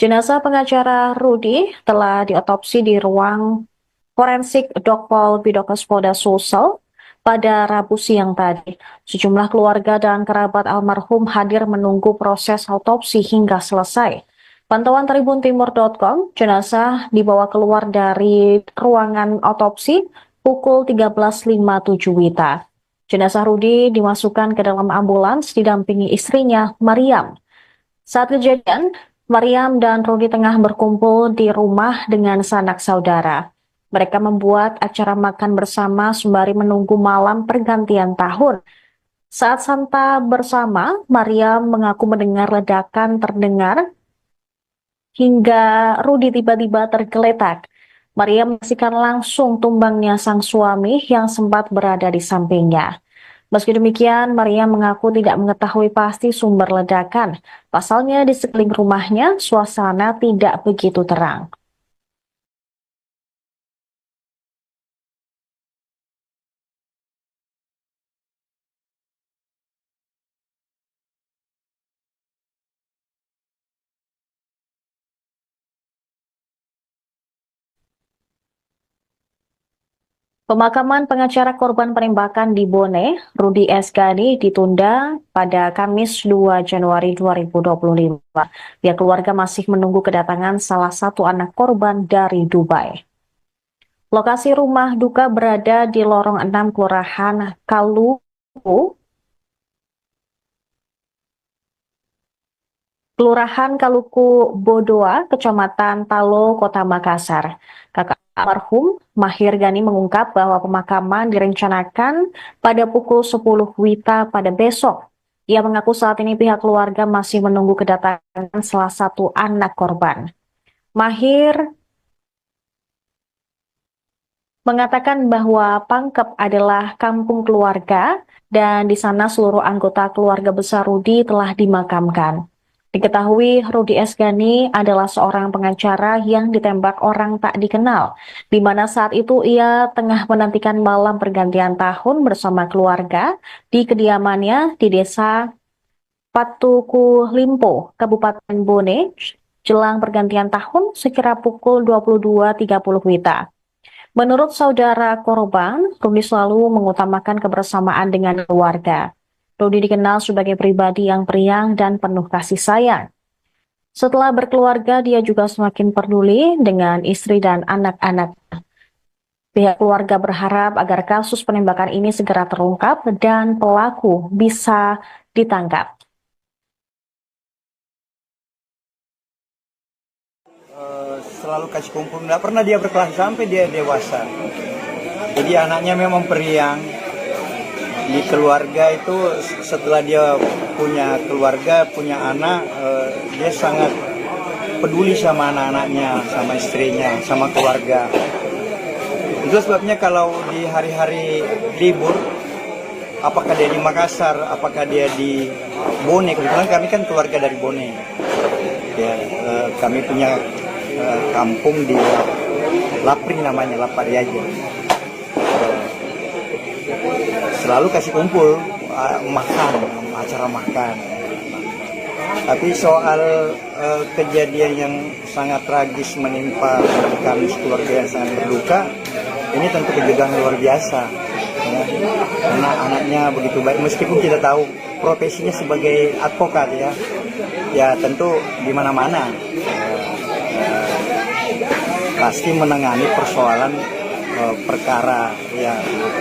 Jenazah pengacara Rudi telah diotopsi di ruang forensik Dokpol Bidokes Polda Sulsel pada Rabu siang tadi. Sejumlah keluarga dan kerabat almarhum hadir menunggu proses autopsi hingga selesai. Pantauan tribuntimur.com, jenazah dibawa keluar dari ruangan otopsi pukul 13.57 WITA. Jenazah Rudi dimasukkan ke dalam ambulans didampingi istrinya, Mariam. Saat kejadian, Mariam dan Rudi tengah berkumpul di rumah dengan sanak saudara. Mereka membuat acara makan bersama sembari menunggu malam pergantian tahun. Saat santap bersama, Mariam mengaku mendengar ledakan terdengar hingga Rudi tiba-tiba tergeletak. Maria menyaksikan langsung tumbangnya sang suami yang sempat berada di sampingnya. Meski demikian, Maria mengaku tidak mengetahui pasti sumber ledakan. Pasalnya di sekeliling rumahnya, suasana tidak begitu terang. Pemakaman pengacara korban penembakan di Bone, Rudi Esgani, ditunda pada Kamis 2 Januari 2025. Pihak keluarga masih menunggu kedatangan salah satu anak korban dari Dubai. Lokasi rumah duka berada di lorong 6 Kelurahan Kaluku Bodoa, Kecamatan Talo, Kota Makassar. Kakak almarhum Mahir Gani mengungkap bahwa pemakaman direncanakan pada pukul 10 WITA pada besok. Ia mengaku saat ini pihak keluarga masih menunggu kedatangan salah satu anak korban. Mahir mengatakan bahwa Pangkep adalah kampung keluarga dan di sana seluruh anggota keluarga besar Rudi telah dimakamkan. Diketahui Rudi Esgani adalah seorang pengacara yang ditembak orang tak dikenal, di mana saat itu ia tengah menantikan malam pergantian tahun bersama keluarga di kediamannya di Desa Patuku Limpo, Kabupaten Bone, jelang pergantian tahun sekira pukul 22.30 WITA. Menurut saudara korban, Rudi selalu mengutamakan kebersamaan dengan keluarga. Rudi dikenal sebagai pribadi yang periang dan penuh kasih sayang. Setelah berkeluarga, dia juga semakin peduli dengan istri dan anak-anak. Pihak keluarga berharap agar kasus penembakan ini segera terungkap dan pelaku bisa ditangkap. Selalu kasih kumpul, nggak pernah dia berkelas sampai dia dewasa. Jadi anaknya memang periang. Di keluarga itu setelah dia punya keluarga, punya anak, dia sangat peduli sama anak-anaknya, sama istrinya, sama keluarga. Itu sebabnya kalau di hari-hari libur, apakah dia di Makassar, apakah dia di Bone, kebetulan kami kan keluarga dari Bone. Ya, kami punya kampung di Lapring namanya, Lapariaja. Selalu kasih kumpul, makan, acara makan. Tapi soal kejadian yang sangat tragis menimpa kami keluarga yang sangat berduka, ini tentu kejutan luar biasa ya. Karena anaknya begitu baik, meskipun kita tahu profesinya sebagai advokat ya, ya tentu di mana-mana pasti menangani persoalan perkara ya,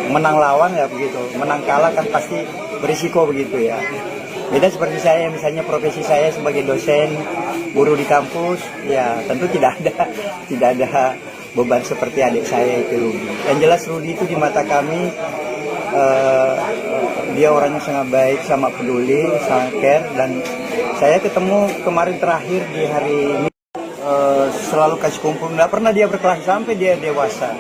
menang lawan ya begitu, menang kalah kan pasti berisiko begitu ya. Beda seperti saya, misalnya profesi saya sebagai dosen, guru di kampus, ya tentu tidak ada beban seperti adik saya itu Rudi. Yang jelas Rudi itu di mata kami dia orang yang sangat baik, sangat peduli, sangat care, dan saya ketemu kemarin terakhir di hari ini selalu kasih kumpul, nggak pernah dia berkelahi sampai dia dewasa.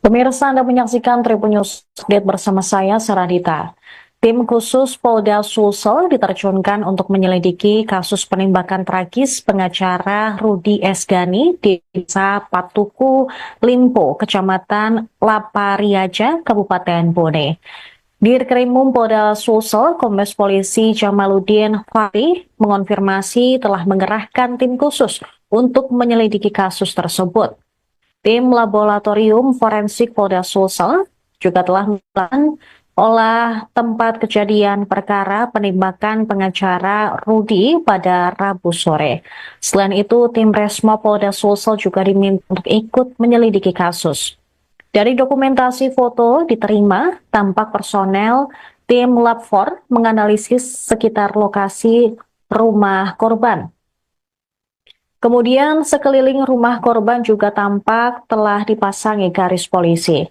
Pemirsa, Anda menyaksikan Tribun News Update bersama saya, Saradita. Tim khusus Polda Sulsel diterjunkan untuk menyelidiki kasus penembakan tragis pengacara Rudi Esgani di Desa Patuku, Limpo, Kecamatan Lapariaja, Kabupaten Bone. Dirkrimum Polda Sulsel, Kombes Polisi Jamaluddin Fahri mengonfirmasi telah mengerahkan tim khusus untuk menyelidiki kasus tersebut. Tim Laboratorium Forensik Polda Sulsel juga telah melakukan olah tempat kejadian perkara penembakan pengacara Rudi pada Rabu sore. Selain itu, tim Resmo Polda Sulsel juga diminta untuk ikut menyelidiki kasus. Dari dokumentasi foto diterima, tampak personel tim Lab 4 menganalisis sekitar lokasi rumah korban. Kemudian sekeliling rumah korban juga tampak telah dipasangi garis polisi.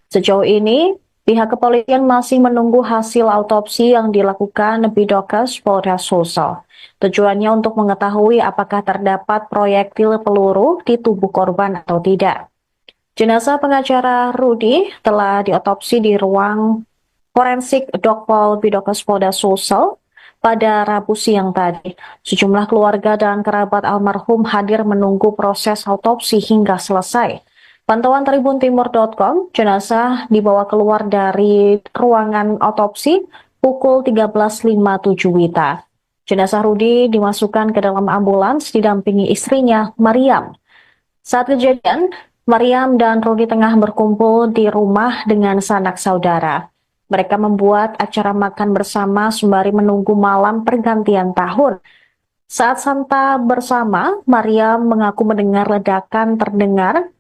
Sejauh ini, pihak kepolisian masih menunggu hasil autopsi yang dilakukan Bidokes Polda Sulsel. Tujuannya untuk mengetahui apakah terdapat proyektil peluru di tubuh korban atau tidak. Jenazah pengacara Rudi telah diotopsi di ruang forensik Dokpol Bidokes Polda Sulsel pada Rabu siang tadi. Sejumlah keluarga dan kerabat almarhum hadir menunggu proses autopsi hingga selesai. Pantauan tribuntimur.com, jenazah dibawa keluar dari ruangan autopsi pukul 13.57 WITA. Jenazah Rudi dimasukkan ke dalam ambulans didampingi istrinya, Mariam. Saat kejadian, Mariam dan Rudi tengah berkumpul di rumah dengan sanak saudara. Mereka membuat acara makan bersama sembari menunggu malam pergantian tahun. Saat santap bersama, Mariam mengaku mendengar ledakan terdengar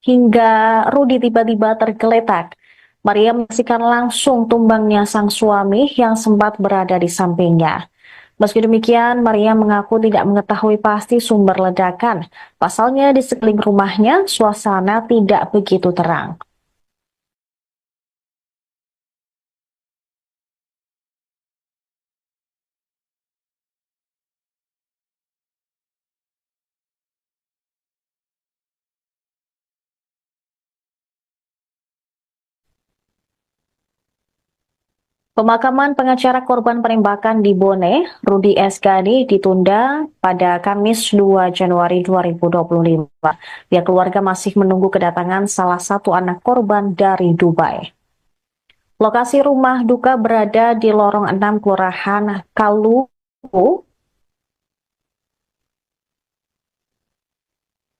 hingga Rudi tiba-tiba tergeletak. Mariam menyaksikan langsung tumbangnya sang suami yang sempat berada di sampingnya. Meski demikian, Mariam mengaku tidak mengetahui pasti sumber ledakan. Pasalnya di sekeliling rumahnya, suasana tidak begitu terang. Pemakaman pengacara korban penembakan di Bone, Rudi Esgani, ditunda pada Kamis 2 Januari 2025. Pihak keluarga masih menunggu kedatangan salah satu anak korban dari Dubai. Lokasi rumah duka berada di lorong 6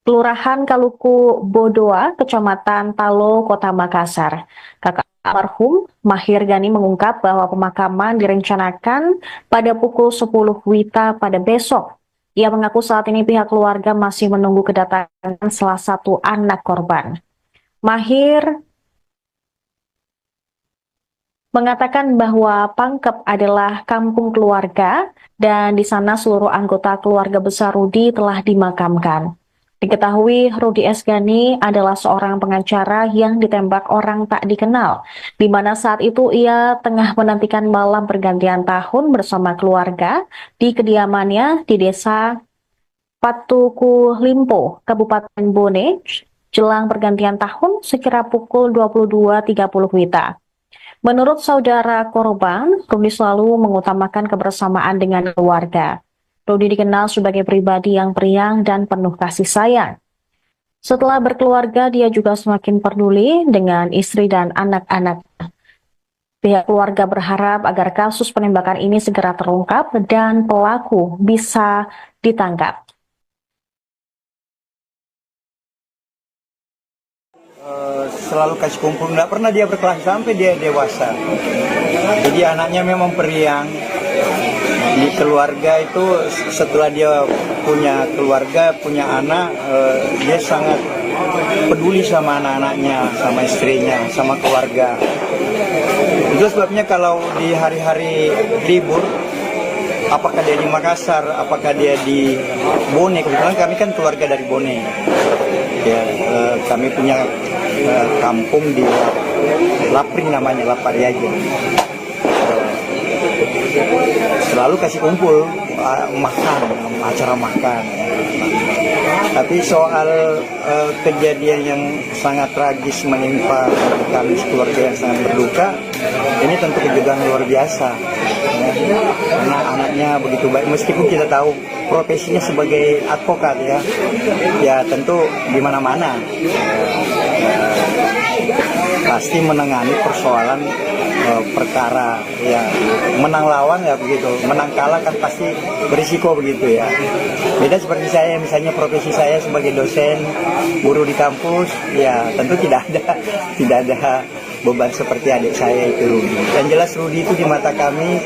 Kelurahan Kaluku Bodoa, Kecamatan Talo, Kota Makassar. Kakak almarhum Mahir Gani mengungkap bahwa pemakaman direncanakan pada pukul 10 WITA pada besok. Ia mengaku saat ini pihak keluarga masih menunggu kedatangan salah satu anak korban. Mahir mengatakan bahwa Pangkep adalah kampung keluarga dan di sana seluruh anggota keluarga besar Rudi telah dimakamkan. Diketahui Rudi Esgani adalah seorang pengacara yang ditembak orang tak dikenal, di mana saat itu ia tengah menantikan malam pergantian tahun bersama keluarga di kediamannya di Desa Patuku Limpo, Kabupaten Bone, jelang pergantian tahun sekira pukul 22.30 WITA. Menurut saudara korban, Rudi selalu mengutamakan kebersamaan dengan keluarga. Rudi dikenal sebagai pribadi yang periang dan penuh kasih sayang. Setelah berkeluarga, dia juga semakin peduli dengan istri dan anak-anak. Pihak keluarga berharap agar kasus penembakan ini segera terungkap dan pelaku bisa ditangkap. Selalu kasih kumpul, nggak pernah dia berkelahi sampai dia dewasa. Jadi anaknya memang periang. Di keluarga itu setelah dia punya keluarga, punya anak, dia sangat peduli sama anak-anaknya, sama istrinya, sama keluarga. Itu sebabnya kalau di hari-hari libur, apakah dia di Makassar, apakah dia di Bone, kebetulan kami kan keluarga dari Bone. Ya, kami punya kampung di Lapring namanya, Lapariaja. Selalu kasih kumpul, makan, acara makan. Tapi soal kejadian yang sangat tragis menimpa kami keluarga yang sangat berduka, ini tentu kejutan luar biasa. Ya. Karena anaknya begitu baik, meskipun kita tahu profesinya sebagai advokat ya tentu di mana-mana pasti menangani persoalan perkara ya, menang lawan ya begitu, menang kalah kan pasti berisiko begitu ya. Beda seperti saya, misalnya profesi saya sebagai dosen, guru di kampus, ya tentu tidak ada beban seperti adik saya itu Rudi. Yang jelas Rudi itu di mata kami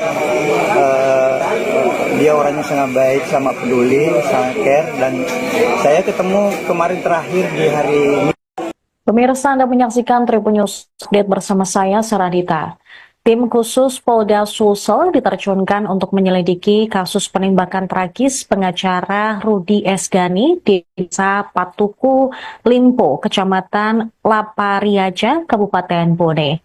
dia orangnya sangat baik, sangat peduli, sangat care, dan saya ketemu kemarin terakhir di hari ini. Pemirsa, Anda menyaksikan Tribun News Update bersama saya, Saradita. Tim khusus Polda Sulsel diterjunkan untuk menyelidiki kasus penembakan tragis pengacara Rudi Esgani di Desa Patuku, Limpo, Kecamatan Lapariaja, Kabupaten Bone.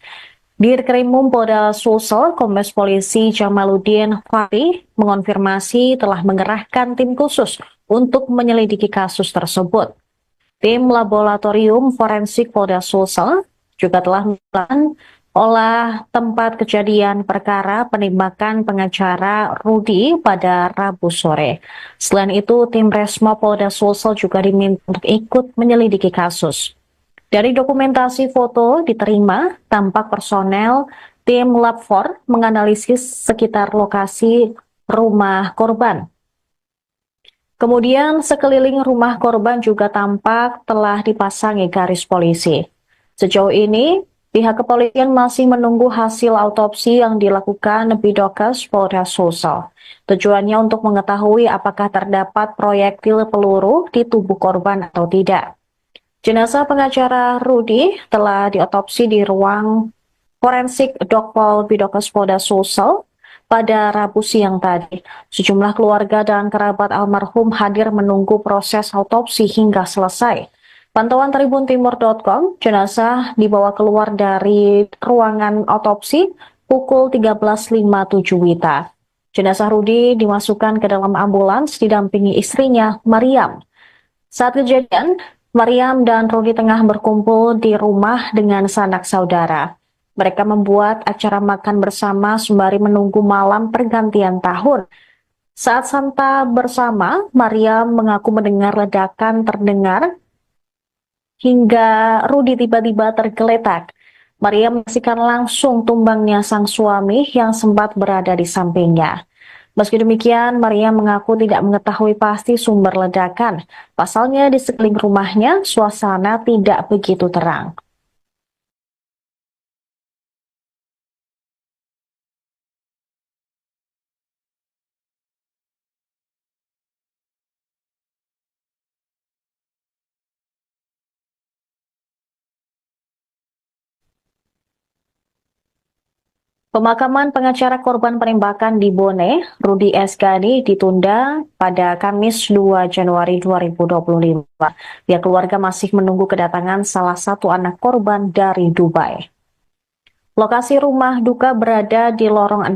Dirkrimum Polda Sulsel, Kombes Polisi Jamaluddin Fahri mengonfirmasi telah mengerahkan tim khusus untuk menyelidiki kasus tersebut. Tim Laboratorium Forensik Polda Sulsel juga telah melakukan olah tempat kejadian perkara penembakan pengacara Rudi pada Rabu sore. Selain itu, tim Resmo Polda Sulsel juga diminta untuk ikut menyelidiki kasus. Dari dokumentasi foto diterima, tampak personel tim Lab 4 menganalisis sekitar lokasi rumah korban. Kemudian sekeliling rumah korban juga tampak telah dipasangi garis polisi. Sejauh ini, pihak kepolisian masih menunggu hasil autopsi yang dilakukan Bidokes Polda Sulsel. Tujuannya untuk mengetahui apakah terdapat proyektil peluru di tubuh korban atau tidak. Jenazah pengacara Rudi telah diotopsi di ruang forensik Dokpol Bidokes Polda Sulsel pada Rabu siang tadi. Sejumlah keluarga dan kerabat almarhum hadir menunggu proses autopsi hingga selesai. Pantauan tribuntimur.com, jenazah dibawa keluar dari ruangan autopsi pukul 13.57 WITA. Jenazah Rudi dimasukkan ke dalam ambulans didampingi istrinya, Mariam. Saat kejadian, Mariam dan Rudi tengah berkumpul di rumah dengan sanak saudara. Mereka membuat acara makan bersama sembari menunggu malam pergantian tahun. Saat santa bersama, Mariam mengaku mendengar ledakan terdengar hingga Rudi tiba-tiba tergeletak. Mariam menyaksikan langsung tumbangnya sang suami yang sempat berada di sampingnya. Meski demikian, Mariam mengaku tidak mengetahui pasti sumber ledakan. Pasalnya di sekeliling rumahnya, suasana tidak begitu terang. Pemakaman pengacara korban penembakan di Bone, Rudi Esgani, ditunda pada Kamis 2 Januari 2025. Pihak keluarga masih menunggu kedatangan salah satu anak korban dari Dubai. Lokasi rumah duka berada di lorong 6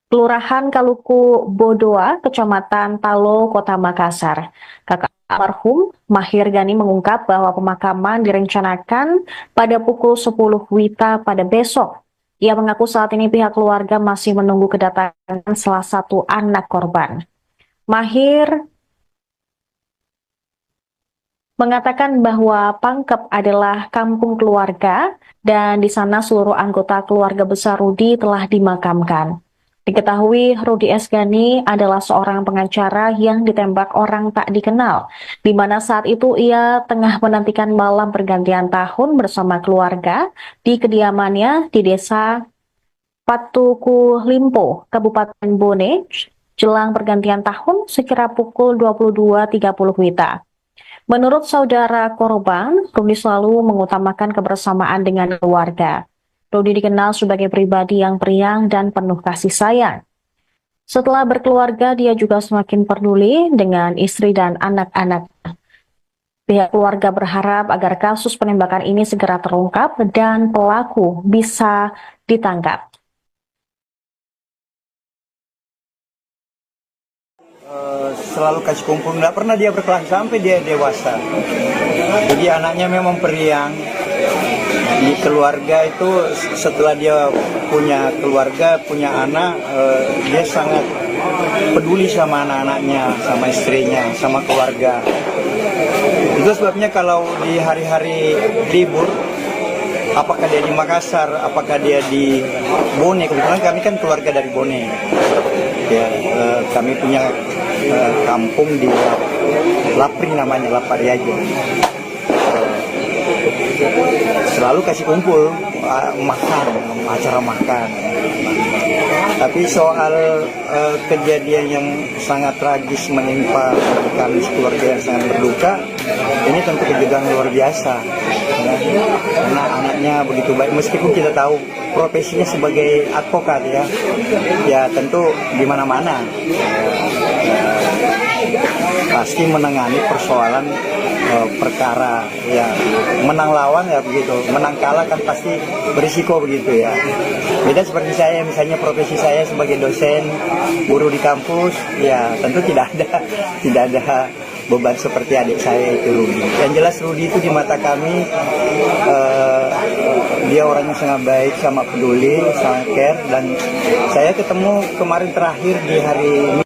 Kelurahan Kaluku Bodoa, Kecamatan Talo, Kota Makassar. Kakak almarhum, Mahir Gani mengungkap bahwa pemakaman direncanakan pada pukul 10 WITA pada besok. Ia mengaku saat ini pihak keluarga masih menunggu kedatangan salah satu anak korban. Mahir mengatakan bahwa Pangkep adalah kampung keluarga dan di sana seluruh anggota keluarga besar Rudi telah dimakamkan. Diketahui Rudi S. Gani adalah seorang pengacara yang ditembak orang tak dikenal, di mana saat itu ia tengah menantikan malam pergantian tahun bersama keluarga di kediamannya di desa Patuku Limpo, Kabupaten Bone, jelang pergantian tahun sekira pukul 22.30 WITA. Menurut saudara korban, Rudi selalu mengutamakan kebersamaan dengan keluarga. Rudi dikenal sebagai pribadi yang periang dan penuh kasih sayang. Setelah berkeluarga, dia juga semakin peduli dengan istri dan anak-anak. Pihak keluarga berharap agar kasus penembakan ini segera terungkap dan pelaku bisa ditangkap. Selalu kasih kumpul, nggak pernah dia berkelas sampai dia dewasa. Jadi anaknya memang periang. Di keluarga itu setelah dia punya keluarga, punya anak, dia sangat peduli sama anak-anaknya, sama istrinya, sama keluarga. Itu sebabnya kalau di hari-hari libur, apakah dia di Makassar, apakah dia di Bone, kebetulan kami kan keluarga dari Bone. Ya, kami punya kampung di Lapri namanya, Lapariaja. Selalu kasih kumpul, makan, acara makan. Tapi soal kejadian yang sangat tragis menimpa kami keluarga yang sangat berduka, ini tentu kejutan luar biasa. Ya. Karena anaknya begitu baik, meskipun kita tahu profesinya sebagai advokat ya tentu di mana-mana pasti menangani persoalan perkara ya, menang lawan ya begitu, menang kalah kan pasti berisiko begitu ya. Beda seperti saya, misalnya profesi saya sebagai dosen, guru di kampus, ya tentu tidak ada beban seperti adik saya itu Rudi. Yang jelas Rudi itu di mata kami dia orangnya sangat baik, sangat peduli, sangat care, dan saya ketemu kemarin terakhir di hari ini.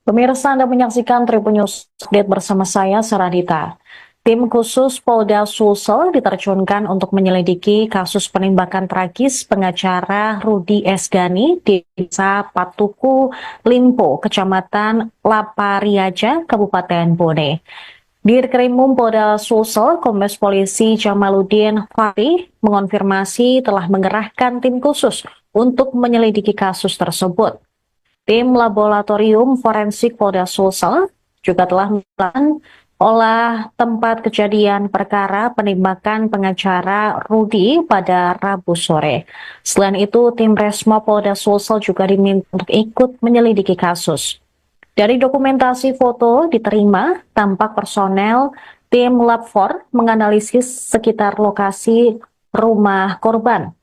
Pemirsa, Anda menyaksikan Tribun News Update bersama saya, Saradita. Tim khusus Polda Sulsel diterjunkan untuk menyelidiki kasus penembakan tragis pengacara Rudi S. Gani di Desa Patuku Limpo, Kecamatan Lapariaja, Kabupaten Bone. Dirkrimum Polda Sulsel, Kombes Polisi Jamaluddin Fahri mengonfirmasi telah mengerahkan tim khusus untuk menyelidiki kasus tersebut. Tim Laboratorium Forensik Polda Sulsel juga telah melakukan olah tempat kejadian perkara penembakan pengacara Rudi pada Rabu sore. Selain itu, tim Resmo Polda Sulsel juga diminta untuk ikut menyelidiki kasus. Dari dokumentasi foto diterima, tampak personel tim Lab 4 menganalisis sekitar lokasi rumah korban.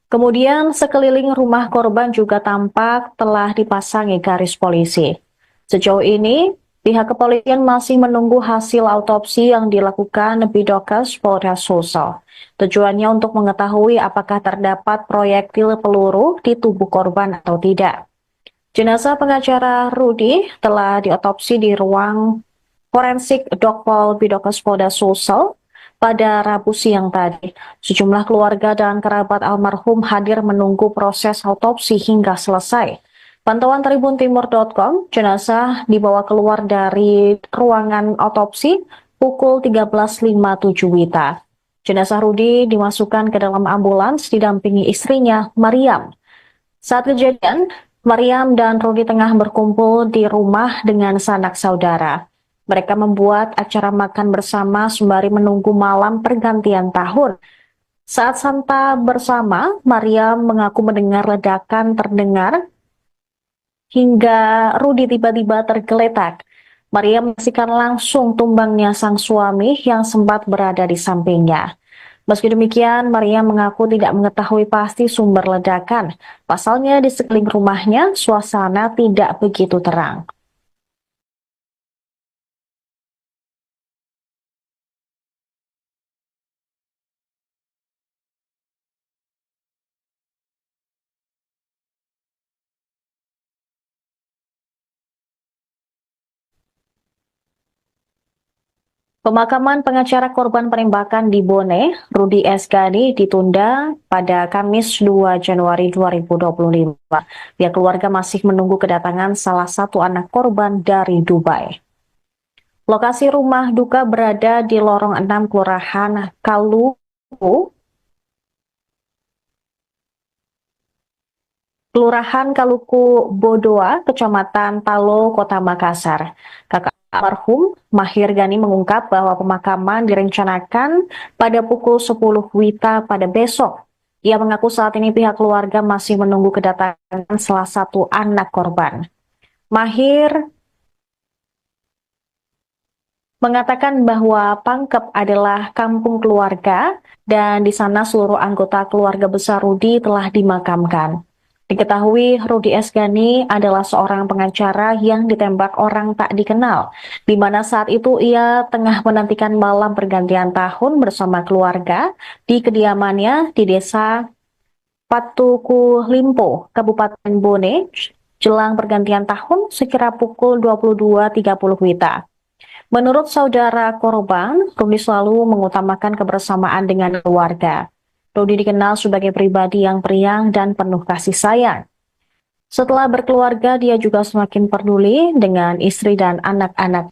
Kemudian sekeliling rumah korban juga tampak telah dipasangi garis polisi. Sejauh ini, pihak kepolisian masih menunggu hasil autopsi yang dilakukan Bidokes Polda Sulsel. Tujuannya untuk mengetahui apakah terdapat proyektil peluru di tubuh korban atau tidak. Jenazah pengacara Rudi telah diotopsi di ruang forensik Dokpol Bidokes Polda Sulsel pada Rabu siang tadi. Sejumlah keluarga dan kerabat almarhum hadir menunggu proses autopsi hingga selesai. Pantauan tribuntimur.com, jenazah dibawa keluar dari ruangan autopsi pukul 13.57 WITA. Jenazah Rudi dimasukkan ke dalam ambulans didampingi istrinya, Mariam. Saat kejadian, Mariam dan Rudi tengah berkumpul di rumah dengan sanak saudara. Mereka membuat acara makan bersama sembari menunggu malam pergantian tahun. Saat santa bersama, Mariam mengaku mendengar ledakan terdengar hingga Rudi tiba-tiba tergeletak. Maria menyaksikan langsung tumbangnya sang suami yang sempat berada di sampingnya. Meski demikian, Maria mengaku tidak mengetahui pasti sumber ledakan. Pasalnya di sekeliling rumahnya, suasana tidak begitu terang. Pemakaman pengacara korban penembakan di Bone, Rudi Esgani, ditunda pada Kamis 2 Januari 2025. Pihak keluarga masih menunggu kedatangan salah satu anak korban dari Dubai. Lokasi rumah duka berada di lorong 6 Kelurahan Kaluku Bodoa, Kecamatan Talo, Kota Makassar. Kakak almarhum Mahir Gani mengungkap bahwa pemakaman direncanakan pada pukul 10 WITA pada besok. Ia mengaku saat ini pihak keluarga masih menunggu kedatangan salah satu anak korban. Mahir mengatakan bahwa Pangkep adalah kampung keluarga dan di sana seluruh anggota keluarga besar Rudi telah dimakamkan. Diketahui Rudi Esgani adalah seorang pengacara yang ditembak orang tak dikenal, di mana saat itu ia tengah menantikan malam pergantian tahun bersama keluarga di kediamannya di desa Patuku Limpo, Kabupaten Bone, jelang pergantian tahun sekira pukul 22.30 WITA. Menurut saudara korban, Rudi selalu mengutamakan kebersamaan dengan keluarga. Rudi dikenal sebagai pribadi yang periang dan penuh kasih sayang. Setelah berkeluarga, dia juga semakin peduli dengan istri dan anak-anak.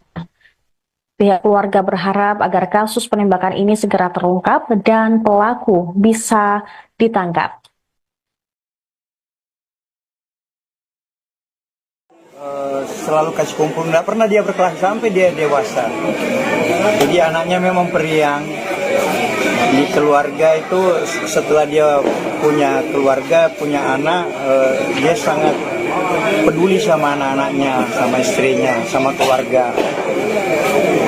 Pihak keluarga berharap agar kasus penembakan ini segera terungkap dan pelaku bisa ditangkap. Selalu kasih kumpul, nggak pernah dia berkelas sampai dia dewasa. Jadi anaknya memang periang. Di keluarga itu setelah dia punya keluarga, punya anak, dia sangat peduli sama anak-anaknya, sama istrinya, sama keluarga.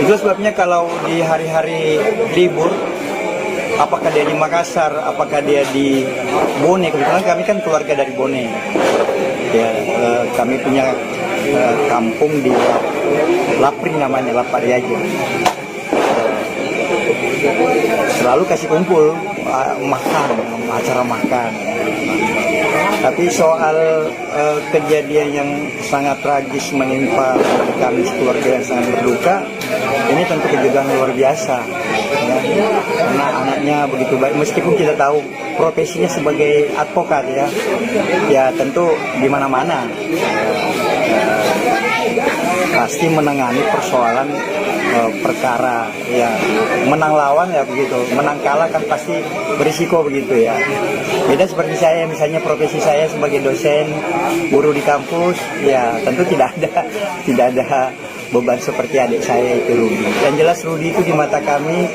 Itu sebabnya kalau di hari-hari libur, apakah dia di Makassar, apakah dia di Bone, kebetulan kami kan keluarga dari Bone. Ya, kami punya kampung di Lapring namanya, Lapari aja. Selalu kasih kumpul, makan, acara makan. Tapi soal kejadian yang sangat tragis menimpa kami keluarga yang sangat berduka, ini tentu kejutan luar biasa. Ya. Karena anaknya begitu baik, meskipun kita tahu profesinya sebagai advokat ya tentu di mana-mana pasti menangani persoalan perkara, ya menang lawan ya begitu, menang kalah kan pasti berisiko begitu ya. Beda seperti saya, misalnya profesi saya sebagai dosen, guru di kampus, ya tentu tidak ada beban seperti adik saya itu Rudi. Yang jelas Rudi itu di mata kami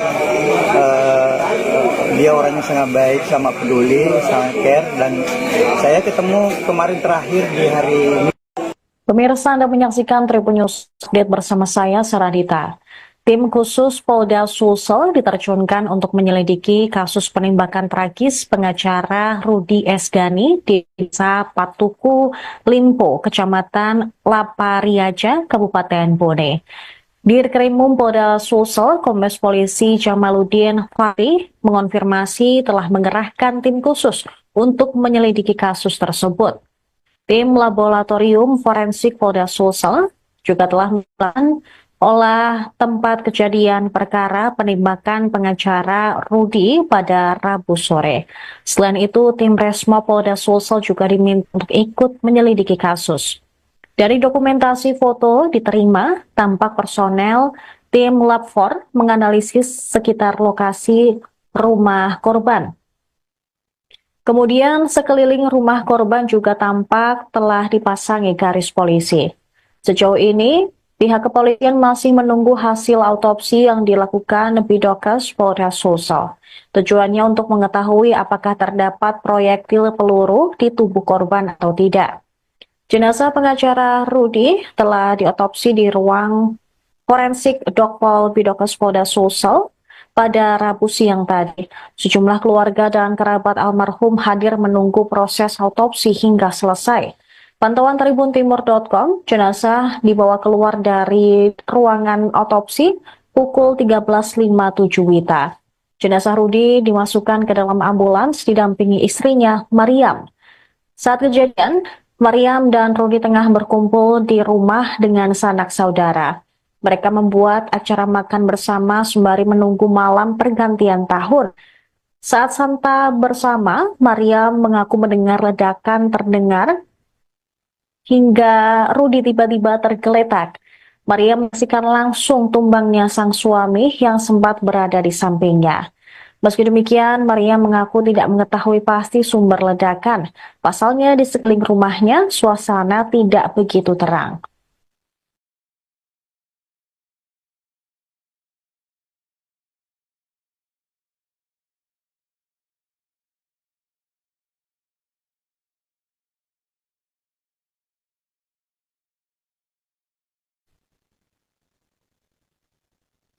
dia orang yang sangat baik, sangat peduli, sangat care, dan saya ketemu kemarin terakhir di hari ini. Pemirsa, Anda menyaksikan Tribun News Update bersama saya, Saradita. Tim khusus Polda Sulsel diterjunkan untuk menyelidiki kasus penembakan tragis pengacara Rudi Esgani di Desa Patuku Limpo, Kecamatan Lapariaja, Kabupaten Bone. Dirkrimum Polda Sulsel, Kombes Polisi Jamaluddin Fahri mengonfirmasi telah mengerahkan tim khusus untuk menyelidiki kasus tersebut. Tim Laboratorium Forensik Polda Sulsel juga telah melakukan olah tempat kejadian perkara penembakan pengacara Rudi pada Rabu sore. Selain itu, tim Resmo Polda Sulsel juga diminta untuk ikut menyelidiki kasus. Dari dokumentasi foto diterima, tampak personel tim Lab 4 menganalisis sekitar lokasi rumah korban. Kemudian sekeliling rumah korban juga tampak telah dipasangi garis polisi. Sejauh ini, pihak kepolisian masih menunggu hasil autopsi yang dilakukan Bidokes Polda Sulsel. Tujuannya untuk mengetahui apakah terdapat proyektil peluru di tubuh korban atau tidak. Jenazah pengacara Rudi telah diotopsi di ruang forensik Dokpol Bidokes Polda Sulsel pada Rabu siang tadi. Sejumlah keluarga dan kerabat almarhum hadir menunggu proses autopsi hingga selesai. Pantauan tribuntimur.com, jenazah dibawa keluar dari ruangan autopsi pukul 13.57 WITA. Jenazah Rudi dimasukkan ke dalam ambulans didampingi istrinya, Mariam. Saat kejadian, Mariam dan Rudi tengah berkumpul di rumah dengan sanak saudara. Mereka membuat acara makan bersama sembari menunggu malam pergantian tahun. Saat santa bersama, Maria mengaku mendengar ledakan terdengar hingga Rudi tiba-tiba tergeletak. Maria menyaksikan langsung tumbangnya sang suami yang sempat berada di sampingnya. Meski demikian, Maria mengaku tidak mengetahui pasti sumber ledakan. Pasalnya di sekeliling rumahnya, suasana tidak begitu terang.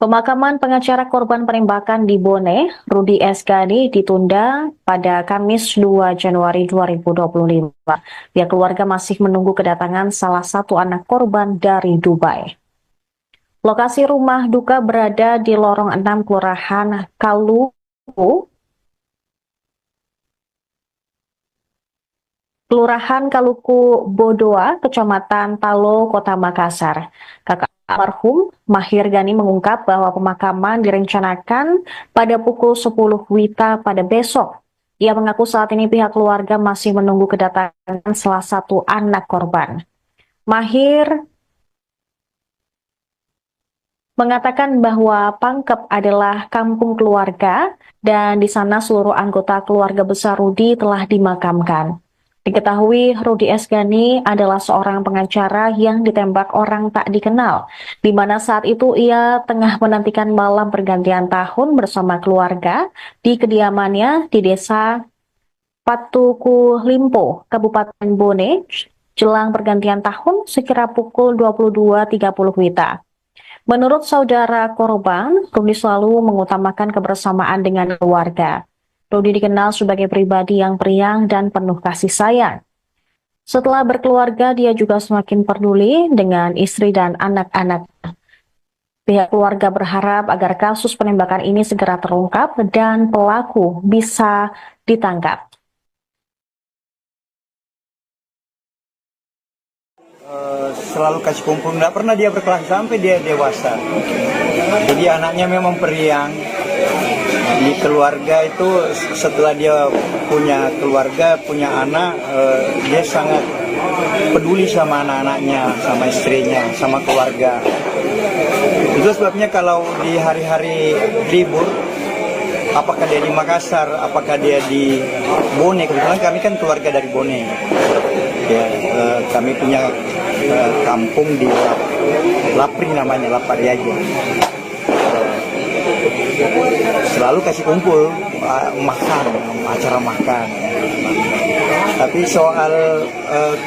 Pemakaman pengacara korban penembakan di Bone, Rudi Esgani, ditunda pada Kamis 2 Januari 2025. Pihak keluarga masih menunggu kedatangan salah satu anak korban dari Dubai. Lokasi rumah duka berada di lorong 6 Kelurahan Kaluku Bodoa, Kecamatan Talo, Kota Makassar. Kakak almarhum Mahir Gani mengungkap bahwa pemakaman direncanakan pada pukul 10 WITA pada besok. Ia mengaku saat ini pihak keluarga masih menunggu kedatangan salah satu anak korban. Mahir mengatakan bahwa Pangkep adalah kampung keluarga dan di sana seluruh anggota keluarga besar Rudi telah dimakamkan. Diketahui Rudi Esgani adalah seorang pengacara yang ditembak orang tak dikenal, di mana saat itu ia tengah menantikan malam pergantian tahun bersama keluarga di kediamannya di desa Patuku Limpo, Kabupaten Bone, jelang pergantian tahun sekira pukul 22.30 WITA. Menurut saudara korban, Rudi selalu mengutamakan kebersamaan dengan keluarga. Rudi dikenal sebagai pribadi yang periang dan penuh kasih sayang. Setelah berkeluarga, dia juga semakin peduli dengan istri dan anak-anak. Pihak keluarga berharap agar kasus penembakan ini segera terungkap dan pelaku bisa ditangkap. Selalu kasih kumpul, nggak pernah dia berkelas sampai dia dewasa. Jadi anaknya memang periang. Di keluarga itu setelah dia punya keluarga, punya anak, dia sangat peduli sama anak-anaknya, sama istrinya, sama keluarga. Itu sebabnya kalau di hari-hari libur, apakah dia di Makassar, apakah dia di Bone, kebetulan kami kan keluarga dari Bone. Ya, kami punya kampung di Lapri namanya, Lapari aja. Selalu kasih kumpul, makan, acara makan. Tapi soal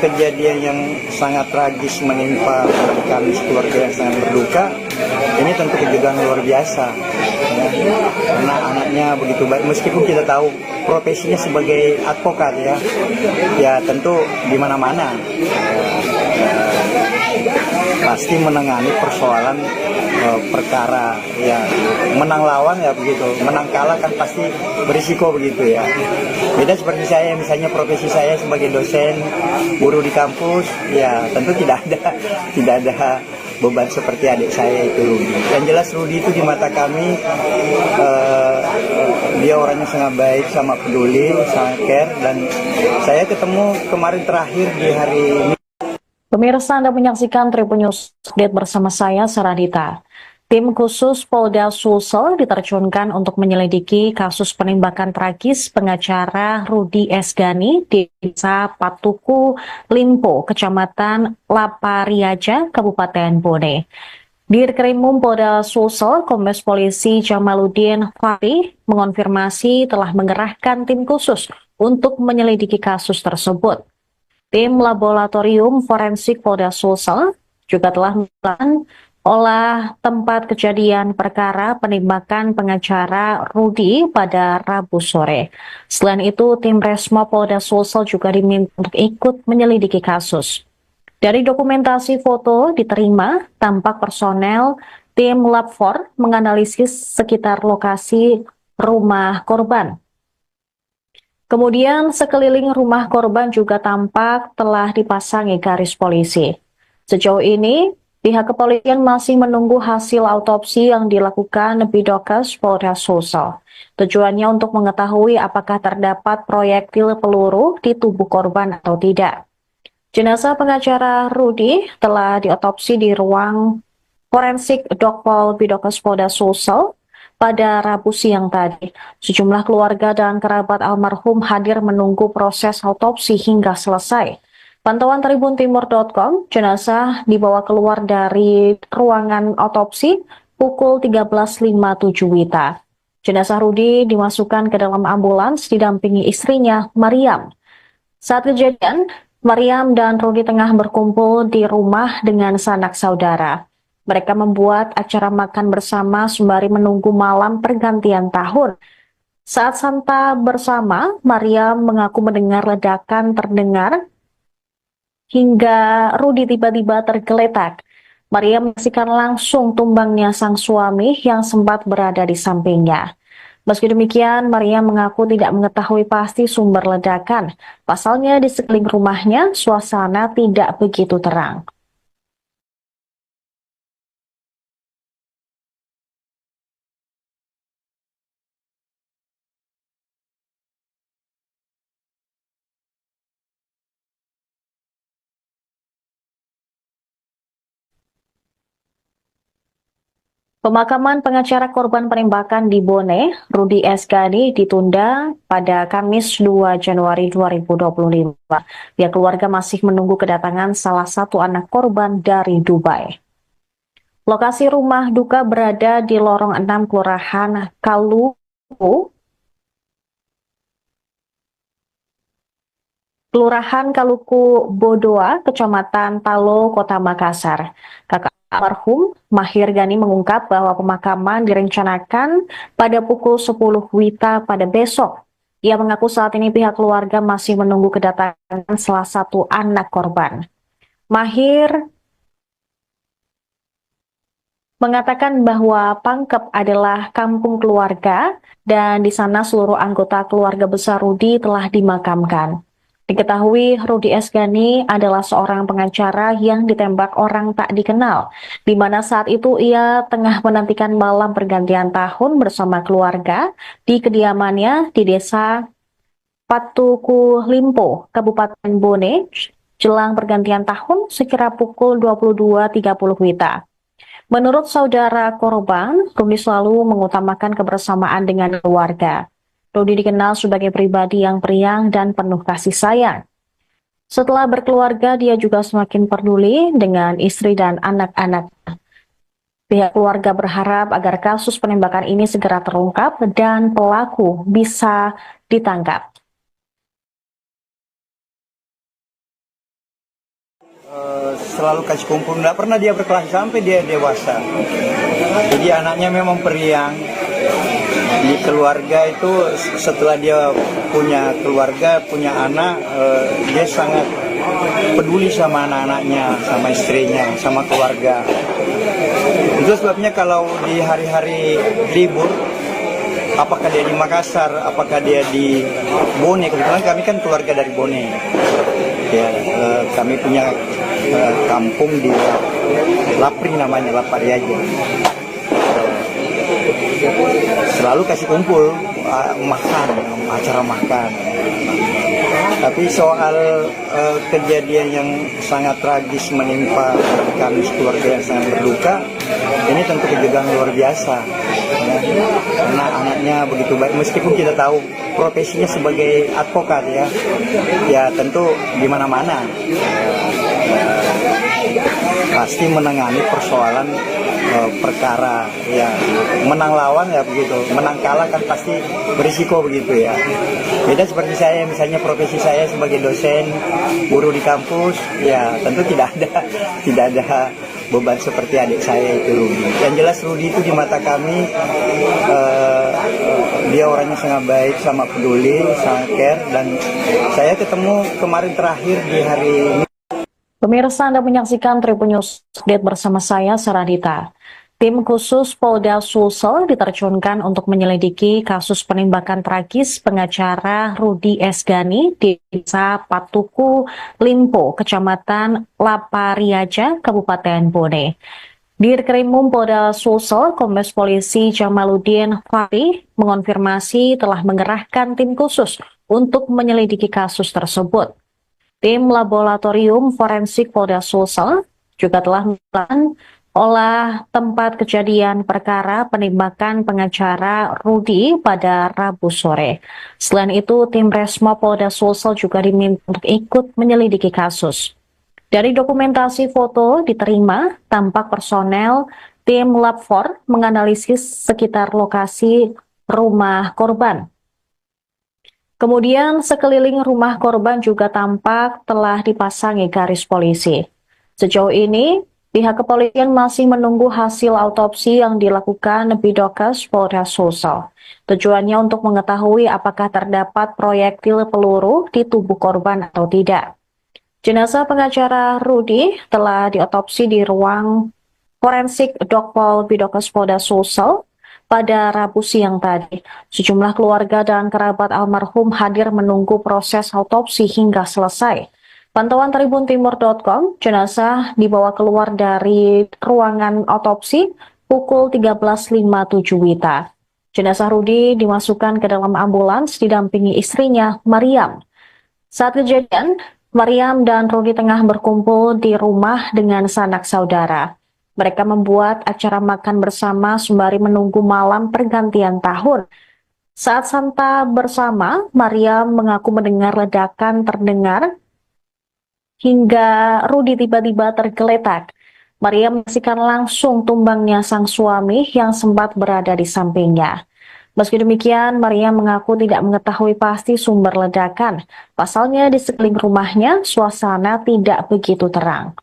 kejadian yang sangat tragis menimpa kami keluarga yang sangat berduka, ini tentu kejutan luar biasa. Ya. Karena anaknya begitu baik, meskipun kita tahu profesinya sebagai advokat ya tentu di mana-mana pasti menangani persoalan perkara ya, menang lawan ya begitu, menang kalah kan pasti berisiko begitu ya. Beda seperti saya, misalnya profesi saya sebagai dosen guru di kampus ya tentu tidak ada beban seperti adik saya itu Rudi. Yang jelas Rudi itu di mata kami dia orangnya sangat baik, sama peduli, sangat care, dan saya ketemu kemarin terakhir di hari ini. Pemirsa, Anda menyaksikan Tribun News Update bersama saya, Saradita. Tim khusus Polda Sulsel diterjunkan untuk menyelidiki kasus penembakan tragis pengacara Rudi Esgani di Desa Patuku Limpo, Kecamatan Lapariaja, Kabupaten Bone. Dirkrimum Polda Sulsel, Kombes Polisi Jamaluddin Fahri mengonfirmasi telah mengerahkan tim khusus untuk menyelidiki kasus tersebut. Tim Laboratorium Forensik Polda Sulsel juga telah melakukan olah tempat kejadian perkara penembakan pengacara Rudi pada Rabu sore. Selain itu, tim Resmo Polda Sulsel juga diminta untuk ikut menyelidiki kasus. Dari dokumentasi foto diterima, tampak personel tim Lab 4 menganalisis sekitar lokasi rumah korban. Kemudian sekeliling rumah korban juga tampak telah dipasangi garis polisi. Sejauh ini, Pihak kepolisian masih menunggu hasil autopsi yang dilakukan Bidokes Polres Sulsel. Tujuannya untuk mengetahui apakah terdapat proyektil peluru di tubuh korban atau tidak. Jenazah pengacara Rudi telah diotopsi di ruang forensik Dokpol Bidokes Polda Sulsel pada Rabu siang tadi. Sejumlah keluarga dan kerabat almarhum hadir menunggu proses autopsi hingga selesai. Pantauan tribuntimur.com, jenazah dibawa keluar dari ruangan otopsi pukul 13.57 WITA. Jenazah Rudi dimasukkan ke dalam ambulans didampingi istrinya, Mariam. Saat kejadian, Mariam dan Rudi tengah berkumpul di rumah dengan sanak saudara. Mereka membuat acara makan bersama sembari menunggu malam pergantian tahun. Saat santa bersama, Mariam mengaku mendengar ledakan terdengar hingga Rudi tiba-tiba tergeletak. Mariam menyaksikan langsung tumbangnya sang suami yang sempat berada di sampingnya. Meski demikian, Maria mengaku tidak mengetahui pasti sumber ledakan. Pasalnya di sekeliling rumahnya, suasana tidak begitu terang. Pemakaman pengacara korban penembakan di Bone, Rudi S. Ghani, ditunda pada Kamis 2 Januari 2025. Pihak keluarga masih menunggu kedatangan salah satu anak korban dari Dubai. Lokasi rumah duka berada di lorong 6 Kelurahan Kaluku Bodoa, Kecamatan Talo, Kota Makassar. Kakak almarhum Mahir Ghani mengungkap bahwa pemakaman direncanakan pada pukul 10 WITA pada besok. Ia mengaku saat ini pihak keluarga masih menunggu kedatangan salah satu anak korban. Mahir mengatakan bahwa Pangkep adalah kampung keluarga dan di sana seluruh anggota keluarga besar Rudi telah dimakamkan. Diketahui Rudi S. Ghani adalah seorang pengacara yang ditembak orang tak dikenal, di mana saat itu ia tengah menantikan malam pergantian tahun bersama keluarga di kediamannya di desa Patuku Limpo, Kabupaten Bone, jelang pergantian tahun sekira pukul 22.30 WITA. Menurut saudara korban, Rudi selalu mengutamakan kebersamaan dengan keluarga. Rudi dikenal sebagai pribadi yang periang dan penuh kasih sayang. Setelah berkeluarga, dia juga semakin peduli dengan istri dan anak-anak. Pihak keluarga berharap agar kasus penembakan ini segera terungkap dan pelaku bisa ditangkap. Selalu kasih kumpul, nggak pernah dia berkelahi sampai dia dewasa. Jadi anaknya memang periang. Di keluarga itu setelah dia punya keluarga, punya anak, dia sangat peduli sama anak-anaknya, sama istrinya, sama keluarga. Itu sebabnya kalau di hari-hari libur, apakah dia di Makassar, apakah dia di Bone, kebetulan kami kan keluarga dari Bone. Ya, kami punya kampung di Lapri namanya, Lapari aja. Selalu kasih kumpul, makan, acara makan. Tapi soal kejadian yang sangat tragis menimpa kami keluarga yang sangat berduka, ini tentu kejutan luar biasa. Ya. Karena anaknya begitu baik, meskipun kita tahu profesinya sebagai advokat ya tentu di mana-mana pasti menangani persoalan perkara ya, menang lawan ya begitu, menang kalah kan pasti berisiko begitu ya. Beda seperti saya, misalnya profesi saya sebagai dosen guru di kampus ya tentu tidak ada beban seperti adik saya itu Rudi. Yang jelas Rudi itu di mata kami dia orangnya sangat baik, sangat peduli, sangat care, dan saya ketemu kemarin terakhir di hari ini. Pemirsa, Anda menyaksikan Tribun News Update bersama saya, Saradita. Tim khusus Polda Sulsel diterjunkan untuk menyelidiki kasus penembakan tragis pengacara Rudi Esgani di Desa Patuku, Limpo, Kecamatan Lapariaja, Kabupaten Bone. Dirkrimum Polda Sulsel, Kombes Polisi Jamaluddin Fahri mengonfirmasi telah mengerahkan tim khusus untuk menyelidiki kasus tersebut. Tim Laboratorium Forensik Polda Sulsel juga telah melakukan olah tempat kejadian perkara penembakan pengacara Rudi pada Rabu sore. Selain itu, tim Resmo Polda Sulsel juga diminta untuk ikut menyelidiki kasus. Dari dokumentasi foto diterima, tampak personel tim Lab 4 menganalisis sekitar lokasi rumah korban. Kemudian sekeliling rumah korban juga tampak telah dipasangi garis polisi. Sejauh ini, pihak kepolisian masih menunggu hasil autopsi yang dilakukan Bidokes Polda Sulsel. Tujuannya untuk mengetahui apakah terdapat proyektil peluru di tubuh korban atau tidak. Jenazah pengacara Rudi telah diotopsi di ruang forensik Dokpol Bidokes Polda Sulsel pada Rabu siang tadi. Sejumlah keluarga dan kerabat almarhum hadir menunggu proses autopsi hingga selesai. Pantauan tribuntimur.com, jenazah dibawa keluar dari ruangan otopsi pukul 13.57 WITA. Jenazah Rudi dimasukkan ke dalam ambulans didampingi istrinya, Mariam. Saat kejadian, Mariam dan Rudi tengah berkumpul di rumah dengan sanak saudara. Mereka membuat acara makan bersama sembari menunggu malam pergantian tahun. Saat santap bersama, Mariam mengaku mendengar ledakan terdengar hingga Rudi tiba-tiba tergeletak. Maria menyaksikan langsung tumbangnya sang suami yang sempat berada di sampingnya. Meski demikian, Maria mengaku tidak mengetahui pasti sumber ledakan. Pasalnya di sekeliling rumahnya, suasana tidak begitu terang.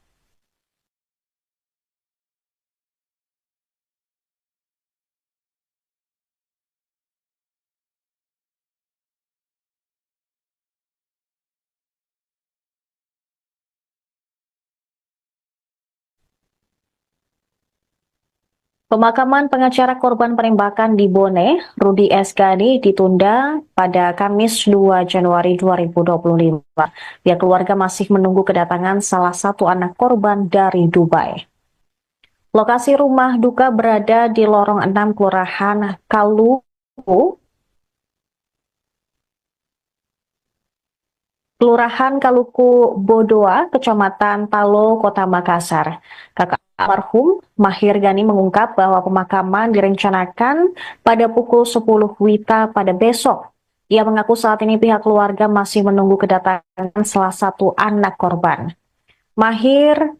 Pemakaman pengacara korban penembakan di Bone, Rudi Esgani, ditunda pada Kamis 2 Januari 2025. Pihak keluarga masih menunggu kedatangan salah satu anak korban dari Dubai. Lokasi rumah duka berada di lorong 6 Kelurahan Kaluku Bodoa, Kecamatan Talo, Kota Makassar. Kakak almarhum Mahir Gani mengungkap bahwa pemakaman direncanakan pada pukul 10 WITA pada besok. Ia mengaku saat ini pihak keluarga masih menunggu kedatangan salah satu anak korban. Mahir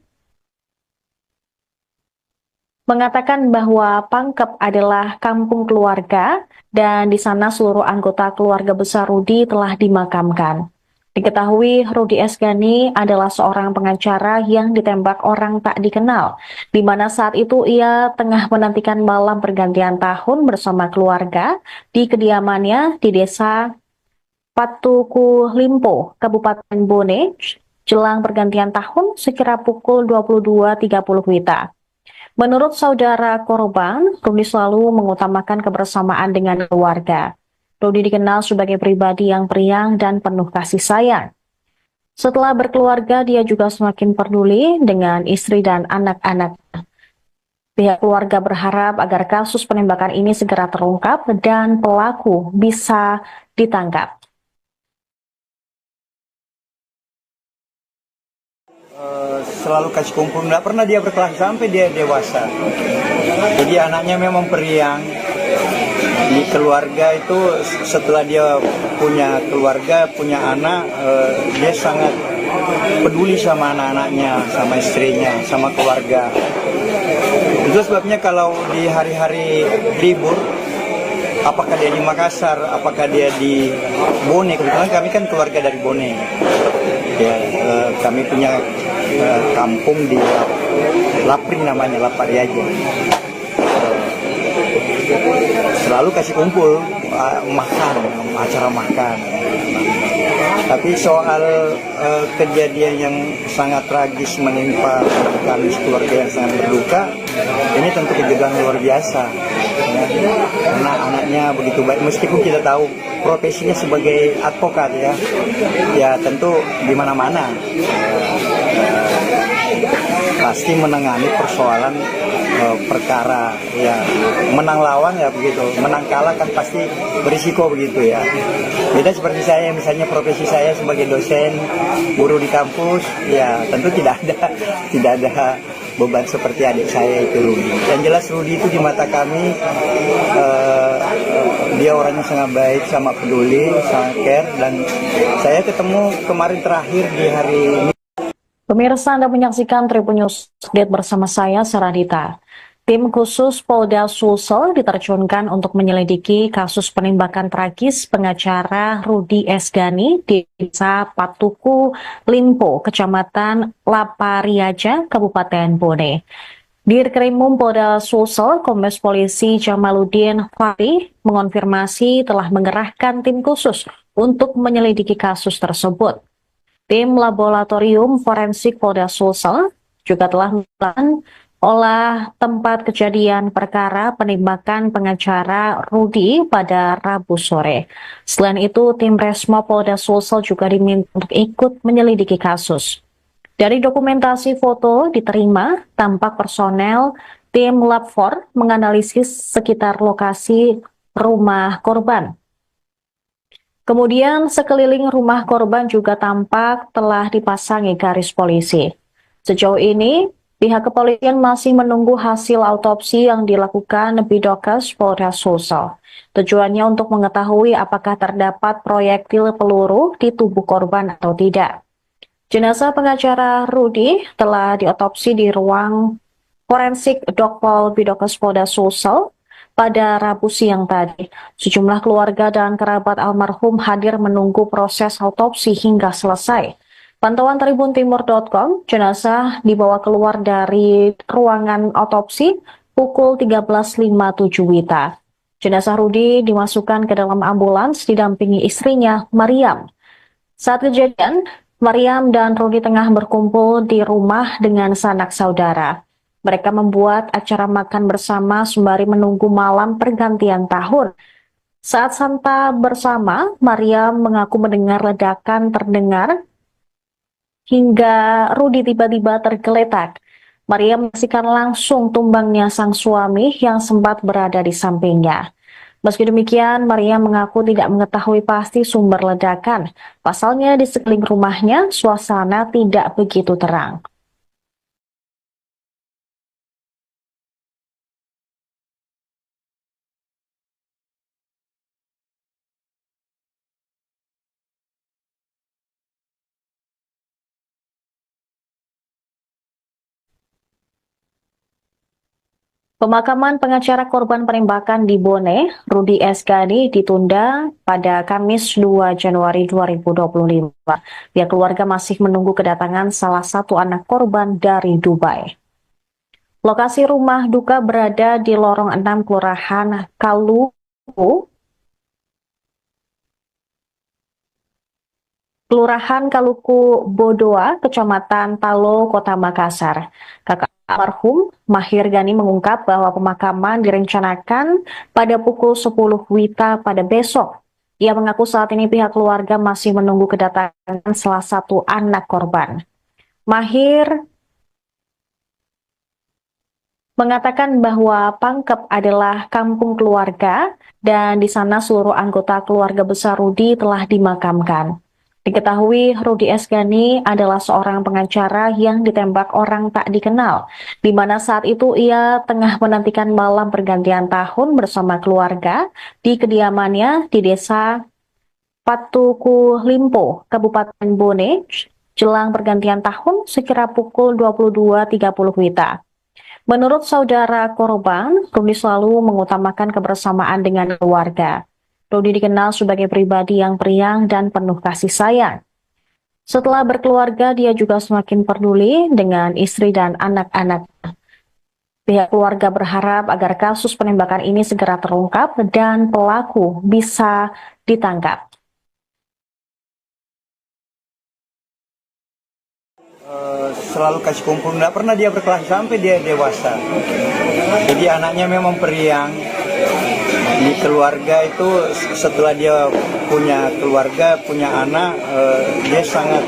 mengatakan bahwa Pangkep adalah kampung keluarga dan di sana seluruh anggota keluarga besar Rudi telah dimakamkan. Diketahui Rudi Esgani adalah seorang pengacara yang ditembak orang tak dikenal, di mana saat itu ia tengah menantikan malam pergantian tahun bersama keluarga di kediamannya di Desa Patuku, Limpo, Kabupaten Bone, jelang pergantian tahun sekira pukul 22.30 WITA. Menurut saudara korban, Rudi selalu mengutamakan kebersamaan dengan keluarga. Rudi dikenal sebagai pribadi yang periang dan penuh kasih sayang. Setelah berkeluarga, dia juga semakin peduli dengan istri dan anak-anak. Pihak keluarga berharap agar kasus penembakan ini segera terungkap dan pelaku bisa ditangkap. Selalu kasih kumpul, nggak pernah dia berkelahi sampai dia dewasa. Jadi anaknya memang periang. Di keluarga itu setelah dia punya keluarga, punya anak, dia sangat peduli sama anak-anaknya, sama istrinya, sama keluarga. Itu sebabnya kalau di hari-hari libur, apakah dia di Makassar, apakah dia di Bone, kebetulan kami kan keluarga dari Bone. Ya, kami punya kampung di Lapring namanya, Lapariaja. Selalu kasih kumpul, makan, acara makan. Tapi soal kejadian yang sangat tragis menimpa kami keluarga yang sangat berduka, ini tentu kejutan luar biasa. Ya. Karena anaknya begitu baik, meskipun kita tahu profesinya sebagai advokat ya tentu di mana-mana pasti menangani persoalan perkara ya, menang lawan ya begitu, menang kalah kan pasti berisiko begitu ya. Beda seperti saya, misalnya profesi saya sebagai dosen guru di kampus ya tentu tidak ada beban seperti adik saya itu Rudi. Yang jelas Rudi itu di mata kami dia orangnya sangat baik, sangat peduli, sangat care, dan saya ketemu kemarin terakhir di hari ini. Pemirsa, Anda menyaksikan Tribun News Update bersama saya, Saradita. Tim khusus Polda Sulsel diterjunkan untuk menyelidiki kasus penembakan tragis pengacara Rudi Esgani di Desa Patuku, Limpo, Kecamatan Lapariaja, Kabupaten Bone. Dirkrimum Polda Sulsel, Kombes Polisi Jamaluddin Fahri mengonfirmasi telah mengerahkan tim khusus untuk menyelidiki kasus tersebut. Tim Laboratorium Forensik Polda Sulsel juga telah melakukan olah tempat kejadian perkara penembakan pengacara Rudi pada Rabu sore. Selain itu, tim Resmo Polda Sulsel juga diminta untuk ikut menyelidiki kasus. Dari dokumentasi foto diterima, tampak personel tim Lab 4 menganalisis sekitar lokasi rumah korban. Kemudian sekeliling rumah korban juga tampak telah dipasangi garis polisi. Sejauh ini, pihak kepolisian masih menunggu hasil autopsi yang dilakukan Bidokes Polda Sulsel. Tujuannya untuk mengetahui apakah terdapat proyektil peluru di tubuh korban atau tidak. Jenazah pengacara Rudi telah diotopsi di ruang forensik Dokpol Bidokes Polda Sulsel pada Rabu siang tadi. Sejumlah keluarga dan kerabat almarhum hadir menunggu proses autopsi hingga selesai. Pantauan tribuntimur.com, jenazah dibawa keluar dari ruangan autopsi pukul 13.57 WITA. Jenazah Rudi dimasukkan ke dalam ambulans didampingi istrinya, Mariam. Saat kejadian, Mariam dan Rudi tengah berkumpul di rumah dengan sanak saudara. Mereka membuat acara makan bersama sembari menunggu malam pergantian tahun. Saat santap bersama, Mariam mengaku mendengar ledakan terdengar hingga Rudi tiba-tiba tergeletak. Mariam menyaksikan langsung tumbangnya sang suami yang sempat berada di sampingnya. Meski demikian, Mariam mengaku tidak mengetahui pasti sumber ledakan. Pasalnya di sekeliling rumahnya, suasana tidak begitu terang. Pemakaman pengacara korban penembakan di Bone, Rudi Esgani, ditunda pada Kamis 2 Januari 2025. Pihak keluarga masih menunggu kedatangan salah satu anak korban dari Dubai. Lokasi rumah duka berada di lorong 6 Kelurahan Kaluku Bodoa, Kecamatan Talo, Kota Makassar. Kakak almarhum Mahir Gani mengungkap bahwa pemakaman direncanakan pada pukul 10 WITA pada besok. Ia mengaku saat ini pihak keluarga masih menunggu kedatangan salah satu anak korban. Mahir mengatakan bahwa Pangkep adalah kampung keluarga dan di sana seluruh anggota keluarga besar Rudi telah dimakamkan. Diketahui Rudi Esgani adalah seorang pengacara yang ditembak orang tak dikenal, di mana saat itu ia tengah menantikan malam pergantian tahun bersama keluarga di kediamannya di Desa Patuku Limpo, Kabupaten Bone, jelang pergantian tahun sekira pukul 22.30 WITA. Menurut saudara korban, Rudi selalu mengutamakan kebersamaan dengan keluarga. Rudi dikenal sebagai pribadi yang periang dan penuh kasih sayang. Setelah berkeluarga, dia juga semakin peduli dengan istri dan anak-anak. Pihak keluarga berharap agar kasus penembakan ini segera terungkap dan pelaku bisa ditangkap. Selalu kasih kumpul, nggak pernah dia berkelahi sampai dia dewasa. Jadi anaknya memang periang. Di keluarga itu setelah dia punya keluarga, punya anak, dia sangat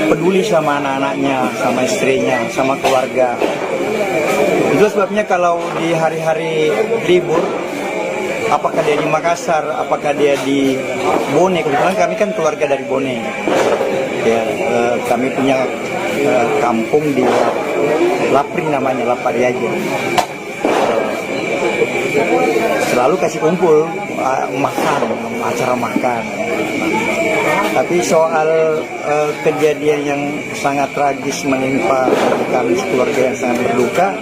peduli sama anak-anaknya, sama istrinya, sama keluarga. Itu sebabnya kalau di hari-hari libur, apakah dia di Makassar, apakah dia di Bone, kebetulan kami kan keluarga dari Bone. Ya, kami punya kampung di Lapri namanya, Lapari aja. Selalu kasih kumpul, makan, acara makan. Tapi soal kejadian yang sangat tragis menimpa kami keluarga yang sangat berduka,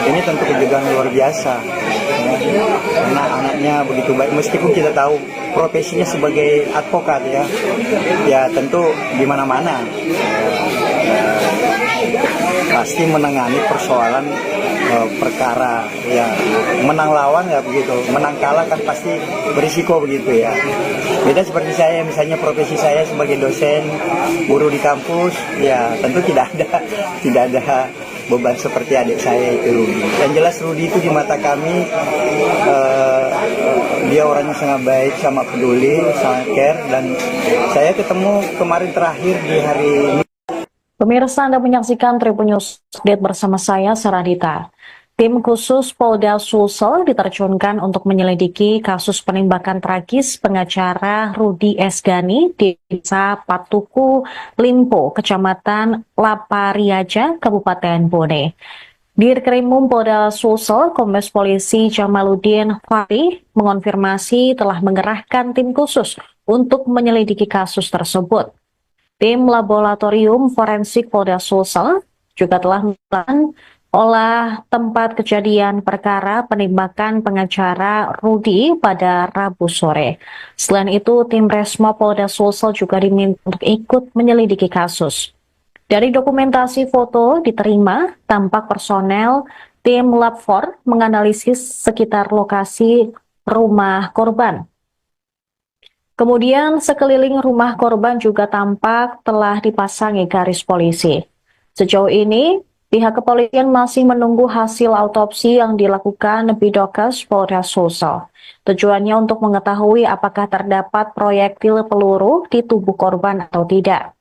ini tentu kejutan luar biasa. Ya. Karena anaknya begitu baik, meskipun kita tahu profesinya sebagai advokat ya tentu di mana-mana pasti menangani persoalan perkara ya, menang lawan ya begitu, menang kalah kan pasti berisiko begitu ya. Beda seperti saya, misalnya profesi saya sebagai dosen, guru di kampus, ya tentu tidak ada beban seperti adik saya itu Rudi. Yang jelas Rudi itu di mata kami dia orangnya sangat baik, sangat peduli, sangat care, dan saya ketemu kemarin terakhir di hari ini. Pemirsa, Anda menyaksikan Tribun News Update bersama saya, Saradita. Tim khusus Polda Sulsel diterjunkan untuk menyelidiki kasus penembakan tragis pengacara Rudi Esgani di Desa Patuku, Limpo, Kecamatan Lapariaja, Kabupaten Bone. Dirkrimum Polda Sulsel, Kombes Polisi Jamaluddin Fahri mengonfirmasi telah mengerahkan tim khusus untuk menyelidiki kasus tersebut. Tim Laboratorium Forensik Polda Sulsel juga telah melakukan olah tempat kejadian perkara penembakan pengacara Rudi pada Rabu sore. Selain itu, tim Resmo Polda Sulsel juga diminta untuk ikut menyelidiki kasus. Dari dokumentasi foto diterima, tampak personel tim Lab 4 menganalisis sekitar lokasi rumah korban. Kemudian sekeliling rumah korban juga tampak telah dipasangi garis polisi. Sejauh ini, pihak kepolisian masih menunggu hasil autopsi yang dilakukan Bidokes Polda Sulsel. Tujuannya untuk mengetahui apakah terdapat proyektil peluru di tubuh korban atau tidak.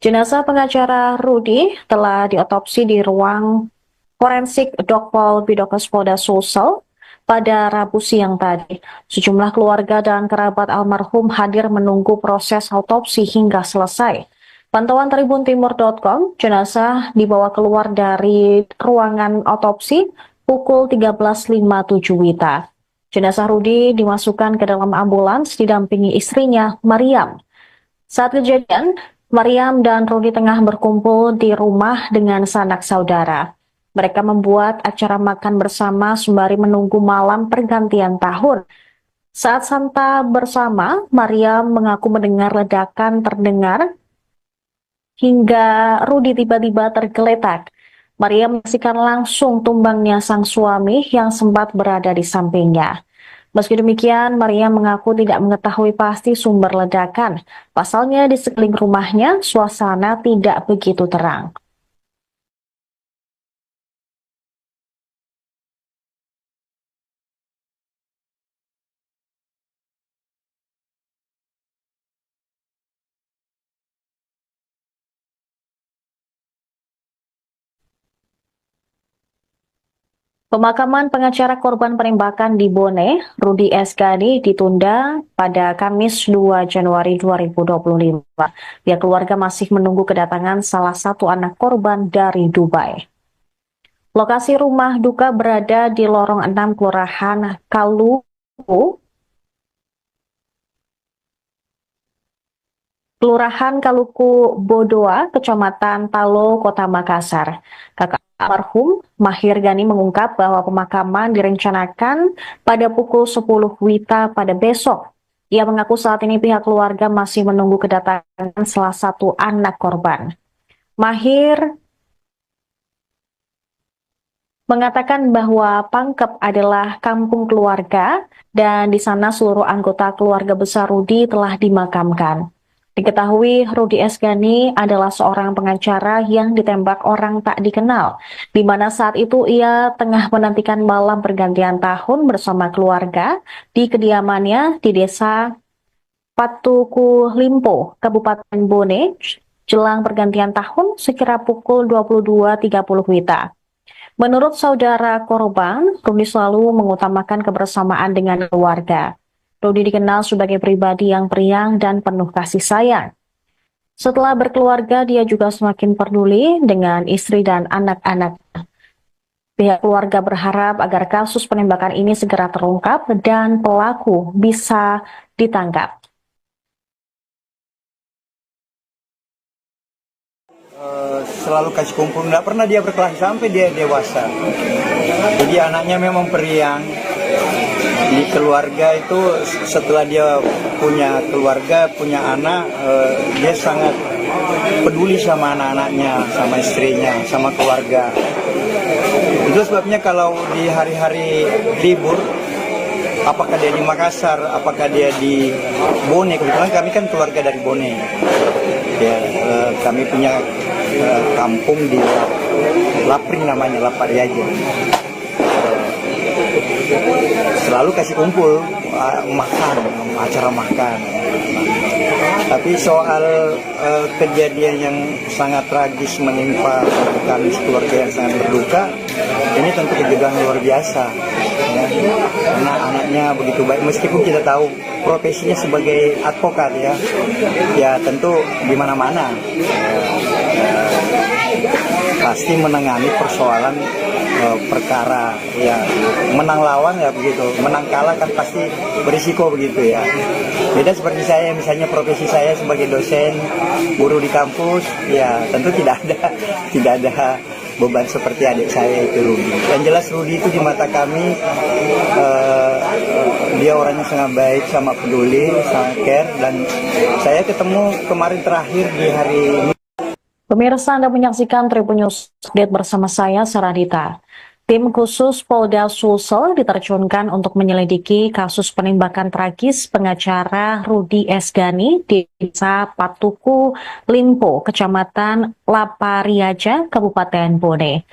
Jenazah pengacara Rudi telah diotopsi di ruang forensik Dokpol Bidokes Polda Sulsel pada Rabu siang tadi. Sejumlah keluarga dan kerabat almarhum hadir menunggu proses autopsi hingga selesai. Pantauan tribuntimur.com, jenazah dibawa keluar dari ruangan autopsi pukul 13.57 WITA. Jenazah Rudi dimasukkan ke dalam ambulans didampingi istrinya, Mariam. Saat kejadian, Mariam dan Rudi tengah berkumpul di rumah dengan sanak saudara. Mereka membuat acara makan bersama sembari menunggu malam pergantian tahun. Saat santa bersama, Mariam mengaku mendengar ledakan terdengar hingga Rudi tiba-tiba tergeletak. Mariam menyaksikan langsung tumbangnya sang suami yang sempat berada di sampingnya. Meski demikian, Mariam mengaku tidak mengetahui pasti sumber ledakan. Pasalnya di sekeliling rumahnya, suasana tidak begitu terang. Pemakaman pengacara korban penembakan di Bone, Rudi Esgani, ditunda pada Kamis 2 Januari 2025. Pihak keluarga masih menunggu kedatangan salah satu anak korban dari Dubai. Lokasi rumah duka berada di lorong 6 Kelurahan Kaluku Bodoa, Kecamatan Talo, Kota Makassar. Kakak almarhum Mahir Gani mengungkap bahwa pemakaman direncanakan pada pukul 10 WITA pada besok. Ia mengaku saat ini pihak keluarga masih menunggu kedatangan salah satu anak korban. Mahir mengatakan bahwa Pangkep adalah kampung keluarga dan di sana seluruh anggota keluarga besar Rudi telah dimakamkan. Diketahui Rudi Esgani adalah seorang pengacara yang ditembak orang tak dikenal, di mana saat itu ia tengah menantikan malam pergantian tahun bersama keluarga di kediamannya di Desa Patuku Limpo, Kabupaten Bone, jelang pergantian tahun sekira pukul 22.30 WITA. Menurut saudara korban, Rudi selalu mengutamakan kebersamaan dengan keluarga. Rudi dikenal sebagai pribadi yang periang dan penuh kasih sayang. Setelah berkeluarga, dia juga semakin peduli dengan istri dan anak-anak. Pihak keluarga berharap agar kasus penembakan ini segera terungkap dan pelaku bisa ditangkap. Selalu kasih kumpul, nggak pernah dia berkelahi sampai dia dewasa. Jadi anaknya memang periang. Di keluarga itu setelah dia punya keluarga, punya anak, dia sangat peduli sama anak-anaknya, sama istrinya, sama keluarga. Itu sebabnya kalau di hari-hari libur, apakah dia di Makassar, apakah dia di Bone, kebetulan kami kan keluarga dari Bone. Ya, kami punya kampung di Lapring namanya, Lapariaja. Selalu kasih kumpul, makan, acara makan. Tapi soal kejadian yang sangat tragis menimpa kami keluarga yang sangat berduka, ini tentu kejadian luar biasa. Ya. Karena anaknya begitu baik, meskipun kita tahu profesinya sebagai advokat ya tentu di mana-mana pasti menangani persoalan perkara ya, menang lawan ya begitu, menang kalah kan pasti berisiko begitu ya. Beda seperti saya, misalnya profesi saya sebagai dosen, guru di kampus, ya tentu tidak ada beban seperti adik saya itu Rudi. Yang jelas Rudi itu di mata kami dia orangnya sangat baik, sama peduli, sangat care, dan saya ketemu kemarin terakhir di hari ini. Pemirsa, Anda menyaksikan Tribun News Update bersama saya, Saradita. Tim khusus Polda Sulsel diterjunkan untuk menyelidiki kasus penembakan tragis pengacara Rudi Esgani di Desa Patuku Limpo, Kecamatan Lapariaja, Kabupaten Bone.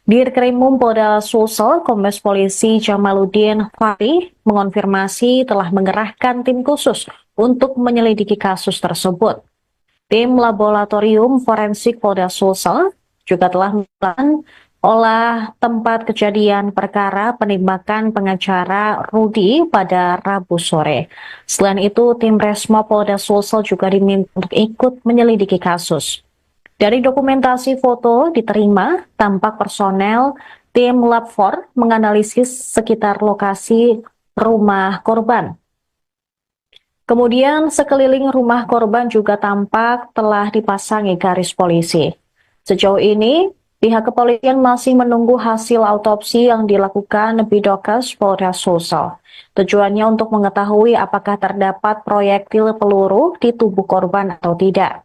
Dirkrimum Polda Sulsel, Kombes Polisi Jamaluddin Fahri mengonfirmasi telah mengerahkan tim khusus untuk menyelidiki kasus tersebut. Tim Laboratorium Forensik Polda Sulsel juga telah melakukan olah tempat kejadian perkara penembakan pengacara Rudi pada Rabu sore. Selain itu, tim Resmo Polda Sulsel juga diminta untuk ikut menyelidiki kasus. Dari dokumentasi foto diterima, tampak personel tim Lab 4 menganalisis sekitar lokasi rumah korban. Kemudian sekeliling rumah korban juga tampak telah dipasangi garis polisi. Sejauh ini, pihak kepolisian masih menunggu hasil autopsi yang dilakukan Bidokes Polda Sulsel. Tujuannya untuk mengetahui apakah terdapat proyektil peluru di tubuh korban atau tidak.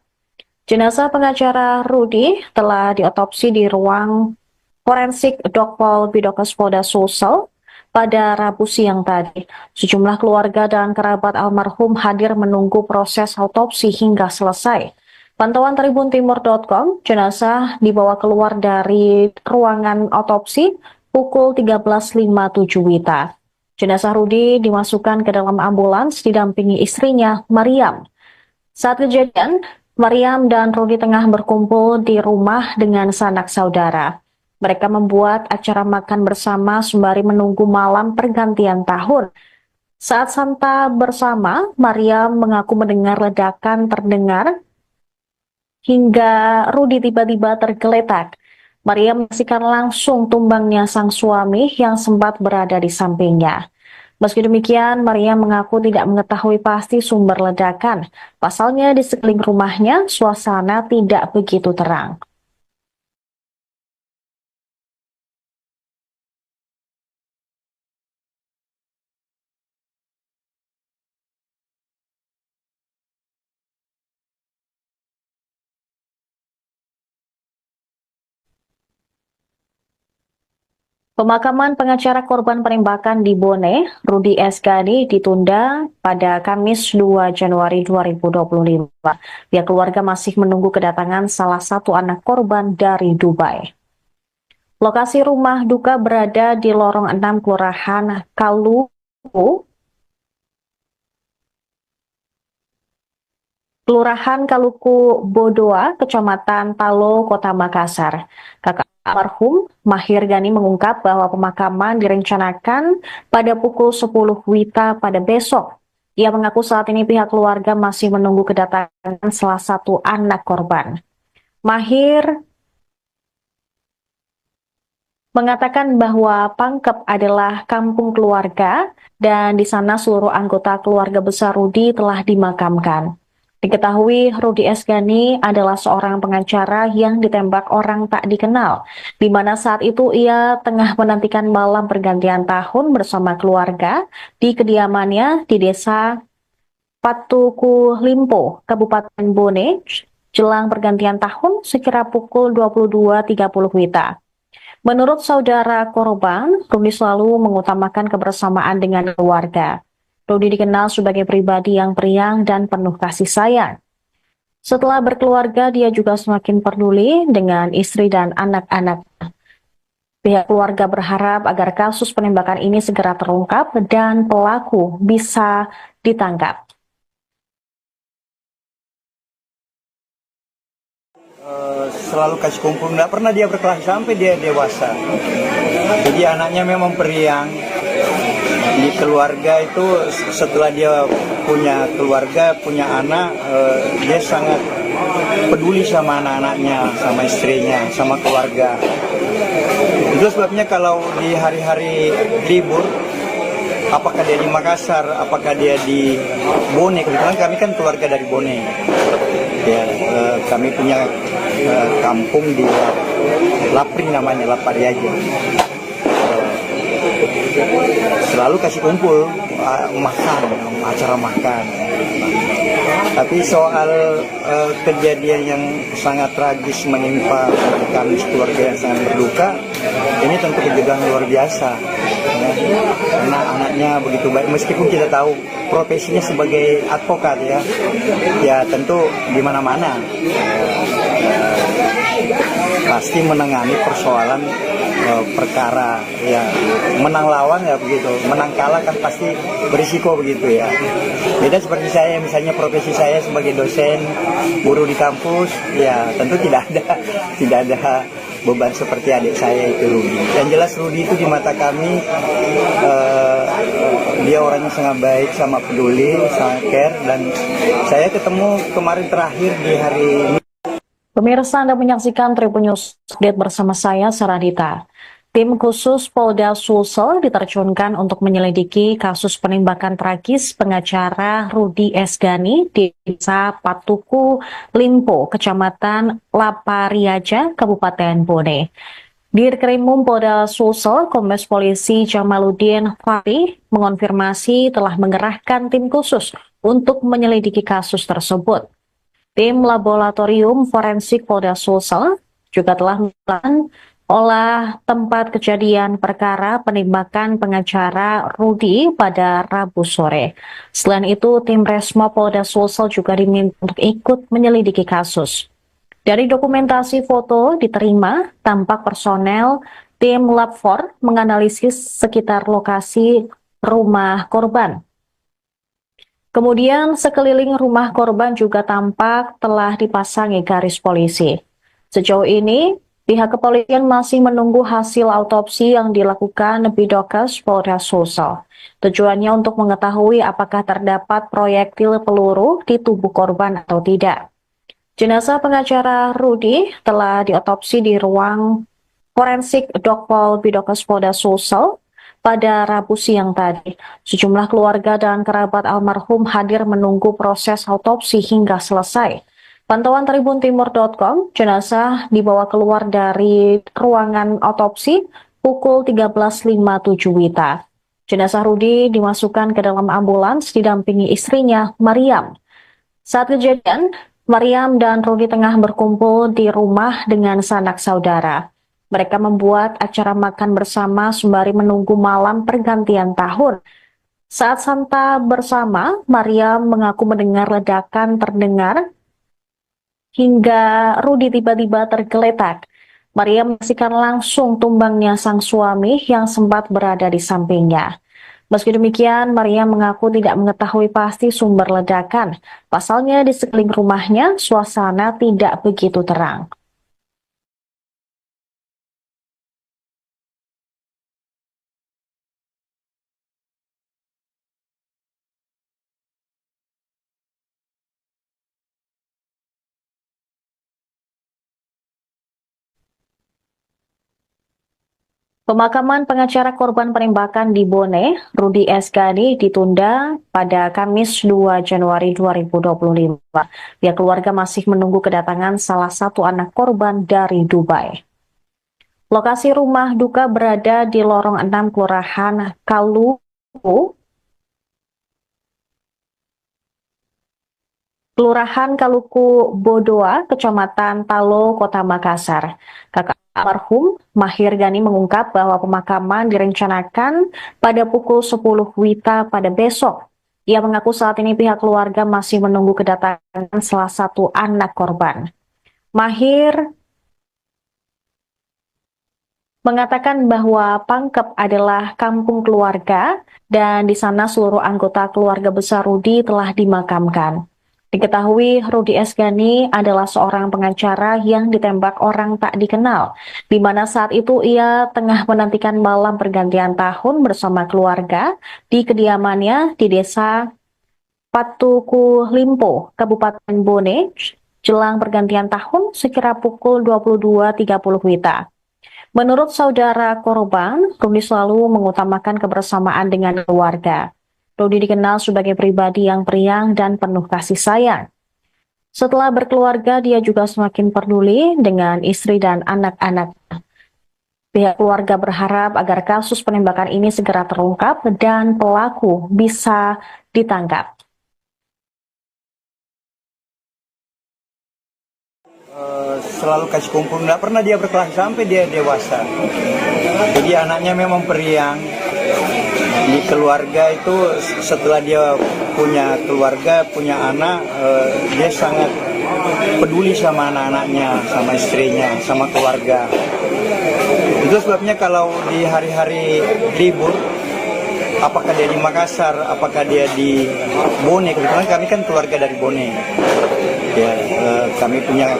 Jenazah pengacara Rudi telah diotopsi di ruang forensik Dokpol Bidokes Polda Sulsel pada Rabu siang tadi. Sejumlah keluarga dan kerabat almarhum hadir menunggu proses autopsi hingga selesai. Pantauan tribuntimur.com, jenazah dibawa keluar dari ruangan autopsi pukul 13.57 WITA. Jenazah Rudi dimasukkan ke dalam ambulans didampingi istrinya, Mariam. Saat kejadian, Mariam dan Rudi tengah berkumpul di rumah dengan sanak saudara. Mereka membuat acara makan bersama sembari menunggu malam pergantian tahun. Saat santa bersama, Mariam mengaku mendengar ledakan terdengar hingga Rudi tiba-tiba tergeletak. Maria menyaksikan langsung tumbangnya sang suami yang sempat berada di sampingnya. Meski demikian, Maria mengaku tidak mengetahui pasti sumber ledakan. Pasalnya di sekeliling rumahnya, suasana tidak begitu terang. Pemakaman pengacara korban penembakan di Bone, Rudi Esgani, ditunda pada Kamis 2 Januari 2025. Pihak keluarga masih menunggu kedatangan salah satu anak korban dari Dubai. Lokasi rumah duka berada di lorong 6 Kelurahan Kaluku Bodoa, Kecamatan Talo, Kota Makassar. Kakak almarhum Mahir Gani mengungkap bahwa pemakaman direncanakan pada pukul 10 WITA pada besok. Ia mengaku saat ini pihak keluarga masih menunggu kedatangan salah satu anak korban. Mahir mengatakan bahwa Pangkep adalah kampung keluarga dan di sana seluruh anggota keluarga besar Rudi telah dimakamkan. Diketahui Rudi Esgani adalah seorang pengacara yang ditembak orang tak dikenal, di mana saat itu ia tengah menantikan malam pergantian tahun bersama keluarga di kediamannya di desa Patuku Limpo, Kabupaten Bone, jelang pergantian tahun sekira pukul 22.30 WITA. Menurut saudara korban, Rudi selalu mengutamakan kebersamaan dengan keluarga. Rudi dikenal sebagai pribadi yang periang dan penuh kasih sayang. Setelah berkeluarga, dia juga semakin peduli dengan istri dan anak-anak. Pihak keluarga berharap agar kasus penembakan ini segera terungkap dan pelaku bisa ditangkap. Selalu kasih kumpul, nggak pernah dia berkelahi sampai dia dewasa. Jadi anaknya memang periang. Di keluarga itu setelah dia punya keluarga, punya anak, dia sangat peduli sama anak-anaknya, sama istrinya, sama keluarga. Itu sebabnya kalau di hari-hari libur, apakah dia di Makassar, apakah dia di Bone, kebetulan kami kan keluarga dari Bone. Ya, kami punya kampung di Lapring namanya, Lapariaja. Selalu kasih kumpul, makan, acara makan. Tapi soal kejadian yang sangat tragis menimpa kami keluarga yang sangat berduka, ini tentu kejutan luar biasa. Ya. Karena anaknya begitu baik, meskipun kita tahu profesinya sebagai advokat ya tentu di mana-mana pasti menangani persoalan perkara ya, menang lawan ya begitu, menang kalah kan pasti berisiko begitu ya. Beda seperti saya, misalnya profesi saya sebagai dosen guru di kampus ya tentu tidak ada beban seperti adik saya itu Rudi. Yang jelas Rudi itu di mata kami dia orangnya sangat baik, sama peduli, sangat care, dan saya ketemu kemarin terakhir di hari ini. Pemirsa, Anda menyaksikan Tribun News Update bersama saya, Saradita. Tim khusus Polda Sulsel diterjunkan untuk menyelidiki kasus penembakan tragis pengacara Rudi Esgani di Desa Patuku Limpo, Kecamatan Lapariaja, Kabupaten Bone. Dirkrimum Polda Sulsel, Kombes Polisi Jamaluddin Fatih mengonfirmasi telah mengerahkan tim khusus untuk menyelidiki kasus tersebut. Tim Laboratorium Forensik Polda Sulsel juga telah melakukan olah tempat kejadian perkara penembakan pengacara Rudi pada Rabu sore. Selain itu, tim Resmo Polda Sulsel juga diminta untuk ikut menyelidiki kasus. Dari dokumentasi foto diterima, tampak personel tim Lab 4 menganalisis sekitar lokasi rumah korban. Kemudian sekeliling rumah korban juga tampak telah dipasangi garis polisi. Sejauh ini, pihak kepolisian masih menunggu hasil autopsi yang dilakukan Bidokes Polda Sulsel. Tujuannya untuk mengetahui apakah terdapat proyektil peluru di tubuh korban atau tidak. Jenazah pengacara Rudi telah diotopsi di ruang forensik Dokpol Bidokes Polda Sulsel pada Rabu siang tadi. Sejumlah keluarga dan kerabat almarhum hadir menunggu proses autopsi hingga selesai. Pantauan tribuntimur.com, jenazah dibawa keluar dari ruangan autopsi pukul 13.57 WITA. Jenazah Rudi dimasukkan ke dalam ambulans didampingi istrinya, Mariam. Saat kejadian, Mariam dan Rudi tengah berkumpul di rumah dengan sanak saudara. Mereka membuat acara makan bersama sembari menunggu malam pergantian tahun. Saat santa bersama, Maria mengaku mendengar ledakan terdengar hingga Rudi tiba-tiba tergeletak. Maria menyaksikan langsung tumbangnya sang suami yang sempat berada di sampingnya. Meski demikian, Maria mengaku tidak mengetahui pasti sumber ledakan. Pasalnya di sekeliling rumahnya, suasana tidak begitu terang. Pemakaman pengacara korban penembakan di Bone, Rudi Esgani, ditunda pada Kamis 2 Januari 2025. Pihak keluarga masih menunggu kedatangan salah satu anak korban dari Dubai. Lokasi rumah duka berada di lorong 6 Kelurahan Kaluku Bodoa, Kecamatan Talo, Kota Makassar. Kakak almarhum Mahir Gani mengungkap bahwa pemakaman direncanakan pada pukul 10 WITA pada besok. Ia mengaku saat ini pihak keluarga masih menunggu kedatangan salah satu anak korban. Mahir mengatakan bahwa Pangkep adalah kampung keluarga dan di sana seluruh anggota keluarga besar Rudi telah dimakamkan. Diketahui Rudi Esgani adalah seorang pengacara yang ditembak orang tak dikenal, di mana saat itu ia tengah menantikan malam pergantian tahun bersama keluarga di kediamannya di desa Patuku Limpo, Kabupaten Bone, jelang pergantian tahun sekira pukul 22.30 WITA. Menurut saudara korban, Rudi selalu mengutamakan kebersamaan dengan keluarga. Rudi dikenal sebagai pribadi yang periang dan penuh kasih sayang. Setelah berkeluarga, dia juga semakin peduli dengan istri dan anak-anak. Pihak keluarga berharap agar kasus penembakan ini segera terungkap dan pelaku bisa ditangkap. Selalu kasih kumpul, nggak pernah dia berkelas sampai dia dewasa. Jadi anaknya memang periang. Di keluarga itu setelah dia punya keluarga, punya anak, dia sangat peduli sama anak-anaknya, sama istrinya, sama keluarga. Itu sebabnya kalau di hari-hari libur, apakah dia di Makassar, apakah dia di Bone, kebetulan kami kan keluarga dari Bone. Ya, kami punya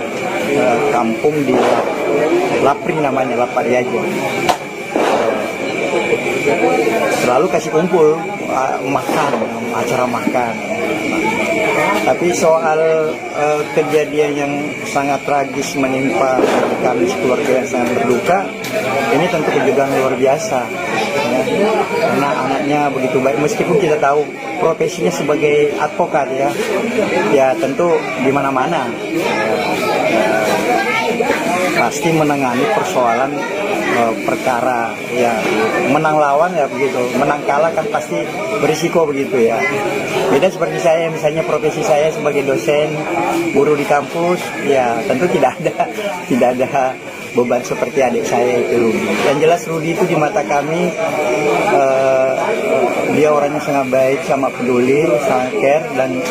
kampung di Lapri namanya, Lapari aja. Selalu kasih kumpul, makan, acara makan. Tapi soal kejadian yang sangat tragis menimpa kami keluarga yang sangat berduka, ini tentu kejutan luar biasa. Ya. Karena anaknya begitu baik, meskipun kita tahu profesinya sebagai advokat ya tentu di mana-mana pasti menangani persoalan perkara ya, menang lawan ya begitu, menang kalah kan pasti berisiko begitu ya. Beda seperti saya, misalnya profesi saya sebagai dosen, guru di kampus, ya tentu tidak ada beban seperti adik saya itu Rudi. Yang jelas Rudi itu di mata kami dia orangnya sangat baik, sangat peduli, sangat care, dan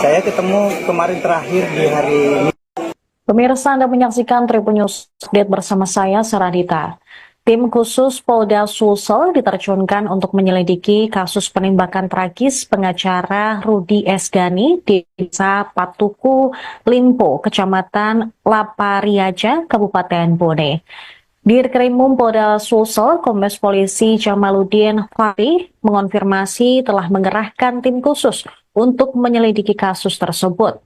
saya ketemu kemarin terakhir di hari ini. Pemirsa, Anda menyaksikan Tribun News Update bersama saya, Saradita. Tim khusus Polda Sulsel diterjunkan untuk menyelidiki kasus penembakan tragis pengacara Rudi Esgani di Desa Patuku Limpo, Kecamatan Lapariaja, Kabupaten Bone. Dirkrimum Polda Sulsel, Kombes Polisi Jamaluddin Fahri mengonfirmasi telah mengerahkan tim khusus untuk menyelidiki kasus tersebut.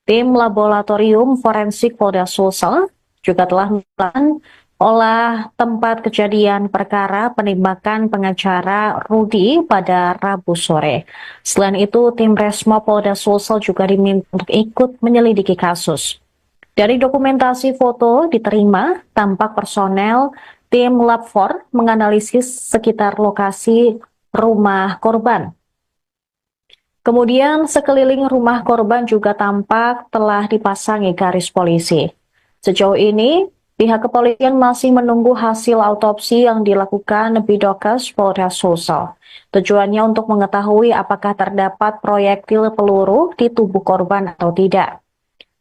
Tim Laboratorium Forensik Polda Sulsel juga telah melakukan olah tempat kejadian perkara penembakan pengacara Rudi pada Rabu sore. Selain itu, tim Resmo Polda Sulsel juga diminta untuk ikut menyelidiki kasus. Dari dokumentasi foto diterima, tampak personel tim Lab 4 menganalisis sekitar lokasi rumah korban. Kemudian sekeliling rumah korban juga tampak telah dipasangi garis polisi. Sejauh ini, Pihak kepolisian masih menunggu hasil autopsi yang dilakukan Bidokes Polres Sulsel. Tujuannya untuk mengetahui apakah terdapat proyektil peluru di tubuh korban atau tidak.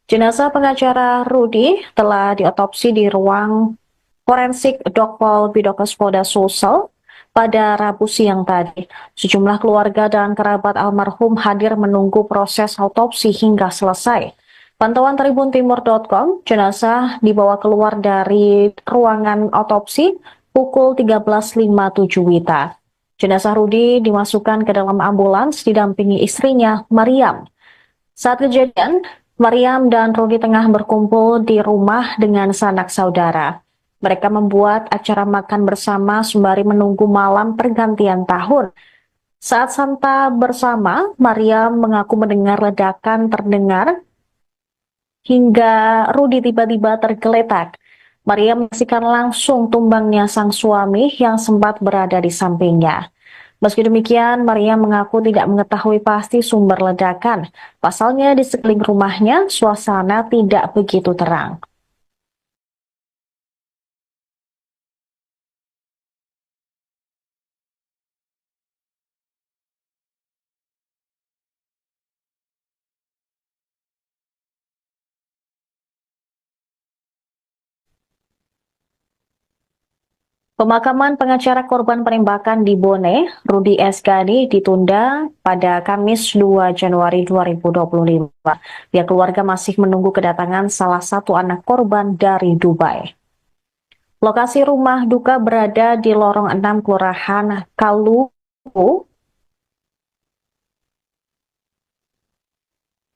Jenazah pengacara Rudi telah diotopsi di ruang forensik Dokpol Bidokes Polda Sulsel pada Rabu siang tadi. Sejumlah keluarga dan kerabat almarhum hadir menunggu proses autopsi hingga selesai. Pantauan tribuntimur.com, jenazah dibawa keluar dari ruangan autopsi pukul 13.57 WITA. Jenazah Rudi dimasukkan ke dalam ambulans didampingi istrinya, Mariam. Saat kejadian, Mariam dan Rudi tengah berkumpul di rumah dengan sanak saudara. Mereka membuat acara makan bersama sembari menunggu malam pergantian tahun. Saat santap bersama, Mariam mengaku mendengar ledakan terdengar hingga Rudi tiba-tiba tergeletak. Mariam menyaksikan langsung tumbangnya sang suami yang sempat berada di sampingnya. Meski demikian, Maria mengaku tidak mengetahui pasti sumber ledakan. Pasalnya di sekeliling rumahnya, suasana tidak begitu terang. Pemakaman pengacara korban penembakan di Bone, Rudi S. Ghani, ditunda pada Kamis 2 Januari 2025. Pihak keluarga masih menunggu kedatangan salah satu anak korban dari Dubai. Lokasi rumah duka berada di lorong 6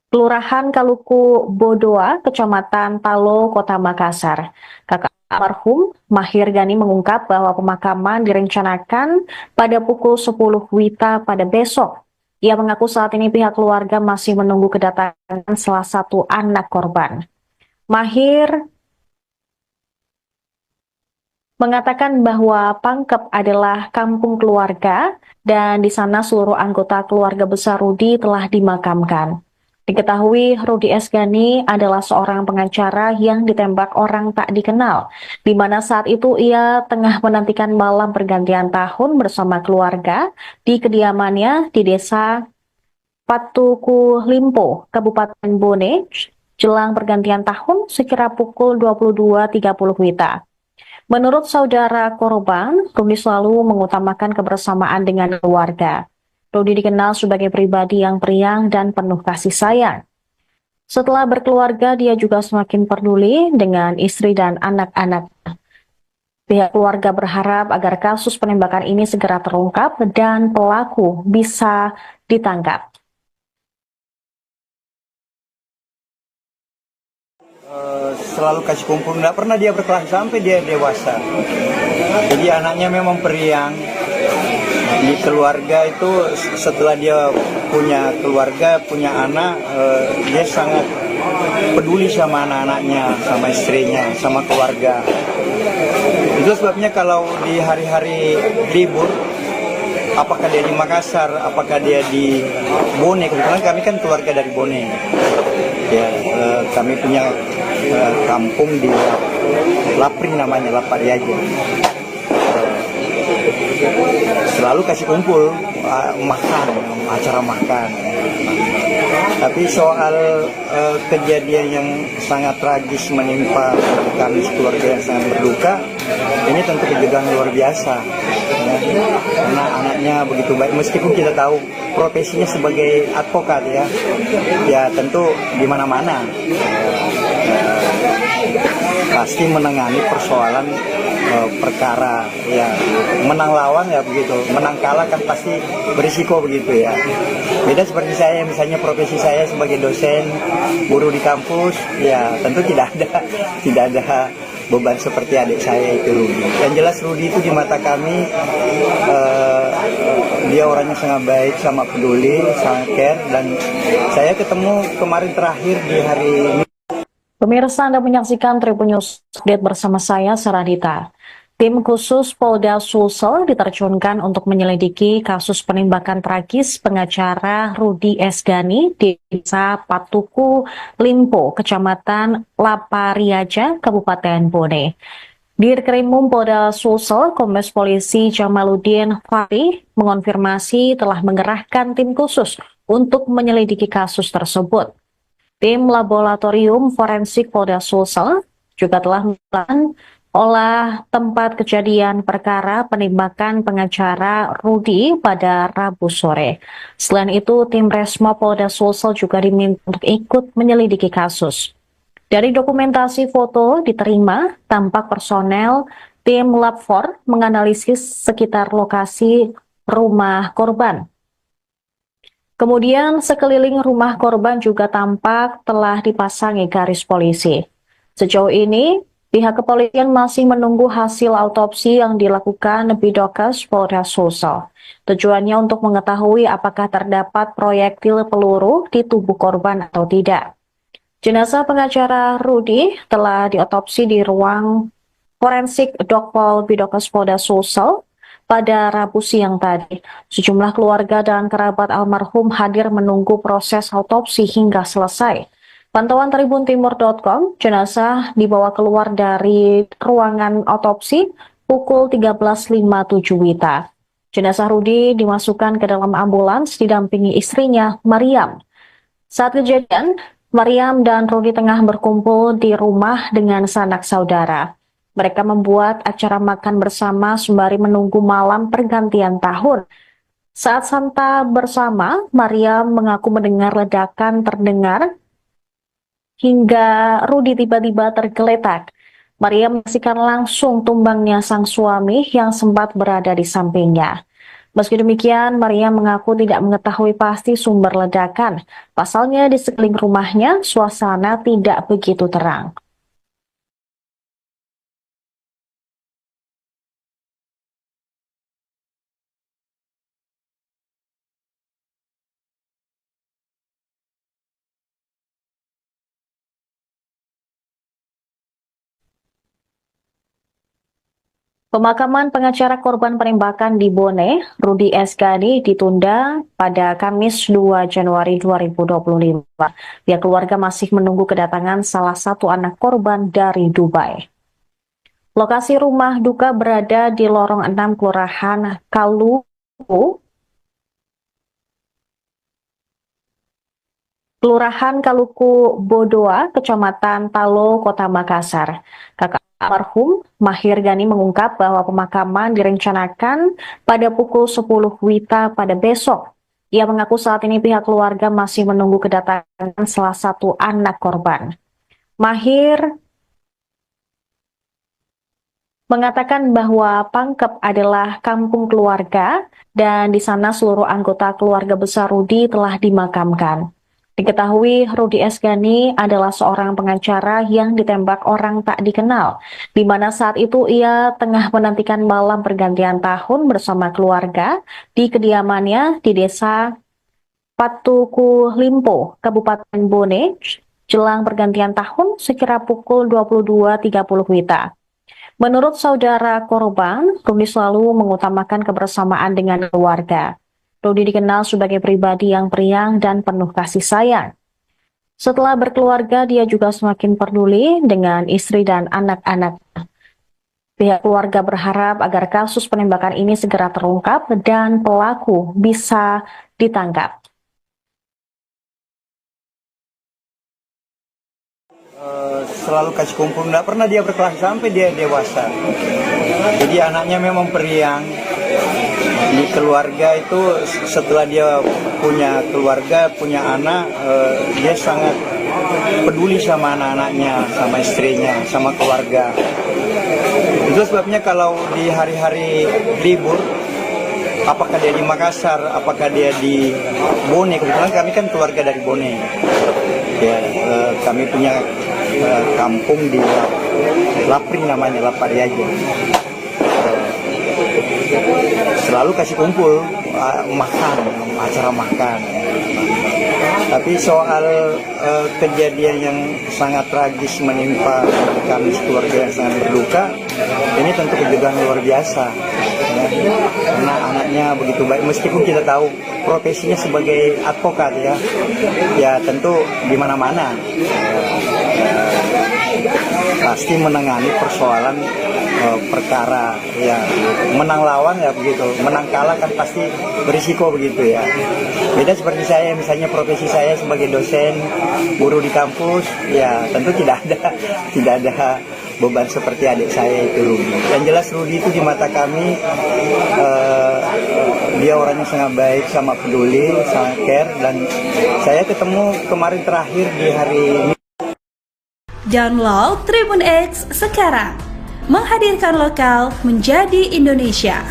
Kelurahan Kaluku Bodoa, Kecamatan Talo, Kota Makassar. Kakak almarhum Mahir Ghani mengungkap bahwa pemakaman direncanakan pada pukul 10 WITA pada besok. Ia mengaku saat ini pihak keluarga masih menunggu kedatangan salah satu anak korban. Mahir mengatakan bahwa Pangkep adalah kampung keluarga dan di sana seluruh anggota keluarga besar Rudi telah dimakamkan. Diketahui Rudi S. Ghani adalah seorang pengacara yang ditembak orang tak dikenal, di mana saat itu ia tengah menantikan malam pergantian tahun bersama keluarga di kediamannya di desa Patuku Limpo, Kabupaten Bone, jelang pergantian tahun sekira pukul 22.30 WITA. Menurut saudara korban, Rudi selalu mengutamakan kebersamaan dengan keluarga. Rudi dikenal sebagai pribadi yang periang dan penuh kasih sayang. Setelah berkeluarga, dia juga semakin peduli dengan istri dan anak-anak. Pihak keluarga berharap agar kasus penembakan ini segera terungkap dan pelaku bisa ditangkap. Selalu kasih kumpul, nggak pernah dia berkelas sampai dia dewasa. Jadi anaknya memang periang. Di keluarga itu setelah dia punya keluarga, punya anak, dia sangat peduli sama anak-anaknya, sama istrinya, sama keluarga. Itu sebabnya kalau di hari-hari libur, apakah dia di Makassar, apakah dia di Bone, kebetulan kami kan keluarga dari Bone. Ya, kami punya kampung di Lapring namanya, Lapariaja. Selalu kasih kumpul, makan, acara makan. Tapi soal kejadian yang sangat tragis menimpa kami keluarga yang sangat berduka, ini tentu kejadian luar biasa. Ya. Karena anaknya begitu baik, meskipun kita tahu profesinya sebagai advokat ya tentu di mana-mana pasti menangani persoalan perkara ya, menang lawan ya begitu, menang kalah kan pasti berisiko begitu ya. Beda seperti saya, misalnya profesi saya sebagai dosen, guru di kampus, ya tentu tidak ada beban seperti adik saya itu Rudi. Yang jelas Rudi itu di mata kami dia orangnya sangat baik, sangat peduli, sangat care, dan saya ketemu kemarin terakhir di hari ini. Pemirsa, Anda menyaksikan Tribun News Update bersama saya, Saradita. Tim khusus Polda Sulsel diterjunkan untuk menyelidiki kasus penembakan tragis pengacara Rudi Esgani di Desa Patuku, Limpo, Kecamatan Lapariaja, Kabupaten Bone. Dirkrimum Polda Sulsel, Kombes Polisi Jamaluddin Fahri mengonfirmasi telah mengerahkan tim khusus untuk menyelidiki kasus tersebut. Tim Laboratorium Forensik Polda Sulsel juga telah melakukan olah tempat kejadian perkara penembakan pengacara Rudi pada Rabu sore. Selain itu, tim Resmo Polda Sulsel juga diminta untuk ikut menyelidiki kasus. Dari dokumentasi foto diterima, tampak personel tim Lab 4 menganalisis sekitar lokasi rumah korban. Kemudian sekeliling rumah korban juga tampak telah dipasangi garis polisi. Sejauh ini, pihak kepolisian masih menunggu hasil autopsi yang dilakukan Bidokes Polda Sulsel. Tujuannya untuk mengetahui apakah terdapat proyektil peluru di tubuh korban atau tidak. Jenazah pengacara Rudi telah diotopsi di ruang forensik Dokpol Bidokes Polda Sulsel pada Rabu siang tadi. Sejumlah keluarga dan kerabat almarhum hadir menunggu proses autopsi hingga selesai. Pantauan tribuntimur.com, jenazah dibawa keluar dari ruangan otopsi pukul 13.57 WITA. Jenazah Rudi dimasukkan ke dalam ambulans didampingi istrinya, Mariam. Saat kejadian, Mariam dan Rudi tengah berkumpul di rumah dengan sanak saudara. Mereka membuat acara makan bersama sembari menunggu malam pergantian tahun. Saat santa bersama, Mariam mengaku mendengar ledakan terdengar hingga Rudi tiba-tiba tergeletak. Maria menyaksikan langsung tumbangnya sang suami yang sempat berada di sampingnya. Meski demikian, Maria mengaku tidak mengetahui pasti sumber ledakan. Pasalnya di sekeliling rumahnya, suasana tidak begitu terang. Pemakaman pengacara korban penembakan di Bone, Rudi Esgani, ditunda pada Kamis 2 Januari 2025. Pihak keluarga masih menunggu kedatangan salah satu anak korban dari Dubai. Lokasi rumah duka berada di lorong 6 Kelurahan Kaluku Bodoa, Kecamatan Talo, Kota Makassar. Kakak almarhum Mahir Gani mengungkap bahwa pemakaman direncanakan pada pukul 10 WITA pada besok. Ia mengaku saat ini pihak keluarga masih menunggu kedatangan salah satu anak korban. Mahir mengatakan bahwa Pangkep adalah kampung keluarga dan di sana seluruh anggota keluarga besar Rudi telah dimakamkan. Diketahui Rudi Esgani adalah seorang pengacara yang ditembak orang tak dikenal, di mana saat itu ia tengah menantikan malam pergantian tahun bersama keluarga di kediamannya di Desa Patuku, Limpo, Kabupaten Bone, jelang pergantian tahun sekira pukul 22.30 WITA. Menurut saudara korban, Rudi selalu mengutamakan kebersamaan dengan keluarga. Rudi dikenal sebagai pribadi yang periang dan penuh kasih sayang. Setelah berkeluarga, dia juga semakin peduli dengan istri dan anak-anak. Pihak keluarga berharap agar kasus penembakan ini segera terungkap dan pelaku bisa ditangkap. Selalu kasih kumpul, nggak pernah dia berkelas sampai dia dewasa. Jadi anaknya memang periang. Di keluarga itu setelah dia punya keluarga, punya anak, dia sangat peduli sama anak-anaknya, sama istrinya, sama keluarga. Itu sebabnya kalau di hari-hari libur, apakah dia di Makassar, apakah dia di Bone, kebetulan kami kan keluarga dari Bone. Ya, kami punya kampung di Lapring namanya, Lapariaja. Selalu kasih kumpul, makan, acara makan. Tapi soal kejadian yang sangat tragis menimpa kami keluarga yang sangat berduka, ini tentu kejutan luar biasa. Ya. Karena anaknya begitu baik, meskipun kita tahu profesinya sebagai advokat ya tentu di mana-mana pasti menangani persoalan perkara ya, menang lawan ya begitu, menang kalah kan pasti berisiko begitu ya. Beda seperti saya, misalnya profesi saya sebagai dosen guru di kampus ya tentu tidak ada beban seperti adik saya itu Rudi. Yang jelas Rudi itu di mata kami dia orangnya sangat baik, sangat peduli, sangat care, dan saya ketemu kemarin terakhir di hari ini. Download Tribun X sekarang, menghadirkan lokal menjadi Indonesia.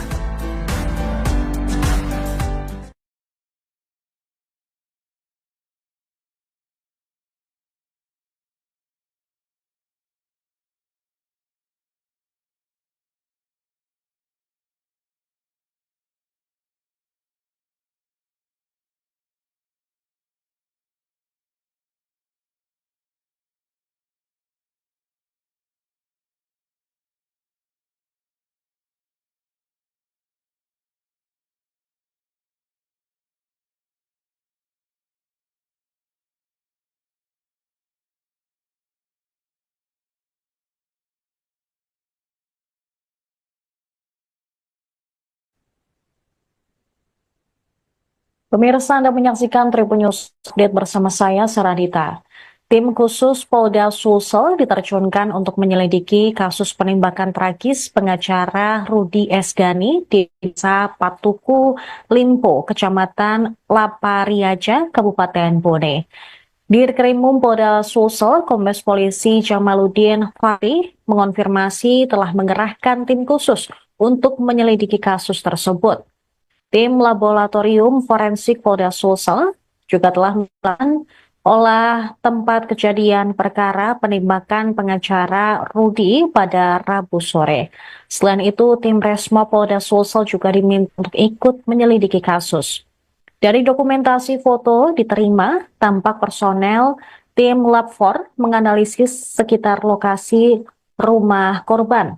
Pemirsa, Anda menyaksikan Tribun News Update bersama saya, Saradita. Tim khusus Polda Sulsel diterjunkan untuk menyelidiki kasus penembakan tragis pengacara Rudi Esgani di Desa Patuku, Limpo, Kecamatan Lapariaja, Kabupaten Bone. Dirkrimum Polda Sulsel, Kombes Polisi Jamaluddin Fahri mengonfirmasi telah mengerahkan tim khusus untuk menyelidiki kasus tersebut. Tim Laboratorium Forensik Polda Sulsel juga telah melakukan olah tempat kejadian perkara penembakan pengacara Rudi pada Rabu sore. Selain itu, tim Resmo Polda Sulsel juga diminta untuk ikut menyelidiki kasus. Dari dokumentasi foto diterima, tampak personel tim Lab 4 menganalisis sekitar lokasi rumah korban.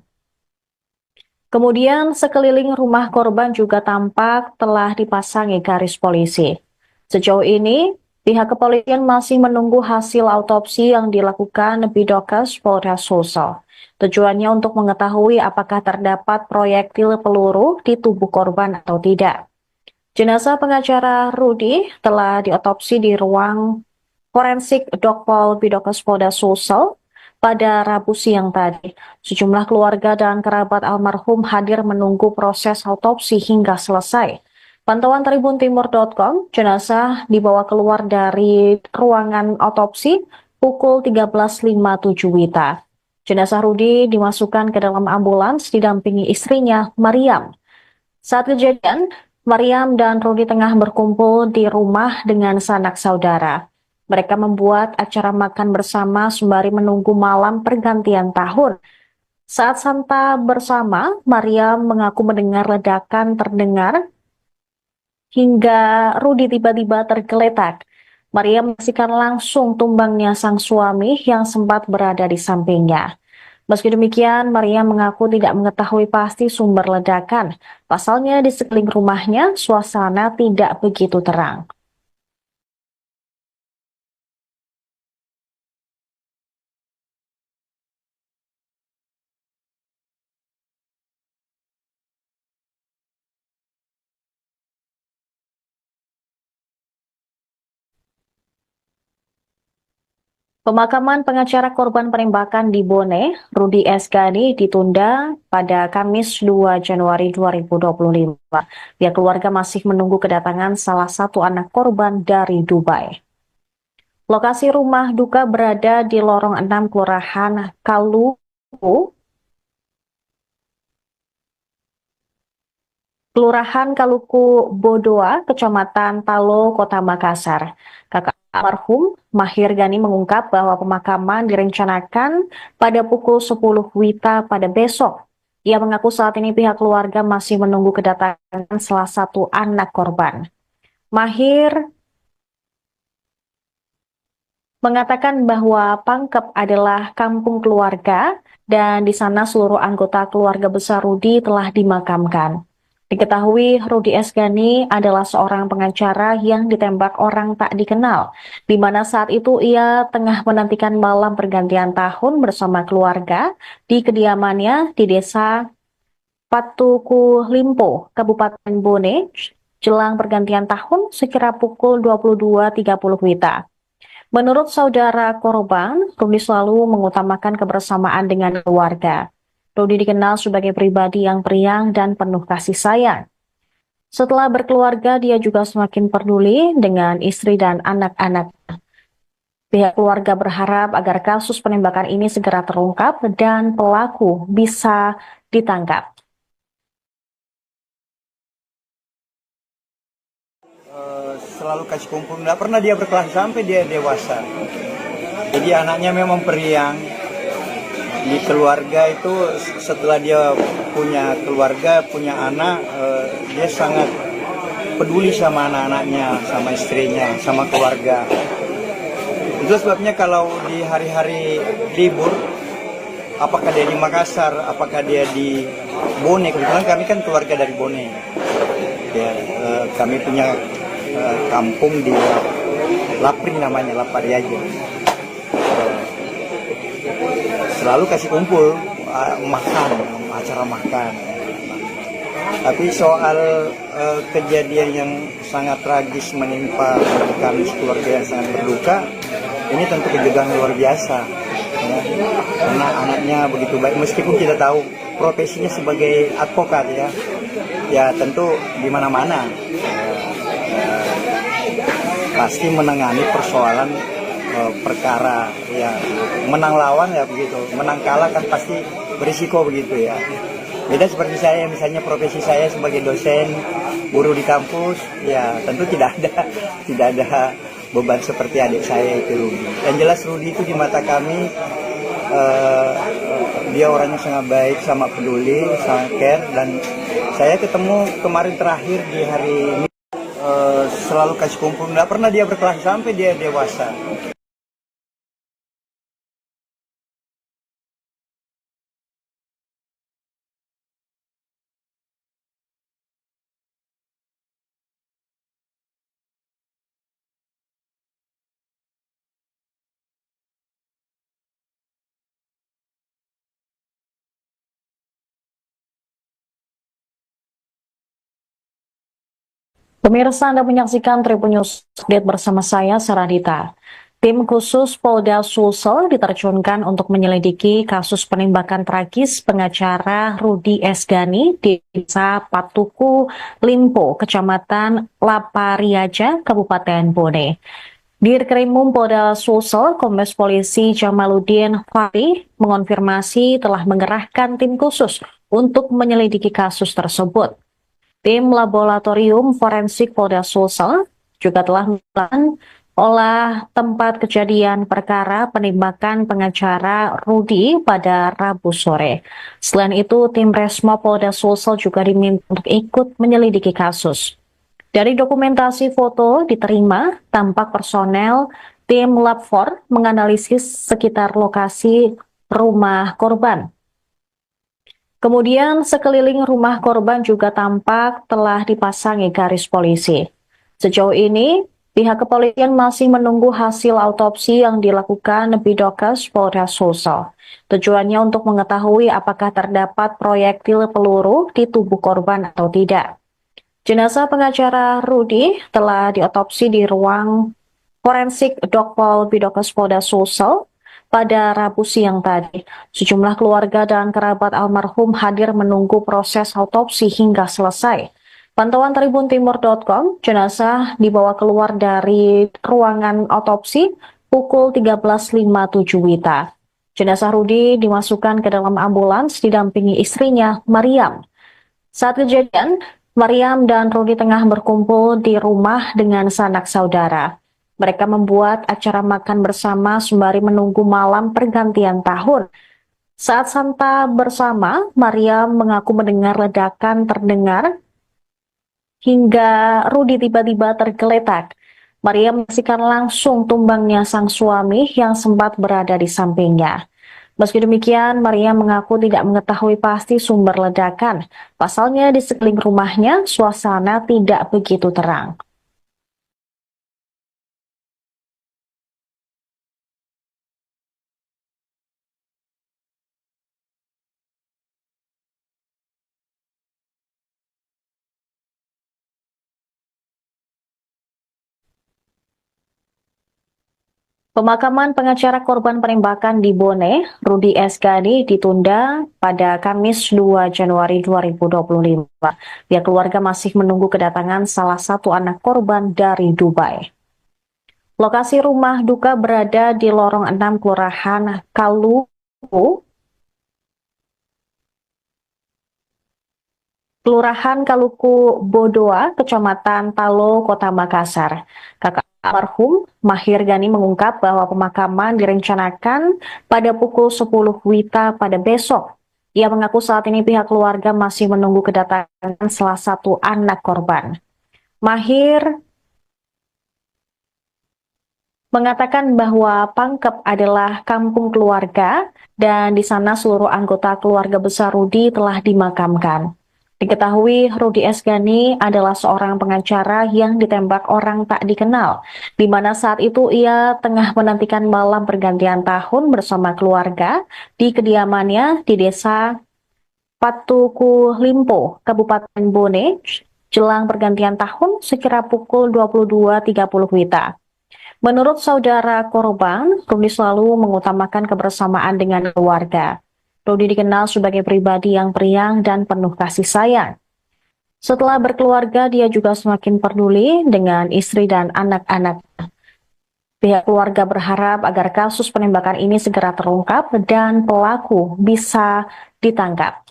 Kemudian sekeliling rumah korban juga tampak telah dipasangi garis polisi. Sejauh ini, pihak kepolisian masih menunggu hasil autopsi yang dilakukan Bidokes Polda Sulsel. Tujuannya untuk mengetahui apakah terdapat proyektil peluru di tubuh korban atau tidak. Jenazah pengacara Rudi telah diotopsi di ruang forensik Dokpol Bidokes Polda Sulsel pada Rabu siang tadi. Sejumlah keluarga dan kerabat almarhum hadir menunggu proses autopsi hingga selesai. Pantauan tribuntimur.com, jenazah dibawa keluar dari ruangan autopsi pukul 13.57 WITA. Jenazah Rudi dimasukkan ke dalam ambulans didampingi istrinya, Mariam. Saat kejadian, Mariam dan Rudi tengah berkumpul di rumah dengan sanak saudara. Mereka membuat acara makan bersama sembari menunggu malam pergantian tahun. Saat santap bersama, Mariam mengaku mendengar ledakan terdengar hingga Rudi tiba-tiba tergeletak. Mariam menyaksikan langsung tumbangnya sang suami yang sempat berada di sampingnya. Meski demikian, Mariam mengaku tidak mengetahui pasti sumber ledakan. Pasalnya di sekeliling rumahnya, suasana tidak begitu terang. Pemakaman pengacara korban penembakan di Bone, Rudi Esgani, ditunda pada Kamis 2 Januari 2025. Pihak keluarga masih menunggu kedatangan salah satu anak korban dari Dubai. Lokasi rumah duka berada di lorong 6 Kelurahan Kaluku Bodoa, Kecamatan Talo, Kota Makassar. Kakak almarhum Mahir Gani mengungkap bahwa pemakaman direncanakan pada pukul 10 WITA pada besok. Ia mengaku saat ini pihak keluarga masih menunggu kedatangan salah satu anak korban. Mahir mengatakan bahwa Pangkep adalah kampung keluarga dan di sana seluruh anggota keluarga besar Rudi telah dimakamkan. Diketahui Rudi Esgani adalah seorang pengacara yang ditembak orang tak dikenal, di mana saat itu ia tengah menantikan malam pergantian tahun bersama keluarga di kediamannya di desa Patuku Limpo, Kabupaten Bone, jelang pergantian tahun sekira pukul 22.30 WITA. Menurut saudara korban, Rudi selalu mengutamakan kebersamaan dengan keluarga. Rudi dikenal sebagai pribadi yang periang dan penuh kasih sayang. Setelah berkeluarga, dia juga semakin peduli dengan istri dan anak-anak. Pihak keluarga berharap agar kasus penembakan ini segera terungkap dan pelaku bisa ditangkap. Selalu kasih kumpul, nggak pernah dia berkelas sampai dia dewasa. Jadi anaknya memang periang. Di keluarga itu setelah dia punya keluarga, punya anak, dia sangat peduli sama anak-anaknya, sama istrinya, sama keluarga. Itu sebabnya kalau di hari-hari libur, apakah dia di Makassar, apakah dia di Bone, kebetulan kami kan keluarga dari Bone. Ya, kami punya kampung di Lapri namanya, Lapariaja. Selalu kasih kumpul, makan, acara makan. Tapi soal kejadian yang sangat tragis menimpa kami keluarga yang sangat berduka, ini tentu kejutan luar biasa. Ya. Karena anaknya begitu baik, meskipun kita tahu profesinya sebagai advokat ya tentu di mana-mana pasti menangani persoalan perkara ya, menang lawan ya begitu, menang kalah kan pasti berisiko begitu ya. Beda seperti saya, misalnya profesi saya sebagai dosen guru di kampus ya tentu tidak ada beban seperti adik saya itu Rudi. Yang jelas Rudi itu di mata kami dia orangnya sangat baik, sangat peduli, sangat care, dan saya ketemu kemarin terakhir di hari ini selalu kasih kumpul, nggak pernah dia berkelas sampai dia dewasa. Pemirsa, Anda menyaksikan Tribun News Update bersama saya, Saradita. Tim khusus Polda Sulsel diterjunkan untuk menyelidiki kasus penembakan tragis pengacara Rudi Esgani di Desa Patuku Limpo, Kecamatan Lapariaja, Kabupaten Bone. Dirkrimum Polda Sulsel, Kombes Polisi Jamaluddin Fahri mengonfirmasi telah mengerahkan tim khusus untuk menyelidiki kasus tersebut. Tim Laboratorium Forensik Polda Sulsel juga telah melakukan olah tempat kejadian perkara penembakan pengacara Rudi pada Rabu sore. Selain itu, tim Resmo Polda Sulsel juga diminta untuk ikut menyelidiki kasus. Dari dokumentasi foto diterima, tampak personel tim Lab 4 menganalisis sekitar lokasi rumah korban. Kemudian sekeliling rumah korban juga tampak telah dipasangi garis polisi. Sejauh ini, pihak kepolisian masih menunggu hasil autopsi yang dilakukan Bidokes Polda Sulsel. Tujuannya untuk mengetahui apakah terdapat proyektil peluru di tubuh korban atau tidak. Jenazah pengacara Rudi telah diotopsi di ruang forensik Dokpol Bidokes Polda Sulsel pada Rabu siang tadi. Sejumlah keluarga dan kerabat almarhum hadir menunggu proses autopsi hingga selesai. Pantauan tribuntimur.com, jenazah dibawa keluar dari ruangan autopsi pukul 13.57 WITA. Jenazah Rudi dimasukkan ke dalam ambulans didampingi istrinya, Mariam. Saat kejadian, Mariam dan Rudi tengah berkumpul di rumah dengan sanak saudara. Mereka membuat acara makan bersama sembari menunggu malam pergantian tahun. Saat santap bersama, Mariam mengaku mendengar ledakan terdengar hingga Rudi tiba-tiba tergeletak. Maria menyaksikan langsung tumbangnya sang suami yang sempat berada di sampingnya. Meski demikian, Maria mengaku tidak mengetahui pasti sumber ledakan. Pasalnya di sekeliling rumahnya, suasana tidak begitu terang. Pemakaman pengacara korban penembakan di Bone, Rudi S. Ghani, ditunda pada Kamis 2 Januari 2025. Pihak keluarga masih menunggu kedatangan salah satu anak korban dari Dubai. Lokasi rumah duka berada di lorong 6 Kelurahan Kaluku Bodoa, Kecamatan Talo, Kota Makassar. Kakak almarhum Mahir Ghani mengungkap bahwa pemakaman direncanakan pada pukul 10 WITA pada besok. Ia mengaku saat ini pihak keluarga masih menunggu kedatangan salah satu anak korban. Mahir mengatakan bahwa Pangkep adalah kampung keluarga dan di sana seluruh anggota keluarga besar Rudi telah dimakamkan. Diketahui Rudi S. Ghani adalah seorang pengacara yang ditembak orang tak dikenal, di mana saat itu ia tengah menantikan malam pergantian tahun bersama keluarga di kediamannya di desa Patuku Limpo, Kabupaten Bone, jelang pergantian tahun sekira pukul 22.30 WITA. Menurut saudara korban, Rudi selalu mengutamakan kebersamaan dengan keluarga. Rudi dikenal sebagai pribadi yang periang dan penuh kasih sayang. Setelah berkeluarga, dia juga semakin peduli dengan istri dan anak-anak. Pihak keluarga berharap agar kasus penembakan ini segera terungkap dan pelaku bisa ditangkap.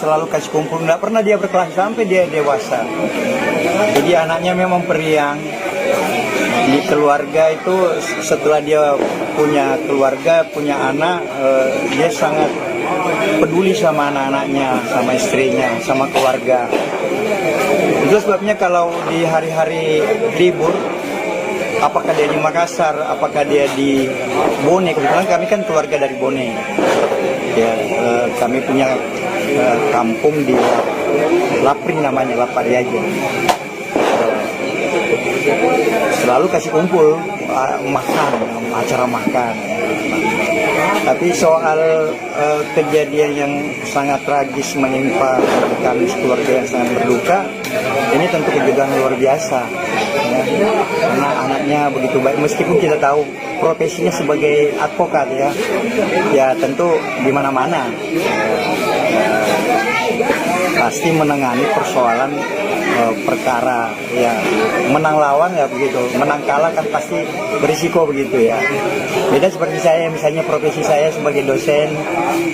Selalu kasih kumpul, nggak pernah dia berkelahi sampai dia dewasa. Jadi anaknya memang periang. Di keluarga itu setelah dia punya keluarga, punya anak, dia sangat peduli sama anak-anaknya, sama istrinya, sama keluarga. Itu sebabnya kalau di hari-hari libur, apakah dia di Makassar, apakah dia di Bone, kebetulan kami kan keluarga dari Bone. Ya, kami punya kampung di Lapring namanya, Lapariaja. Selalu kasih kumpul, makan, acara makan. Tapi soal kejadian yang sangat tragis menimpa kami keluarga yang sangat berduka, ini tentu kejutan luar biasa. Ya. Karena anaknya begitu baik, meskipun kita tahu profesinya sebagai advokat ya tentu di mana-mana pasti menangani persoalan perkara ya, menang lawan ya begitu, menang kalah kan pasti berisiko begitu ya. Beda seperti saya, misalnya profesi saya sebagai dosen,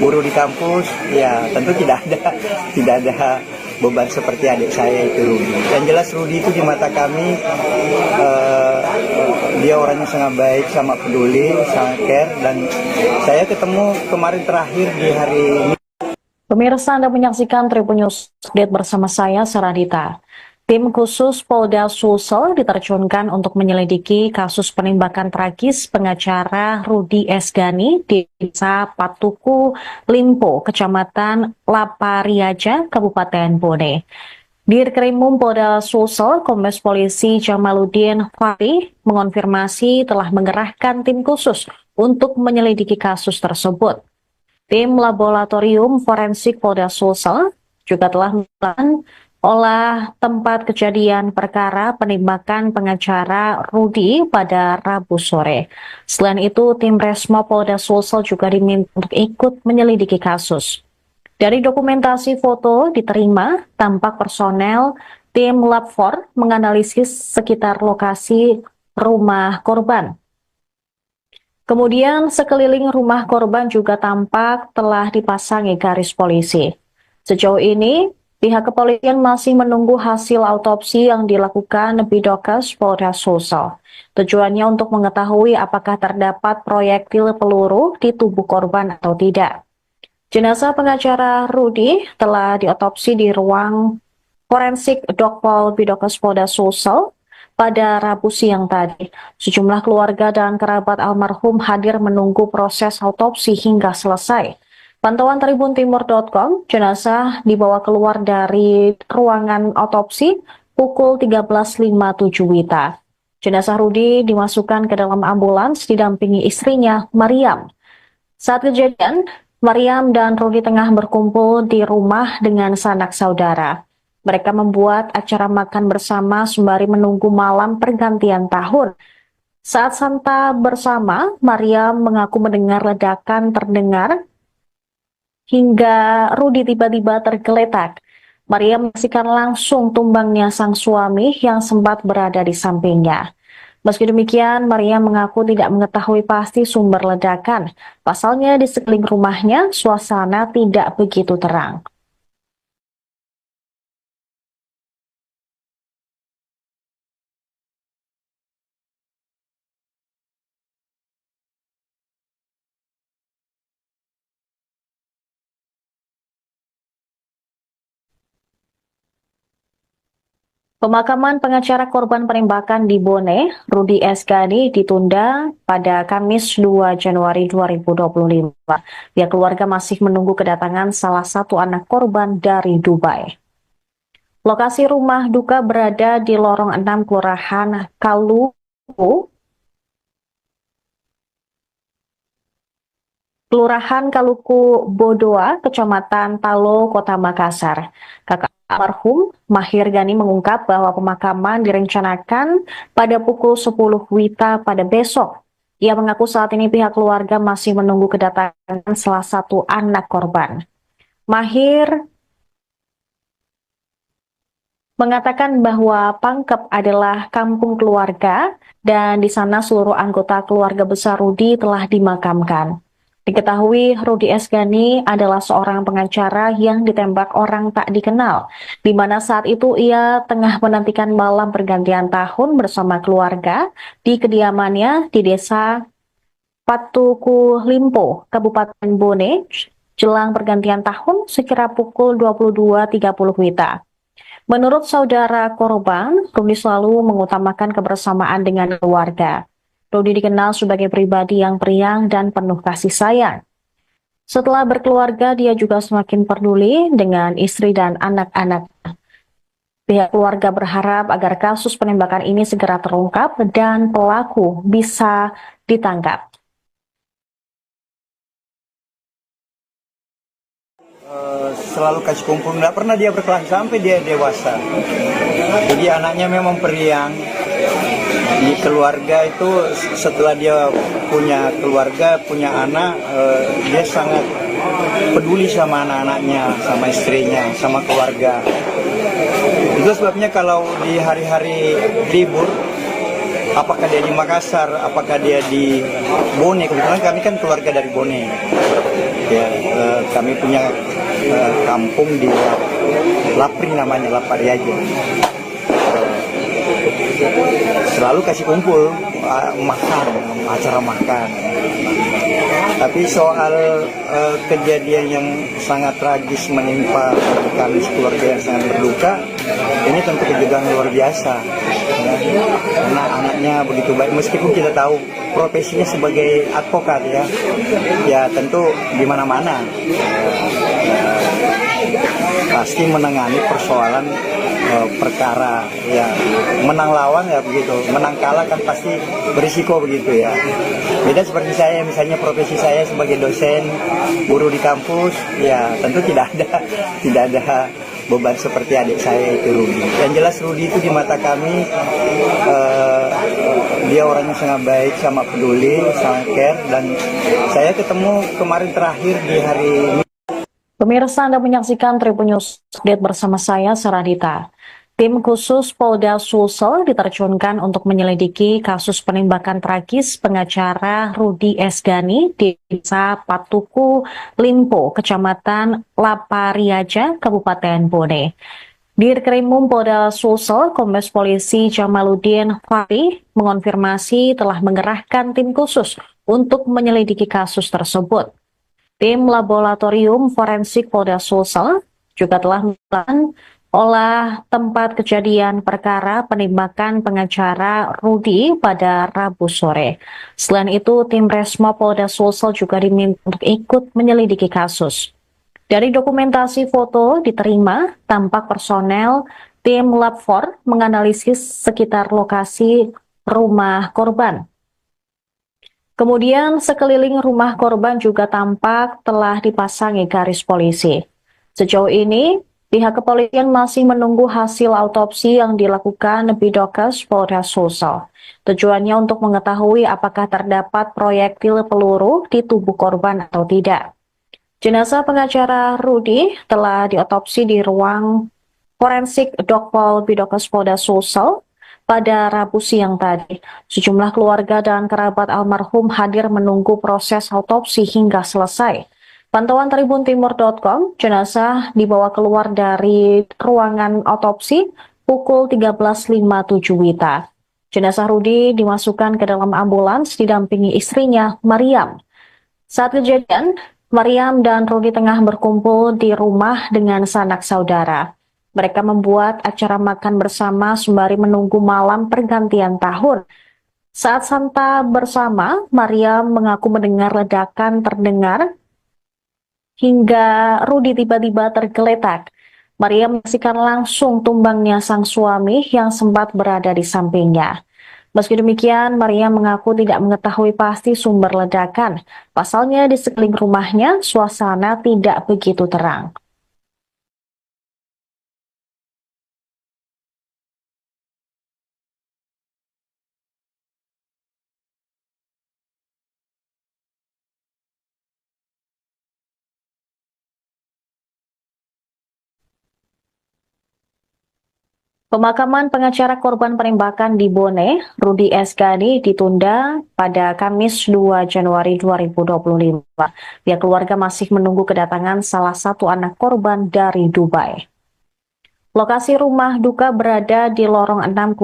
guru di kampus, ya tentu tidak ada beban seperti adik saya itu Rudi. Yang jelas Rudi itu di mata kami dia orangnya sangat baik, sangat peduli, sangat care, dan saya ketemu kemarin terakhir di hari ini. Pemirsa, Anda menyaksikan Tribun News Update bersama saya, Saradita. Tim khusus Polda Sulsel diterjunkan untuk menyelidiki kasus penembakan tragis pengacara Rudi S. Ghani di Desa Patuku Limpo, Kecamatan Lapariaja, Kabupaten Bone. Dirkrimum Polda Sulsel, Kombes Polisi Jamaluddin Fahri mengonfirmasi telah mengerahkan tim khusus untuk menyelidiki kasus tersebut. Tim Laboratorium Forensik Polda Sulsel juga telah melakukan olah tempat kejadian perkara penembakan pengacara Rudi pada Rabu sore. Selain itu, tim Resmo Polda Sulsel juga diminta untuk ikut menyelidiki kasus. Dari dokumentasi foto diterima, tampak personel tim Lab 4 menganalisis sekitar lokasi rumah korban. Kemudian sekeliling rumah korban juga tampak telah dipasangi garis polisi. Sejauh ini, pihak kepolisian masih menunggu hasil autopsi yang dilakukan Bidokes Polda Sulsel. Tujuannya untuk mengetahui apakah terdapat proyektil peluru di tubuh korban atau tidak. Jenazah pengacara Rudi telah diotopsi di ruang forensik Dokpol Bidokes Polda Sulsel pada Rabu siang tadi. Sejumlah keluarga dan kerabat almarhum hadir menunggu proses autopsi hingga selesai. Pantauan tribuntimur.com, jenazah dibawa keluar dari ruangan autopsi pukul 13.57 WITA. Jenazah Rudi dimasukkan ke dalam ambulans didampingi istrinya, Mariam. Saat kejadian, Mariam dan Rudi tengah berkumpul di rumah dengan sanak saudara. Mereka membuat acara makan bersama sembari menunggu malam pergantian tahun. Saat santa bersama, Mariam mengaku mendengar ledakan terdengar hingga Rudi tiba-tiba tergeletak. Maria menyaksikan langsung tumbangnya sang suami yang sempat berada di sampingnya. Meski demikian, Maria mengaku tidak mengetahui pasti sumber ledakan. Pasalnya di sekeliling rumahnya, suasana tidak begitu terang. Pemakaman pengacara korban penembakan di Bone, Rudi S. Ghani, ditunda pada Kamis 2 Januari 2025. Pihak keluarga masih menunggu kedatangan salah satu anak korban dari Dubai. Lokasi rumah duka berada di lorong 6 Kelurahan Kaluku Bodoa, Kecamatan Talo, Kota Makassar. Kakak almarhum Mahir Ghani mengungkap bahwa pemakaman direncanakan pada pukul 10 WITA pada besok. Ia mengaku saat ini pihak keluarga masih menunggu kedatangan salah satu anak korban. Mahir mengatakan bahwa Pangkep adalah kampung keluarga dan di sana seluruh anggota keluarga besar Rudi telah dimakamkan. Diketahui Rudi S. Ghani adalah seorang pengacara yang ditembak orang tak dikenal, di mana saat itu ia tengah menantikan malam pergantian tahun bersama keluarga di kediamannya di desa Patuku Limpo, Kabupaten Bone, jelang pergantian tahun sekira pukul 22.30 WITA. Menurut saudara korban, Rudi selalu mengutamakan kebersamaan dengan keluarga. Rudi dikenal sebagai pribadi yang periang dan penuh kasih sayang. Setelah berkeluarga, dia juga semakin peduli dengan istri dan anak-anak. Pihak keluarga berharap agar kasus penembakan ini segera terungkap dan pelaku bisa ditangkap. Selalu kasih kumpul, nggak pernah dia berkelahi sampai dia dewasa. Jadi anaknya memang periang. Di keluarga itu setelah dia punya keluarga, punya anak, dia sangat peduli sama anak-anaknya, sama istrinya, sama keluarga. Itu sebabnya kalau di hari-hari libur, apakah dia di Makassar, apakah dia di Bone, kebetulan kami kan keluarga dari Bone. Ya, kami punya kampung di Lapri namanya, Lapari aja. Selalu kasih kumpul, makan, acara makan. Tapi soal kejadian yang sangat tragis menimpa kami keluarga yang sangat berduka, ini tentu kejutan luar biasa. Ya. Karena anaknya begitu baik, meskipun kita tahu profesinya sebagai advokat ya tentu di mana-mana pasti menangani persoalan perkara ya, menang lawan ya begitu, menang kalah kan pasti berisiko begitu ya. Beda seperti saya, misalnya profesi saya sebagai dosen, guru di kampus, ya tentu tidak ada beban seperti adik saya itu Rudi. Yang jelas Rudi itu di mata kami dia orangnya sangat baik, sangat peduli, sangat care, dan saya ketemu kemarin terakhir di hari ini. Pemirsa, Anda menyaksikan Tribun News Update bersama saya, Saradita. Tim khusus Polda Sulsel diterjunkan untuk menyelidiki kasus penembakan tragis pengacara Rudi S. Ghani di Desa Patuku Limpo, Kecamatan Lapariaja, Kabupaten Bone. Dirkrimum Polda Sulsel, Kombes Polisi Jamaluddin Fahri mengonfirmasi telah mengerahkan tim khusus untuk menyelidiki kasus tersebut. Tim Laboratorium Forensik Polda Sulsel juga telah melakukan olah tempat kejadian perkara penembakan pengacara Rudi pada Rabu sore. Selain itu, tim Resmo Polda Sulsel juga diminta untuk ikut menyelidiki kasus. Dari dokumentasi foto diterima, tampak personel tim Lab 4 menganalisis sekitar lokasi rumah korban. Kemudian sekeliling rumah korban juga tampak telah dipasangi garis polisi. Sejauh ini, pihak kepolisian masih menunggu hasil autopsi yang dilakukan Bidokes Polda Sulsel. Tujuannya untuk mengetahui apakah terdapat proyektil peluru di tubuh korban atau tidak. Jenazah pengacara Rudi telah diotopsi di ruang forensik Dokpol Bidokes Polda Sulsel pada Rabu siang tadi. Sejumlah keluarga dan kerabat almarhum hadir menunggu proses autopsi hingga selesai. Pantauan tribuntimur.com, jenazah dibawa keluar dari ruangan otopsi pukul 13.57 WITA. Jenazah Rudi dimasukkan ke dalam ambulans didampingi istrinya, Mariam. Saat kejadian, Mariam dan Rudi tengah berkumpul di rumah dengan sanak saudara. Mereka membuat acara makan bersama sembari menunggu malam pergantian tahun. Saat santap bersama, Mariam mengaku mendengar ledakan terdengar hingga Rudi tiba-tiba tergeletak. Maria menyaksikan langsung tumbangnya sang suami yang sempat berada di sampingnya. Meski demikian, Maria mengaku tidak mengetahui pasti sumber ledakan. Pasalnya di sekeliling rumahnya, suasana tidak begitu terang. Pemakaman pengacara korban penembakan di Bone, Rudi S. Ghani, ditunda pada Kamis 2 Januari 2025. Pihak keluarga masih menunggu kedatangan salah satu anak korban dari Dubai. Lokasi rumah duka berada di lorong 6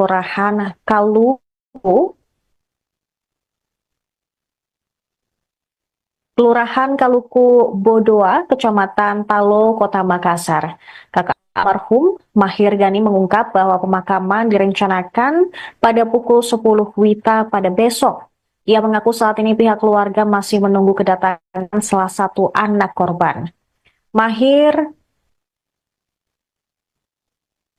Kelurahan Kaluku Bodoa, Kecamatan Talo, Kota Makassar. Kakak almarhum Mahir Ghani mengungkap bahwa pemakaman direncanakan pada pukul 10 WITA pada besok. Ia mengaku saat ini pihak keluarga masih menunggu kedatangan salah satu anak korban. Mahir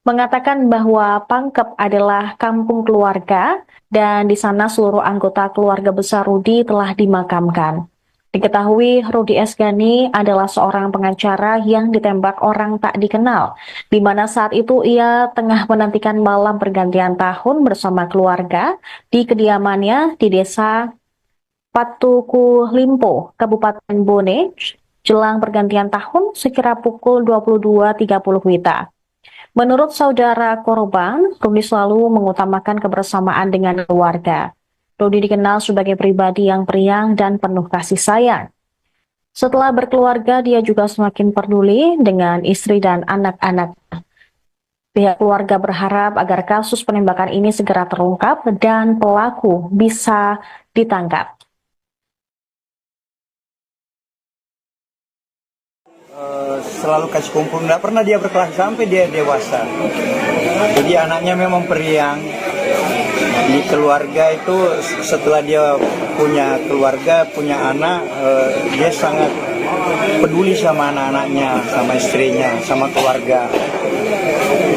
mengatakan bahwa Pangkep adalah kampung keluarga dan di sana seluruh anggota keluarga besar Rudi telah dimakamkan. Diketahui Rudi S. Ghani adalah seorang pengacara yang ditembak orang tak dikenal, di mana saat itu ia tengah menantikan malam pergantian tahun bersama keluarga di kediamannya di desa Patuku Limpo, Kabupaten Bone, jelang pergantian tahun sekira pukul 22.30 WITA. Menurut saudara korban, Rudi selalu mengutamakan kebersamaan dengan keluarga. Rudi dikenal sebagai pribadi yang periang dan penuh kasih sayang. Setelah berkeluarga, dia juga semakin peduli dengan istri dan anak-anak. Pihak keluarga berharap agar kasus penembakan ini segera terungkap dan pelaku bisa ditangkap. Selalu kasih kumpul, nggak pernah dia berkelahi sampai dia dewasa. Jadi anaknya memang periang. Di keluarga itu setelah dia punya keluarga, punya anak, dia sangat peduli sama anak-anaknya, sama istrinya, sama keluarga.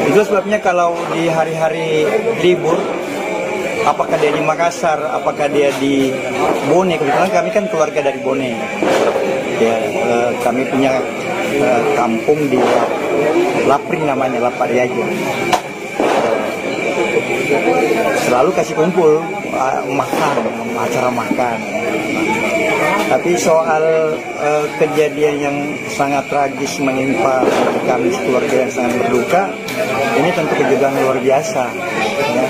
Itu sebabnya kalau di hari-hari libur, apakah dia di Makassar, apakah dia di Bone, kebetulan kami kan keluarga dari Bone. Ya, kami punya kampung di Lapri namanya, Lapari aja. Selalu kasih kumpul, makan, acara makan. Tapi soal kejadian yang sangat tragis menimpa kami keluarga yang sangat berduka, ini tentu kejutan luar biasa. Ya.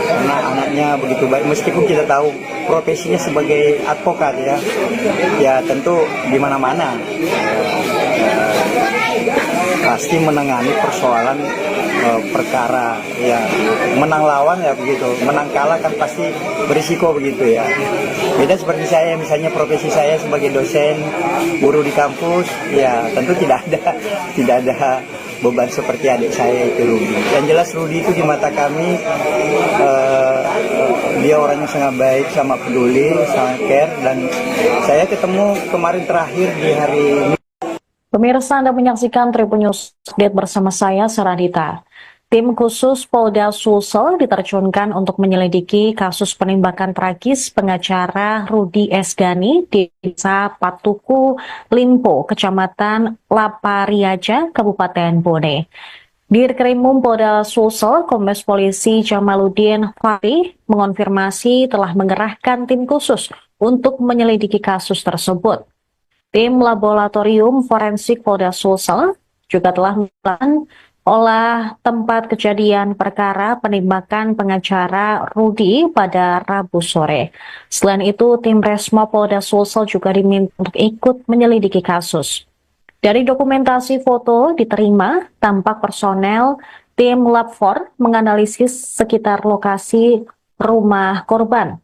Karena anaknya begitu baik, meskipun kita tahu profesinya sebagai advokat ya tentu di mana-mana pasti menangani persoalan perkara ya, menang lawan ya begitu, menang kalah kan pasti berisiko begitu ya. Beda seperti saya, misalnya profesi saya sebagai dosen guru di kampus ya tentu tidak ada beban seperti adik saya itu Rudi. Yang jelas Rudi itu di mata kami dia orang yang sangat baik, sangat peduli, sangat care, dan saya ketemu kemarin terakhir di hari ini. Pemirsa, Anda menyaksikan Tribun News Update bersama saya, Saradita. Tim khusus Polda Sulsel diterjunkan untuk menyelidiki kasus penembakan tragis pengacara Rudi Esgani di Desa Patuku, Limpo, Kecamatan Lapariaja, Kabupaten Bone. Dirkrimum Polda Sulsel, Kombes Polisi Jamaluddin Fahri mengonfirmasi telah mengerahkan tim khusus untuk menyelidiki kasus tersebut. Tim Laboratorium Forensik Polda Sulsel juga telah melakukan olah tempat kejadian perkara penembakan pengacara Rudi pada Rabu sore. Selain itu, tim Resmo Polda Sulsel juga diminta untuk ikut menyelidiki kasus. Dari dokumentasi foto diterima, tampak personel tim Lab 4 menganalisis sekitar lokasi rumah korban.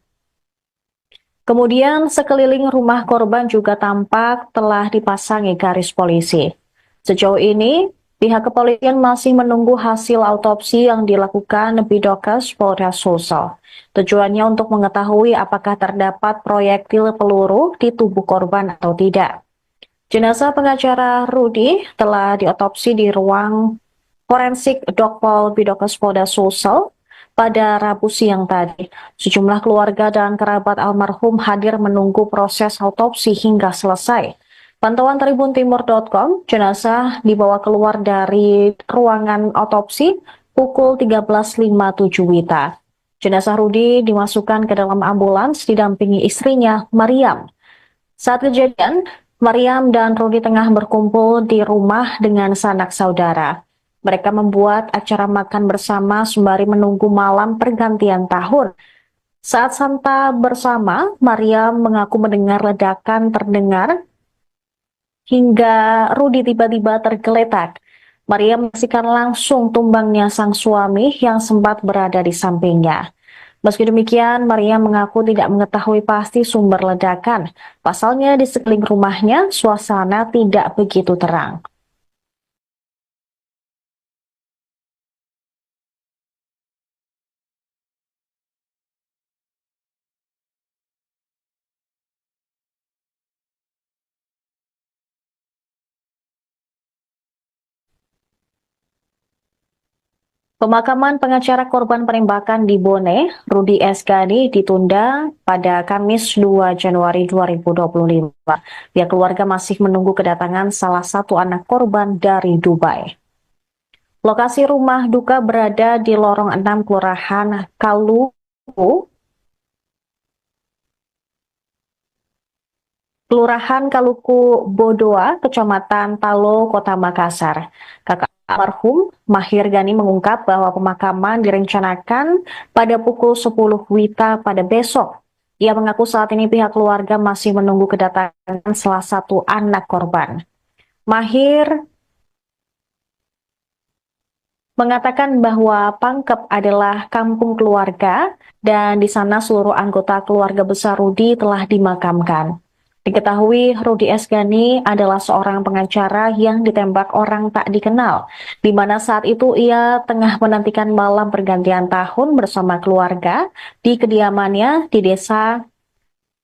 Kemudian sekeliling rumah korban juga tampak telah dipasangi garis polisi. Sejauh ini, pihak kepolisian masih menunggu hasil autopsi yang dilakukan Bidokes Polda Sulsel. Tujuannya untuk mengetahui apakah terdapat proyektil peluru di tubuh korban atau tidak. Jenazah pengacara Rudi telah diotopsi di ruang forensik Dokpol Bidokes Polda Sulsel pada Rabu siang tadi. Sejumlah keluarga dan kerabat almarhum hadir menunggu proses autopsi hingga selesai. Pantauan tribuntimur.com, jenazah dibawa keluar dari ruangan otopsi pukul 13.57 WITA. Jenazah Rudi dimasukkan ke dalam ambulans didampingi istrinya, Mariam. Saat kejadian, Mariam dan Rudi tengah berkumpul di rumah dengan sanak saudara. Mereka membuat acara makan bersama sembari menunggu malam pergantian tahun. Saat santap bersama, Mariam mengaku mendengar ledakan terdengar hingga Rudi tiba-tiba tergeletak. Maria menyaksikan langsung tumbangnya sang suami yang sempat berada di sampingnya. Meski demikian, Maria mengaku tidak mengetahui pasti sumber ledakan. Pasalnya di sekeliling rumahnya, suasana tidak begitu terang. Pemakaman pengacara korban penembakan di Bone, Rudi Esgani, ditunda pada Kamis 2 Januari 2025. Pihak keluarga masih menunggu kedatangan salah satu anak korban dari Dubai. Lokasi rumah duka berada di lorong 6 Kelurahan Kaluku Bodoa, Kecamatan Talo, Kota Makassar. Kakak almarhum Mahir Gani mengungkap bahwa pemakaman direncanakan pada pukul 10 WITA pada besok. Ia mengaku saat ini pihak keluarga masih menunggu kedatangan salah satu anak korban. Mahir mengatakan bahwa Pangkep adalah kampung keluarga dan di sana seluruh anggota keluarga besar Rudi telah dimakamkan. Diketahui Rudi Esgani adalah seorang pengacara yang ditembak orang tak dikenal, di mana saat itu ia tengah menantikan malam pergantian tahun bersama keluarga di kediamannya di Desa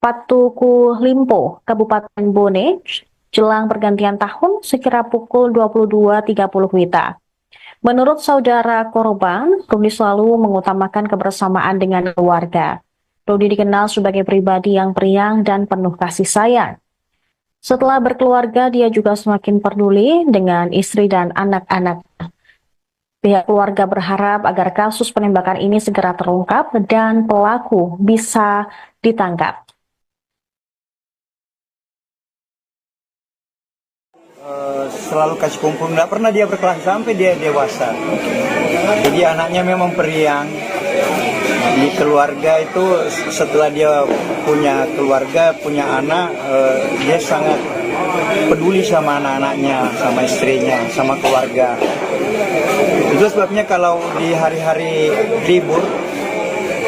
Patuku, Limpo, Kabupaten Bone, jelang pergantian tahun sekira pukul 22.30 WITA. Menurut saudara korban, Rudi selalu mengutamakan kebersamaan dengan keluarga. Rudi dikenal sebagai pribadi yang periang dan penuh kasih sayang. Setelah berkeluarga, dia juga semakin peduli dengan istri dan anak-anak. Pihak keluarga berharap agar kasus penembakan ini segera terungkap dan pelaku bisa ditangkap. Selalu kasih kumpul, nggak pernah dia berkelas sampai dia dewasa. Jadi anaknya memang periang. Di keluarga itu setelah dia punya keluarga, punya anak, dia sangat peduli sama anak-anaknya, sama istrinya, sama keluarga. Itu sebabnya kalau di hari-hari libur,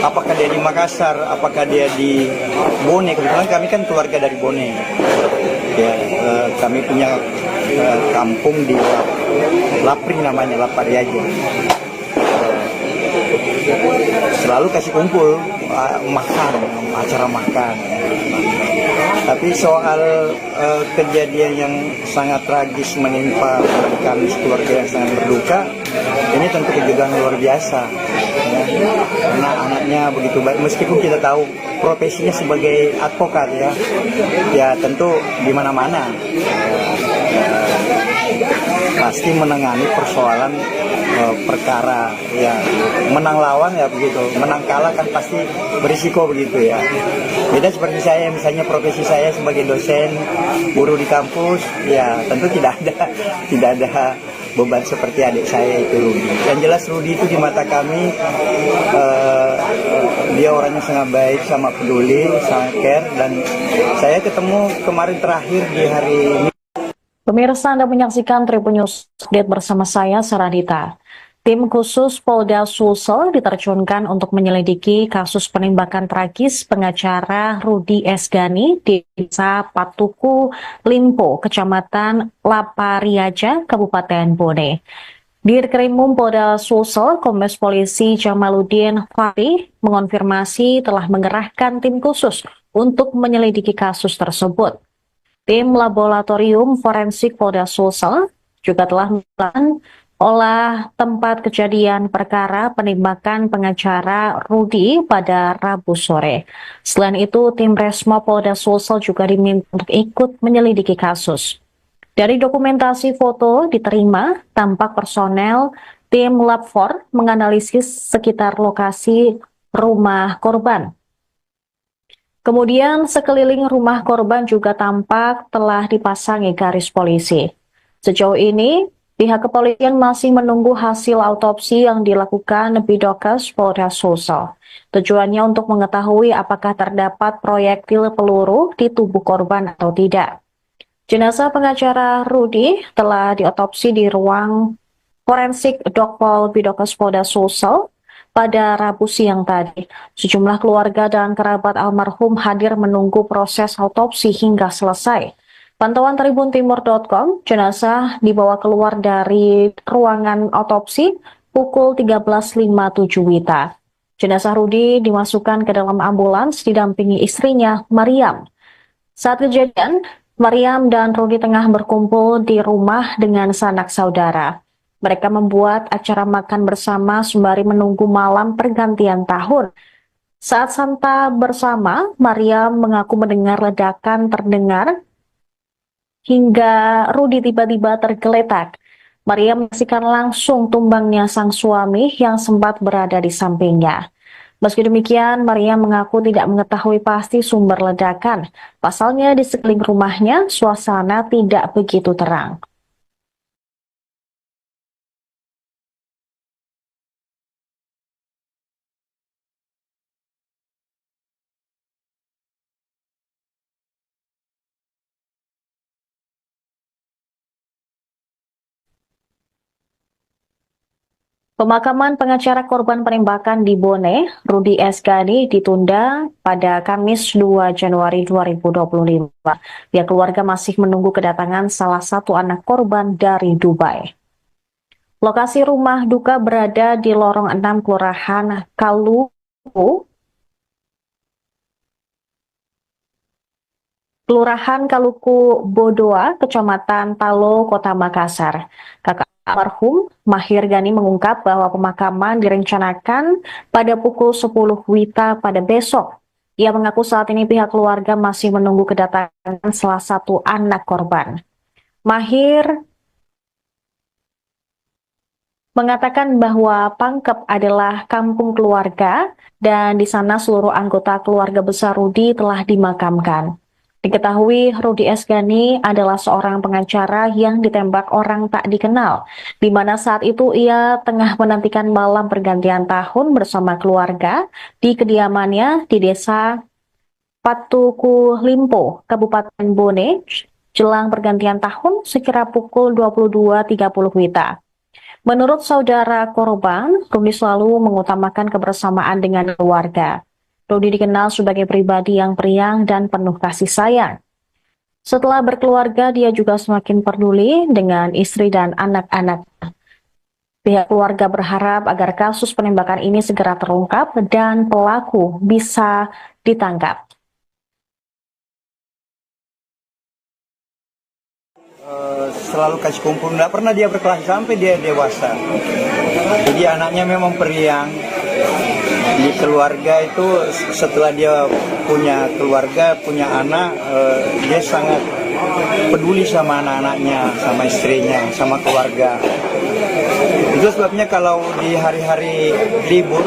apakah dia di Makassar, apakah dia di Bone, kebetulan kami kan keluarga dari Bone. Ya, kami punya kampung di Lapri namanya, Lapari aja. Selalu kasih kumpul, makan, acara makan. Tapi soal kejadian yang sangat tragis menimpa kami keluarga yang sangat berduka, ini tentu kejutan luar biasa. Ya. Karena anaknya begitu baik, meskipun kita tahu profesinya sebagai advokat ya tentu di mana-mana pasti menangani persoalan perkara ya, menang lawan ya begitu, menang kalah kan pasti berisiko begitu ya. Beda seperti saya, misalnya profesi saya sebagai dosen, guru di kampus, ya tentu tidak ada beban seperti adik saya itu Rudi. Yang jelas Rudi itu di mata kami dia orangnya sangat baik, sama peduli, sangat care, dan saya ketemu kemarin terakhir di hari ini. Pemirsa, Anda menyaksikan Tribun News Update bersama saya, Saradita. Tim khusus Polda Sulsel diterjunkan untuk menyelidiki kasus penembakan tragis pengacara Rudi Esgani di Desa Patuku, Limpo, Kecamatan Lapariaja, Kabupaten Bone. Dirkrimum Polda Sulsel, Kombes Polisi Jamaluddin Fahri mengonfirmasi telah mengerahkan tim khusus untuk menyelidiki kasus tersebut. Tim Laboratorium Forensik Polda Sulsel juga telah melakukan olah tempat kejadian perkara penembakan pengacara Rudi pada Rabu sore. Selain itu, tim Resmo Polda Sulsel juga diminta untuk ikut menyelidiki kasus. Dari dokumentasi foto diterima, tampak personel tim Lab 4 menganalisis sekitar lokasi rumah korban. Kemudian sekeliling rumah korban juga tampak telah dipasangi garis polisi. Sejauh ini, pihak kepolisian masih menunggu hasil autopsi yang dilakukan Bidokes Polda Sulsel. Tujuannya untuk mengetahui apakah terdapat proyektil peluru di tubuh korban atau tidak. Jenazah pengacara Rudi telah diotopsi di ruang forensik Dokpol Bidokes Polda Sulsel pada Rabu siang tadi. Sejumlah keluarga dan kerabat almarhum hadir menunggu proses autopsi hingga selesai. Pantauan tribuntimur.com, jenazah dibawa keluar dari ruangan autopsi pukul 13.57 WITA. Jenazah Rudi dimasukkan ke dalam ambulans didampingi istrinya, Mariam. Saat kejadian, Mariam dan Rudi tengah berkumpul di rumah dengan sanak saudara. Mereka membuat acara makan bersama sembari menunggu malam pergantian tahun. Saat santa bersama, Mariam mengaku mendengar ledakan terdengar hingga Rudi tiba-tiba tergeletak. Maria menyaksikan langsung tumbangnya sang suami yang sempat berada di sampingnya. Meski demikian, Maria mengaku tidak mengetahui pasti sumber ledakan. Pasalnya di sekeliling rumahnya, suasana tidak begitu terang. Pemakaman pengacara korban penembakan di Bone, Rudi Esgani, ditunda pada Kamis 2 Januari 2025. Pihak keluarga masih menunggu kedatangan salah satu anak korban dari Dubai. Lokasi rumah duka berada di lorong 6 Kelurahan Kaluku Bodoa, Kecamatan Talo, Kota Makassar. Kakak almarhum Mahir Gani mengungkap bahwa pemakaman direncanakan pada pukul 10 WITA pada besok. Ia mengaku saat ini pihak keluarga masih menunggu kedatangan salah satu anak korban. Mahir mengatakan bahwa Pangkep adalah kampung keluarga dan di sana seluruh anggota keluarga besar Rudi telah dimakamkan. Diketahui Rudi Esgani adalah seorang pengacara yang ditembak orang tak dikenal, di mana saat itu ia tengah menantikan malam pergantian tahun bersama keluarga di kediamannya di Desa Patuku Limpo, Kabupaten Bone, jelang pergantian tahun sekira pukul 22.30 WITA. Menurut saudara korban, Rudi selalu mengutamakan kebersamaan dengan keluarga. Rudi dikenal sebagai pribadi yang periang dan penuh kasih sayang. Setelah berkeluarga, dia juga semakin peduli dengan istri dan anak-anak. Pihak keluarga berharap agar kasus penembakan ini segera terungkap dan pelaku bisa ditangkap. Selalu kasih kumpul, nggak pernah dia berkelahi sampai dia dewasa. Jadi anaknya memang periang. Di keluarga itu setelah dia punya keluarga, punya anak, dia sangat peduli sama anak-anaknya, sama istrinya, sama keluarga. Itu sebabnya kalau di hari-hari libur,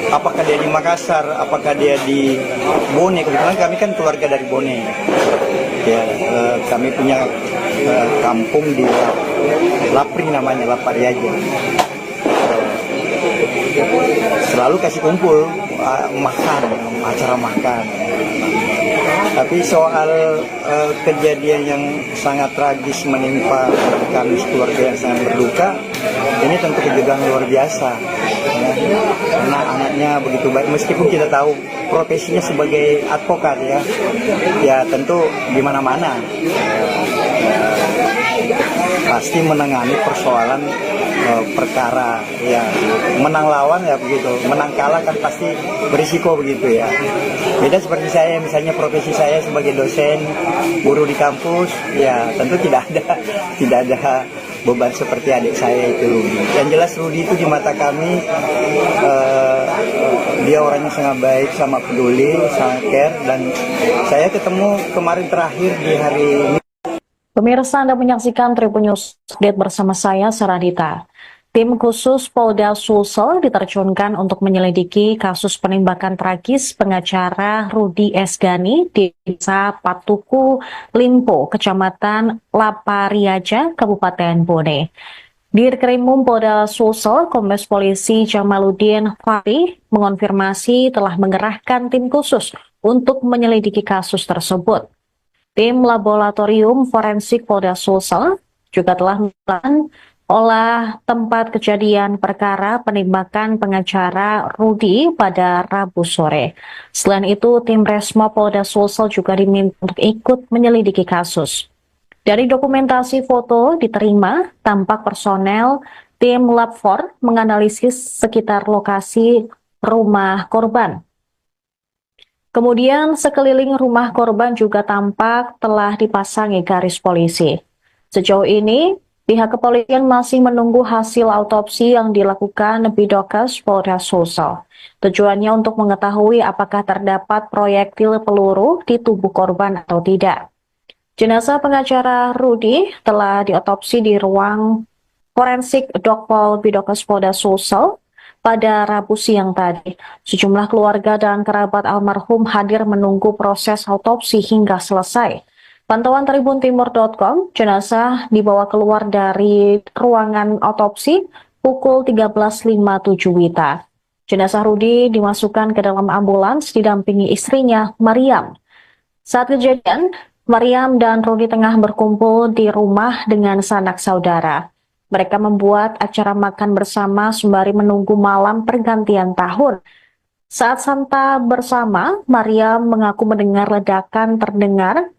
apakah dia di Makassar, apakah dia di Bone, kebetulan kami kan keluarga dari Bone. Ya, kami punya kampung di Lapri namanya, Lapari aja. Selalu kasih kumpul, makan, acara makan. Tapi soal kejadian yang sangat tragis menimpa kami keluarga yang sangat berduka, ini tentu kejutan luar biasa. Ya. Karena anaknya begitu baik, meskipun kita tahu profesinya sebagai advokat ya tentu di mana-mana pasti menangani persoalan perkara ya, menang lawan ya begitu, menang kalah kan pasti berisiko begitu ya. Beda seperti saya, misalnya profesi saya sebagai dosen, guru di kampus, ya tentu tidak ada beban seperti adik saya itu Rudi. Yang jelas Rudi itu di mata kami dia orangnya sangat baik, sangat peduli, sangat care, dan saya ketemu kemarin terakhir di hari ini. Pemirsa, Anda menyaksikan Tribun News Update bersama saya, Saradita. Tim khusus Polda Sulsel diterjunkan untuk menyelidiki kasus penembakan tragis pengacara Rudi Esgani di Desa Patuku, Limpo, Kecamatan Lapariaja, Kabupaten Bone. Dirkrimum Polda Sulsel, Kombes Polisi Jamaluddin Fahri mengonfirmasi telah mengerahkan tim khusus untuk menyelidiki kasus tersebut. Tim Laboratorium Forensik Polda Sulsel juga telah melakukan olah tempat kejadian perkara penembakan pengacara Rudi pada Rabu sore. Selain itu, tim Resmo Polda Sulsel juga diminta untuk ikut menyelidiki kasus. Dari dokumentasi foto diterima, tampak personel tim Lab 4 menganalisis sekitar lokasi rumah korban. Kemudian sekeliling rumah korban juga tampak telah dipasangi garis polisi. Sejauh ini, pihak kepolisian masih menunggu hasil autopsi yang dilakukan Bidokes Polda Sulsel. Tujuannya untuk mengetahui apakah terdapat proyektil peluru di tubuh korban atau tidak. Jenazah pengacara Rudi telah diotopsi di ruang forensik Dokpol Bidokes Polda Sulsel pada Rabu siang tadi. Sejumlah keluarga dan kerabat almarhum hadir menunggu proses autopsi hingga selesai. Pantauan tribuntimur.com, jenazah dibawa keluar dari ruangan autopsi pukul 13.57 WITA. Jenazah Rudi dimasukkan ke dalam ambulans didampingi istrinya, Mariam. Saat kejadian, Mariam dan Rudi tengah berkumpul di rumah dengan sanak saudara. Mereka membuat acara makan bersama sembari menunggu malam pergantian tahun. Saat santa bersama, Mariam mengaku mendengar ledakan terdengar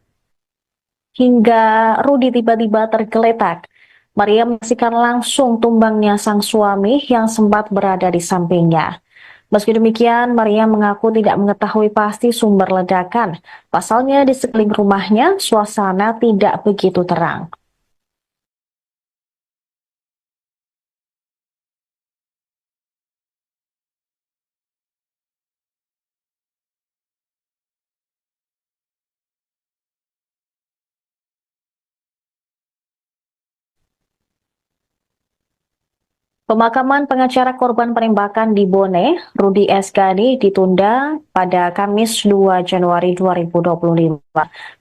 hingga Rudi tiba-tiba tergeletak. Mariam menyaksikan langsung tumbangnya sang suami yang sempat berada di sampingnya. Meski demikian, Mariam mengaku tidak mengetahui pasti sumber ledakan. Pasalnya di sekeliling rumahnya, suasana tidak begitu terang. Pemakaman pengacara korban penembakan di Bone, Rudi Esgani, ditunda pada Kamis 2 Januari 2025.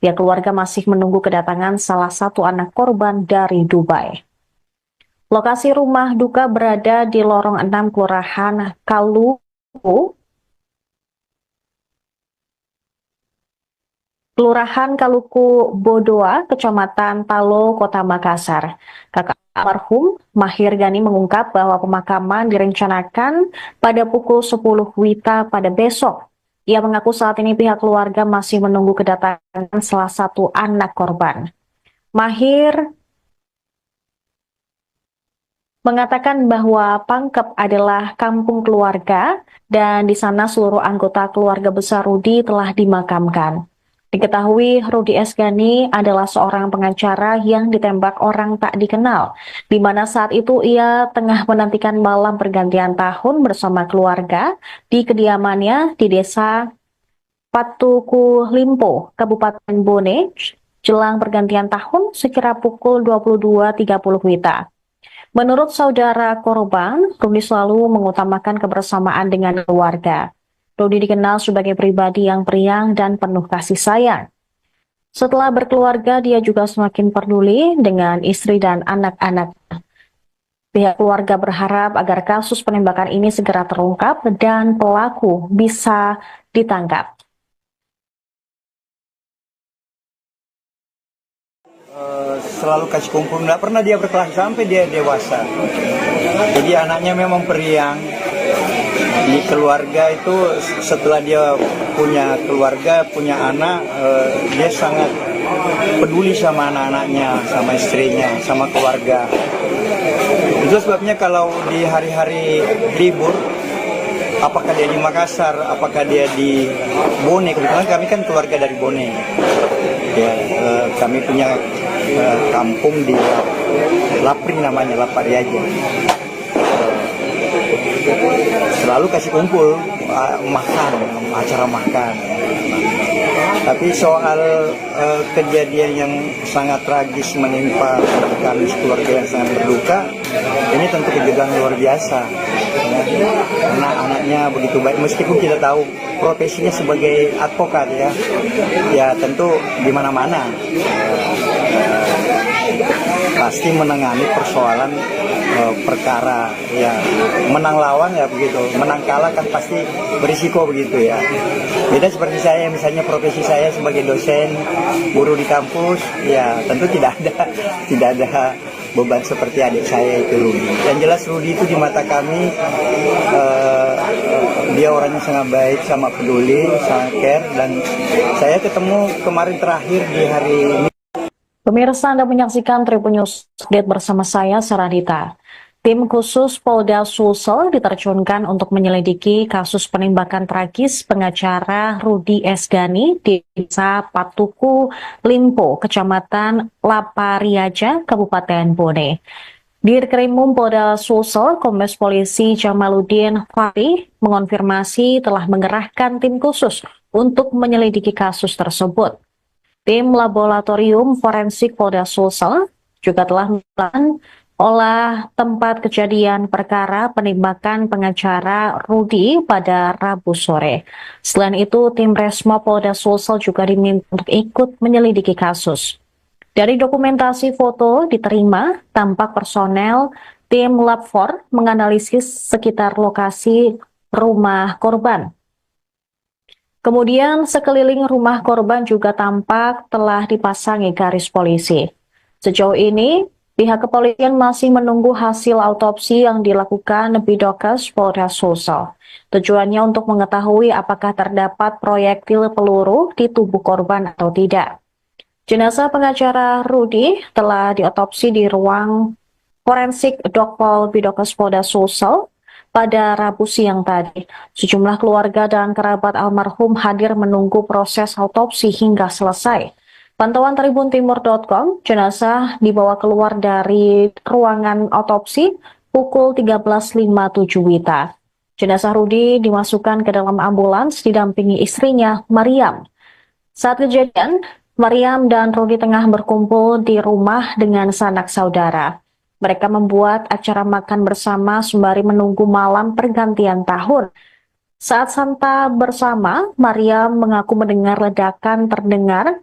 Pihak keluarga masih menunggu kedatangan salah satu anak korban dari Dubai. Lokasi rumah duka berada di lorong 6 Kelurahan Kaluku Bodoa, Kecamatan Talo, Kota Makassar. Kakak almarhum Mahir Gani mengungkap bahwa pemakaman direncanakan pada pukul 10 WITA pada besok. Ia mengaku saat ini pihak keluarga masih menunggu kedatangan salah satu anak korban. Mahir mengatakan bahwa Pangkep adalah kampung keluarga dan di sana seluruh anggota keluarga besar Rudi telah dimakamkan. Diketahui Rudi Esgani adalah seorang pengacara yang ditembak orang tak dikenal, di mana saat itu ia tengah menantikan malam pergantian tahun bersama keluarga di kediamannya di desa Patuku Limpo, Kabupaten Bone, jelang pergantian tahun sekira pukul 22.30 WITA. Menurut saudara korban, Rudi selalu mengutamakan kebersamaan dengan keluarga. Rudi dikenal sebagai pribadi yang periang dan penuh kasih sayang. Setelah berkeluarga, dia juga semakin peduli dengan istri dan anak-anak. Pihak keluarga berharap agar kasus penembakan ini segera terungkap dan pelaku bisa ditangkap. Selalu kasih kumpul, nggak pernah dia berkelahi sampai dia dewasa. Jadi anaknya memang periang. Di keluarga itu setelah dia punya keluarga, punya anak, dia sangat peduli sama anak-anaknya, sama istrinya, sama keluarga. Itu sebabnya kalau di hari-hari libur, apakah dia di Makassar, apakah dia di Bone, kebetulan kami kan keluarga dari Bone. Ya, kami punya kampung di Lapring namanya, Lapariaja. Selalu kasih kumpul, makan, acara makan. Tapi soal kejadian yang sangat tragis menimpa kami keluarga yang sangat berduka, ini tentu kejutan luar biasa. Ya. Karena anaknya begitu baik, meskipun kita tahu profesinya sebagai advokat ya tentu di mana-mana pasti menangani persoalan perkara ya, menang lawan ya begitu, menang kalah kan pasti berisiko begitu ya. Beda seperti saya, misalnya profesi saya sebagai dosen, guru di kampus, ya tentu tidak ada beban seperti adik saya itu Rudi. Yang jelas Rudi itu di mata kami dia orangnya sangat baik, sangat peduli, sangat care, dan saya ketemu kemarin terakhir di hari ini. Pemirsa, Anda menyaksikan Tribun News Update bersama saya, Saradita. Tim khusus Polda Sulsel diterjunkan untuk menyelidiki kasus penembakan tragis pengacara Rudi Esgani di Desa Patuku Limpo, Kecamatan Lapariaja, Kabupaten Bone. Dirkrimum Polda Sulsel, Kombes Polisi Jamaluddin Fatih mengonfirmasi telah mengerahkan tim khusus untuk menyelidiki kasus tersebut. Tim Laboratorium Forensik Polda Sulsel juga telah melakukan olah tempat kejadian perkara penembakan pengacara Rudi pada Rabu sore. Selain itu, tim Resmo Polda Sulsel juga diminta untuk ikut menyelidiki kasus. Dari dokumentasi foto diterima, tampak personel tim Lab 4 menganalisis sekitar lokasi rumah korban. Kemudian sekeliling rumah korban juga tampak telah dipasangi garis polisi. Sejauh ini, pihak kepolisian masih menunggu hasil autopsi yang dilakukan Bidokes Polda Sulsel. Tujuannya untuk mengetahui apakah terdapat proyektil peluru di tubuh korban atau tidak. Jenazah pengacara Rudi telah diotopsi di ruang forensik Dokpol Bidokes Polda Sulsel pada Rabu siang tadi. Sejumlah keluarga dan kerabat almarhum hadir menunggu proses autopsi hingga selesai. Pantauan tribuntimur.com, jenazah dibawa keluar dari ruangan autopsi pukul 13.57 WITA. Jenazah Rudi dimasukkan ke dalam ambulans didampingi istrinya, Mariam. Saat kejadian, Mariam dan Rudi tengah berkumpul di rumah dengan sanak saudara. Mereka membuat acara makan bersama sembari menunggu malam pergantian tahun. Saat santap bersama, Mariam mengaku mendengar ledakan terdengar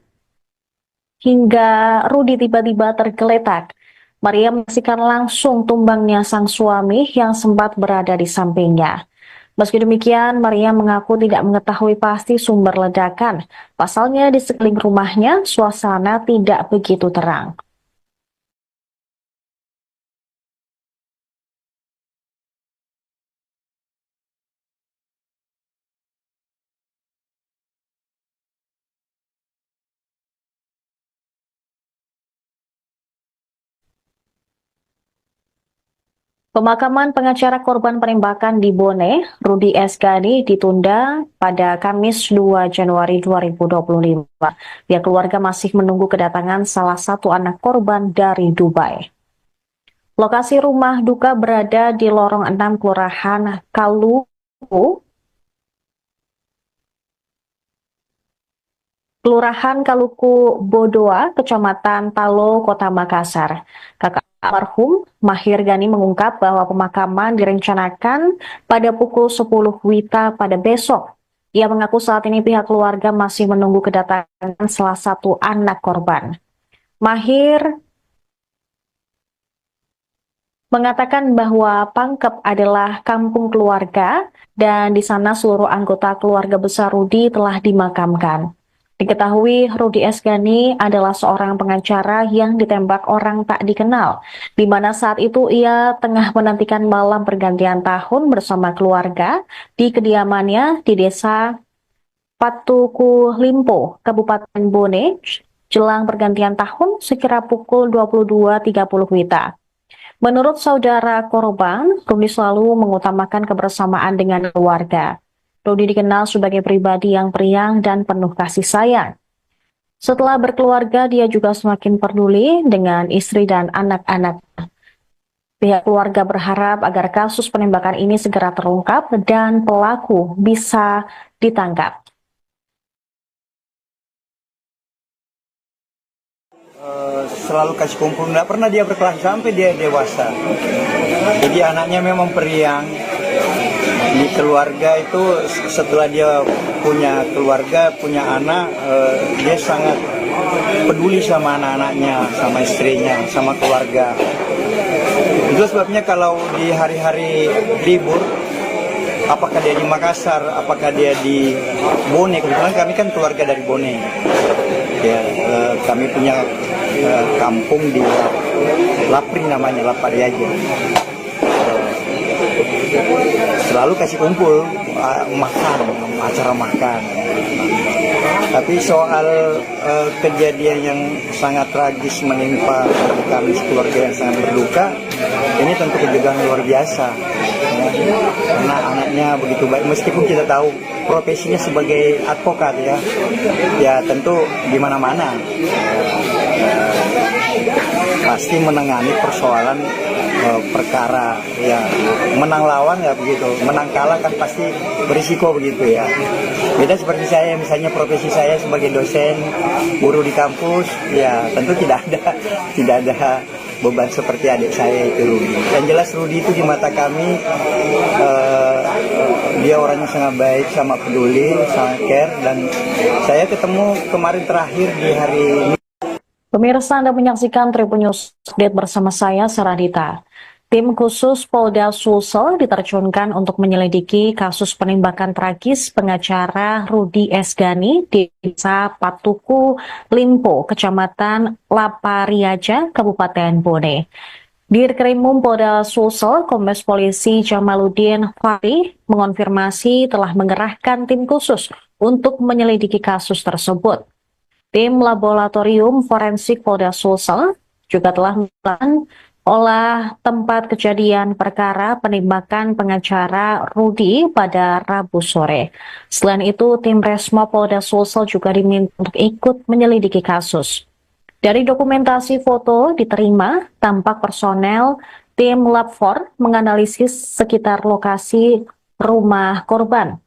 hingga Rudi tiba-tiba tergeletak. Mariam menyaksikan langsung tumbangnya sang suami yang sempat berada di sampingnya. Meski demikian, Mariam mengaku tidak mengetahui pasti sumber ledakan. Pasalnya di sekeliling rumahnya, suasana tidak begitu terang. Pemakaman pengacara korban penembakan di Bone, Rudi Esgani, ditunda pada Kamis 2 Januari 2025. Pihak keluarga masih menunggu kedatangan salah satu anak korban dari Dubai. Lokasi rumah duka berada di lorong 6 Kelurahan Kaluku Bodoa, Kecamatan Talo, Kota Makassar. Kakak almarhum Mahir Gani mengungkap bahwa pemakaman direncanakan pada pukul 10 WITA pada besok. Ia mengaku saat ini pihak keluarga masih menunggu kedatangan salah satu anak korban. Mahir mengatakan bahwa Pangkep adalah kampung keluarga dan di sana seluruh anggota keluarga besar Rudi telah dimakamkan. Diketahui Rudi Esgani adalah seorang pengacara yang ditembak orang tak dikenal, di mana saat itu ia tengah menantikan malam pergantian tahun bersama keluarga di kediamannya di desa Patuku Limpo, Kabupaten Bone, jelang pergantian tahun sekira pukul 22.30 WITA. Menurut saudara korban, Rudi selalu mengutamakan kebersamaan dengan keluarga. Rudi dikenal sebagai pribadi yang periang dan penuh kasih sayang. Setelah berkeluarga, dia juga semakin peduli dengan istri dan anak-anak. Pihak keluarga berharap agar kasus penembakan ini segera terungkap dan pelaku bisa ditangkap. Selalu kasih kumpul, nggak pernah dia berkelahi sampai dia dewasa. Jadi anaknya memang periang. Di keluarga itu setelah dia punya keluarga, punya anak, dia sangat peduli sama anak-anaknya, sama istrinya, sama keluarga. Itu sebabnya kalau di hari-hari libur, apakah dia di Makassar, apakah dia di Bone, kebetulan kami kan keluarga dari Bone. Ya, kami punya kampung di Lapri namanya, Lapariaja. Selalu kasih kumpul, makan, acara makan. Tapi soal kejadian yang sangat tragis menimpa kami keluarga yang sangat berduka, ini tentu kejutan luar biasa. Ya. Karena anaknya begitu baik, meskipun kita tahu profesinya sebagai advokat ya tentu di mana-mana pasti menangani persoalan perkara ya, menang lawan ya begitu, menang kalah kan pasti berisiko begitu ya. Beda seperti saya, misalnya profesi saya sebagai dosen guru di kampus ya tentu tidak ada beban seperti adik saya itu Rudi. Yang jelas Rudi itu di mata kami dia orangnya sangat baik, sangat peduli, sangat care, dan saya ketemu kemarin terakhir di hari ini. Pemirsa, Anda menyaksikan Tribun News Update bersama saya, Saradita. Tim khusus Polda Sulsel diterjunkan untuk menyelidiki kasus penembakan tragis pengacara Rudi Esgani di Desa Patuku Limpo, Kecamatan Lapariaja, Kabupaten Bone. Dirkrimum Polda Sulsel, Kombes Polisi Jamaluddin Fahri mengonfirmasi telah mengerahkan tim khusus untuk menyelidiki kasus tersebut. Tim Laboratorium Forensik Polda Sulsel juga telah melakukan olah tempat kejadian perkara penembakan pengacara Rudi pada Rabu sore. Selain itu, tim Resmo Polda Sulsel juga diminta untuk ikut menyelidiki kasus. Dari dokumentasi foto diterima, tampak personel tim Lab 4 menganalisis sekitar lokasi rumah korban.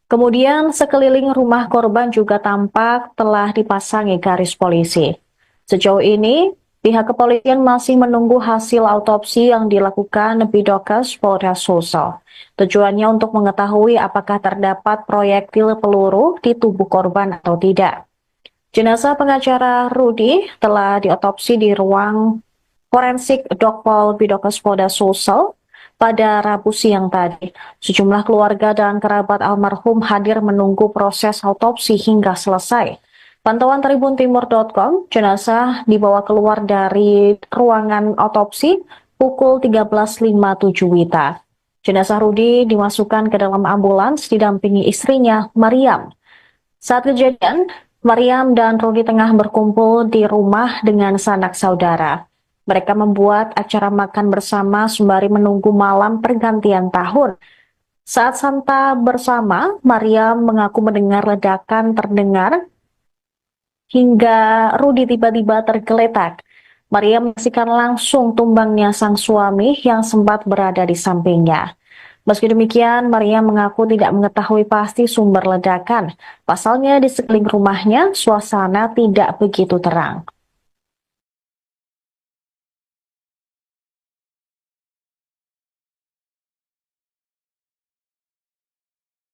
Kemudian sekeliling rumah korban juga tampak telah dipasangi garis polisi. Sejauh ini, pihak kepolisian masih menunggu hasil autopsi yang dilakukan Bidokes Polda Sulsel. Tujuannya untuk mengetahui apakah terdapat proyektil peluru di tubuh korban atau tidak. Jenazah pengacara Rudi telah diotopsi di ruang forensik Dokpol Bidokes Polda Sulsel pada Rabu siang tadi. Sejumlah keluarga dan kerabat almarhum hadir menunggu proses autopsi hingga selesai. Pantauan tribuntimur.com, jenazah dibawa keluar dari ruangan autopsi pukul 13.57 WITA. Jenazah Rudi dimasukkan ke dalam ambulans didampingi istrinya, Mariam. Saat kejadian, Mariam dan Rudi tengah berkumpul di rumah dengan sanak saudara. Mereka membuat acara makan bersama sembari menunggu malam pergantian tahun. Saat santa bersama, Maria mengaku mendengar ledakan terdengar hingga Rudi tiba-tiba tergeletak. Maria menyaksikan langsung tumbangnya sang suami yang sempat berada di sampingnya. Meski demikian, Maria mengaku tidak mengetahui pasti sumber ledakan. Pasalnya di sekeliling rumahnya, suasana tidak begitu terang.